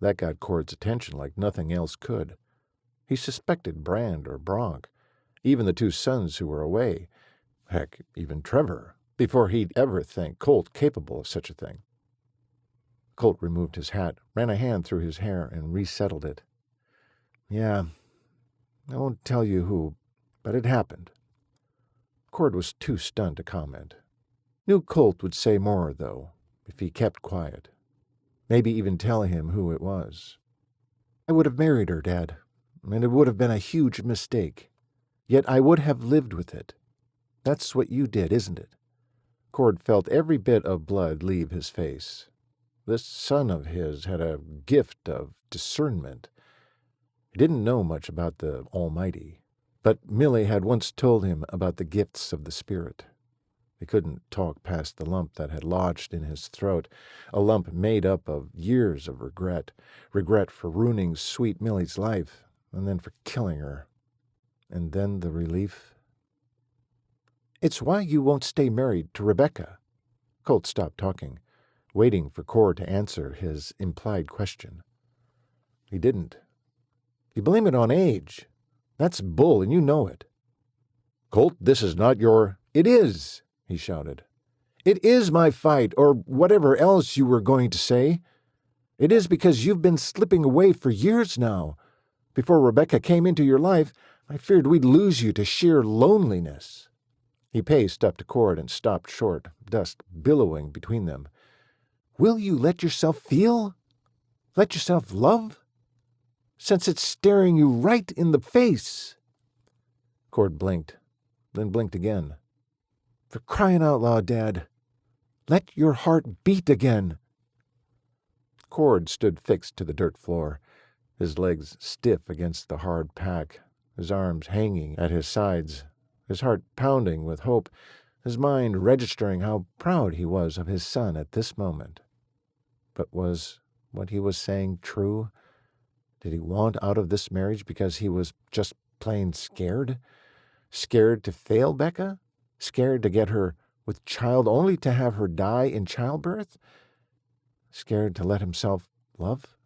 A: That got Cord's attention like nothing else could. He suspected Brand or Bronk, even the 2 sons who were away. Heck, even Trevor, before he'd ever think Colt capable of such a thing. Colt removed his hat, ran a hand through his hair, and resettled it. "Yeah, I won't tell you who, but it happened." Cord was too stunned to comment. Knew Colt would say more, though, if he kept quiet. Maybe even tell him who it was.
C: I would have married her, Dad, and it would have been a huge mistake. Yet I would have lived with it. That's what you did, isn't it?"
A: Cord felt every bit of blood leave his face. This son of his had a gift of discernment. He didn't know much about the Almighty, but Millie had once told him about the gifts of the Spirit. He couldn't talk past the lump that had lodged in his throat, a lump made up of years of regret for ruining sweet Millie's life, and then for killing her. And then the relief.
C: "It's why you won't stay married to Rebecca."
A: Colt stopped talking, waiting for Cord to answer his implied question. He didn't. "You blame it on age. That's bull, and you know it." "Colt, this is not your—"
C: "It is," he shouted. "It is my fight, or whatever else you were going to say. It is because you've been slipping away for years now. Before Rebecca came into your life, I feared we'd lose you to sheer loneliness."
A: He paced up to Cord and stopped short, dust billowing between them.
C: "Will you let yourself feel? Let yourself love? Since it's staring you right in the face."
A: Cord blinked, then blinked again.
C: "For crying out loud, Dad, let your heart beat again."
A: Cord stood fixed to the dirt floor, his legs stiff against the hard pack, his arms hanging at his sides, his heart pounding with hope, his mind registering how proud he was of his son at this moment. But was what he was saying true? Did he want out of this marriage because he was just plain scared? Scared to fail Becca? Scared to get her with child only to have her die in childbirth? Scared to let himself love?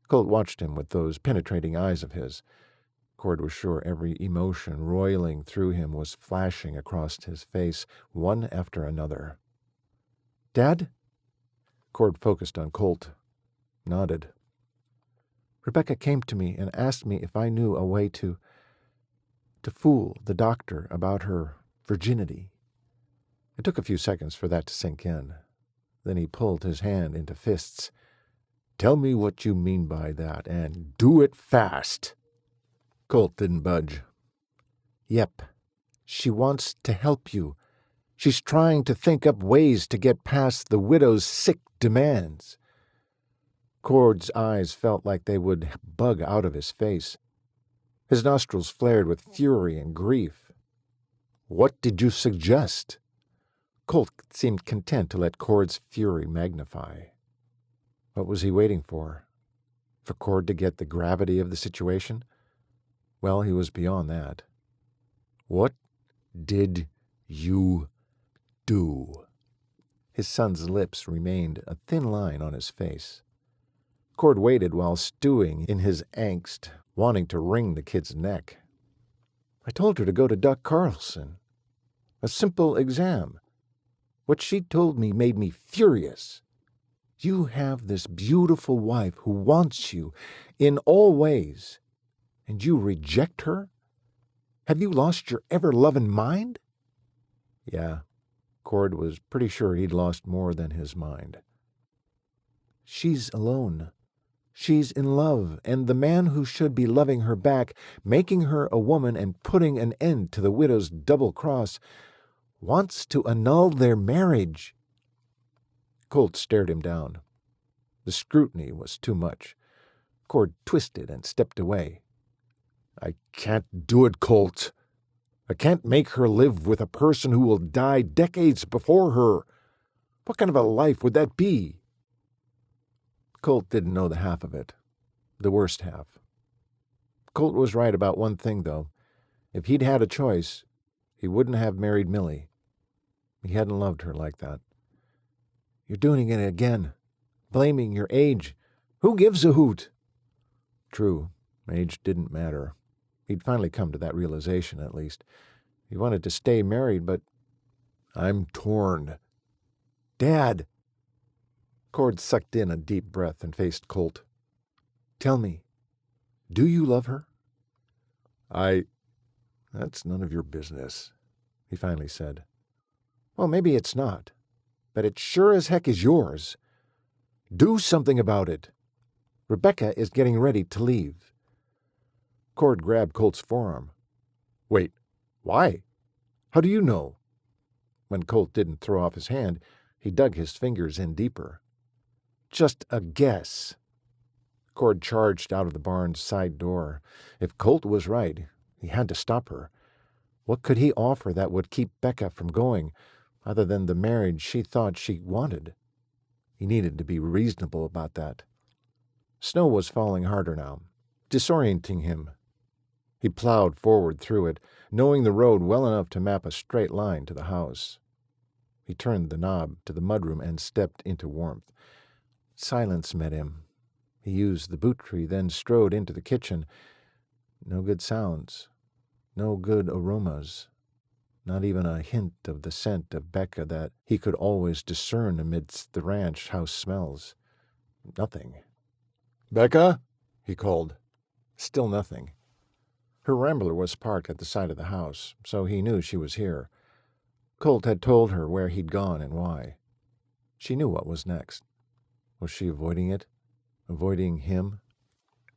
A: Colt watched him with those penetrating eyes of his. Cord was sure every emotion roiling through him was flashing across his face, one after another.
C: "Dad?"
A: Cord focused on Colt, nodded.
C: "Rebecca came to me and asked me if I knew a way to fool the doctor about her virginity."
A: It took a few seconds for that to sink in. Then he pulled his hand into fists. "Tell me what you mean by that, and do it fast." Colt didn't budge.
C: "Yep. She wants to help you. She's trying to think up ways to get past the widow's sick demands."
A: Cord's eyes felt like they would bug out of his face. His nostrils flared with fury and grief. "What did you suggest?" Colt seemed content to let Cord's fury magnify. What was he waiting for? For Cord to get the gravity of the situation? Well, he was beyond that. "What did you do?" His son's lips remained a thin line on his face. Cord waited while stewing in his angst, wanting to wring the kid's neck.
C: "I told her to go to Doc Carlson. A simple exam. What she told me made me furious. You have this beautiful wife who wants you in all ways, and you reject her? Have you lost your ever-loving mind?"
A: Yeah, Cord was pretty sure he'd lost more than his mind.
C: "She's alone. She's in love, and the man who should be loving her back, making her a woman and putting an end to the widow's double cross, wants to annul their marriage."
A: Colt stared him down. The scrutiny was too much. Cord twisted and stepped away. "I can't do it, Colt. I can't make her live with a person who will die decades before her. What kind of a life would that be?" Colt didn't know the half of it, the worst half. Colt was right about one thing, though. If he'd had a choice, he wouldn't have married Millie. He hadn't loved her like that.
C: "You're doing it again, blaming your age. Who gives a hoot?"
A: True, age didn't matter. He'd finally come to that realization, at least. He wanted to stay married, but I'm torn.
C: "Dad!"
A: Cord sucked in a deep breath and faced Colt.
C: "Tell me, do you love her?"
A: That's none of your business," he finally said.
C: "Well, maybe it's not, but it sure as heck is yours. Do something about it.
A: Rebecca is getting ready to leave." Cord grabbed Colt's forearm. "Wait, why? How do you know?" When Colt didn't throw off his hand, he dug his fingers in deeper. "Just a guess." Cord charged out of the barn's side door. If Colt was right, he had to stop her. What could he offer that would keep Becca from going, other than the marriage she thought she wanted? He needed to be reasonable about that. Snow was falling harder now, disorienting him. He plowed forward through it, knowing the road well enough to map a straight line to the house. He turned the knob to the mudroom and stepped into warmth. Silence met him. He used the boot tree, then strode into the kitchen. No good sounds. No good aromas. Not even a hint of the scent of Becca that he could always discern amidst the ranch house smells. Nothing. "Becca?" he called. Still nothing. Her Rambler was parked at the side of the house, so he knew she was here. Colt had told her where he'd gone and why. She knew what was next. Was she avoiding it? Avoiding him?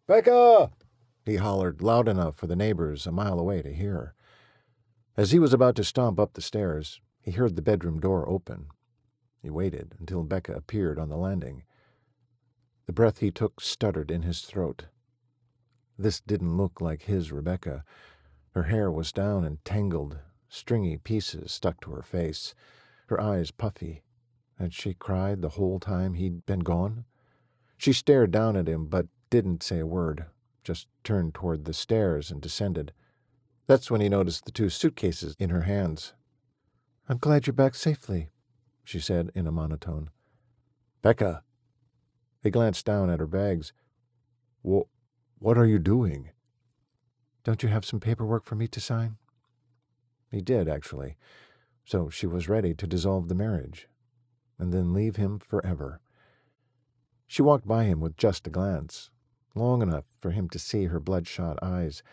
A: "Becca!" he hollered loud enough for the neighbors a mile away to hear. As he was about to stomp up the stairs, he heard the bedroom door open. He waited until Becca appeared on the landing. The breath he took stuttered in his throat. This didn't look like his Rebecca. Her hair was down and tangled, stringy pieces stuck to her face, her eyes puffy. Had she cried the whole time he'd been gone? She stared down at him, but didn't say a word, just turned toward the stairs and descended. That's when he noticed the 2 suitcases in her hands. "I'm glad you're back safely," she said in a monotone. "Becca!" He glanced down at her bags. What are you doing?" "Don't you have some paperwork for me to sign?" He did, actually. So she was ready to dissolve the marriage, and then leave him forever. She walked by him with just a glance, long enough for him to see her bloodshot eyes.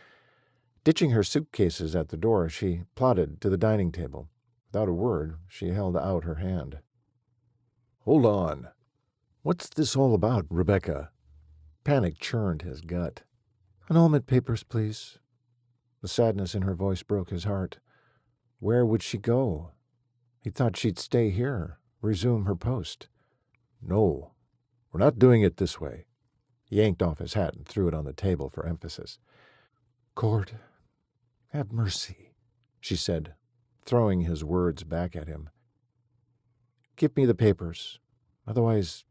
A: Ditching her suitcases at the door, she plodded to the dining table. Without a word, she held out her hand. "Hold on. What's this all about, Rebecca?" Panic churned his gut. "Annulment papers, please." The sadness in her voice broke his heart. Where would she go? He thought she'd stay here, resume her post. "No, we're not doing it this way." He yanked off his hat and threw it on the table for emphasis. "Cord, have mercy," she said, throwing his words back at him. "Give me the papers. Otherwise,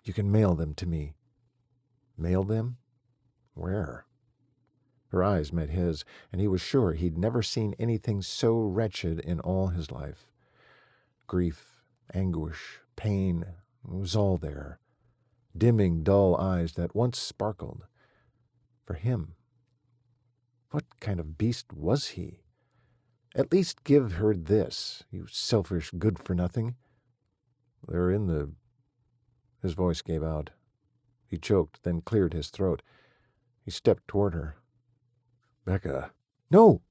A: you can mail them to me." Mail them? Where? Her eyes met his, and he was sure he'd never seen anything so wretched in all his life. Grief, anguish, pain, it was all there. Dimming, dull eyes that once sparkled. For him. What kind of beast was he? At least give her this, you selfish good-for-nothing. They're in the... His voice gave out. He choked, then cleared his throat. He stepped toward her. "Becca." "No!"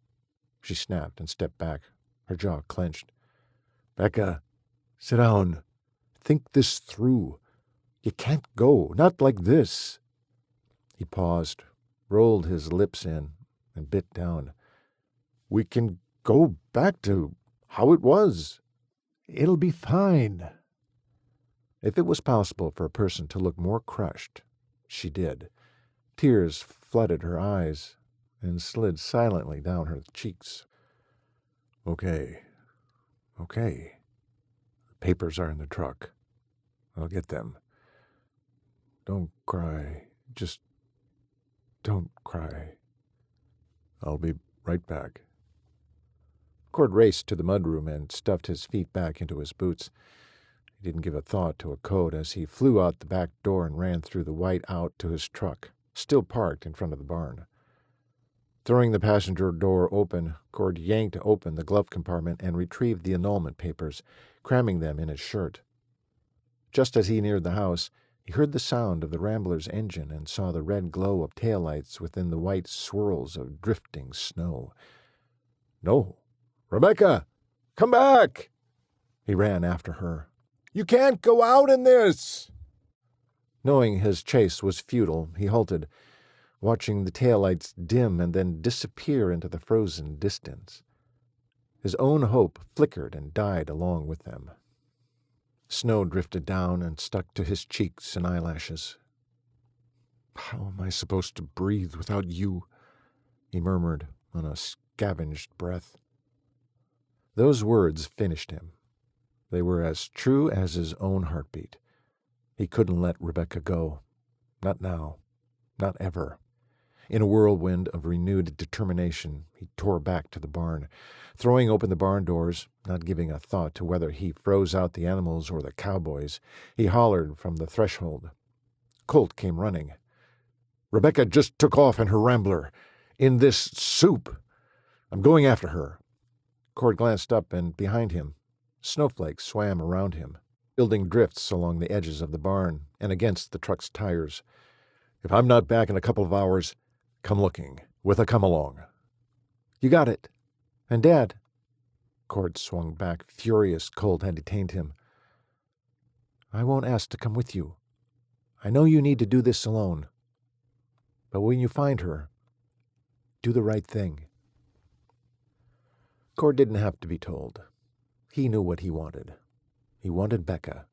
A: She snapped and stepped back, her jaw clenched. "Becca, sit down. Think this through. You can't go, not like this." He paused, rolled his lips in, and bit down. "We can go back to how it was. It'll be fine." If it was possible for a person to look more crushed, she did. Tears flooded her eyes and slid silently down her cheeks. Okay. The papers are in the truck. I'll get them. Don't cry. Just don't cry. I'll be right back." Cord raced to the mudroom and stuffed his feet back into his boots. He didn't give a thought to a coat as he flew out the back door and ran through the white out to his truck, still parked in front of the barn. Throwing the passenger door open, Cord yanked open the glove compartment and retrieved the annulment papers, cramming them in his shirt. Just as he neared the house, he heard the sound of the Rambler's engine and saw the red glow of taillights within the white swirls of drifting snow. "No! Rebecca! Come back!" He ran after her. "You can't go out in this!" Knowing his chase was futile, he halted, watching the taillights dim and then disappear into the frozen distance. His own hope flickered and died along with them. Snow drifted down and stuck to his cheeks and eyelashes. "How am I supposed to breathe without you?" he murmured on a scavenged breath. Those words finished him. They were as true as his own heartbeat. He couldn't let Rebecca go. Not now. Not ever. In a whirlwind of renewed determination, he tore back to the barn, throwing open the barn doors, not giving a thought to whether he froze out the animals or the cowboys. He hollered from the threshold. Colt came running. "Rebecca just took off in her Rambler. In this soup. I'm going after her." Cord glanced up, and behind him, snowflakes swam around him, building drifts along the edges of the barn and against the truck's tires. "If I'm not back in a couple of hours, come looking, with a come-along." "You got it. And Dad." Cord swung back, furious Colt had detained him. "I won't ask to come with you. I know you need to do this alone. But when you find her, do the right thing." Cord didn't have to be told. He knew what he wanted. He wanted Becca.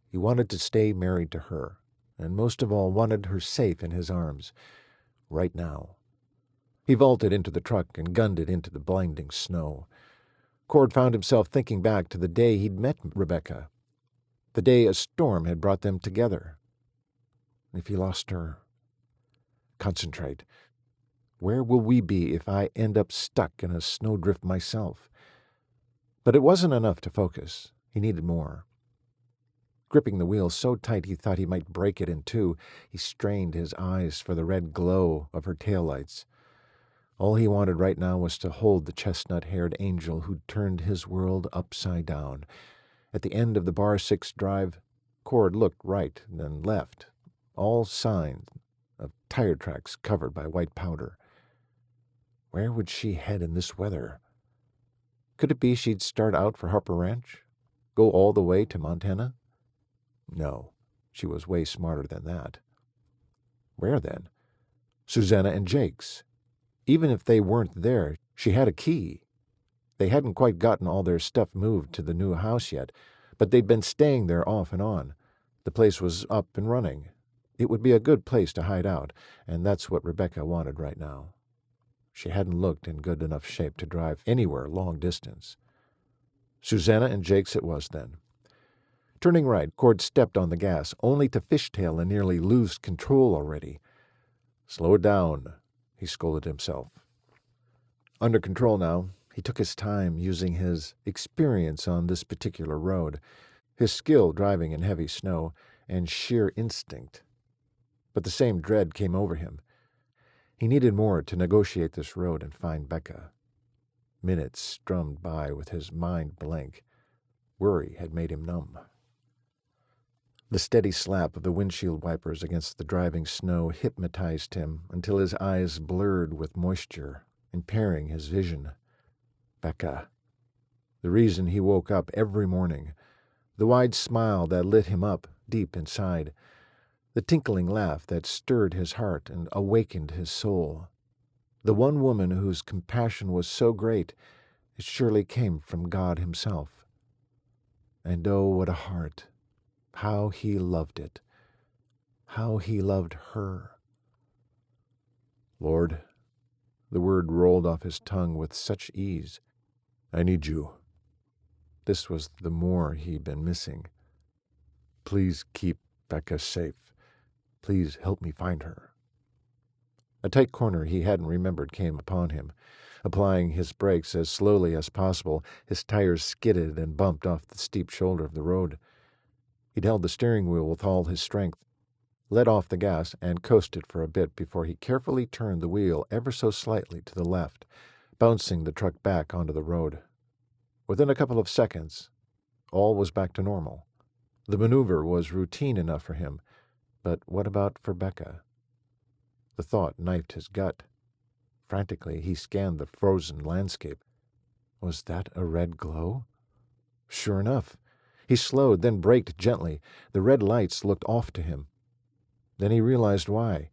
A: He wanted to stay married to her, and most of all wanted her safe in his arms, right now. He vaulted into the truck and gunned it into the blinding snow. Cord found himself thinking back to the day he'd met Rebecca, the day a storm had brought them together. If he lost her... Concentrate. Where will we be if I end up stuck in a snowdrift myself? But it wasn't enough to focus. He needed more. Gripping the wheel so tight he thought he might break it in two, he strained his eyes for the red glow of her taillights. All he wanted right now was to hold the chestnut-haired angel who'd turned his world upside down. At the end of the Bar 6 drive, Cord looked right, then left, all signs of tire tracks covered by white powder. Where would she head in this weather? Could it be she'd start out for Harper Ranch? Go all the way to Montana? No, she was way smarter than that. Where then? Susanna and Jake's. Even if they weren't there, she had a key. They hadn't quite gotten all their stuff moved to the new house yet, but they'd been staying there off and on. The place was up and running. It would be a good place to hide out, and that's what Rebecca wanted right now. She hadn't looked in good enough shape to drive anywhere long distance. Susanna and Jake's it was, then. Turning right, Cord stepped on the gas, only to fishtail and nearly lose control already. "Slow it down," he scolded himself. Under control now, he took his time, using his experience on this particular road, his skill driving in heavy snow, and sheer instinct. But the same dread came over him. He needed more to negotiate this road and find Becca. Minutes strummed by with his mind blank. Worry had made him numb. The steady slap of the windshield wipers against the driving snow hypnotized him until his eyes blurred with moisture, impairing his vision. Becca. The reason he woke up every morning. The wide smile that lit him up deep inside. The tinkling laugh that stirred his heart and awakened his soul. The one woman whose compassion was so great, it surely came from God himself. And oh, what a heart! How he loved it! How he loved her! "Lord," the word rolled off his tongue with such ease, "I need you." This was the more he'd been missing. "Please keep Becca safe. Please help me find her." A tight corner he hadn't remembered came upon him. Applying his brakes as slowly as possible, his tires skidded and bumped off the steep shoulder of the road. He'd held the steering wheel with all his strength, let off the gas, and coasted for a bit before he carefully turned the wheel ever so slightly to the left, bouncing the truck back onto the road. Within a couple of seconds, all was back to normal. The maneuver was routine enough for him, but what about for Becca? The thought knifed his gut. Frantically, he scanned the frozen landscape. Was that a red glow? Sure enough. He slowed, then braked gently. The red lights looked off to him. Then he realized why.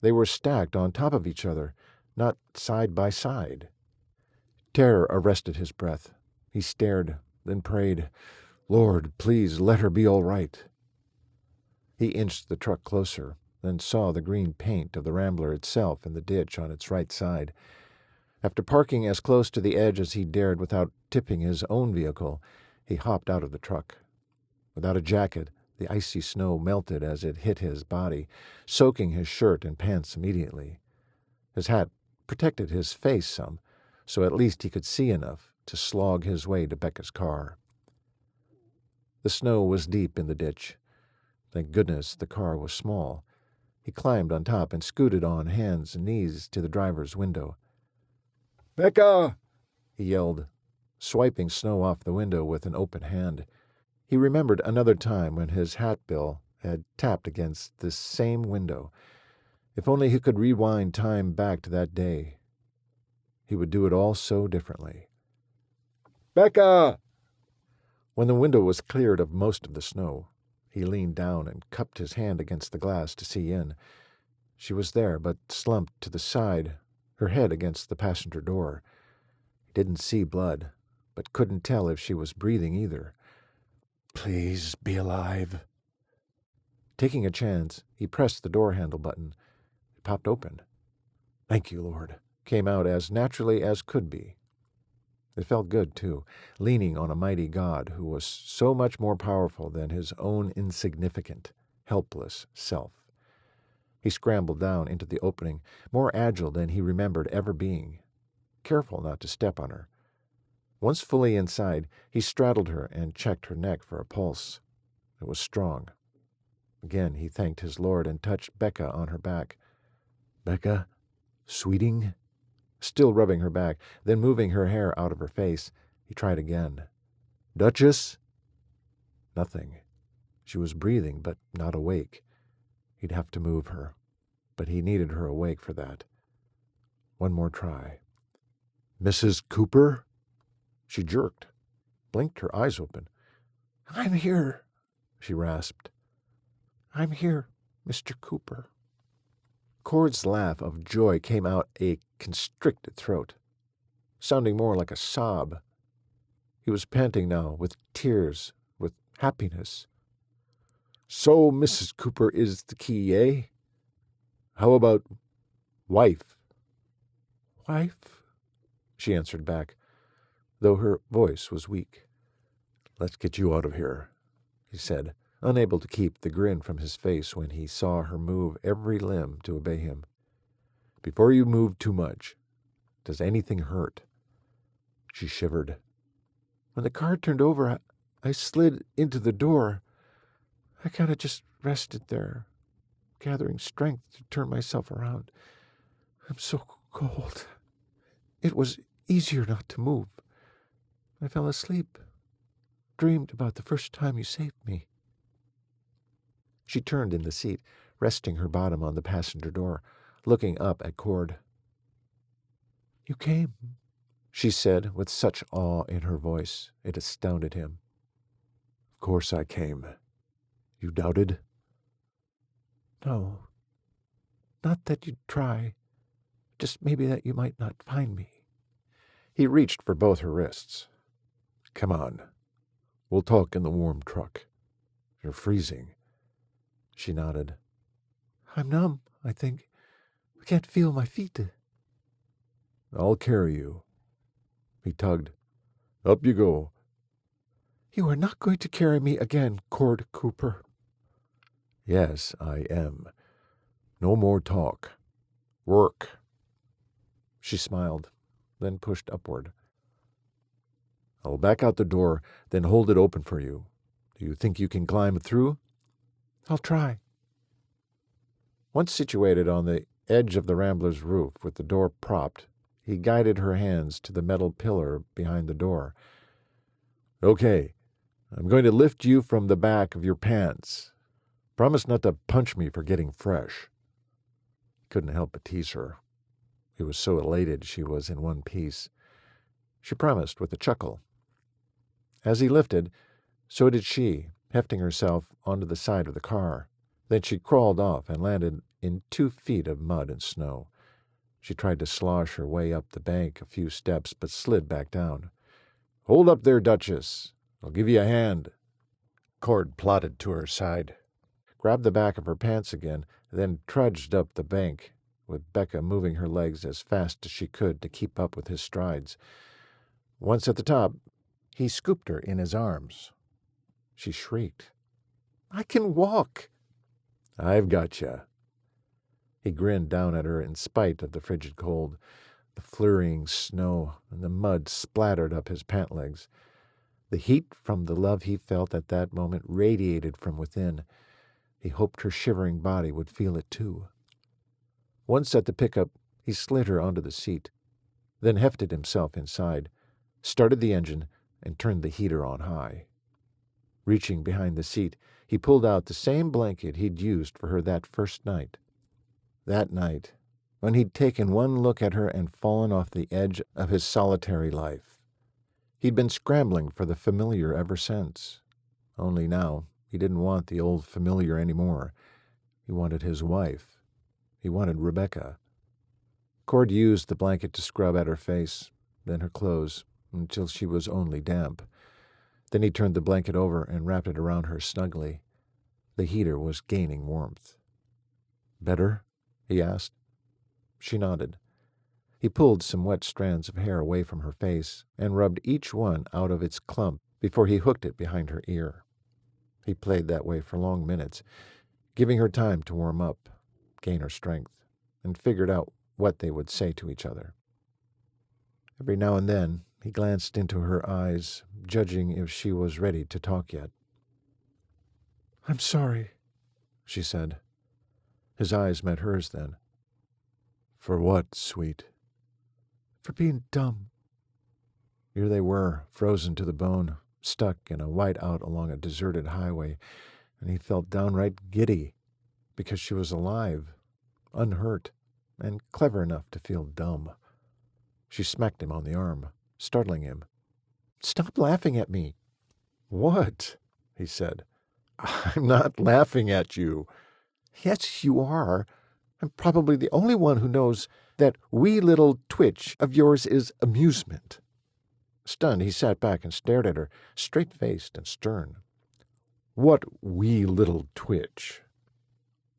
A: They were stacked on top of each other, not side by side. Terror arrested his breath. He stared, then prayed, "Lord, please let her be all right." He inched the truck closer, then saw the green paint of the Rambler itself in the ditch on its right side. After parking as close to the edge as he dared without tipping his own vehicle, he hopped out of the truck. Without a jacket, the icy snow melted as it hit his body, soaking his shirt and pants immediately. His hat protected his face some, so at least he could see enough to slog his way to Becca's car. The snow was deep in the ditch. Thank goodness the car was small. He climbed on top and scooted on hands and knees to the driver's window. "Becca!" he yelled, swiping snow off the window with an open hand. He remembered another time when his hat bill had tapped against this same window. If only he could rewind time back to that day, he would do it all so differently. "Becca!" When the window was cleared of most of the snow, he leaned down and cupped his hand against the glass to see in. She was there, but slumped to the side, her head against the passenger door. He didn't see blood, but couldn't tell if she was breathing either. Please be alive. Taking a chance, he pressed the door handle button. It popped open. "Thank you, Lord," came out as naturally as could be. It felt good, too, leaning on a mighty God who was so much more powerful than his own insignificant, helpless self. He scrambled down into the opening, more agile than he remembered ever being, careful not to step on her. Once fully inside, he straddled her and checked her neck for a pulse. It was strong. Again he thanked his Lord and touched Becca on her back. "Becca, sweeting?" Still rubbing her back, then moving her hair out of her face, he tried again. "Duchess?" Nothing. She was breathing, but not awake. He'd have to move her, but he needed her awake for that. One more try. "Mrs. Cooper?" She jerked, blinked her eyes open. "I'm here," she rasped. "I'm here, Mr. Cooper." Cord's laugh of joy came out a constricted throat, sounding more like a sob. He was panting now, with tears, with happiness. "So Mrs. Cooper is the key, eh? How about wife?" "Wife?" she answered back, though her voice was weak. "Let's get you out of here," he said, unable to keep the grin from his face when he saw her move every limb to obey him. "Before you move too much, does anything hurt?" She shivered. "When the car turned over, I slid into the door. I kind of just rested there, gathering strength to turn myself around. I'm so cold. It was easier not to move. I fell asleep, dreamed about the first time you saved me." She turned in the seat, resting her bottom on the passenger door, looking up at Cord. "You came," she said with such awe in her voice it astounded him. "Of course I came. You doubted?" "No. Not that you'd try. Just maybe that you might not find me." He reached for both her wrists. "Come on. We'll talk in the warm truck. You're freezing." She nodded. "I'm numb, I think. I can't feel my feet." "I'll carry you." He tugged. "Up you go." "You are not going to carry me again, Cord Cooper." "Yes, I am. No more talk. Work." She smiled, then pushed upward. "I'll back out the door, then hold it open for you. Do you think you can climb through?" "I'll try." Once situated on the edge of the Rambler's roof with the door propped, he guided her hands to the metal pillar behind the door. "Okay, I'm going to lift you from the back of your pants. Promise not to punch me for getting fresh." He couldn't help but tease her. He was so elated she was in one piece. She promised with a chuckle. As he lifted, so did she, hefting herself onto the side of the car. Then she crawled off and landed in 2 feet of mud and snow. She tried to slosh her way up the bank a few steps, but slid back down. "Hold up there, Duchess. I'll give you a hand." Cord plodded to her side, grabbed the back of her pants again, then trudged up the bank, with Becca moving her legs as fast as she could to keep up with his strides. Once at the top, he scooped her in his arms. She shrieked. "I can walk." "I've got you." He grinned down at her in spite of the frigid cold. The flurrying snow and the mud splattered up his pant legs. The heat from the love he felt at that moment radiated from within. He hoped her shivering body would feel it too. Once at the pickup, he slid her onto the seat, then hefted himself inside, started the engine, and turned the heater on high. Reaching behind the seat, he pulled out the same blanket he'd used for her that first night. That night, when he'd taken one look at her and fallen off the edge of his solitary life. He'd been scrambling for the familiar ever since. Only now, he didn't want the old familiar anymore. He wanted his wife. He wanted Rebecca. Cord used the blanket to scrub at her face, then her clothes, until she was only damp. Then he turned the blanket over and wrapped it around her snugly. The heater was gaining warmth. "Better?" he asked. She nodded. He pulled some wet strands of hair away from her face and rubbed each one out of its clump before he hooked it behind her ear. He played that way for long minutes, giving her time to warm up, gain her strength, and figured out what they would say to each other. Every now and then he glanced into her eyes, judging if she was ready to talk yet. "I'm sorry," she said. His eyes met hers then. "For what, sweet?" "For being dumb." Here they were, frozen to the bone, stuck in a whiteout along a deserted highway, and he felt downright giddy because she was alive, unhurt, and clever enough to feel dumb. She smacked him on the arm, startling him. "Stop laughing at me." "What?" he said. "I'm not laughing at you." "Yes, you are. I'm probably the only one who knows that wee little twitch of yours is amusement." Stunned, he sat back and stared at her, straight-faced and stern. "What wee little twitch?"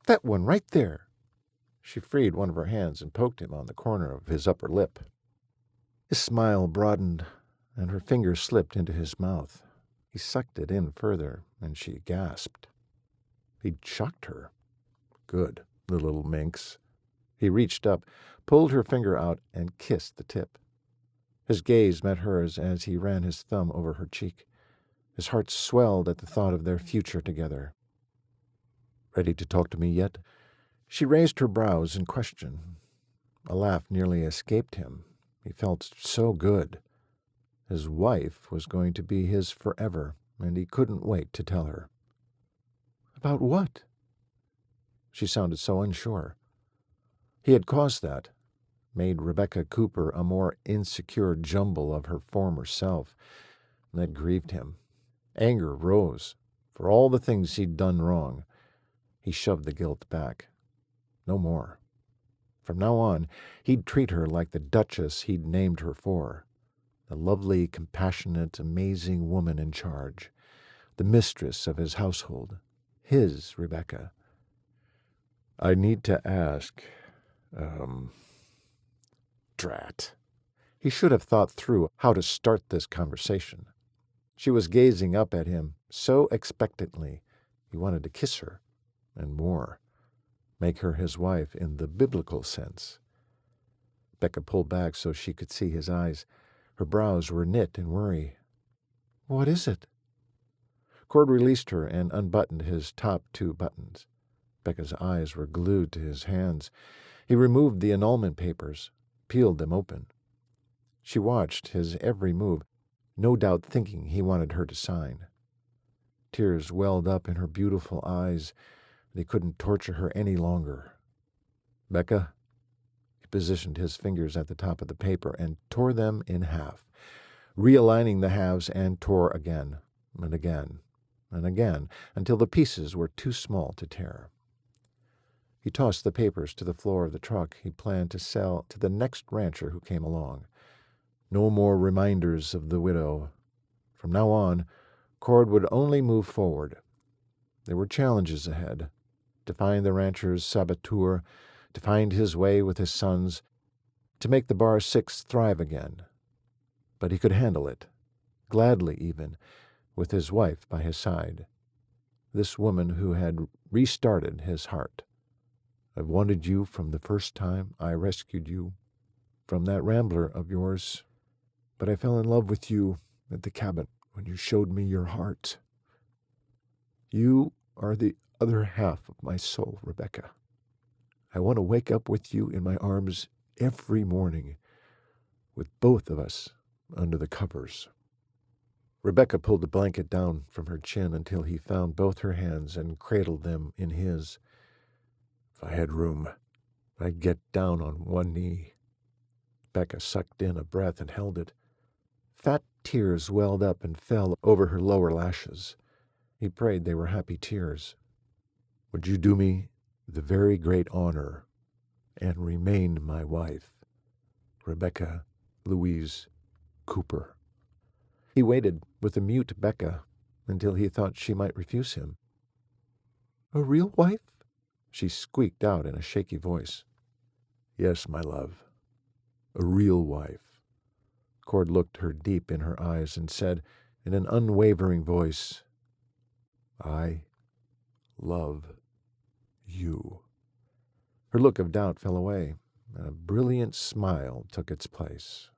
A: "That one right there." She freed one of her hands and poked him on the corner of his upper lip. His smile broadened, and her fingers slipped into his mouth. He sucked it in further, and she gasped. He'd shocked her. Good, the little minx. He reached up, pulled her finger out, and kissed the tip. His gaze met hers as he ran his thumb over her cheek. His heart swelled at the thought of their future together. "Ready to talk to me yet?" She raised her brows in question. A laugh nearly escaped him. He felt so good. His wife was going to be his forever, and he couldn't wait to tell her. "About what?" She sounded so unsure. He had caused that, made Rebecca Cooper a more insecure jumble of her former self. That grieved him. Anger rose for all the things he'd done wrong. He shoved the guilt back. No more. From now on, he'd treat her like the Duchess he'd named her for. The lovely, compassionate, amazing woman in charge. The mistress of his household. His Rebecca. "I need to ask, drat." He should have thought through how to start this conversation. She was gazing up at him so expectantly. He wanted to kiss her, and more. Make her his wife in the biblical sense. Becca pulled back so she could see his eyes. Her brows were knit in worry. "What is it?" Cord released her and unbuttoned his top 2 buttons. Becca's eyes were glued to his hands. He removed the annulment papers, peeled them open. She watched his every move, no doubt thinking he wanted her to sign. Tears welled up in her beautiful eyes. They couldn't torture her any longer. "Becca?" He positioned his fingers at the top of the paper and tore them in half, realigning the halves and tore again and again. and again, until the pieces were too small to tear. He tossed the papers to the floor of the truck he planned to sell to the next rancher who came along. No more reminders of the widow. From now on, Cord would only move forward. There were challenges ahead. To find the rancher's saboteur, to find his way with his sons, to make the Bar Six thrive again. But he could handle it, gladly even, with his wife by his side. This woman who had restarted his heart. I've wanted you from the first time I rescued you from that rambler of yours, but I fell in love with you at the cabin when you showed me your heart. You are the other half of my soul, Rebecca. I want to wake up with you in my arms every morning, with both of us under the covers. Rebecca pulled the blanket down from her chin until he found both her hands and cradled them in his. If I had room, I'd get down on one knee. Becca sucked in a breath and held it. Fat tears welled up and fell over her lower lashes. He prayed they were happy tears. Would you do me the very great honor and remain my wife, Rebecca Louise Cooper? He waited with a mute Becca until he thought she might refuse him. A real wife? She squeaked out in a shaky voice. Yes, my love, a real wife. Cord looked her deep in her eyes and said in an unwavering voice, I love you. Her look of doubt fell away, and a brilliant smile took its place.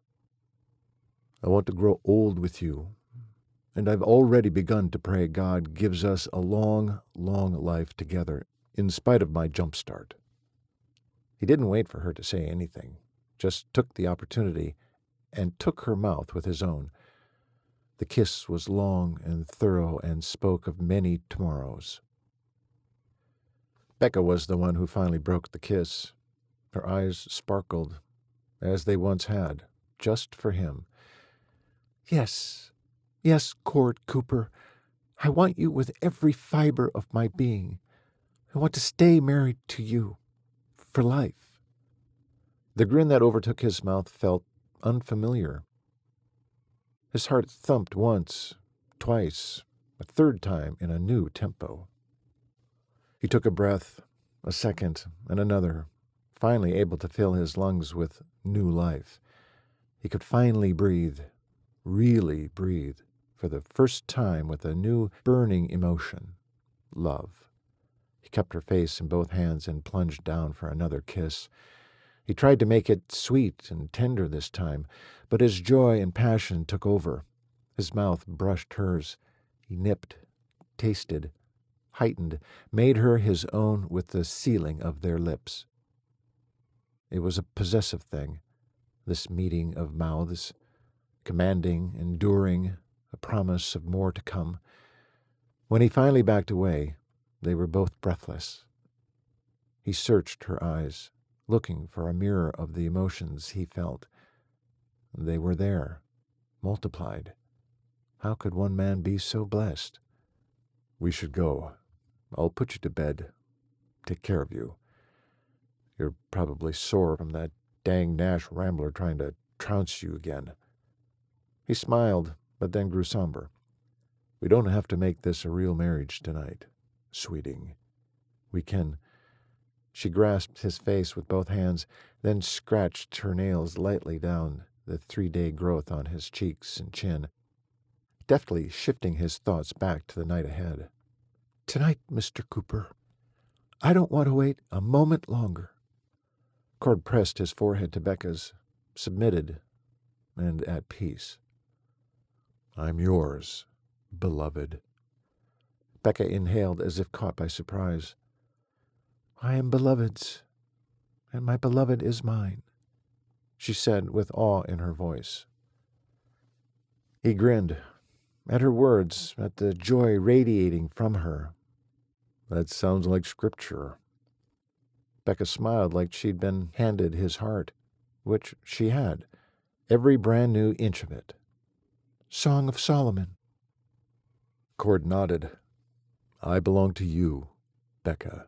A: I want to grow old with you, and I've already begun to pray God gives us a long, long life together, in spite of my jump start. He didn't wait for her to say anything, just took the opportunity and took her mouth with his own. The kiss was long and thorough and spoke of many tomorrows. Becca was the one who finally broke the kiss. Her eyes sparkled, as they once had, just for him. Yes, yes, Cord Cooper. I want you with every fiber of my being. I want to stay married to you, for life. The grin that overtook his mouth felt unfamiliar. His heart thumped once, twice, a third time in a new tempo. He took a breath, a second, and another, finally able to fill his lungs with new life. He could finally breathe, really breathe, for the first time with a new burning emotion, love. He kept her face in both hands and plunged down for another kiss. He tried to make it sweet and tender this time, but his joy and passion took over. His mouth brushed hers. He nipped, tasted, heightened, made her his own with the sealing of their lips. It was a possessive thing, this meeting of mouths, commanding, enduring, a promise of more to come. When he finally backed away, they were both breathless. He searched her eyes, looking for a mirror of the emotions he felt. They were there, multiplied. How could one man be so blessed? We should go. I'll put you to bed. Take care of you. You're probably sore from that dang Nash rambler trying to trounce you again. He smiled, but then grew somber. We don't have to make this a real marriage tonight, sweeting. We can. She grasped his face with both hands, then scratched her nails lightly down the 3-day growth on his cheeks and chin, deftly shifting his thoughts back to the night ahead. Tonight, Mr. Cooper. I don't want to wait a moment longer. Cord pressed his forehead to Becca's, submitted, and at peace. I'm yours, beloved. Becca inhaled as if caught by surprise. I am beloved's, and my beloved is mine, she said with awe in her voice. He grinned, at her words, at the joy radiating from her. That sounds like scripture. Becca smiled like she'd been handed his heart, which she had, every brand new inch of it. Song of Solomon. Cord nodded. I belong to you, Becca.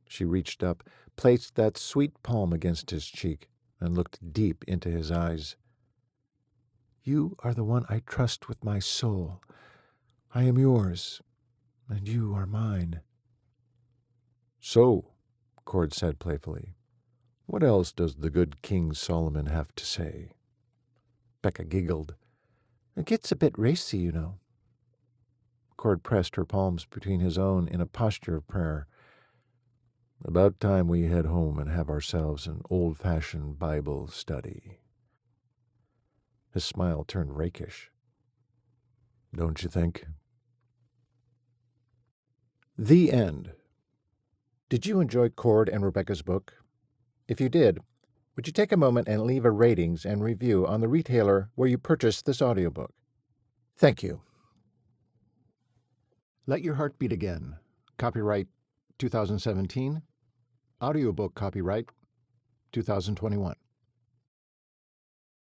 A: She reached up, placed that sweet palm against his cheek, and looked deep into his eyes. You are the one I trust with my soul. I am yours, and you are mine. So, Cord said playfully, what else does the good King Solomon have to say? Becca giggled. It gets a bit racy, you know. Cord pressed her palms between his own in a posture of prayer. About time we head home and have ourselves an old-fashioned Bible study. His smile turned rakish. Don't you think? The end. Did you enjoy Cord and Rebecca's book? If you did, would you take a moment and leave a ratings and review on the retailer where you purchased this audiobook? Thank you. Let Your Heart Beat Again. Copyright 2017. Audiobook copyright 2021.